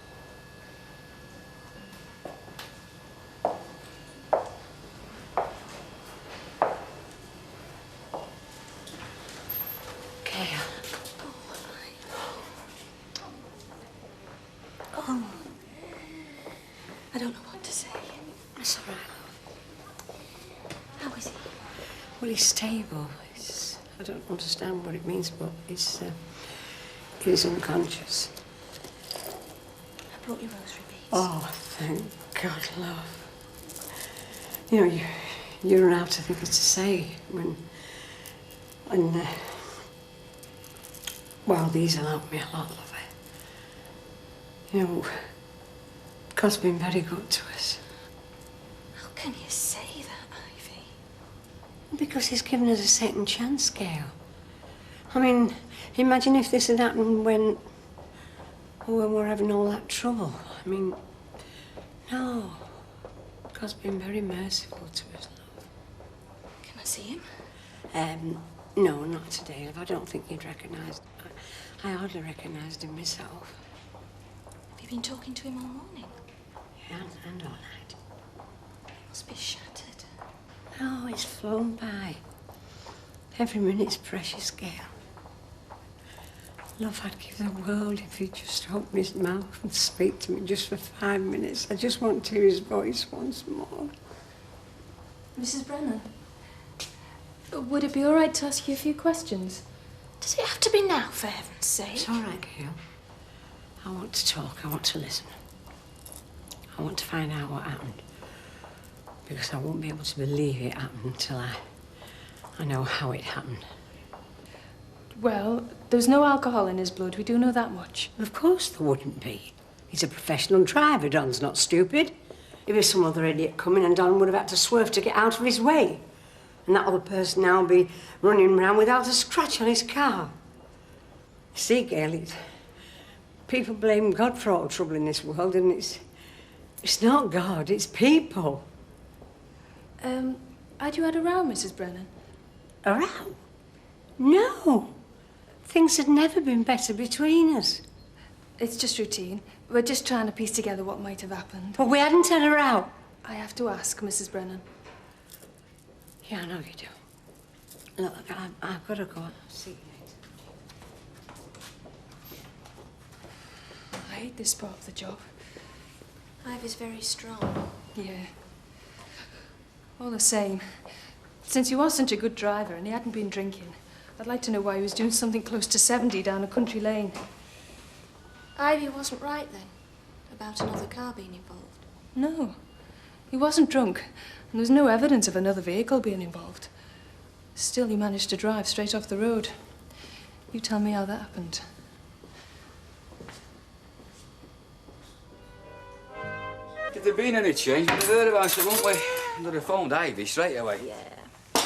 Oh, I don't know what to say. That's all right. How is he? Well, he's stable. I don't understand what it means, but He's unconscious. I brought you rosary beads. Oh, thank God, love. You know, you run out of things to say when well, these will help me a lot, love. You know, God's been very good to us. How can you say that, Ivy? Because he's given us a second chance, Gail. I mean, imagine if this had happened when we're having all that trouble. I mean, no. God's been very merciful to us, love. Can I see him? No, not today, love. I don't think you'd recognise... I hardly recognised him myself. Have you been talking to him all morning? Yeah, and all night. He must be shattered. No, it's flown by. Every minute's precious, Gail. Love, I'd give the world if he'd just open his mouth and speak to me just for 5 minutes. I just want to hear his voice once more. Mrs. Brennan, would it be all right to ask you a few questions? Does it have to be now, for heaven's sake? It's all right, Gail. I want to talk. I want to listen. I want to find out what happened. Because I won't be able to believe it happened until I know how it happened. Well, there's no alcohol in his blood. We do know that much. Of course there wouldn't be. He's a professional driver. Don's not stupid. If there's some other idiot coming, and Don would have had to swerve to get out of his way. And that other person now will be running around without a scratch on his car. See, Gail, people blame God for all trouble in this world, and it's not God, it's people. Had you had a row, Mrs. Brennan? A row? No. Things had never been better between us. It's just routine. We're just trying to piece together what might have happened. But we hadn't had a row. I have to ask, Mrs. Brennan. Yeah, I know you do. Look, I've got to go. I'll see you later. I hate this part of the job. Ivy's very strong. Yeah. All the same, since he was such a good driver and he hadn't been drinking, I'd like to know why he was doing something close to 70 down a country lane. Ivy wasn't right then, about another car being involved? No. He wasn't drunk, and there was no evidence of another vehicle being involved. Still, he managed to drive straight off the road. You tell me how that happened. If there'd been any change, we'd have heard about it, wouldn't we? We'd have phoned Ivy straight away. Yeah.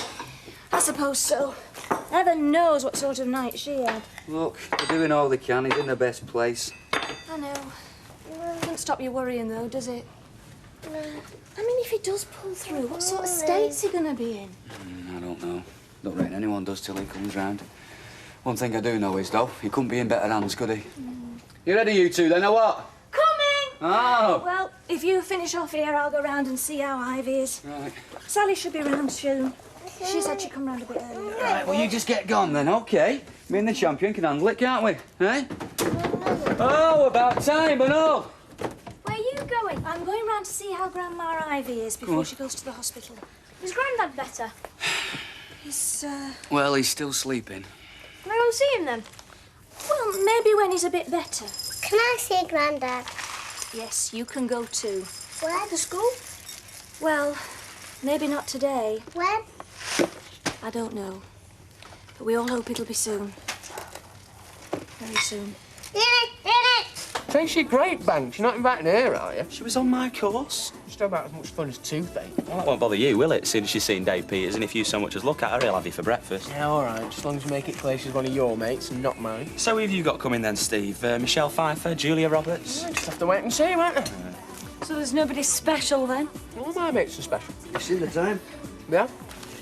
I suppose so. Heaven knows what sort of night she had. Look, they're doing all they can. He's in the best place. I know. Doesn't stop you worrying, though, does it? No. I mean, if he does pull through, what sort of state's he gonna be in? I don't know. Don't reckon anyone does till he comes round. One thing I do know is, though, he couldn't be in better hands, could he? You ready, you two, then, or what? Coming! Oh! Well, if you finish off here, I'll go round and see how Ivy is. Right. Sally should be round soon. She said she'd come round a bit earlier. Right, well, you just get gone, then, OK? Me and the champion can handle it, can't we? Eh? Oh, about time, and all. Where are you going? I'm going round to see how Grandma Ivy is before she goes to the hospital. Is Grandad better? He's, Well, he's still sleeping. Can I go see him, then? Well, maybe when he's a bit better. Can I see Grandad? Yes, you can go too. Where? To school? Well, maybe not today. When? I don't know. But we all hope it'll be soon. Very soon. Tracy, great bank. You're not inviting her, are you? She was on my course. Still about as much fun as toothache. Well, that won't bother you, will it? Soon as she's seen Dave Peters, and if you so much as look at her, he'll have you for breakfast. Yeah, all right. Just as long as you make it clear she's one of your mates and not mine. So who have you got coming then, Steve? Michelle Pfeiffer, Julia Roberts? Yeah, just have to wait and see, won't you? So there's nobody special, then? All my mates are special. You see the time? Yeah?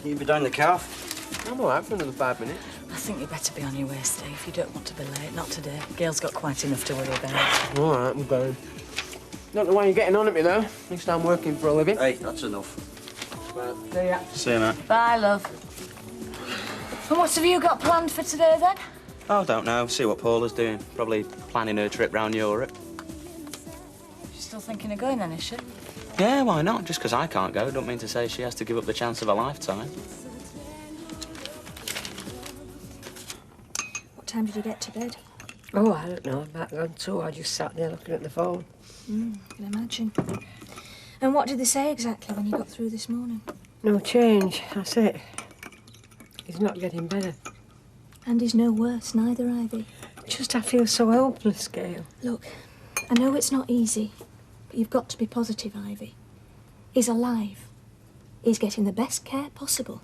You be down the calf? I'm all right for another 5 minutes. I think you'd better be on your way, Steve. You don't want to be late. Not today. Gail's got quite enough to worry about. All right, we're going. Don't know why you're getting on at me, though. At least I'm working for a living. Hey, that's enough. Well, see ya. See you, mate. Bye, love. And what have you got planned for today, then? Oh, don't know. See what Paula's doing. Probably planning her trip round Europe. She's still thinking of going, then, is she? Yeah, why not? Just because I can't go, don't mean to say she has to give up the chance of a lifetime. What time did you get to bed? Oh, I don't know. I might have gone too. I just sat there looking at the phone. I can imagine. And what did they say exactly when you got through this morning? No change, that's it. He's not getting better. And he's no worse, neither, Ivy. Just I feel so helpless, Gail. Look, I know it's not easy, but you've got to be positive, Ivy. He's alive. He's getting the best care possible.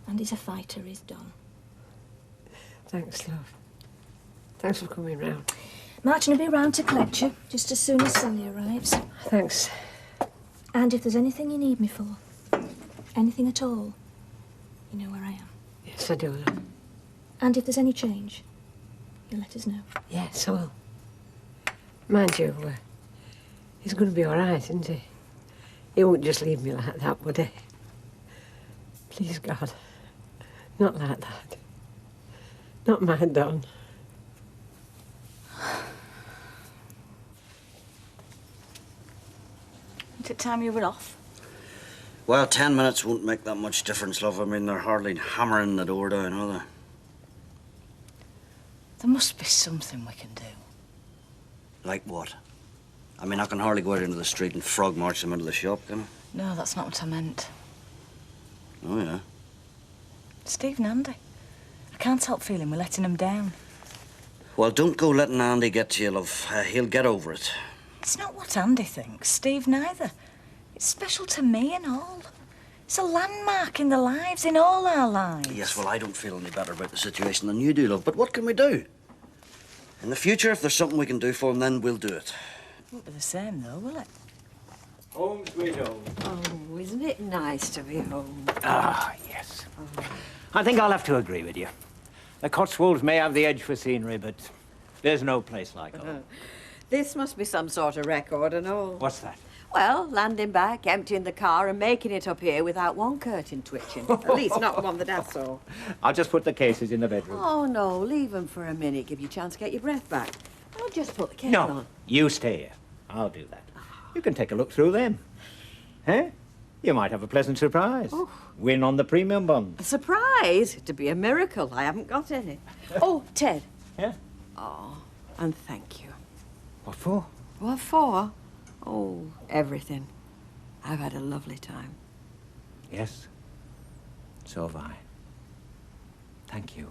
And he's a fighter, he's done. Thanks, love. Thanks for coming round. Martin will be round to collect you just as soon as Sally arrives. Thanks. And if there's anything you need me for, anything at all, you know where I am. Yes, I do, love. And if there's any change, you'll let us know. Yes, I will. Mind you, he's going to be all right, isn't he? He won't just leave me like that, would he? Please, God. Not like that. Not my Don. Is it time you were off? Well, 10 minutes won't make that much difference, love. I mean, they're hardly hammering the door down, are they? There must be something we can do. Like what? I mean, I can hardly go out into the street and frog march them into the shop, can I? No, that's not what I meant. Oh, yeah. Steve and Andy. I can't help feeling we're letting them down. Well, don't go letting Andy get to you, love. He'll get over it. It's not what Andy thinks. Steve neither. It's special to me and all. It's a landmark in the lives, in all our lives. Yes, well, I don't feel any better about the situation than you do, love. But what can we do? In the future, if there's something we can do for him, then we'll do it. It won't be the same, though, will it? Home sweet home. Oh, isn't it nice to be home? Ah, yes. I think I'll have to agree with you. The Cotswolds may have the edge for scenery, but there's no place like home. This must be some sort of record and all. What's that? Well, landing back, emptying the car and making it up here without one curtain twitching. At least not one that I saw. I'll just put the cases in the bedroom. Oh, no, leave them for a minute. Give you a chance to get your breath back. I'll just put the kettle on. No, you stay here. I'll do that. You can take a look through them. Eh? You might have a pleasant surprise. Oh. Win on the premium bond. A surprise? It'd be a miracle. I haven't got any. Oh, Ted. Yeah? Oh, and thank you. What for? What for? Oh, everything. I've had a lovely time. Yes. So have I. Thank you.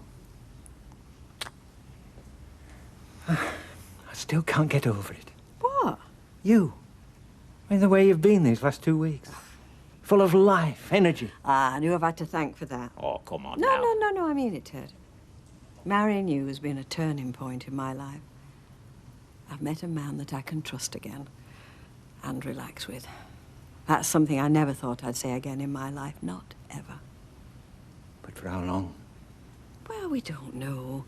I still can't get over it. What? You. I mean, the way you've been these last 2 weeks. Full of life, energy. Ah, and who have I to thank for that? Oh, come on No, now. no, I mean it, Ted. Marrying you has been a turning point in my life. I've met a man that I can trust again and relax with. That's something I never thought I'd say again in my life, not ever. But for how long? Well, we don't know.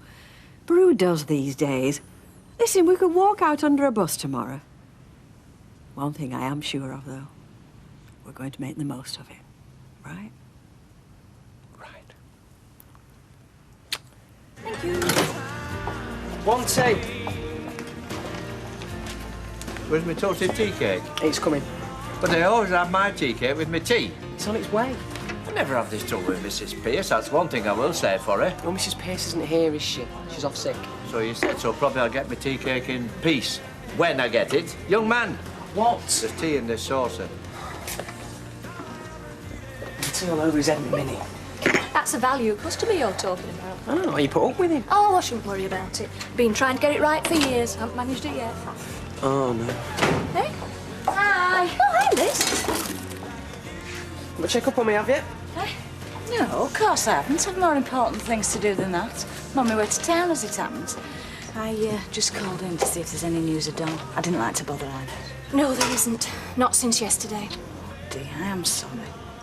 Brew does these days. Listen, we could walk out under a bus tomorrow. One thing I am sure of, though. We're going to make the most of it, right? Right. Thank you. One tea. Where's my toasted tea cake? It's coming. But I always have my tea cake with my tea. It's on its way. I never have this trouble with Mrs. Pierce. That's one thing I will say for her. Oh, Mrs. Pierce isn't here, is she? She's off sick. So you said so. Probably I'll get my tea cake in peace. When I get it. Young man. What? There's tea in this saucer. Tea all over his head in a minute. That's a value customer you're talking about. Oh, you put up with him? Oh, I shouldn't worry about it. Been trying to get it right for years. Haven't managed it yet. Oh, no. Hey? Hi. Oh, hi, Liz. But check up on me, have you? No, of course I haven't. I've more important things to do than that. I'm on my way to town, as it happens. I just called in to see if there's any news of Don. I didn't like to bother either. No, there isn't. Not since yesterday. Dear, I am sorry.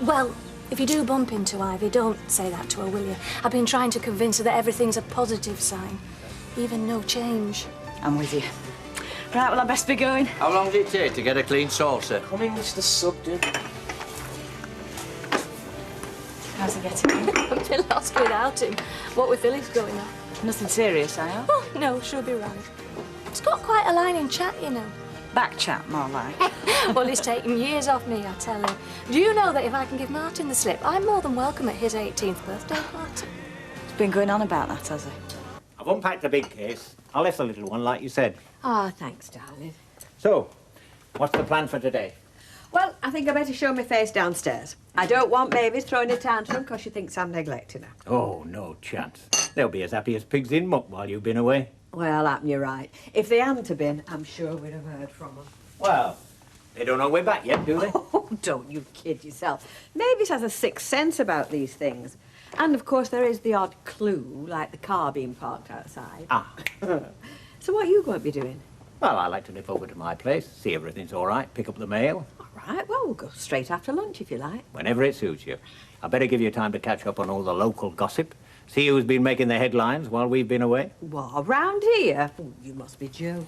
Well, if you do bump into Ivy, don't say that to her, will you? I've been trying to convince her that everything's a positive sign. Even no change. I'm with you. Right, well, I best be going. How long did it take to get a clean saucer? Come in, Mr. Sugden. How's he getting on? I'm still lost without him. What with Phyllis going on? Nothing serious, I hope? Oh, no, she'll be right. It's got quite a line in chat, you know. Back chat, more like. Well, he's taken years off me, I tell him. Do you know that if I can give Martin the slip, I'm more than welcome at his 18th birthday party? He's been going on about that, has he? I've unpacked the big case. I left the little one, like you said. Ah, thanks, darling. So, what's the plan for today? Well, I think I better show my face downstairs. I don't want Mavis throwing a tantrum because she thinks I'm neglecting her. Oh, no chance. They'll be as happy as pigs in muck while you've been away. Well, happen you're right. If they hadn't have been, I'm sure we'd have heard from them. Well, they don't know we're back yet, do they? Oh, don't you kid yourself. Mavis has a sixth sense about these things. And, of course, there is the odd clue, like the car being parked outside. Ah. So what are you going to be doing? Well, I like to nip over to my place, see everything's all right, pick up the mail. All right, well, we'll go straight after lunch if you like. Whenever it suits you. I better give you time to catch up on all the local gossip. See who's been making the headlines while we've been away. What, around here? Oh, you must be joking.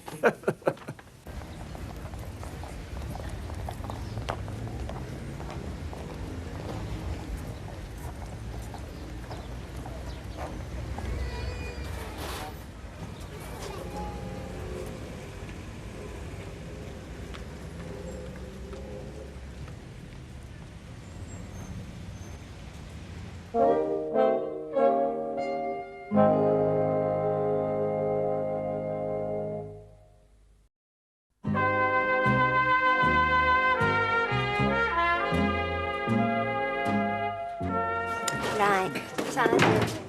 Right, Simon.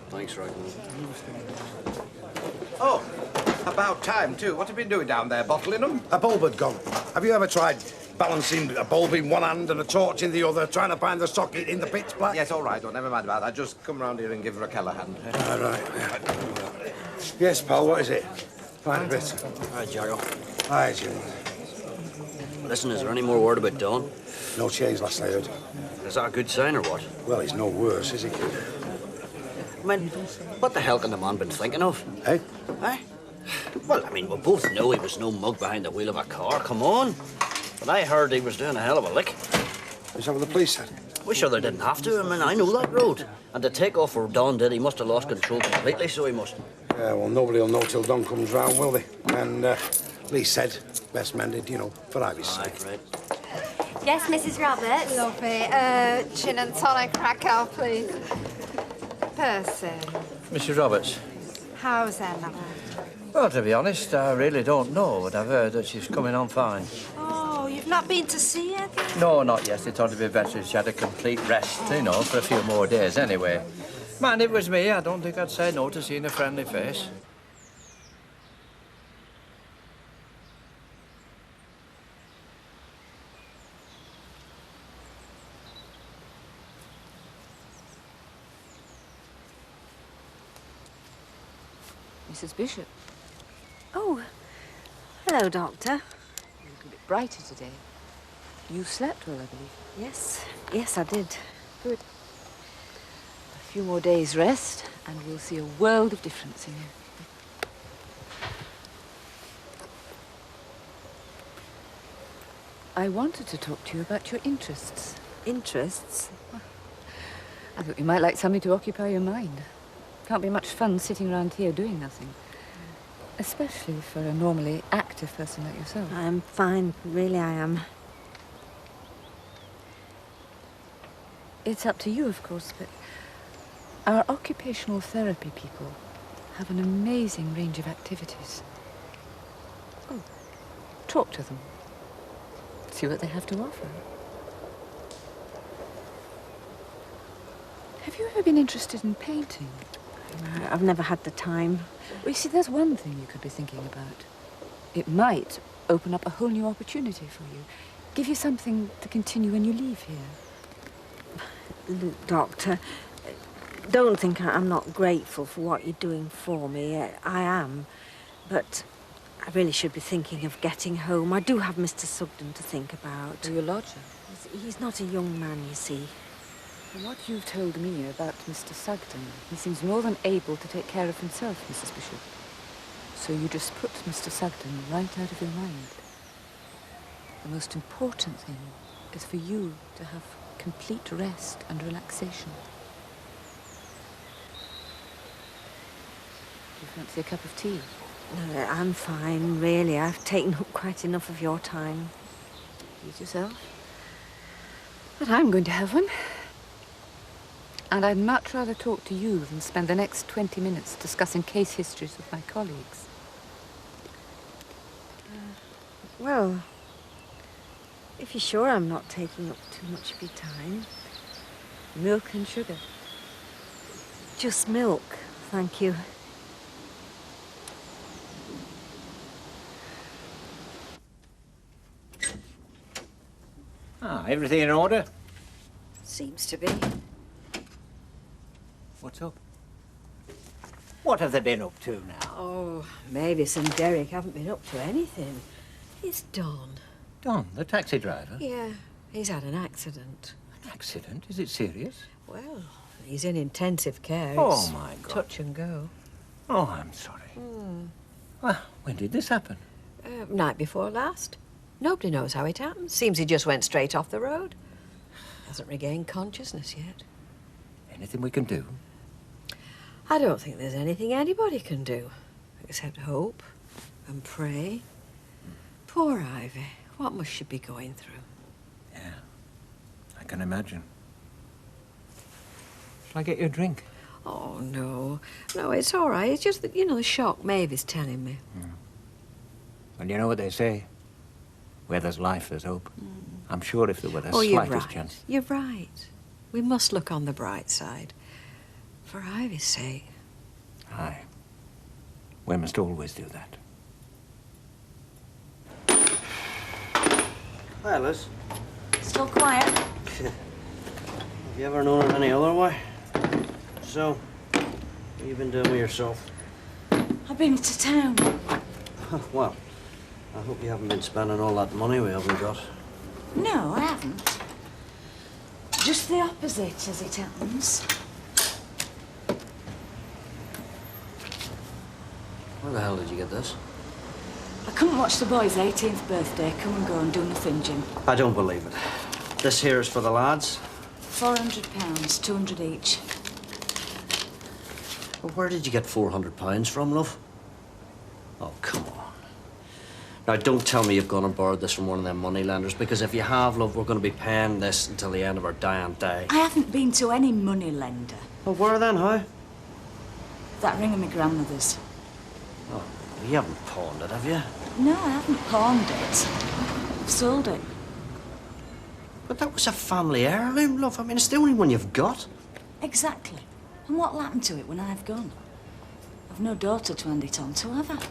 Thanks, Ragnar. Oh, about time, too. What have you been doing down there, bottling them? A bulb had gone. Have you ever tried balancing a bulb in one hand and a torch in the other, trying to find the socket in the pitch black? Yes, all right. Well, never mind about that. Just come round here and give Raquel a hand. All right. Yes, pal, what is it? Find a bit. Hi, Jago. Hi, Jim. Listen, is there any more word about Dawn? No change last I heard. Is that a good sign or what? Well, he's no worse, is he, kid? I mean, what the hell can the man been thinking of? Eh? Eh? Well, I mean, we both know he was no mug behind the wheel of a car, come on. But I heard he was doing a hell of a lick. Is that what the police said? We sure they didn't have to. I mean, I know that road. And to take off where Don did, he must have lost control completely, so he must. Yeah, well, nobody will know till Don comes round, will they? And Lee said, best mended, you know, for Ivy's sake. Right. Yes, Mrs. Roberts? Lovely. Gin and tonic Raquel, please. Percy, Mrs. Roberts. how's Emma? Well, to be honest, I really don't know, but I've heard that she's coming on fine. Oh, you've not been to see her then? No, not yet. It ought to be better if she had a complete rest, you know, for a few more days anyway. Man, it was me. I don't think I'd say no to seeing a friendly face. Mrs. Bishop. Oh, hello, Doctor. You look a bit brighter today. You slept well, I believe. Yes, I did. Good. A few more days' rest, and we'll see a world of difference in you. I wanted to talk to you about your interests. Interests? I thought you might like something to occupy your mind. Can't be much fun sitting around here doing nothing. Especially for a normally active person like yourself. I'm fine, really I am. It's up to you, of course, but our occupational therapy people have an amazing range of activities. Oh, talk to them. See what they have to offer. Have you ever been interested in painting? I've never had the time. Well, you see, there's one thing you could be thinking about. It might open up a whole new opportunity for you. Give you something to continue when you leave here. Look, Doctor, don't think I'm not grateful for what you're doing for me. I am. But I really should be thinking of getting home. I do have Mr. Sugden to think about. Your lodger? He's not a young man, you see. From what you've told me about Mr. Sugden, he seems more than able to take care of himself, Mrs. Bishop. So you just put Mr. Sugden right out of your mind. The most important thing is for you to have complete rest and relaxation. Do you fancy a cup of tea? No, I'm fine, really. I've taken up quite enough of your time. Please yourself. But I'm going to have one. And I'd much rather talk to you than spend the next 20 minutes discussing case histories with my colleagues. Well, if you're sure I'm not taking up too much of your time, milk and sugar. Just milk, thank you. Ah, everything in order? Seems to be. What's up? What have they been up to now? Oh, Mavis and Derek haven't been up to anything. It's Don. Don, the taxi driver? Yeah, he's had an accident. An accident? Is it serious? Well, he's in intensive care. Oh, It's my God. touch and go. Oh, I'm sorry. Well, when did this happen? Night before last. Nobody knows how it happened. Seems he just went straight off the road. Hasn't regained consciousness yet. Anything we can do? I don't think there's anything anybody can do, except hope and pray. Poor Ivy. What must she be going through? Yeah, I can imagine. Shall I get you a drink? Oh, no. No, it's all right. It's just that, you know, the shock Mavis telling me. Well, you know what they say? Where there's life, there's hope. I'm sure if there were the You're slightest right. chance... You're right. We must look on the bright side. For Ivy's sake. Aye. We must always do that. Hi, Liz. Still quiet? Have you ever known it any other way? So, what have you been doing with yourself? I've been to town. Well, I hope you haven't been spending all that money we haven't got. No, I haven't. Just the opposite, as it happens. Where the hell did you get this? I couldn't watch the boy's 18th birthday come and go and do nothing, Jim. I don't believe it. This here is for the lads. £400, 200 each. Well, where did you get £400 from, love? Oh, come on. Now, don't tell me you've gone and borrowed this from one of them money lenders, because if you have, love, we're going to be paying this until the end of our dying day. I haven't been to any money lender. Well, where then, how? That ring of my grandmother's. Oh, you haven't pawned it, have you? No, I haven't pawned it. I've sold it. But that was a family heirloom, love. I mean, it's the only one you've got. Exactly. And what'll happen to it when I've gone? I've no daughter to hand it on to, have I?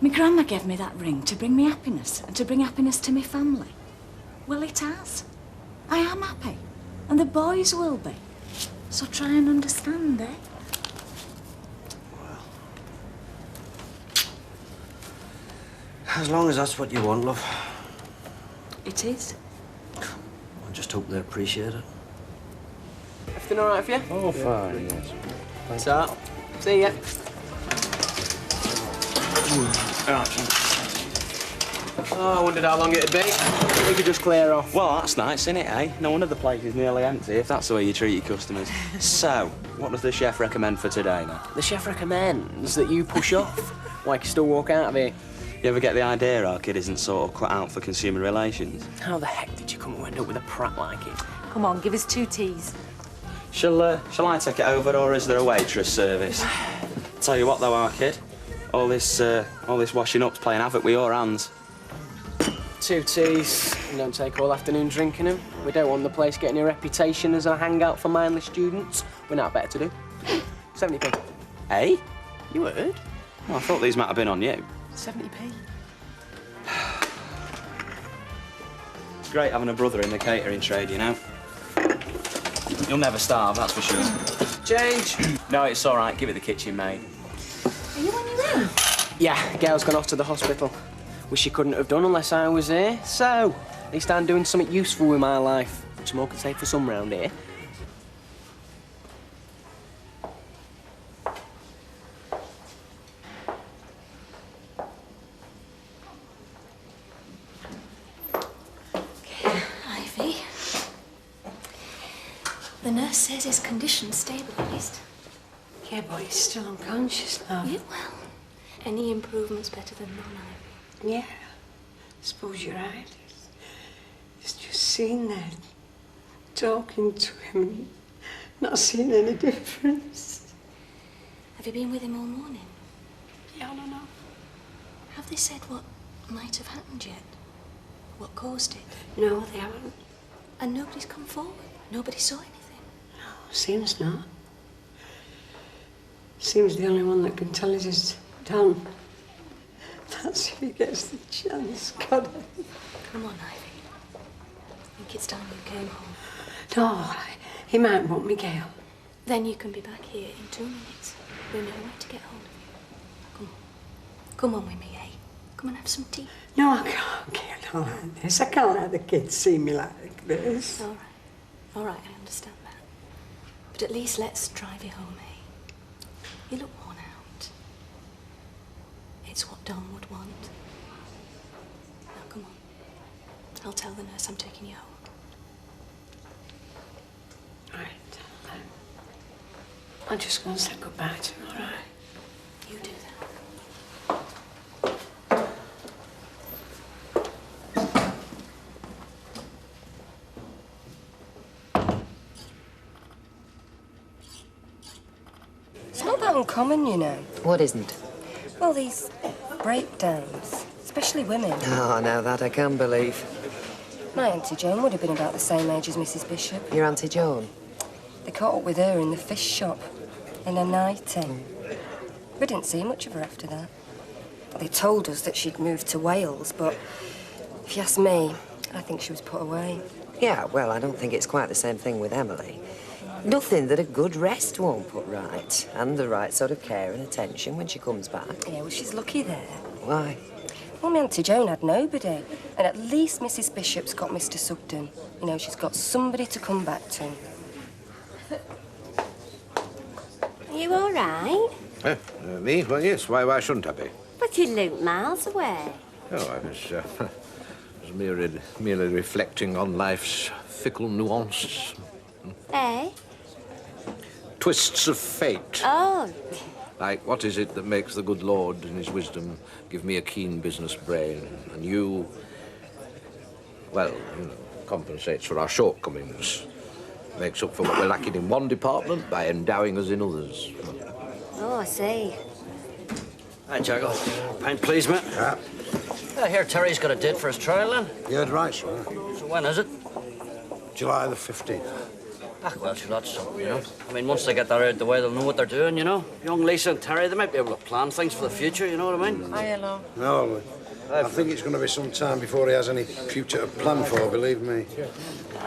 My grandma gave me that ring to bring me happiness and to bring happiness to my family. Well, it has. I am happy. And the boys will be. So try and understand, eh? As long as that's what you want, love. It is. I just hope they appreciate it. Everything all right for you? Oh, fine, yes. What's up? See ya. Oh, I wondered how long it'd be. We could just clear off. Well, that's nice, isn't it, eh? No wonder the place is nearly empty, if that's the way you treat your customers. So, what does the chef recommend for today, now? The chef recommends that you push off. Why, you can still walk out of here. You ever get the idea our kid isn't sort of cut out for consumer relations? How the heck did you come and end up with a prat like it? Come on, give us 2 teas. Shall I take it over, or is there a waitress service? Tell you what, though, our kid, all this washing up's playing havoc with your hands. 2 teas. We don't take all afternoon drinking them. We don't want the place getting a reputation as a hangout for mindless students. We're not better to do. 70p. Eh? You heard? Oh, I thought these might have been on you. 70p. It's great having a brother in the catering trade, you know. You'll never starve, that's for sure. Change. No, it's all right. Give it the kitchen maid. Are you on your own? Yeah, Gail's gone off to the hospital. Wish she couldn't have done unless I was here. So, at least I'm doing something useful with my life. Which more can say for some round here. Ivy. The nurse says his condition's stabilised. Yeah, but he's still unconscious now. Yeah, well, any improvement's better than none, Ivy. Yeah, I suppose you're right. It's just sitting there, talking to him, Not seeing any difference. Have you been with him all morning? Yeah, I don't know. Have they said what might have happened yet? What caused it? No, they haven't. And nobody's come forward? Nobody saw anything? Seems not. Seems the only one that can tell us is Don. That's if he gets the chance, God. Come on, Ivy. I think it's time you came home. No, he might want me, Gail. Then you can be back here in 2 minutes. We know where to get hold of you. Come on. Come on with me, eh? Come and have some tea. No, I can't get on like this. I can't let the kids see me like this. All right. All right, I understand that. But at least let's drive you home, eh? You look worn out. It's what Don would want. Now, come on. I'll tell the nurse I'm taking you home. All right. I'm just going to say goodbye to him, all right? You do It's not that uncommon, you know. What isn't? Well, these breakdowns, especially women. Oh, now that I can believe. My Auntie Joan would have been about the same age as Mrs. Bishop. Your Auntie Joan? They caught up with her in the fish shop, in a nightie. We didn't see much of her after that. They told us that she'd moved to Wales, but if you ask me, I think she was put away. Yeah, well, I don't think it's quite the same thing with Emily. Nothing that a good rest won't put right, and the right sort of care and attention when she comes back. Yeah, well, she's lucky there. Why? Well, my Auntie Joan had nobody, and at least Mrs. Bishop's got Mr. Sugden. You know, she's got somebody to come back to. Are you all right? Me? Well, yes. Why shouldn't I be? But you look miles away. Oh, I was merely reflecting on life's fickle nuances. Eh? Twists of fate. Oh. Like, what is it that makes the good Lord, in his wisdom, give me a keen business brain, and you, well, you know, compensates for our shortcomings, makes up for what we're lacking in one department by endowing us in others. Oh, I see. Hi, Jago. Pint, please, mate. Yeah. I hear Terry's got a date for his trial, then. You heard right, sir. So when is it? July the 15th. Ah, well, sure, that's something, you know. I mean, once they get that out of the way, they'll know what they're doing, you know. Young Lisa and Terry, they might be able to plan things for the future, you know what I mean? Hello. No, I think it's going to be some time before he has any future to plan for, believe me.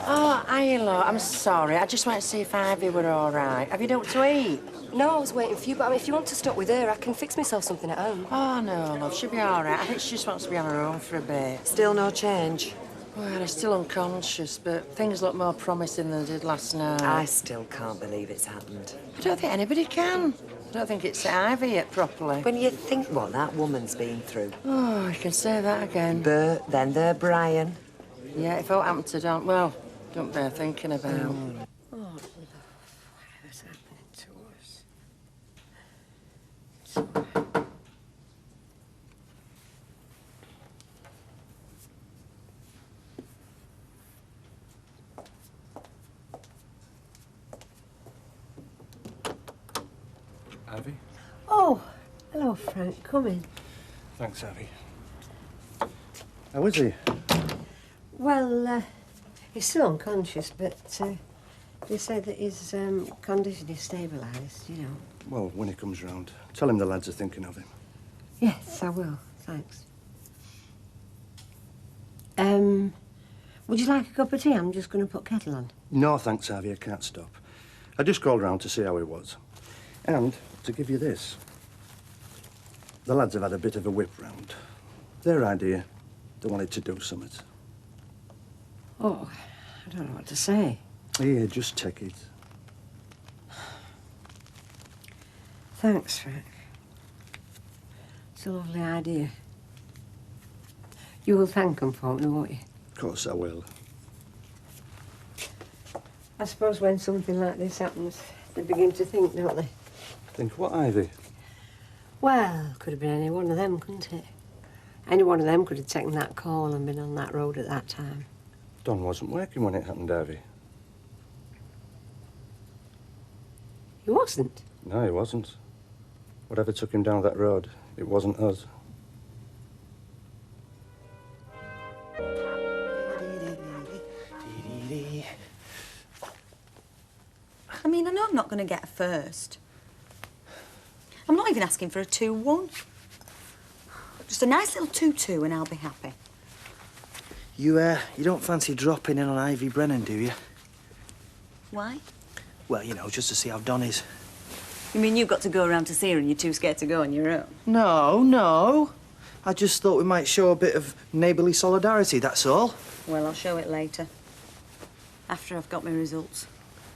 Oh, hello. I'm sorry. I just wanted to see if Ivy were all right. Have you done to eat? No, I was waiting for you, but I mean, if you want to stop with her, I can fix myself something at home. Oh, no, love. She'll be all right. I think she just wants to be on her own for a bit. Still no change? Well, I'm still unconscious, but things look more promising than they did last night. I still can't believe it's happened. I don't think anybody can. I don't think it's Ivy yet properly. When you think what that woman's been through. Oh, you can say that again. Bert, then there Brian. Yeah, if it happened to Don, well, don't bear thinking about. Oh, love, whatever's happening to us? Ivy? Oh, hello, Frank. Come in. Thanks, Ivy. How is he? Well, he's still unconscious, but they say that his condition is stabilised, you know. Well, when he comes round, tell him the lads are thinking of him. Yes, I will. Thanks. Would you like a cup of tea? I'm just going to put kettle on. No, thanks, Ivy. I can't stop. I just called round to see how he was. And to give you this. The lads have had a bit of a whip round. Their idea, they wanted to do something. Oh, I don't know what to say. Here, just take it. Thanks, Frank. It's a lovely idea. You will thank them for me, won't you? Of course I will. I suppose when something like this happens, they begin to think, don't they? Think what, Ivy? Well, could have been any one of them, couldn't it? Any one of them could have taken that call and been on that road at that time. Don wasn't working when it happened, Ivy. He wasn't. No, he wasn't. Whatever took him down that road, it wasn't us. I mean, I know I'm not going to get a first. I'm not even asking for a 2-1. Just a nice little 2-2 and I'll be happy. You don't fancy dropping in on Ivy Brennan, do you? Why? Well, you know, just to see how Don is. You mean you've got to go around to see her and you're too scared to go on your own? No, no. I just thought we might show a bit of neighbourly solidarity, that's all. Well, I'll show it later. After I've got my results.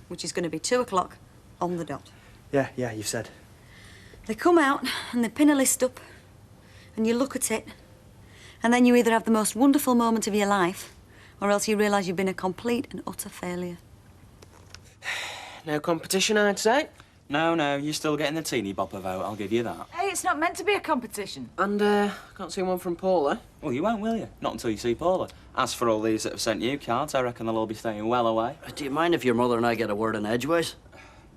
Which is going to be 2 o'clock on the dot. Yeah, you've said. They come out and they pin a list up and you look at it and then you either have the most wonderful moment of your life or else you realise you've been a complete and utter failure. No competition, I'd say. No, you're still getting the teeny bopper vote, I'll give you that. Hey, it's not meant to be a competition. And, I can't see one from Paula. Well, you won't, will you? Not until you see Paula. As for all these that have sent you cards, I reckon they'll all be staying well away. Do you mind if your mother and I get a word in edgeways?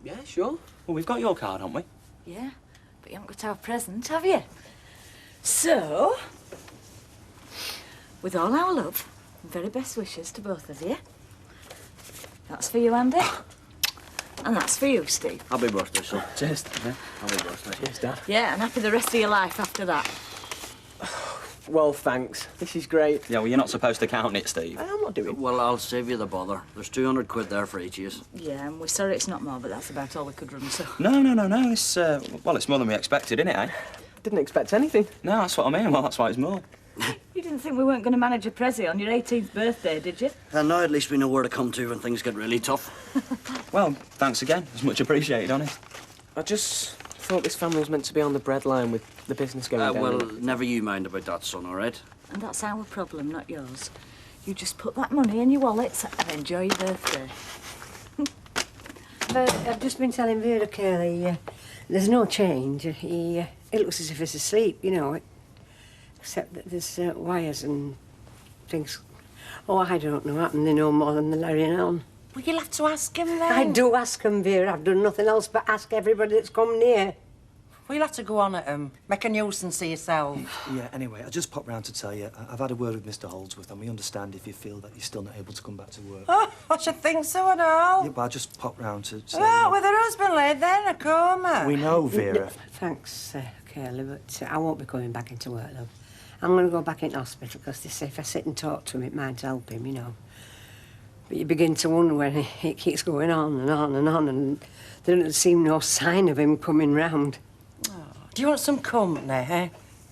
Yeah, sure. Well, we've got your card, haven't we? Yeah, but you haven't got our present, have you? So, with all our love and very best wishes to both of you, that's for you, Andy. And that's for you, Steve. Happy birthday, son. Cheers. Yeah, happy birthday. Cheers, Dad. Yeah, and happy the rest of your life after that. Well, thanks. This is great. Yeah, well, you're not supposed to count it, Steve. I'm not doing. Well, I'll save you the bother. There's 200 quid there for each of you. Yeah, and we're sorry it's not more, but that's about all we could run, so... No. It's, well, it's more than we expected, isn't it, eh? Didn't expect anything. No, that's what I mean. Well, that's why it's more. You didn't think we weren't going to manage a prezi on your 18th birthday, did you? And now at least we know where to come to when things get really tough. Well, thanks again. It's much appreciated, honest. I just thought this family was meant to be on the breadline with the business going down. Well, never you mind about that, son, all right? And that's our problem, not yours. You just put that money in your wallet and enjoy your birthday. But I've just been telling Vera Curly, there's no change. It looks as if he's asleep, you know, except that there's wires and things. Oh, I don't know. Happen they know more than they're letting on. Well, you'll have to ask him then. I do ask them, Vera. I've done nothing else but ask everybody that's come near. Well, you'll have to go on at him. Make a nuisance of yourself. Yeah, anyway, I just popped round to tell you, I've had a word with Mr. Holdsworth and we understand if you feel that you're still not able to come back to work. Oh, I should think so and all. Yeah, but I just popped round to say... Oh, with her husband laid there in a coma. We know, Vera. Thanks, Curly, but I won't be going back into work, love. I'm going to go back into hospital because they say if I sit and talk to him, it might help him, you know. But you begin to wonder when it keeps going on and on and on, and there doesn't seem no sign of him coming round. Do you want some company, eh?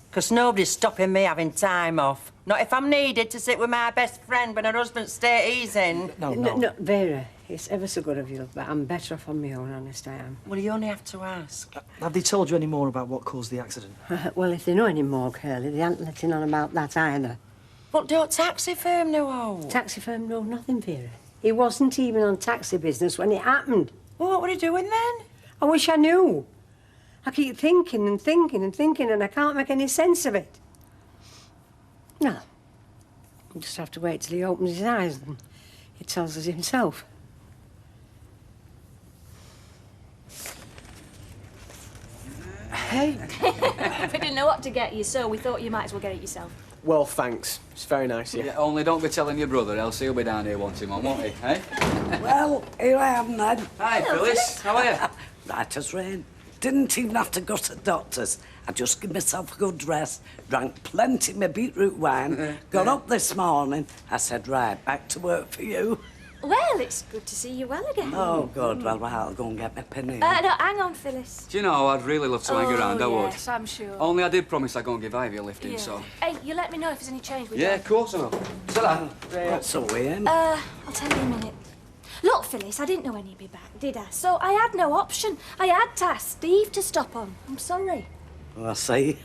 Because nobody's stopping me having time off. Not if I'm needed to sit with my best friend when her husband's state he's in. No, Vera, it's ever so good of you, but I'm better off on my own, honest I am. Well, you only have to ask. Have they told you any more about what caused the accident? Well, if they know any more, Curly, they aren't letting on about that either. But don't taxi firm know all? Taxi firm know nothing, Vera. He wasn't even on taxi business when it happened. Well, what were he doing then? I wish I knew. I keep thinking and thinking and thinking, and I can't make any sense of it. No. We'll just have to wait till he opens his eyes and he tells us himself. Hey. We didn't know what to get you, so we thought you might as well get it yourself. Well, thanks. It's very nice, yeah. Only don't be telling your brother, else he'll be down here wanting one, won't he, eh? Well, here I am then. Hi, Phyllis. How are you? Right as rain. Didn't even have to go to the doctor's. I just give myself a good rest, drank plenty of my beetroot wine, got up this morning. I said, right, back to work for you. Well, it's good to see you well again. Oh, good. Well, I'll go and get my penny. No, hang on, Phyllis. Do you know, I'd really love to hang around, I would. Yes, I'm sure. Only I did promise I'd go and give Ivy a lift in, Yeah. so... Hey, you let me know if there's any change with Yeah, you. of course I will. Still What's so weird? I'll tell you in a minute. Look, Phyllis, I didn't know when he'd be back, did I? So I had no option. I had to ask Steve to stop on. I'm sorry. Oh, I see.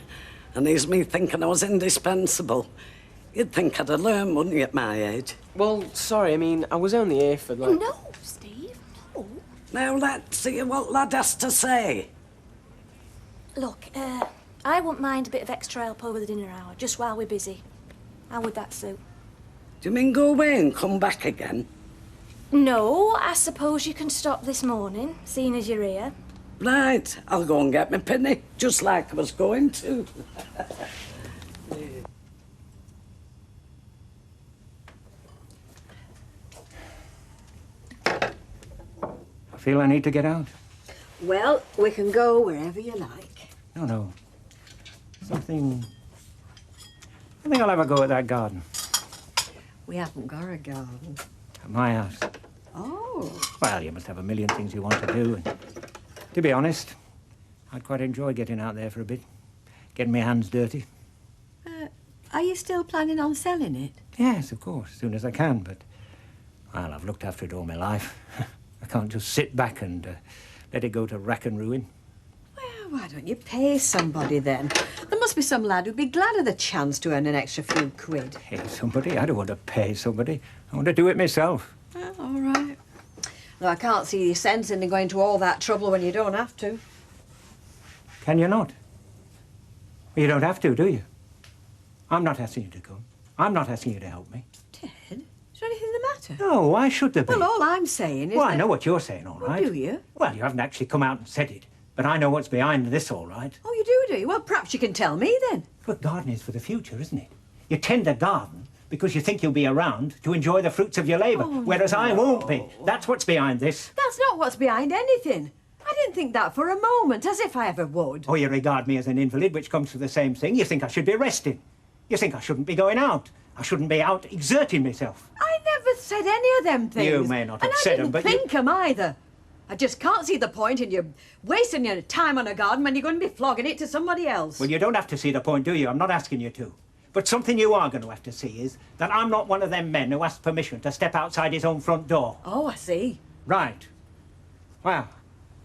And here's me thinking I was indispensable. You'd think I'd have learned, wouldn't you, at my age? Well, sorry, I mean, I was only here for, like... No, Steve, no. Now let's see what lad has to say. Look, I wouldn't mind a bit of extra help over the dinner hour, just while we're busy. How would that suit? Do you mean go away and come back again? No, I suppose you can stop this morning, seeing as you're here. Right, I'll go and get my penny, just like I was going to. I feel I need to get out. Well, we can go wherever you like. No. Something... I think I'll have a go at that garden. We haven't got a garden. At my house. Oh. Well, you must have a million things you want to do. And to be honest, I'd quite enjoy getting out there for a bit. Getting my hands dirty. Are you still planning on selling it? Yes, of course, as soon as I can, but... Well, I've looked after it all my life. I can't just sit back and let it go to rack and ruin. Well, why don't you pay somebody then? There must be some lad who'd be glad of the chance to earn an extra few quid. Pay somebody? I don't want to pay somebody. I want to do it myself. Well, all right. Though I can't see the sense in going to all that trouble when you don't have to. Can you not? Well, you don't have to, do you? I'm not asking you to come. I'm not asking you to help me. Ted, is there anything the matter? No, why should there be? Well, all I'm saying is Well, that... I know what you're saying, all right. Do you? Well, you haven't actually come out and said it, but I know what's behind this, all right. Oh, you do you? Well, perhaps you can tell me then. But gardening is for the future, isn't it? You tend a garden because you think you'll be around to enjoy the fruits of your labour, whereas I won't be. That's what's behind this. That's not what's behind anything. I didn't think that for a moment, as if I ever would. Oh, you regard me as an invalid, which comes to the same thing. You think I should be resting. You think I shouldn't be going out. I shouldn't be out exerting myself. I never said any of them things. You may not have said them, but I didn't think them either. I just can't see the point in you wasting your time on a garden when you're going to be flogging it to somebody else. Well, you don't have to see the point, do you? I'm not asking you to. But something you are going to have to see is that I'm not one of them men who asks permission to step outside his own front door. Oh, I see. Right. Well,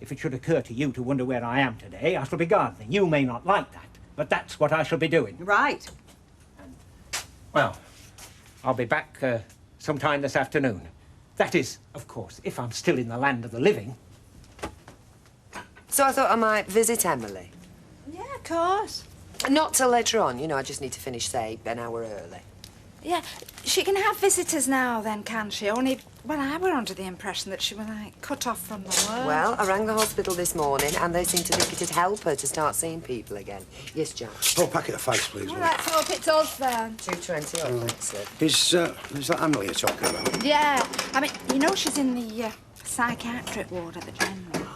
if it should occur to you to wonder where I am today, I shall be gardening. You may not like that, but that's what I shall be doing. Right. Well, I'll be back sometime this afternoon. That is, of course, if I'm still in the land of the living. So I thought I might visit Emily. Yeah, of course. Not till later on, you know, I just need to finish, say, an hour early. Yeah, she can have visitors now then, can she? Only, well, I were under the impression that she was, like, cut off from the world. Well, I rang the hospital this morning and they seem to think it'd help her to start seeing people again. Yes, Jack? Oh, a packet of fags, please. Well, let's hope it's us then. 2.20, I think so. Is that Emily you're talking about? Yeah, I mean, you know she's in the psychiatric ward at the General.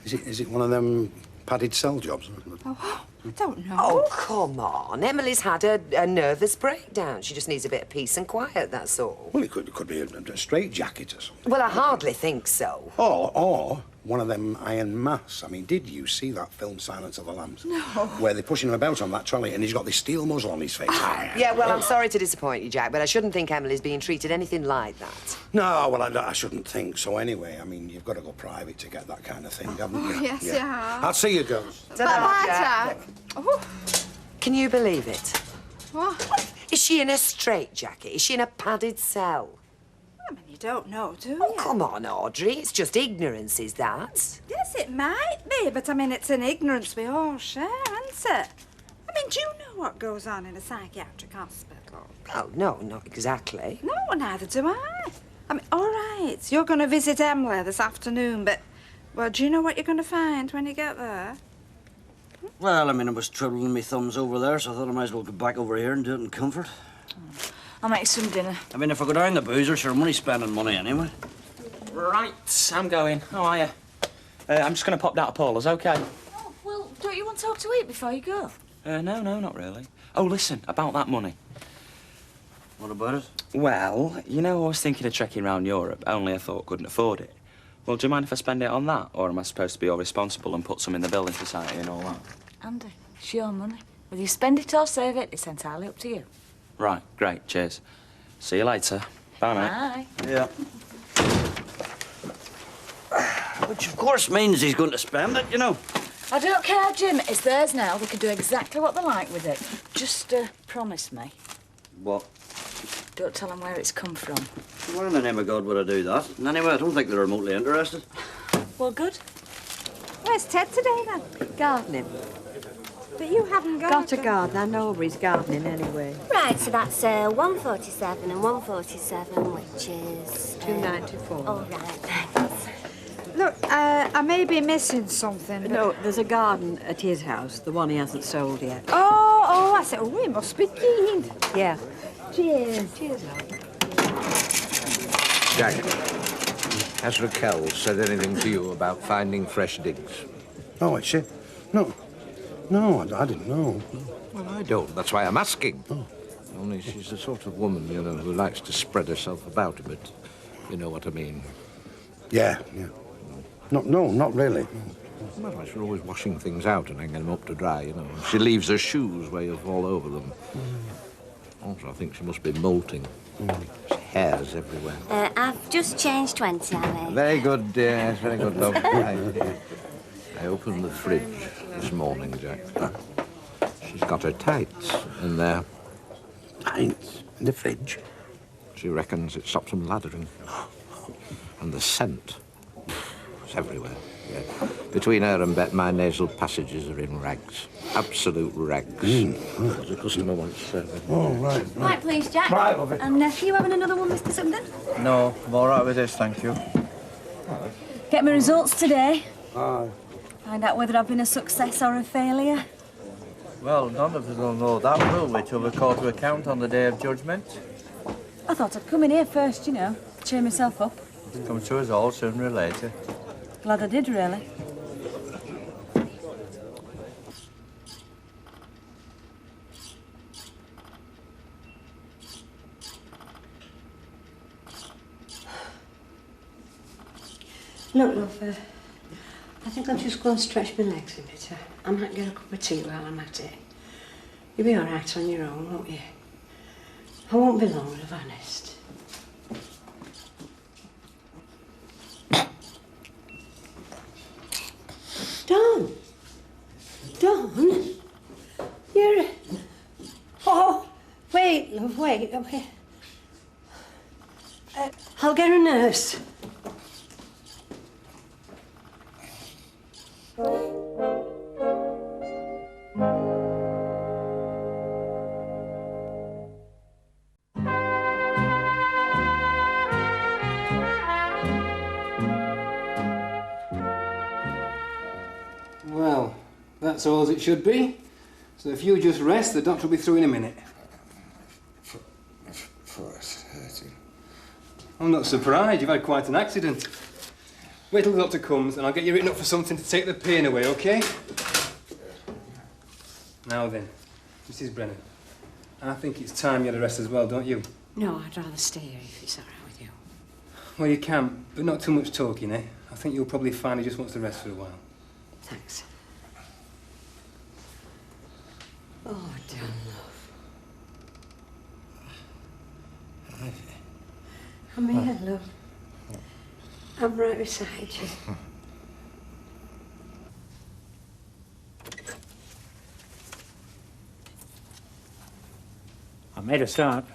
Is it one of them padded cell jobs? Oh, I don't know. Oh, come on. Emily's had a nervous breakdown. She just needs a bit of peace and quiet, that's all. Well, it could be a straitjacket or something. Well, I hardly think so. Or one of them iron masks. I mean, did you see that film Silence of the Lambs? No. Where they're pushing him about on that trolley and he's got this steel muzzle on his face. Yeah, well, I'm sorry to disappoint you, Jack, but I shouldn't think Emily's being treated anything like that. No, well, I shouldn't think so anyway. I mean, you've got to go private to get that kind of thing, haven't you? Yes, yeah. I'll see you, girls. Bye-bye, Jack. Oh. Can you believe it? What? Is she in a straitjacket? Is she in a padded cell? I mean, you don't know, do you? Oh, come on, Audrey. It's just ignorance, is that? Yes, it might be, but I mean, it's an ignorance we all share, isn't it? I mean, do you know what goes on in a psychiatric hospital? Oh, no, not exactly. No, neither do I. I mean, all right, you're going to visit Emily this afternoon, but, well, do you know what you're going to find when you get there? Well, I mean, I was twiddling my thumbs over there, so I thought I might as well get back over here and do it in comfort. I'll make some dinner. I mean, if I go down the boozer, sure, I'm only spending money anyway. Right, I'm going. How are you? I'm just going to pop down to Paula's, OK? Oh, well, don't you want to talk to eat before you go? No, not really. Oh, listen, about that money. What about it? Well, you know, I was thinking of trekking around Europe, only I thought couldn't afford it. Well, do you mind if I spend it on that? Or am I supposed to be all responsible and put some in the building society and all that? Andy, it's your money. Whether you spend it or save it, it's entirely up to you. Right, great, cheers. See you later. Bye, mate. Bye. Yeah. Which, of course, means he's going to spend it, you know. I don't care, Jim. It's theirs now. They can do exactly what they like with it. Just promise me. What? Don't tell them where it's come from. Why in the name of God would I do that? And anyway, I don't think they're remotely interested. Well, good. Where's Ted today, then? Gardening. But you haven't Got a garden. I know he's gardening anyway. Right, so that's 147 and 147, which is... 294. Oh, right, thanks. Look, I may be missing something. But... No, there's a garden at his house, the one he hasn't sold yet. Oh, I said, we must be keen. Yeah. Cheers. Cheers, love. Jack, has Raquel said anything to you about finding fresh digs? Oh, is she? No. No, I didn't know. Well, I don't. That's why I'm asking. Oh. Only she's the sort of woman, you know, who likes to spread herself about a bit. You know what I mean? Yeah. No, not really. Well, she's always washing things out and hanging them up to dry, you know. She leaves her shoes where you fall over them. Also, I think she must be molting. There's hairs everywhere. I've just changed 20, Annie. Very good, dear. Very good, love. I opened the fridge this morning, Jack. She's got her tights in there. Tights? In the fridge? She reckons it stops them lathering. And the scent. It's everywhere. Yeah. Between her and Bet, my nasal passages are in rags. Absolute rags. The customer wants... Oh, right. Right, please, Jack. Right, love it. And are you having another one, Mr. Sugden? No, I'm all right with this, thank you. Get my results today. Aye. Find out whether I've been a success or a failure. Well, none of us will know that, will we, till we're called to account on the day of judgment? I thought I'd come in here first, you know, cheer myself up. It comes to us all sooner or later. Glad I did, really. Look, love, I think I'll just go and stretch my legs a bit. I might get a cup of tea while I'm at it. You'll be all right on your own, won't you? I won't be long, love, honest. Don! Don? You're... Oh, wait, love, wait. I'll get a nurse. Well, that's all as it should be. So if you just rest, the doctor will be through in a minute. Foot's hurting. I'm not surprised. You've had quite an accident. Wait till the doctor comes and I'll get you written up for something to take the pain away, OK? Now then, Mrs. Brennan, I think it's time you had a rest as well, don't you? No, I'd rather stay here if it's all right with you. Well, you can, but not too much talking, eh? I think you'll probably find he just wants to rest for a while. Thanks. Oh, darn love. I'm here, love. I'm right beside you. I made a start.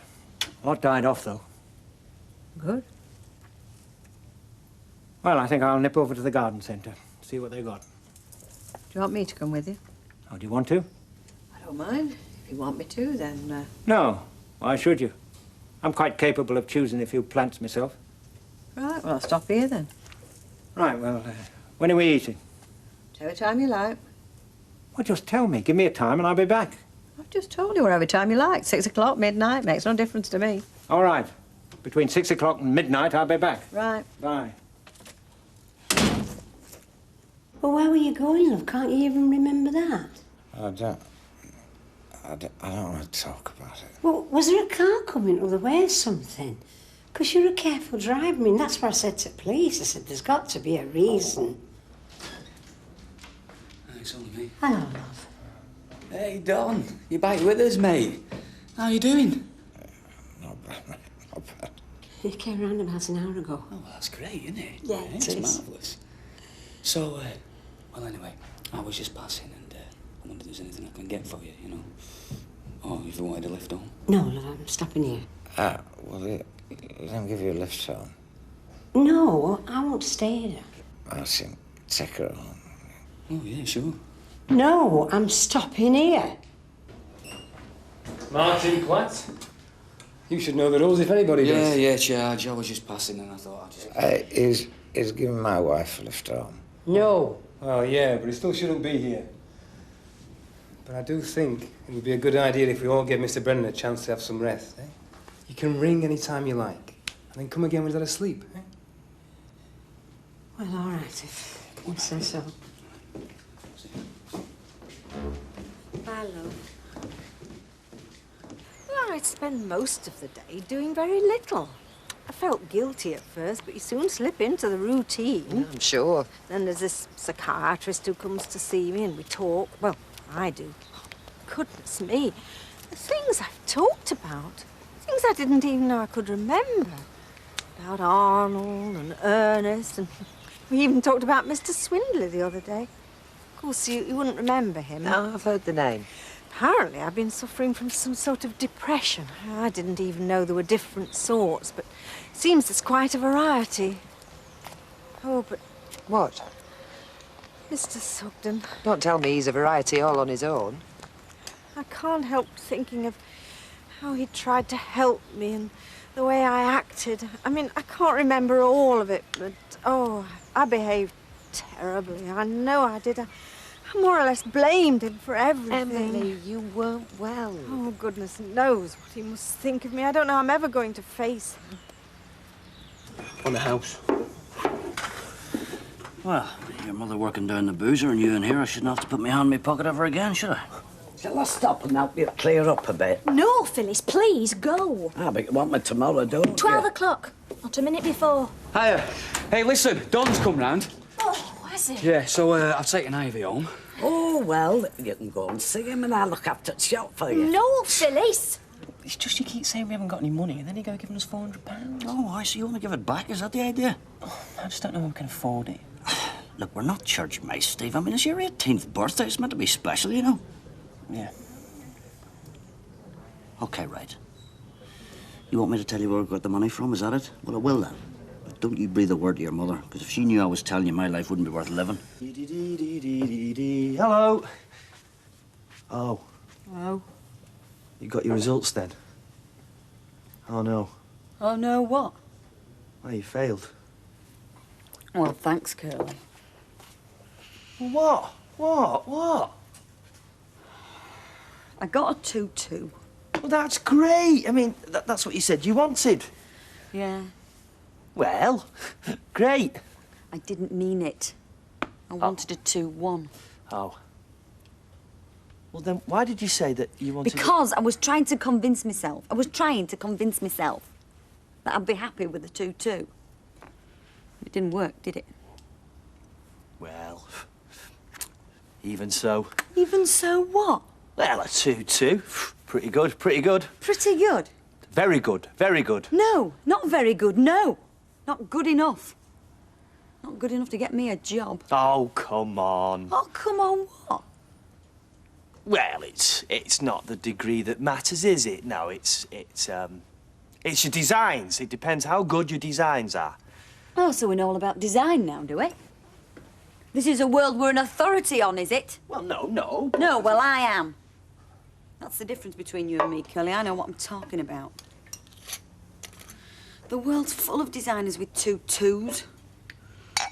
Lot died off, though. Good. Well, I think I'll nip over to the garden centre, see what they've got. Do you want me to come with you? Oh, do you want to? I don't mind. If you want me to, then... No. Why should you? I'm quite capable of choosing a few plants myself. Right, well, I'll stop here then. Right, well, when are we eating? Every time you like. Well, just tell me. Give me a time and I'll be back. I've just told you whatever time you like. 6 o'clock, midnight, makes no difference to me. All right. Between 6 o'clock and midnight, I'll be back. Right. Bye. Well, where were you going, love? Can't you even remember that? I don't want to talk about it. Well, was there a car coming or the way or something? Because you're a careful driver. I mean, that's what I said to police. I said, there's got to be a reason. It's only me. Hello, love. Hey, Don. You're back with us, mate. How you doing? Not bad, mate. Not bad. You came round about an hour ago. Oh, well, that's great, isn't it? Yeah, it's it is. marvellous. So, well, anyway, I was just passing and I wondered if there's anything I can get for you, you know? Or if you wanted a lift home. No, love, I'm stopping here. Well, let him give you a lift home. No, I won't stay here. Ask him, take her home. Oh, yeah, sure. No, I'm stopping here. Martin Platt. You should know the rules if anybody does. Yeah, Charge. I was just passing and I thought I'd just... Is giving my wife a lift home? No. Oh, yeah, but he still shouldn't be here. But I do think it would be a good idea if we all give Mr. Brennan a chance to have some rest, eh? You can ring any time you like, and then come again when he's had a sleep, eh? Well, all right, if you say so. Bye, love. Well, I'd spend most of the day doing very little. I felt guilty at first, but you soon slip into the routine. I'm sure. Then there's this psychiatrist who comes to see me and we talk. Well, I do. Goodness me. The things I've talked about. Things I didn't even know I could remember. About Arnold and Ernest, and we even talked about Mr. Swindler the other day. Of course, you wouldn't remember him. No, I've heard the name. Apparently, I've been suffering from some sort of depression. I didn't even know there were different sorts, but it seems there's quite a variety. Oh, but... What? Mr. Sugden. Don't tell me he's a variety all on his own. I can't help thinking of how he tried to help me and the way I acted. I mean, I can't remember all of it, but, oh, I behaved terribly. I know I did. I more or less blamed him for everything. Emily, you weren't well. Oh, goodness knows what he must think of me. I don't know how I'm ever going to face him. On the house. Well, your mother working down the boozer and you in here, I shouldn't have to put my hand in my pocket ever again, should I? Shall I stop and help you clear up a bit? No, Phyllis, please, go. Ah, but you want me tomorrow, don't you? 12 o'clock. Not a minute before. Hiya. Hey, listen, Don's come round. Oh, has it? Yeah, so I've taken Ivy home. Oh, well, you can go and see him and I'll look after the shop for you. No, Phyllis. It's just you keep saying we haven't got any money and then you go giving us £400. Oh, I see. You want to give it back? Is that the idea? Oh, I just don't know if we can afford it. Look, we're not church mice, Steve. I mean, it's your 18th birthday. It's meant to be special, you know. Yeah. OK, right. You want me to tell you where we got the money from? Is that it? Well, I will then. But don't you breathe a word to your mother, because if she knew I was telling you, my life wouldn't be worth living. Hello. Oh. Oh. You got your results then? Oh, no. Oh, no, what? Well, you failed. Well, thanks, Curly. What? What? I got a 2-2. Well, that's great. I mean, that's what you said you wanted. Yeah. Well, great. I didn't mean it. I wanted a 2-1. Oh. Well, then why did you say that you wanted... Because I was trying to convince myself. I was trying to convince myself that I'd be happy with a 2-2. It didn't work, did it? Well, even so. Even so what? Well, a 2-2. Pretty good, pretty good. Pretty good? Very good, very good. No, not very good, no. Not good enough. Not good enough to get me a job. Oh, come on. Oh, come on, what? Well, it's not the degree that matters, is it? No, it's your designs. It depends how good your designs are. Oh, so we know all about design now, do we? This is a world we're an authority on, is it? Well, no. No, well, I am. That's the difference between you and me, Curly. I know what I'm talking about. The world's full of designers with 2 2s.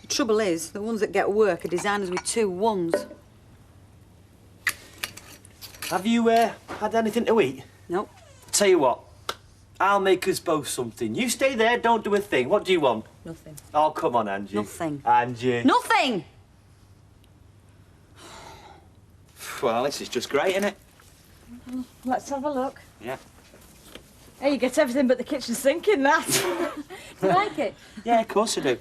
The trouble is, the ones that get work are designers with 2 1s. Have you had anything to eat? Nope. Tell you what, I'll make us both something. You stay there, don't do a thing. What do you want? Nothing. Oh, come on, Angie. Nothing. Angie. Nothing! Well, this is just great, isn't it? Let's have a look. Yeah. Hey, you get everything but the kitchen sink in that. Do you like it? Yeah, of course I do.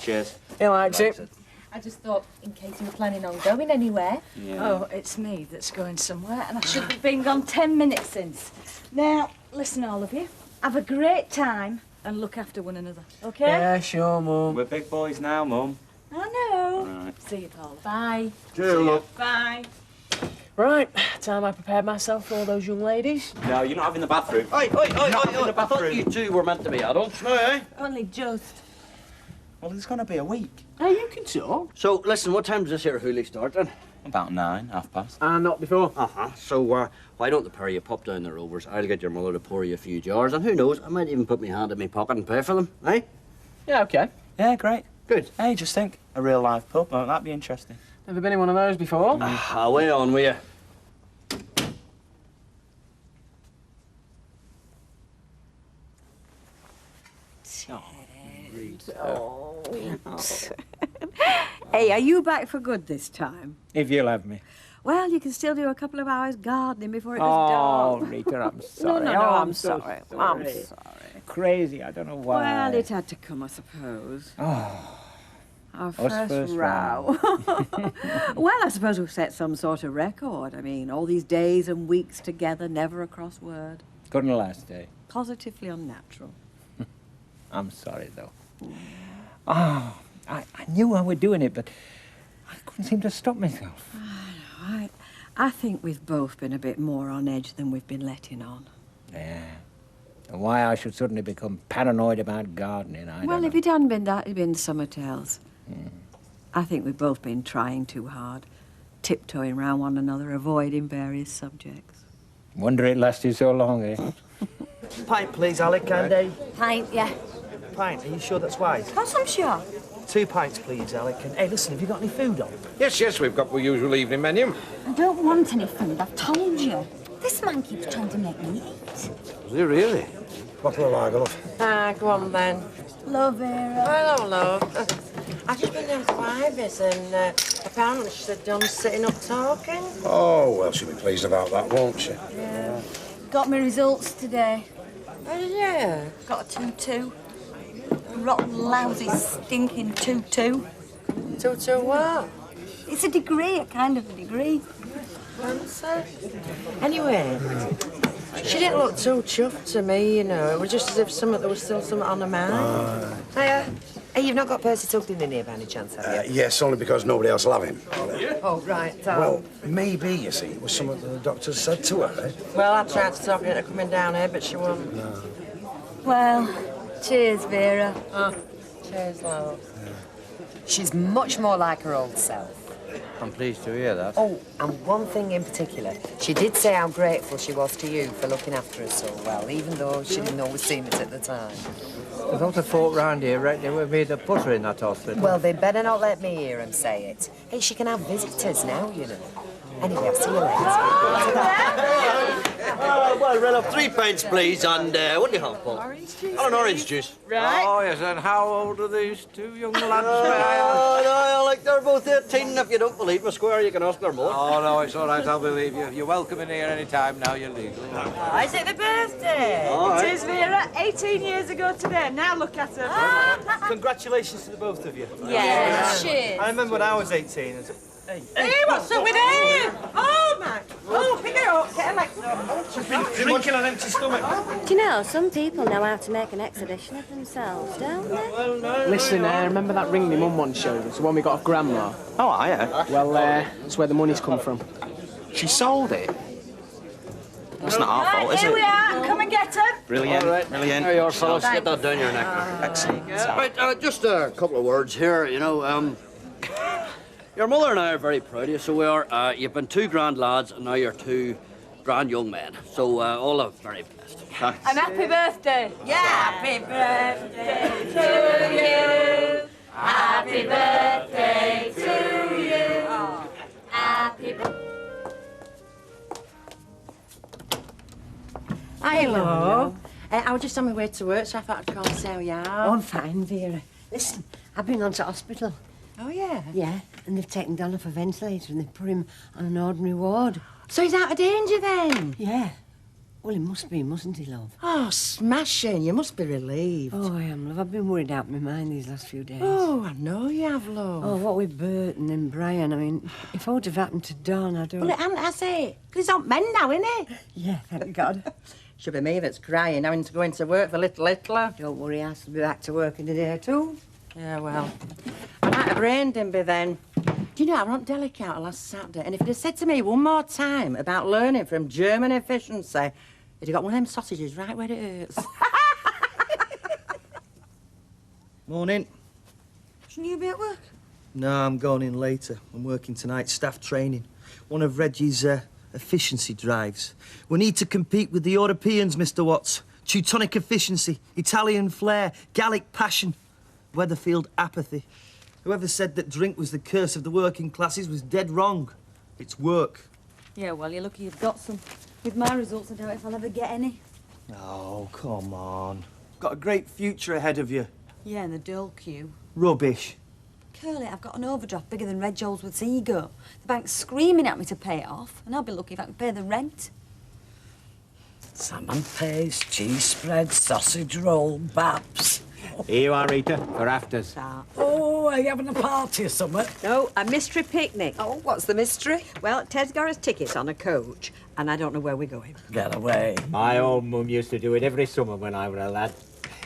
Cheers. He likes it. I just thought, in case you were planning on going anywhere. Yeah. Oh, it's me that's going somewhere, and I should have been gone 10 minutes since. Now, listen, all of you. Have a great time and look after one another, OK? Yeah, sure, Mum. We're big boys now, Mum. I know. Right. See you, Paula. Bye. Cheers, love. Bye. Right, time I prepared myself for all those young ladies. No, you're not having the bathroom. Oi, Not having the I thought bathroom. you two were meant to be adults now, eh? Only just. Well, it's going to be a week. Hey, you can talk. So, listen, what time does this here hoolie start, then? About 9, 9:30. Not before. So, why don't the pair of you pop down the Rovers? I'll get your mother to pour you a few jars, and who knows, I might even put my hand in my pocket and pay for them, eh? Yeah, OK. Yeah, great. Good. Hey, just think, a real live pub, won't that be interesting? Never been in one of those before. Away on with you. Hey, are you back for good this time? If you'll have me. Well, you can still do a couple of hours gardening before it goes Oh, dark. Rita, I'm sorry. No, Oh, I'm so sorry. sorry. I'm sorry. Crazy, I don't know why. Well, it had to come, I suppose. Oh. Our Us first row. Well, I suppose we've set some sort of record. I mean, all these days and weeks together, never a cross word. Couldn't last day. Positively unnatural. I'm sorry, though. Oh, I knew I was doing it, but I couldn't seem to stop myself. I think we've both been a bit more on edge than we've been letting on. Yeah. And why I should suddenly become paranoid about gardening, I Well, don't know. if it hadn't been that, it'd been something else. I think we've both been trying too hard, tiptoeing around one another, avoiding various subjects. Wonder it lasted so long, eh? Pint, please, Alec, and Pint, yeah. pint. Are you sure that's wise? Course I'm sure. 2 pints, please, Alec. And hey, listen, have you got any food on? Yes, we've got the usual evening menu. I don't want any food, I've told you. This man keeps trying to make me eat. Is he really? What will I, love? Go on then. Hello, Vera. Hello, love. I've just been down to Ivy's and apparently she said Don's sitting up talking. Oh, well, she'll be pleased about that, won't she? Yeah. Got my results today. Oh, yeah? Got a 2-2. A rotten, lousy, stinking 2-2. 2-2 what? It's a degree, a kind of a degree. Fancy. Anyway, she didn't look too chuffed to me, you know. It was just as if there was still something on her mind. Hey, you've not got Percy tucked in here by any chance, have you? Yes, only because nobody else will have him. Oh, right. Well, maybe, you see, it was something that the doctor said to her, eh? Well, I tried to talk her into coming down here, but she wouldn't. No. Well, cheers, Vera. Oh, cheers, love. She's much more like her old self. I'm pleased to hear that. Oh, and one thing in particular. She did say how grateful she was to you for looking after her so well, even though she didn't always seem it at the time. There's not a folk round here reckon we made a putter in that hospital. Well, they better not let me hear him say it. Hey, she can have visitors now, you know. Anyway, I'll see you later. Well, run up 3 pints, please, and what do you have, Paul? Orange juice. Oh, an orange juice. Right. Oh, yes, and how old are these 2 young lads, may I Oh, ask? no, like they're both 18. If you don't believe me, Square, you can ask their mother. Oh, no, it's all right, I'll believe you. You're welcome in here any time now, you're legal. Oh, is it the birthday? All right. It is, Vera. 18 years ago today. Now look at her. Congratulations to the both of you. Yeah. Cheers. I remember when I was 18. Hey, Hey, what's up with him? Oh, man. Oh, pick it up. Get him, like... she's been drinking on an empty stomach. Do you know, some people know how to make an exhibition of themselves, don't they? Listen, remember that ring my mum once showed us, the one we got off Grandma? Oh, yeah. Well, that's where the money's come from. She sold it. That's not our fault, is Here we it? are. Come and get her. Brilliant, All right. brilliant. There you are, fellas. Get that down your neck. Excellent. Right, just a couple of words here, you know. Your mother and I are very proud of you, so we are. You've been 2 grand lads, and now you're 2 grand young men. So all the very best. Thanks. And happy birthday. Yeah, happy birthday to you. Happy birthday to you. Happy birthday. Hello. I was just on my way to work, so I thought I'd call and see how you are. Oh, I'm fine, Vera. Listen, I've been on to hospital. Oh, yeah? Yeah, and they've taken Don off a ventilator and they've put him on an ordinary ward. So he's out of danger then? Yeah. Well, he must be, mustn't he, love? Oh, smashing. You must be relieved. Oh, I am, love. I've been worried out of my mind these last few days. Oh, I know you have, love. Oh, what with Bert and then Brian. I mean, if it would have happened to Don, I don't... Well, it hasn't, has it? Because he's on men now, isn't he? Yeah, thank God. Should be me that's crying, having to go into work for little littler. Don't worry, I'll be back to work in a day or 2. Yeah, well, I might have brained him by then. Do you know, I went delicate last Saturday, and if he'd have said to me one more time about learning from German efficiency, he'd have got one of them sausages right where it hurts. Morning. Shouldn't you be at work? No, I'm going in later. I'm working tonight, staff training. One of Reggie's efficiency drives. We need to compete with the Europeans, Mr. Watts. Teutonic efficiency, Italian flair, Gallic passion, Weatherfield apathy. Whoever said that drink was the curse of the working classes was dead wrong. It's work. Yeah, well, you're lucky you've got some. With my results, I doubt if I'll ever get any. Oh, come on. Got a great future ahead of you. Yeah, in the dole queue. Rubbish. Curly, I've got an overdraft bigger than Reg Holdsworth's ego. The bank's screaming at me to pay it off, and I'll be lucky if I can pay the rent. Salmon paste, cheese spread, sausage roll, babs. Here you are, Rita, for afters. Oh, are you having a party or something? No, a mystery picnic. Oh, what's the mystery? Well, Ted's got his tickets on a coach, and I don't know where we're going. Get away. My old mum used to do it every summer when I were a lad.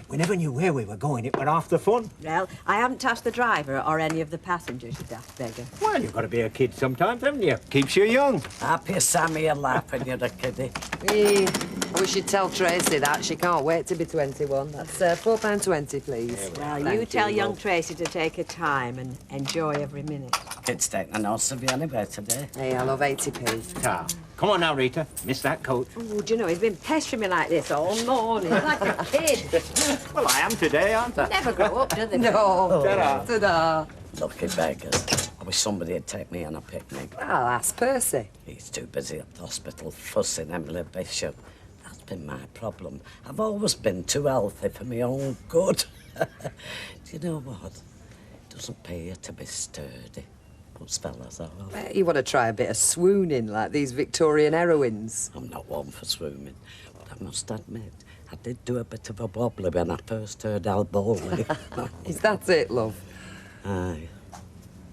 We never knew where we were going. It were half the fun. Well, I haven't asked the driver or any of the passengers, you daft beggar. Well, you've got to be a kid sometimes, haven't you? Keeps you young. Happy Sammy a laugh when you're a kiddie. We should tell Tracy that. She can't wait to be 21. That's £4.20, please. Well, you tell young Tracy to take her time and enjoy every minute. It's taking an horse of you anyway today. Hey, I love 80p. Ah, come on now, Rita. Miss that coat. Oh, do you know, he's been pestering me like this all morning, like a kid. Well, I am today, aren't I? Never grow up, do they? No. Ta-da. Ta-da. Lucky beggars. I wish somebody would take me on a picnic. I'll ask Percy. He's too busy at the hospital fussing Emily Bishop. That's been my problem. I've always been too healthy for my own good. Do you know what? It doesn't pay you to be sturdy. Us fellas are. You want to try a bit of swooning like these Victorian heroines? I'm not one for swimming, but I must admit, I did do a bit of a wobbly when I first heard Al Bowley. Is that it, love? Aye.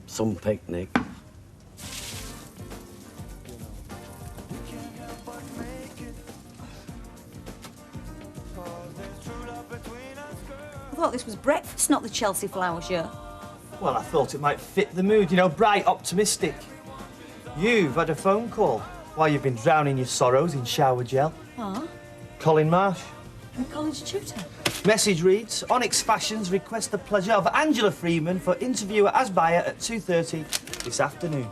Some picnic. I thought this was breakfast, not the Chelsea flower show. Well, I thought it might fit the mood, you know, bright, optimistic. You've had a phone call while you've been drowning your sorrows in shower gel. Ah, Colin Marsh. I'm a college tutor. Message reads, Onyx Fashions request the pleasure of Angela Freeman for interviewer as buyer at 2:30 this afternoon.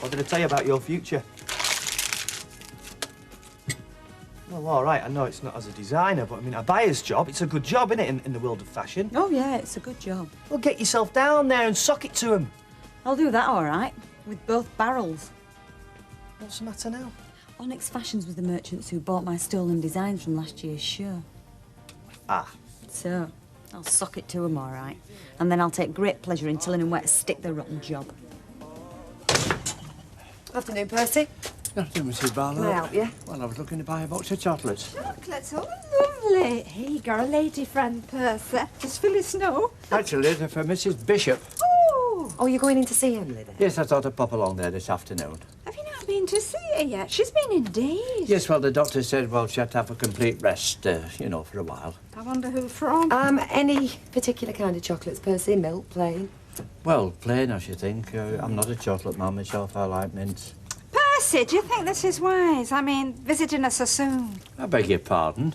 What did I tell you about your future? Well, all right, I know it's not as a designer, but I mean, a buyer's job, it's a good job, isn't it, in the world of fashion? Oh, yeah, it's a good job. Well, get yourself down there and sock it to him. I'll do that all right, with both barrels. What's the matter now? Onyx Fashions was the merchants who bought my stolen designs from last year's show. Ah. So, I'll sock it to them all right. And then I'll take great pleasure in telling them where to stick their rotten job. Afternoon, Percy. Good afternoon, Mrs. Barlow. Can I help you? Well, I was looking to buy a box of chocolates. Chocolates, oh, lovely. Here you go, a lady friend, Percy. Does Phyllis know? Actually, they're for Mrs. Bishop. Oh, you're going in to see Emily then? Yes, I thought I'd pop along there this afternoon. Have you not been to see her yet? She's been in days. Yes, well, the doctor said, well, she had to have a complete rest, you know, for a while. I wonder who from. Any particular kind of chocolates, Percy? Milk, plain? Well, plain, I should think. I'm not a chocolate man myself. I like mints. Percy, do you think this is wise? I mean, visiting us so soon. I beg your pardon.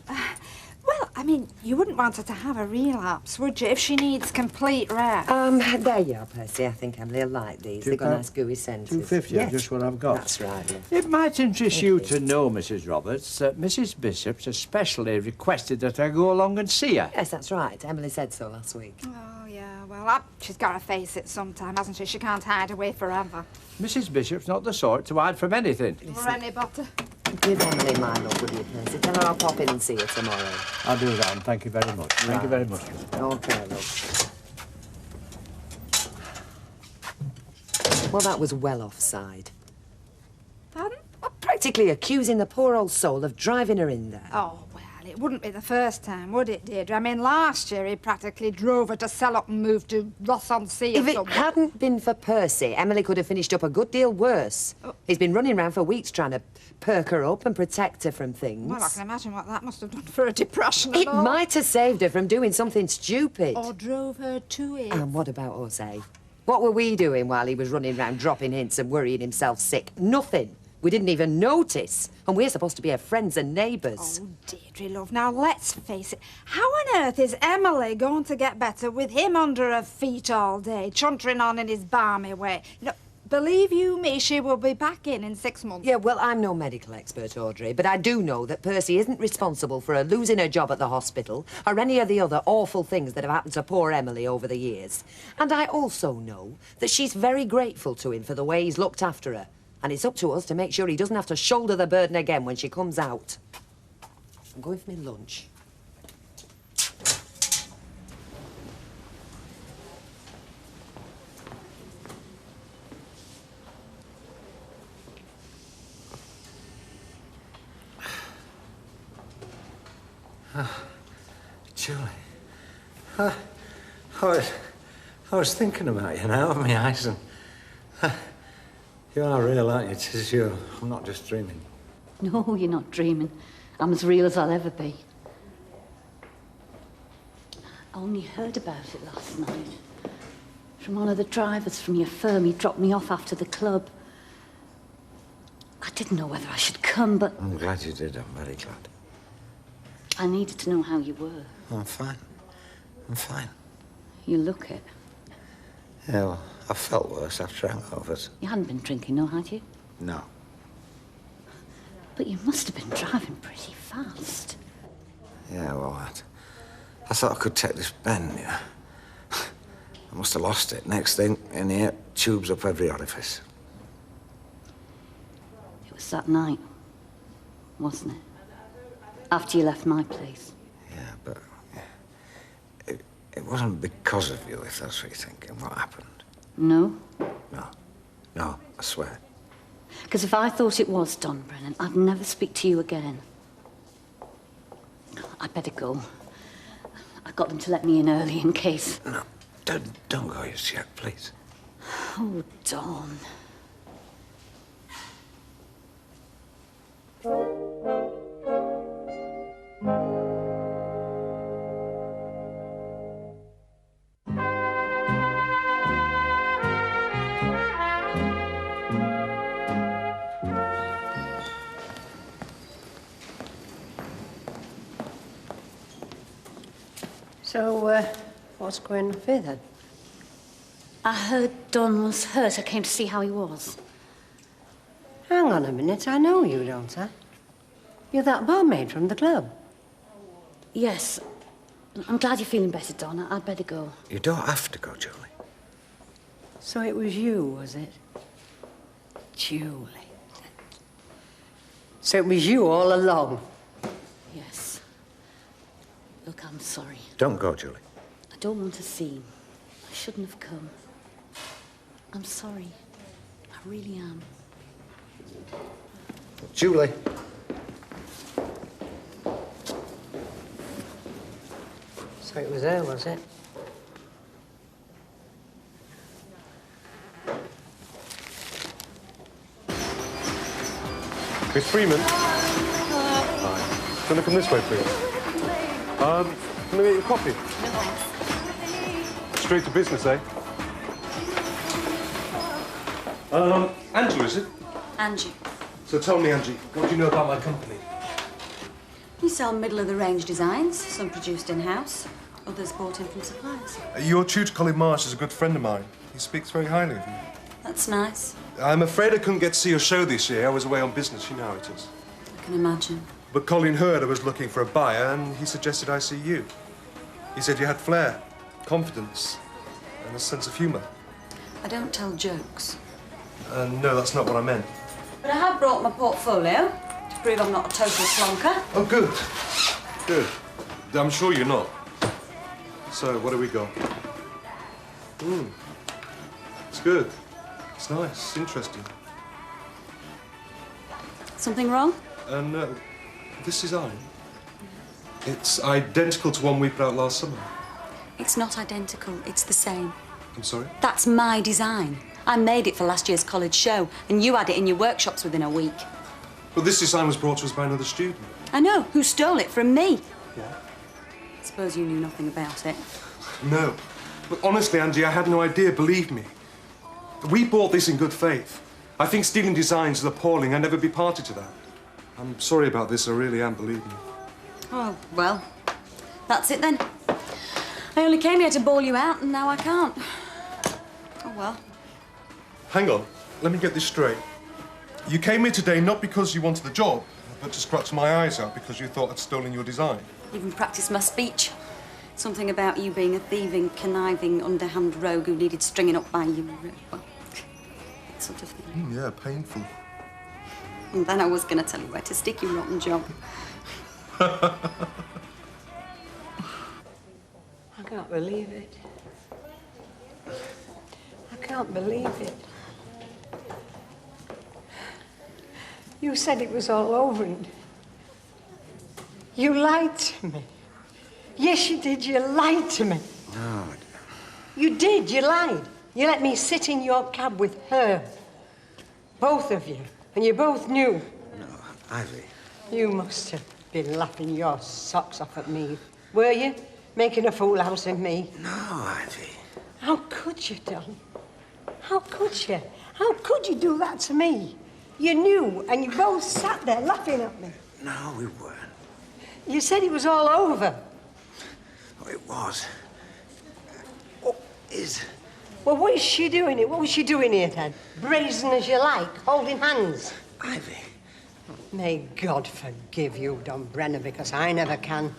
Well, I mean, you wouldn't want her to have a relapse, would you, if she needs complete rest? There you are, Percy. I think Emily will like these. They've got nice gooey scents. £2.50, Yes. just what I've got. That's right, love. It might interest you to know, Mrs. Roberts, that Mrs. Bishop's especially requested that I go along and see her. Yes, that's right. Emily said so last week. Oh, yeah, well, she's got to face it sometime, hasn't she? She can't hide away forever. Mrs. Bishop's not the sort to hide from anything. Or anybody. Give Emily my love, will you, Percy? Tell her I'll pop in and see her tomorrow. I'll do that, and thank you very much. Thank you very much. Okay, love. Well, that was well offside. Pardon? Well, practically accusing the poor old soul of driving her in there. Oh, well, it wouldn't be the first time, would it, Deirdre? I mean, last year he practically drove her to sell up and move to Ross-on-Sea If it hadn't been for Percy, Emily could have finished up a good deal worse. He's been running around for weeks trying to perk her up and protect her from things. Well, I can imagine what that must have done for her depression. It and all. might have saved her from doing something stupid. Or drove her to it. And what about us, eh? What were we doing while he was running around dropping hints and worrying himself sick? Nothing. We didn't even notice. And we're supposed to be her friends and neighbours. Oh, Deirdre, love, now let's face it. How on earth is Emily going to get better with him under her feet all day, chuntering on in his balmy way? No, believe you me, she will be back in 6 months. Yeah, well, I'm no medical expert, Audrey, but I do know that Percy isn't responsible for her losing her job at the hospital or any of the other awful things that have happened to poor Emily over the years. And I also know that she's very grateful to him for the way he's looked after her. And it's up to us to make sure he doesn't have to shoulder the burden again when she comes out. I'm going for my lunch. Julie, I was thinking about you now, my eyes, and you are real, aren't you? It is you. I'm not just dreaming. No, you're not dreaming. I'm as real as I'll ever be. I only heard about it last night. From one of the drivers from your firm. He dropped me off after the club. I didn't know whether I should come, but I'm glad you did. I'm very glad. I needed to know how you were. I'm fine. I'm fine. You look it. Yeah, well, I felt worse after hangovers. You hadn't been drinking, no, had you? No. But you must have been driving pretty fast. Yeah, well, I thought I could take this bend, yeah. I must have lost it. Next thing, in here, tubes up every orifice. It was that night, wasn't it? After you left my place. Yeah, but it wasn't because of you, if that's what you're thinking. What happened? No? No, I swear. Because if I thought it was Don Brennan, I'd never speak to you again. I'd better go. I got them to let me in early in case... No, don't go just yet, please. Oh, Don. So, what's going on here then? I heard Don was hurt. I came to see how he was. Hang on a minute, I know you, don't I? You're that barmaid from the club. Yes. I'm glad you're feeling better, Don. I'd better go. You don't have to go, Julie. So it was you, was it? Julie. So it was you all along? Yes. Look, I'm sorry. Don't go, Julie. I don't want to seem. I shouldn't have come. I'm sorry. I really am. Julie. So it was her, was it? Miss Freeman. Hi. Do you want to come this way, please? Can I get your coffee? No, thanks. Straight to business, eh? Angela, is it? Angie. So tell me, Angie, what do you know about my company? We sell middle-of-the-range designs, some produced in-house, others bought in from suppliers. Your tutor, Colin Marsh, is a good friend of mine. He speaks very highly of you. That's nice. I'm afraid I couldn't get to see your show this year. I was away on business. You know how it is. I can imagine. But Colin heard I was looking for a buyer, and he suggested I see you. He said you had flair, confidence, and a sense of humour. I don't tell jokes. No, that's not what I meant. But I have brought my portfolio to prove I'm not a total slonker. Oh, good. Good. I'm sure you're not. So, what do we got? It's good. It's nice, interesting. Something wrong? No. This design, it's identical to one we put out last summer. It's not identical, it's the same. I'm sorry? That's my design. I made it for last year's college show, and you had it in your workshops within a week. Well, this design was brought to us by another student. I know, who stole it from me. Yeah? I suppose you knew nothing about it. No. But honestly, Angie, I had no idea, believe me. We bought this in good faith. I think stealing designs is appalling. I'd never be party to that. I'm sorry about this, I really am, believe me. Oh, well, that's it then. I only came here to bawl you out, and now I can't. Oh, well. Hang on, let me get this straight. You came here today not because you wanted the job, but to scratch my eyes out because you thought I'd stolen your design. Even practiced my speech. Something about you being a thieving, conniving, underhand rogue who needed stringing up by you. Well, that sort of thing. Yeah, painful. And then I was going to tell you where to stick your rotten job. I can't believe it. I can't believe it. You said it was all over and you lied to me. Yes, you did. You lied to me. No. You did. You lied. You let me sit in your cab with her. Both of you. And you both knew. No, Ivy. You must have been laughing your socks off at me. Were you? Making a fool out of me. No, Ivy. How could you, Don? How could you? How could you do that to me? You knew, and you both sat there laughing at me. No, we weren't. You said it was all over. Oh, it was. What is? Well, what is she doing here? What was she doing here, then? Brazen as you like, holding hands. Ivy. May God forgive you, Don Brenner, because I never can.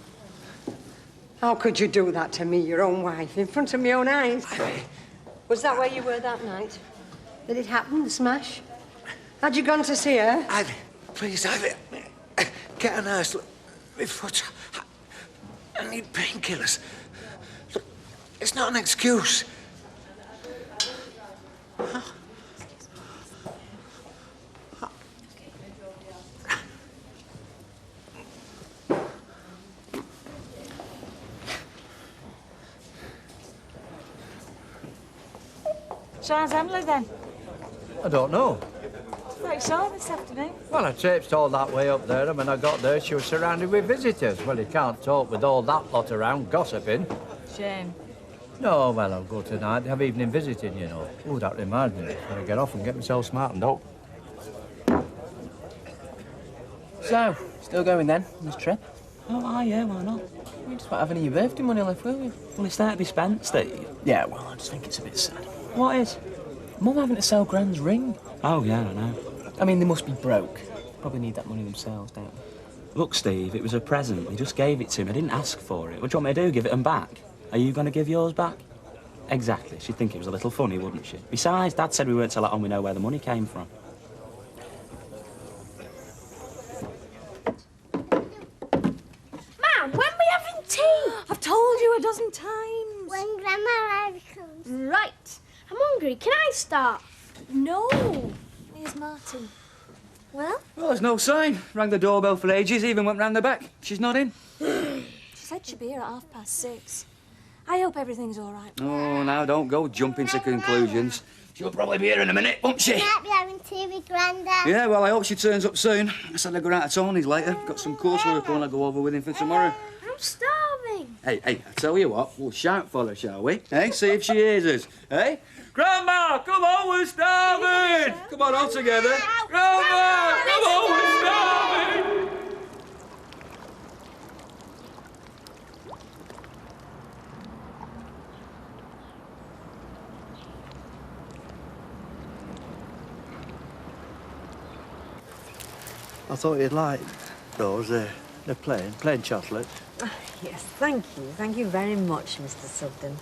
How could you do that to me, your own wife, in front of my own eyes? Ivy. Was that where you were that night? Did it happen, the smash? Had you gone to see her? Ivy, please, Ivy. Get a nurse. Look, my foot. I need painkillers. Look, it's not an excuse. So how's Emily then? I don't know. I thought you saw her this afternoon. Well, I traipsed all that way up there, and when I got there, she was surrounded with visitors. Well, you can't talk with all that lot around gossiping. Shame. No, well, I'll go tonight. They have evening visiting, you know. Oh, that reminds me. Better get off and get myself smartened up. So, still going then, on this trip? Oh, yeah, why not? You just won't have any of your birthday money left, will you? Well, it's there to be spent, Steve. Yeah, well, I just think it's a bit sad. What is? Mum having to sell Gran's ring. Oh, yeah, I know. I mean, they must be broke. Probably need that money themselves, don't they? Look, Steve, it was a present. He just gave it to me. I didn't ask for it. What do you want me to do, give it 'em back? Are you going to give yours back? Exactly. She'd think it was a little funny, wouldn't she? Besides, Dad said we weren't to let on we know where the money came from. Mum, when we having tea? I've told you a dozen times. When Grandma Ivy comes. Right. I'm hungry. Can I start? No. Here's Martin. Well? Well, there's no sign. Rang the doorbell for ages, even went round the back. She's not in. She said she'd be here at 6:30. I hope everything's all right. Oh, now, don't go jumping to conclusions. She'll probably be here in a minute, won't she? Might be having tea with Grandad. Yeah, well, I hope she turns up soon. I said I'd go out to Tony's later. Got some coursework I want to go over with him for tomorrow. I'm starving. Hey, I tell you what, we'll shout for her, shall we? Hey, see if she hears us. Hey? Grandma, come on, we're starving! Come on, all together. Grandma, come on, we're starving! I thought you'd like those. They're plain chocolate. Yes, thank you. Thank you very much, Mr. Sugden.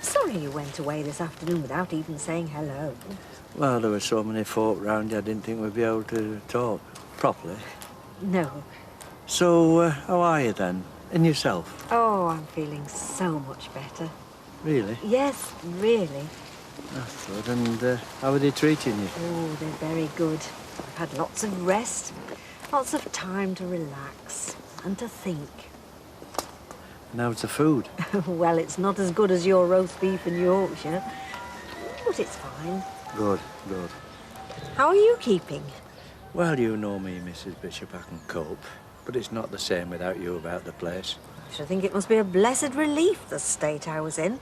Sorry you went away this afternoon without even saying hello. Well, there were so many folk round you, I didn't think we'd be able to talk properly. No. So, how are you then? And yourself? Oh, I'm feeling so much better. Really? Yes, really. That's good. And how are they treating you? Oh, they're very good. I've had lots of rest, lots of time to relax and to think. And how's the food? Well, it's not as good as your roast beef in Yorkshire, but it's fine. Good, good. How are you keeping? Well, you know me, Mrs. Bishop, I can cope. But it's not the same without you about the place. I should think it must be a blessed relief, the state I was in.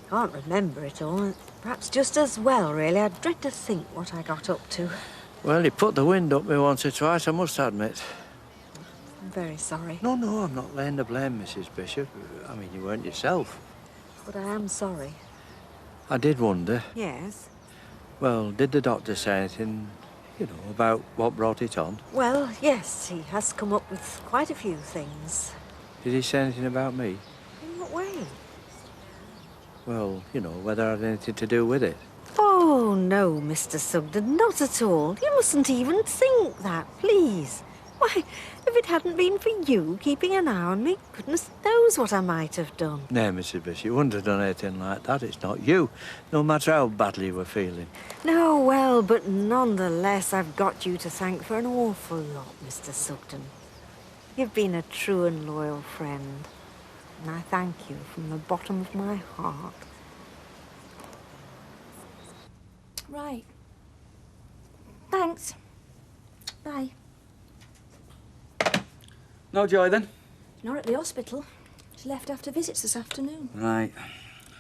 Can't remember it all. Perhaps just as well, really. I dread to think what I got up to. Well, he put the wind up me once or twice, I must admit. I'm very sorry. No, I'm not laying the blame, Mrs. Bishop. I mean, you weren't yourself. But I am sorry. I did wonder. Yes? Well, did the doctor say anything, you know, about what brought it on? Well, yes, he has come up with quite a few things. Did he say anything about me? In what way? Well, you know, whether I had anything to do with it. Oh, no, Mr. Sugden, not at all. You mustn't even think that, please. Why, if it hadn't been for you keeping an eye on me, goodness knows what I might have done. No, Mrs. Bishop, you wouldn't have done anything like that. It's not you, no matter how badly you were feeling. No, well, but nonetheless, I've got you to thank for an awful lot, Mr. Sugden. You've been a true and loyal friend, and I thank you from the bottom of my heart. Right. Thanks. Bye. No joy, then? Not at the hospital. She left after visits this afternoon. Right.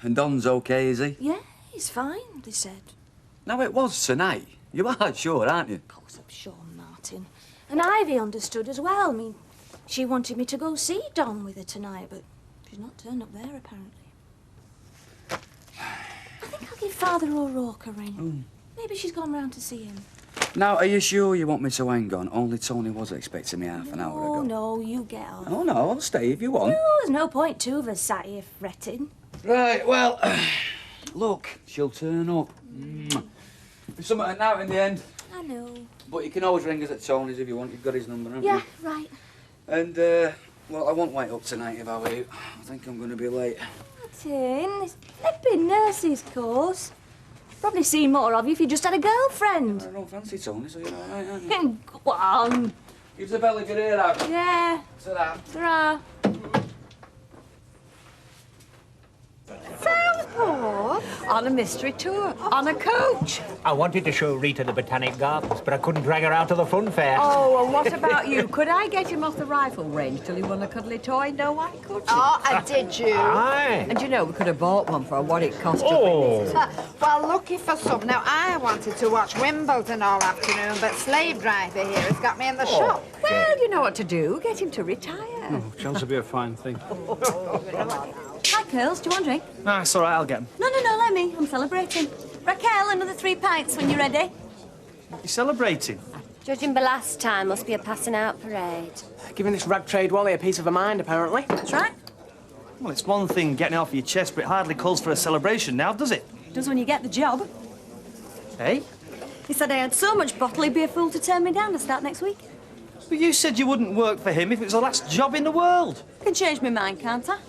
And Don's OK, is he? Yeah, he's fine, they said. No, it was tonight. You are sure, aren't you? Of course, I'm sure, Martin. And Ivy understood as well. I mean, she wanted me to go see Don with her tonight, but she's not turned up there, apparently. I think I'll give Father O'Rourke a ring. Maybe she's gone round to see him. Now, are you sure you want me to hang on? Only Tony was expecting me half an hour ago. Oh, no, you get off. Oh, no, I'll stay if you want. No, there's no point two of us sat here fretting. Right, well, look, she'll turn up. There's something out in the end. I know. But you can always ring us at Tony's if you want. You've got his number, haven't Yeah, you? right. And, well, I won't wait up tonight if I were you. I think I'm going to be late. Martin, this flipping nurse's course. Probably seen more of you if you just had a girlfriend. I don't fancy Tony, so you're all right, aren't you? Go on. Give the bell if you're here out. Yeah. Ta-ra. Ta-ra. Southport? On a mystery tour, on a coach. I wanted to show Rita the Botanic Gardens, but I couldn't drag her out to the fun fair. Oh, and what about you? Could I get him off the rifle range till he won a cuddly toy? No, I couldn't. Oh, and did you? Aye. And you know, we could have bought one for what it cost Oh. Well, lucky for some. Now, I wanted to watch Wimbledon all afternoon, but Slave Driver here has got me in the shop. Well, you know what to do. Get him to retire. Oh, chance will be a fine thing. Hi, Curls. Do you want a drink? Nah, it's all right, I'll get him. No, let me. I'm celebrating. Raquel, another 3 pints when you're ready. You celebrating? Judging by last time, must be a passing out parade. Giving this rag trade Wally a piece of a mind, apparently. That's right. Well, it's one thing getting it off your chest, but it hardly calls for a celebration now, does it? Does when you get the job. Hey? He said I had so much bottle he'd be a fool to turn me down to start next week. But you said you wouldn't work for him if it was the last job in the world. Can change my mind, can't I?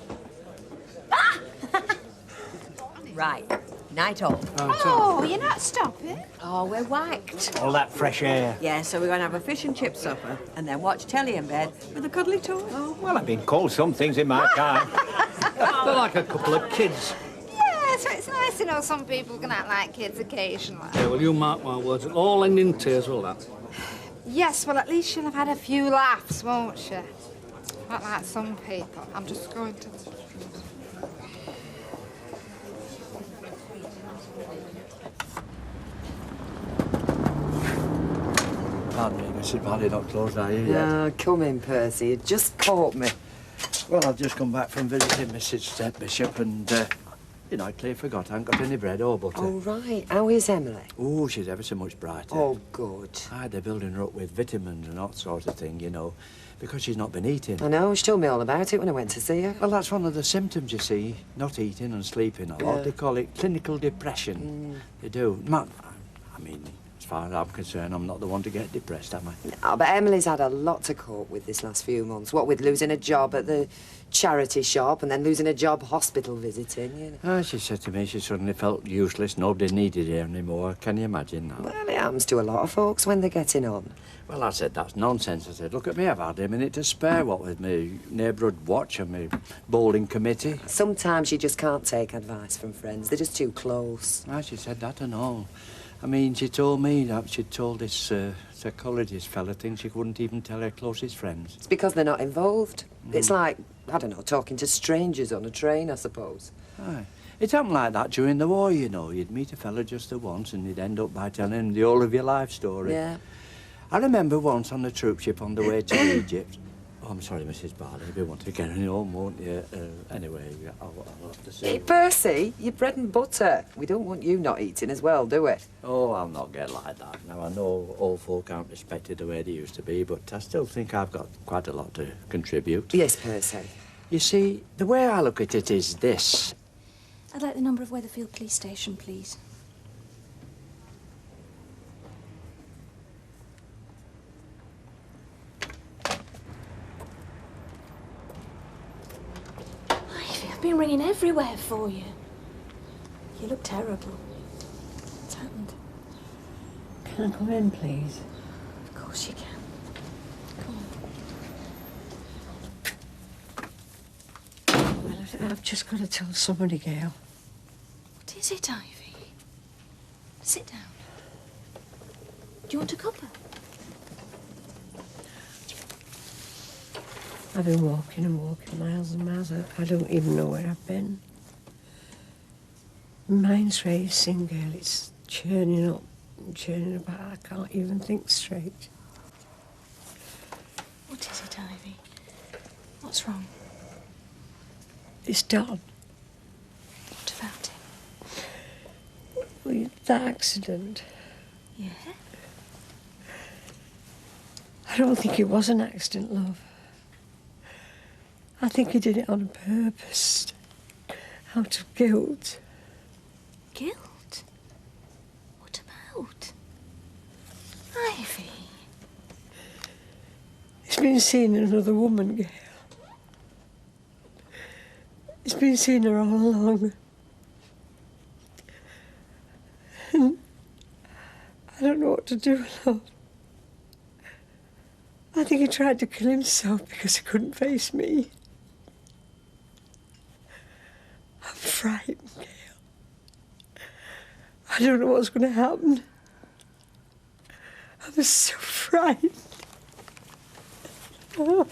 Right. Night off. Oh, you're not stopping? Oh, we're whacked. All that fresh air. Yeah, so we're going to have a fish and chip supper and then watch telly in bed with a cuddly toy. Oh, well, I've been called some things in my time. They're like a couple of kids. Yeah, so it's nice to know some people can act like kids occasionally. Yeah, well, you mark my words. It'll all end in tears, will that? Yes, well, at least she'll have had a few laughs, won't she? Not like some people. I'm just going to... Pardon me, Mrs. Barry, not closed, are you yet? Oh, come in, Percy. You just caught me. Well, I've just come back from visiting Mrs. Bishop and, you know, I clear forgot I haven't got any bread or butter. Oh, right. How is Emily? Oh, she's ever so much brighter. Oh, good. Aye, they're building her up with vitamins and that sort of thing, you know, because she's not been eating. I know. She told me all about it when I went to see her. Well, that's one of the symptoms, you see, not eating and sleeping a lot. Yeah. They call it clinical depression. They do. I mean, as far as I'm concerned, I'm not the one to get depressed, am I? Oh, but Emily's had a lot to cope with this last few months. What with losing a job at the charity shop and then losing a job hospital visiting, you know. She said to me she suddenly felt useless. Nobody needed her anymore. Can you imagine that? Well, it happens to a lot of folks when they're getting on. Well, I said, that's nonsense. I said, look at me, I've had a minute to spare, what with me neighbourhood watch and me bowling committee. Sometimes you just can't take advice from friends. They're just too close. She said that and all. I mean, she told me that she'd told this psychologist fella things she wouldn't even tell her closest friends. It's because they're not involved. It's like, I don't know, talking to strangers on a train, I suppose. Aye. It happened like that during the war, you know. You'd meet a fella just the once and you'd end up by telling him the whole of your life story. Yeah. I remember once on a troop ship on the way to Egypt. Oh, I'm sorry, Mrs. Barley, if you want to get any home, won't you? Anyway, I'll have to say... Hey, Percy, your bread and butter. We don't want you not eating as well, do we? Oh, I'll not get like that. Now, I know old folk aren't respected the way they used to be, but I still think I've got quite a lot to contribute. Yes, Percy. You see, the way I look at it is this. I'd like the number of Weatherfield Police Station, please. Ivy, I've been ringing everywhere for you. You look terrible. What's happened? Can I come in, please? Of course you can. Well, I've just got to tell somebody, Gail. What is it, Ivy? Sit down. Do you want a cuppa? I've been walking and walking miles and miles. I don't even know where I've been. My mind's racing, girl. It's churning up and churning about. I can't even think straight. What is it, Ivy? What's wrong? It's Don. What about him? Well, that accident. Yeah? I don't think it was an accident, love. I think he did it on purpose. Out of guilt. Guilt? What about? Ivy. He's been seeing another woman, Gail. He's been seeing her all along. And I don't know what to do, love. I think he tried to kill himself because he couldn't face me. I'm frightened, Gail. I don't know what's going to happen. I'm so frightened. Oh.